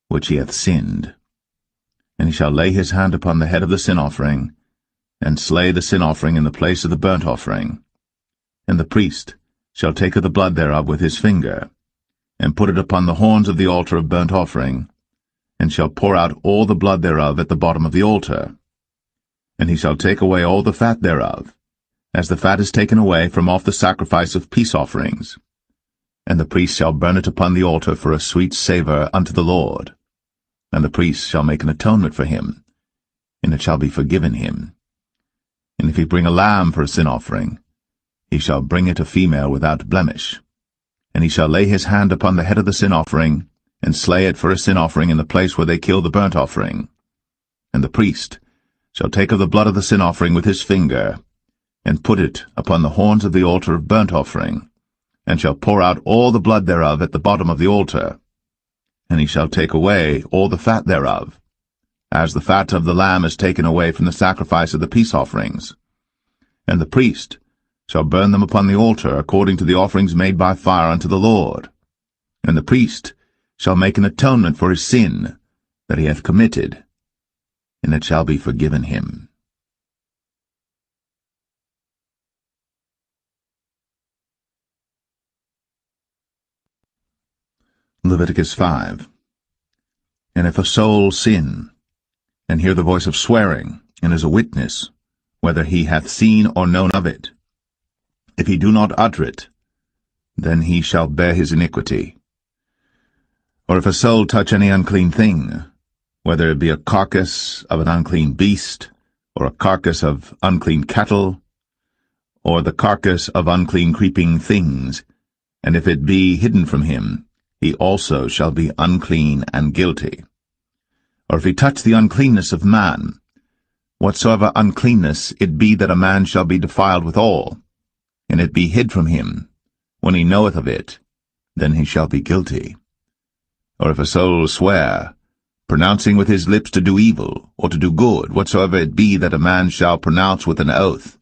which he hath sinned. And he shall lay his hand upon the head of the sin offering, and slay the sin offering in the place of the burnt offering. And the priest shall take of the blood thereof with his finger, and put it upon the horns of the altar of burnt offering, and shall pour out all the blood thereof at the bottom of the altar. And he shall take away all the fat thereof, as the fat is taken away from off the sacrifice of peace offerings. And the priest shall burn it upon the altar for a sweet savour unto the Lord. And the priest shall make an atonement for him, and it shall be forgiven him. And if he bring a lamb for a sin offering, he shall bring it a female without blemish. And he shall lay his hand upon the head of the sin offering, and slay it for a sin offering in the place where they kill the burnt offering. And the priest shall take of the blood of the sin offering with his finger, and put it upon the horns of the altar of burnt offering, and shall pour out all the blood thereof at the bottom of the altar. And he shall take away all the fat thereof, as the fat of the lamb is taken away from the sacrifice of the peace offerings. And the priest shall burn them upon the altar according to the offerings made by fire unto the Lord. And the priest shall make an atonement for his sin that he hath committed, and it shall be forgiven him. Leviticus 5. And if a soul sin, and hear the voice of swearing, and is a witness, whether he hath seen or known of it. If he do not utter it, then he shall bear his iniquity. Or if a soul touch any unclean thing, whether it be a carcass of an unclean beast, or a carcass of unclean cattle, or the carcass of unclean creeping things, and if it be hidden from him, he also shall be unclean and guilty. Or if he touch the uncleanness of man, whatsoever uncleanness it be that a man shall be defiled withal, and it be hid from him, when he knoweth of it, then he shall be guilty. Or if a soul swear, pronouncing with his lips to do evil, or to do good, whatsoever it be that a man shall pronounce with an oath,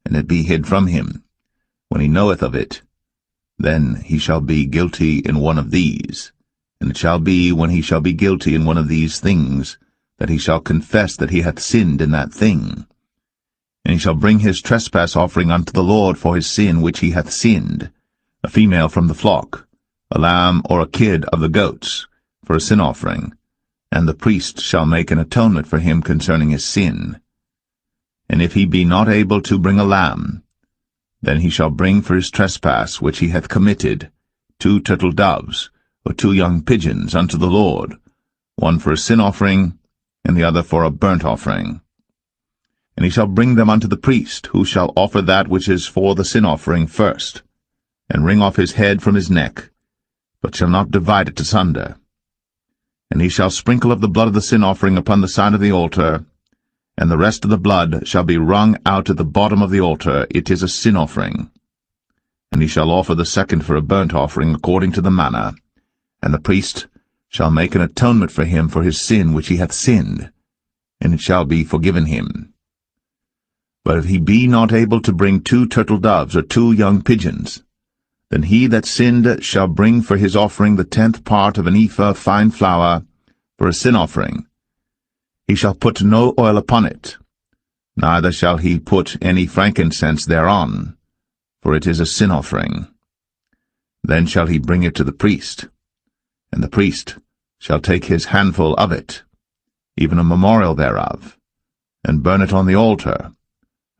and it be hid from him, when he knoweth of it, then he shall be guilty in one of these. And it shall be, when he shall be guilty in one of these things, that he shall confess that he hath sinned in that thing. And he shall bring his trespass offering unto the Lord for his sin which he hath sinned, a female from the flock, a lamb or a kid of the goats, for a sin offering, and the priest shall make an atonement for him concerning his sin. And if he be not able to bring a lamb, then he shall bring for his trespass which he hath committed 2 turtle doves, or 2 young pigeons unto the Lord, one for a sin offering, and the other for a burnt offering. And he shall bring them unto the priest, who shall offer that which is for the sin offering first, and wring off his head from his neck, but shall not divide it asunder. And he shall sprinkle of the blood of the sin offering upon the side of the altar, and the rest of the blood shall be wrung out at the bottom of the altar. It is a sin offering. And he shall offer the second for a burnt offering according to the manner, and the priest shall make an atonement for him for his sin which he hath sinned, and it shall be forgiven him. But if he be not able to bring 2 turtle doves or 2 young pigeons, then he that sinned shall bring for his offering the 10th part of an ephah of fine flour for a sin offering. He shall put no oil upon it, neither shall he put any frankincense thereon, for it is a sin offering. Then shall he bring it to the priest, and the priest shall take his handful of it, even a memorial thereof, and burn it on the altar,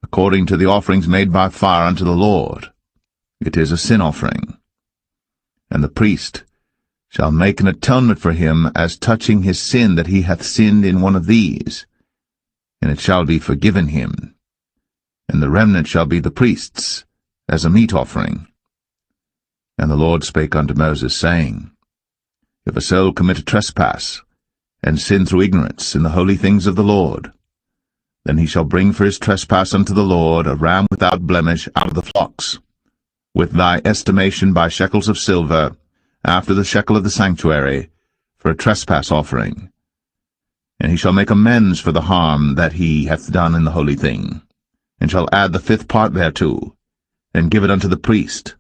according to the offerings made by fire unto the Lord. It is a sin offering. And the priest shall make an atonement for him as touching his sin that he hath sinned in one of these, and it shall be forgiven him. And the remnant shall be the priest's, as a meat offering. And the Lord spake unto Moses, saying, If a soul commit a trespass, and sin through ignorance in the holy things of the Lord, then he shall bring for his trespass unto the Lord a ram without blemish out of the flocks, with thy estimation by shekels of silver, after the shekel of the sanctuary, for a trespass offering. And he shall make amends for the harm that he hath done in the holy thing, and shall add the 5th part thereto, and give it unto the priest.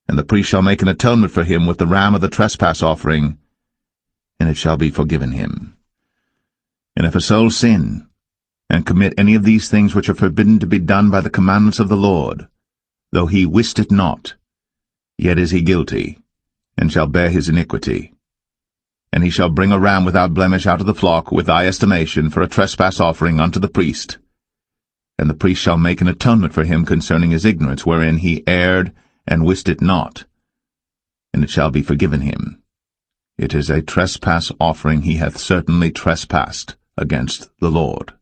And the priest shall make an atonement for him with the ram of the trespass offering, and it shall be forgiven him. And if a soul sin, and commit any of these things which are forbidden to be done by the commandments of the Lord, though he wist it not, yet is he guilty, and shall bear his iniquity. And he shall bring a ram without blemish out of the flock with thy estimation for a trespass offering unto the priest. And the priest shall make an atonement for him concerning his ignorance wherein he erred and wist it not, and it shall be forgiven him. It is a trespass offering. He hath certainly trespassed against the Lord.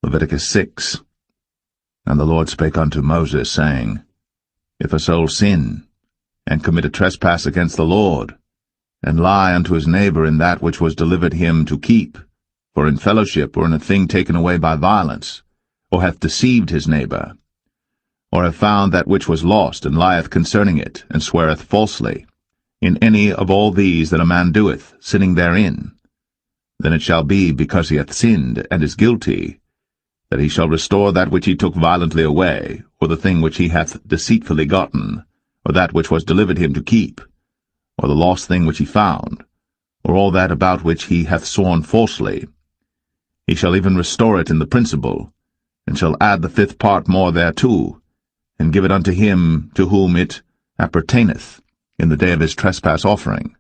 Leviticus 6. And the Lord spake unto Moses, saying, If a soul sin, and commit a trespass against the Lord, and lie unto his neighbor in that which was delivered him to keep, for in fellowship or in a thing taken away by violence, or hath deceived his neighbor, or have found that which was lost, and lieth concerning it, and sweareth falsely, in any of all these that a man doeth, sinning therein, then it shall be, because he hath sinned, and is guilty, that he shall restore that which he took violently away, or the thing which he hath deceitfully gotten, or that which was delivered him to keep, or the lost thing which he found, or all that about which he hath sworn falsely. He shall even restore it in the principal, and shall add the 5th part more thereto, and give it unto him to whom it appertaineth in the day of his trespass offering.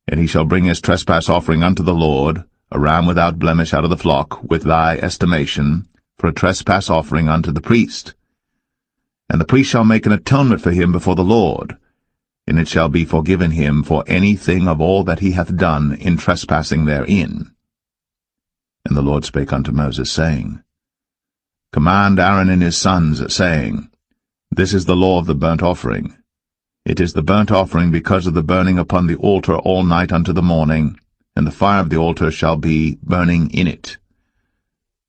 And he shall bring his trespass offering unto the Lord, a ram without blemish out of the flock, with thy estimation, for a trespass offering unto the priest. And the priest shall make an atonement for him before the Lord, and it shall be forgiven him for anything of all that he hath done in trespassing therein. And the Lord spake unto Moses, saying, Command Aaron and his sons, saying, This is the law of the burnt offering. It is the burnt offering because of the burning upon the altar all night unto the morning, and the fire of the altar shall be burning in it.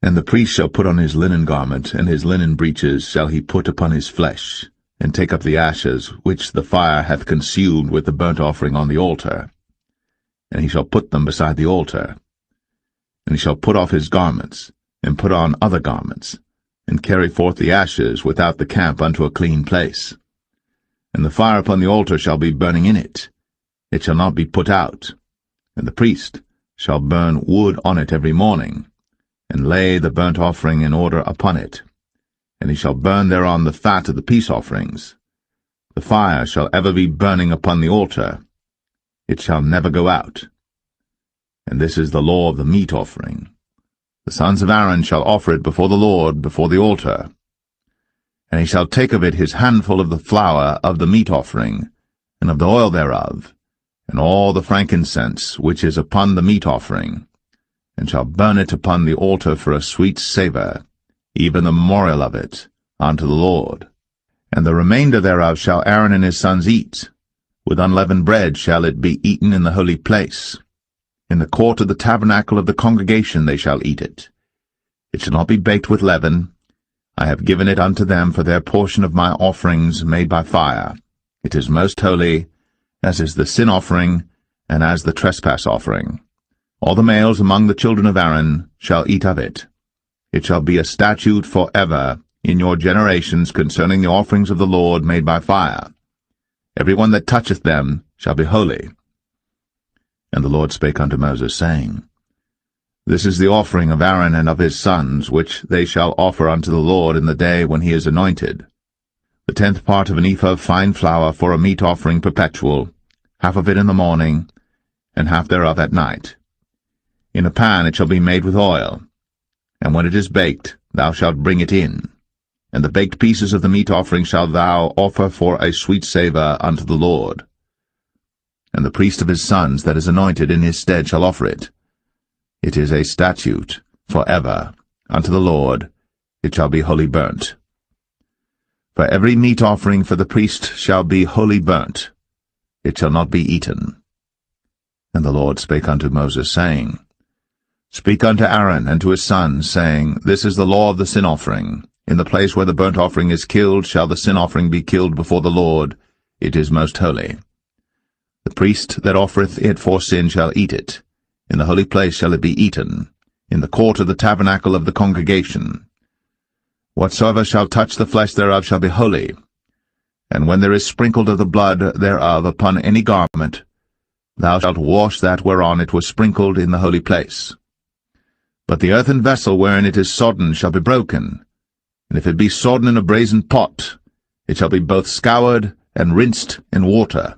And the priest shall put on his linen garment, and his linen breeches shall he put upon his flesh, and take up the ashes which the fire hath consumed with the burnt offering on the altar. And he shall put them beside the altar. And he shall put off his garments, and put on other garments, and carry forth the ashes without the camp unto a clean place. And the fire upon the altar shall be burning in it. It shall not be put out. And the priest shall burn wood on it every morning, and lay the burnt offering in order upon it. And he shall burn thereon the fat of the peace offerings. The fire shall ever be burning upon the altar. It shall never go out. And this is the law of the meat offering. The sons of Aaron shall offer it before the Lord, before the altar. And he shall take of it his handful of the flour of the meat offering, and of the oil thereof, and all the frankincense which is upon the meat offering, and shall burn it upon the altar for a sweet savour, even the memorial of it, unto the Lord. And the remainder thereof shall Aaron and his sons eat. With unleavened bread shall it be eaten in the holy place. In the court of the tabernacle of the congregation they shall eat it. It shall not be baked with leaven. I have given it unto them for their portion of my offerings made by fire. It is most holy, as is the sin offering, and as the trespass offering. All the males among the children of Aaron shall eat of it. It shall be a statute for ever in your generations concerning the offerings of the Lord made by fire. Every one that toucheth them shall be holy. And the Lord spake unto Moses, saying, This is the offering of Aaron and of his sons, which they shall offer unto the Lord in the day when he is anointed. The 10th part of an ephah of fine flour for a meat offering perpetual, half of it in the morning, and half thereof at night. In a pan it shall be made with oil, and when it is baked, thou shalt bring it in. And the baked pieces of the meat offering shalt thou offer for a sweet savour unto the Lord. And the priest of his sons that is anointed in his stead shall offer it. It is a statute for ever unto the Lord. It shall be wholly burnt. For every meat offering for the priest shall be wholly burnt. It shall not be eaten. And the Lord spake unto Moses, saying, Speak unto Aaron and to his sons, saying, This is the law of the sin offering. In the place where the burnt offering is killed shall the sin offering be killed before the Lord. It is most holy. The priest that offereth it for sin shall eat it. In the holy place shall it be eaten, in the court of the tabernacle of the congregation. Whatsoever shall touch the flesh thereof shall be holy. And when there is sprinkled of the blood thereof upon any garment, thou shalt wash that whereon it was sprinkled in the holy place. But the earthen vessel wherein it is sodden shall be broken, and if it be sodden in a brazen pot, it shall be both scoured and rinsed in water.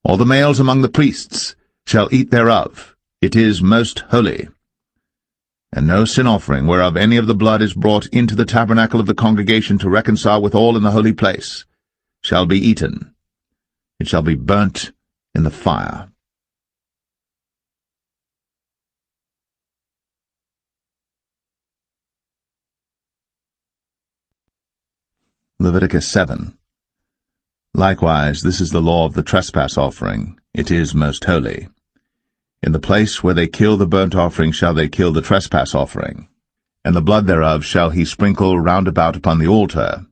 All the males among the priests shall eat thereof. It is most holy. And no sin offering whereof any of the blood is brought into the tabernacle of the congregation to reconcile with all in the holy place shall be eaten. It shall be burnt in the fire. Leviticus 7. Likewise, this is the law of the trespass offering. It is most holy. In the place where they kill the burnt offering shall they kill the trespass offering, and the blood thereof shall he sprinkle round about upon the altar.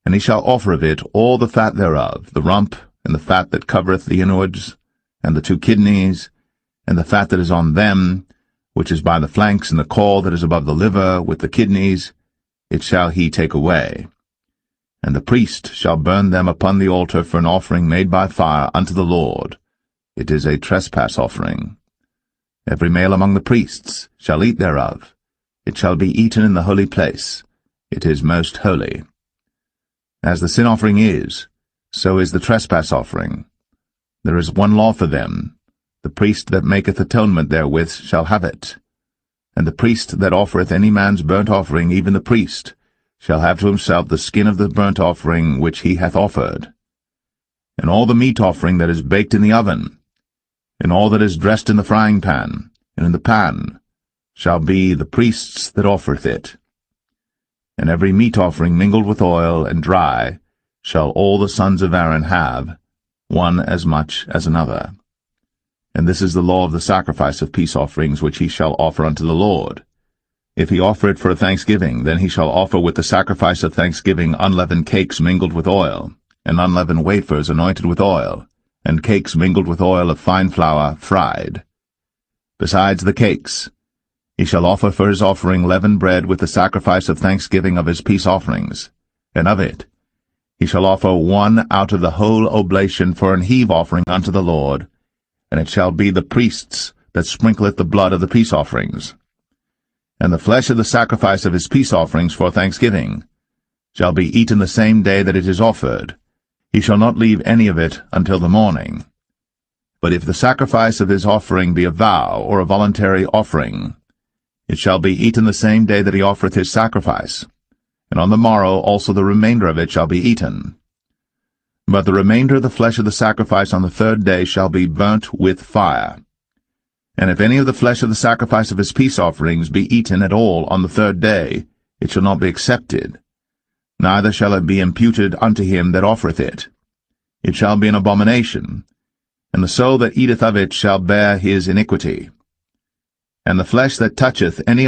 And he shall offer of it all the fat thereof, the rump, and the fat that covereth the inwards, and the 2 kidneys, and the fat that is on them, which is by the flanks, and the caul that is above the liver, with the kidneys, it shall he take away. And the priest shall burn them upon the altar for an offering made by fire unto the Lord. It is a trespass offering. Every male among the priests shall eat thereof. It shall be eaten in the holy place. It is most holy. As the sin offering is, So is the trespass offering. There is one law for them. The priest that maketh atonement therewith shall have it. And the priest that offereth any man's burnt offering, even the priest, shall have to himself the skin of the burnt offering which he hath offered. And all the meat offering that is baked in the oven, and all that is dressed in the frying pan, and in the pan, shall be the priest's that offereth it. And every meat offering mingled with oil and dry shall all the sons of Aaron have, one as much as another. And this is the law of the sacrifice of peace offerings which he shall offer unto the Lord. If he offer it for a thanksgiving, then he shall offer with the sacrifice of thanksgiving unleavened cakes mingled with oil, and unleavened wafers anointed with oil, and cakes mingled with oil of fine flour fried. Besides the cakes, he shall offer for his offering leavened bread with the sacrifice of thanksgiving of his peace offerings, and of it he shall offer one out of the whole oblation for an heave offering unto the Lord, and it shall be the priest's that sprinkleth the blood of the peace offerings. And the flesh of the sacrifice of his peace offerings for thanksgiving shall be eaten the same day that it is offered. He shall not leave any of it until the morning. But if the sacrifice of his offering be a vow or a voluntary offering, it shall be eaten the same day that he offereth his sacrifice, and on the morrow also the remainder of it shall be eaten. But the remainder of the flesh of the sacrifice on the third day shall be burnt with fire. And if any of the flesh of the sacrifice of his peace offerings be eaten at all on the third day, it shall not be accepted, neither shall it be imputed unto him that offereth it. It shall be an abomination, and the soul that eateth of it shall bear his iniquity. And the flesh that toucheth any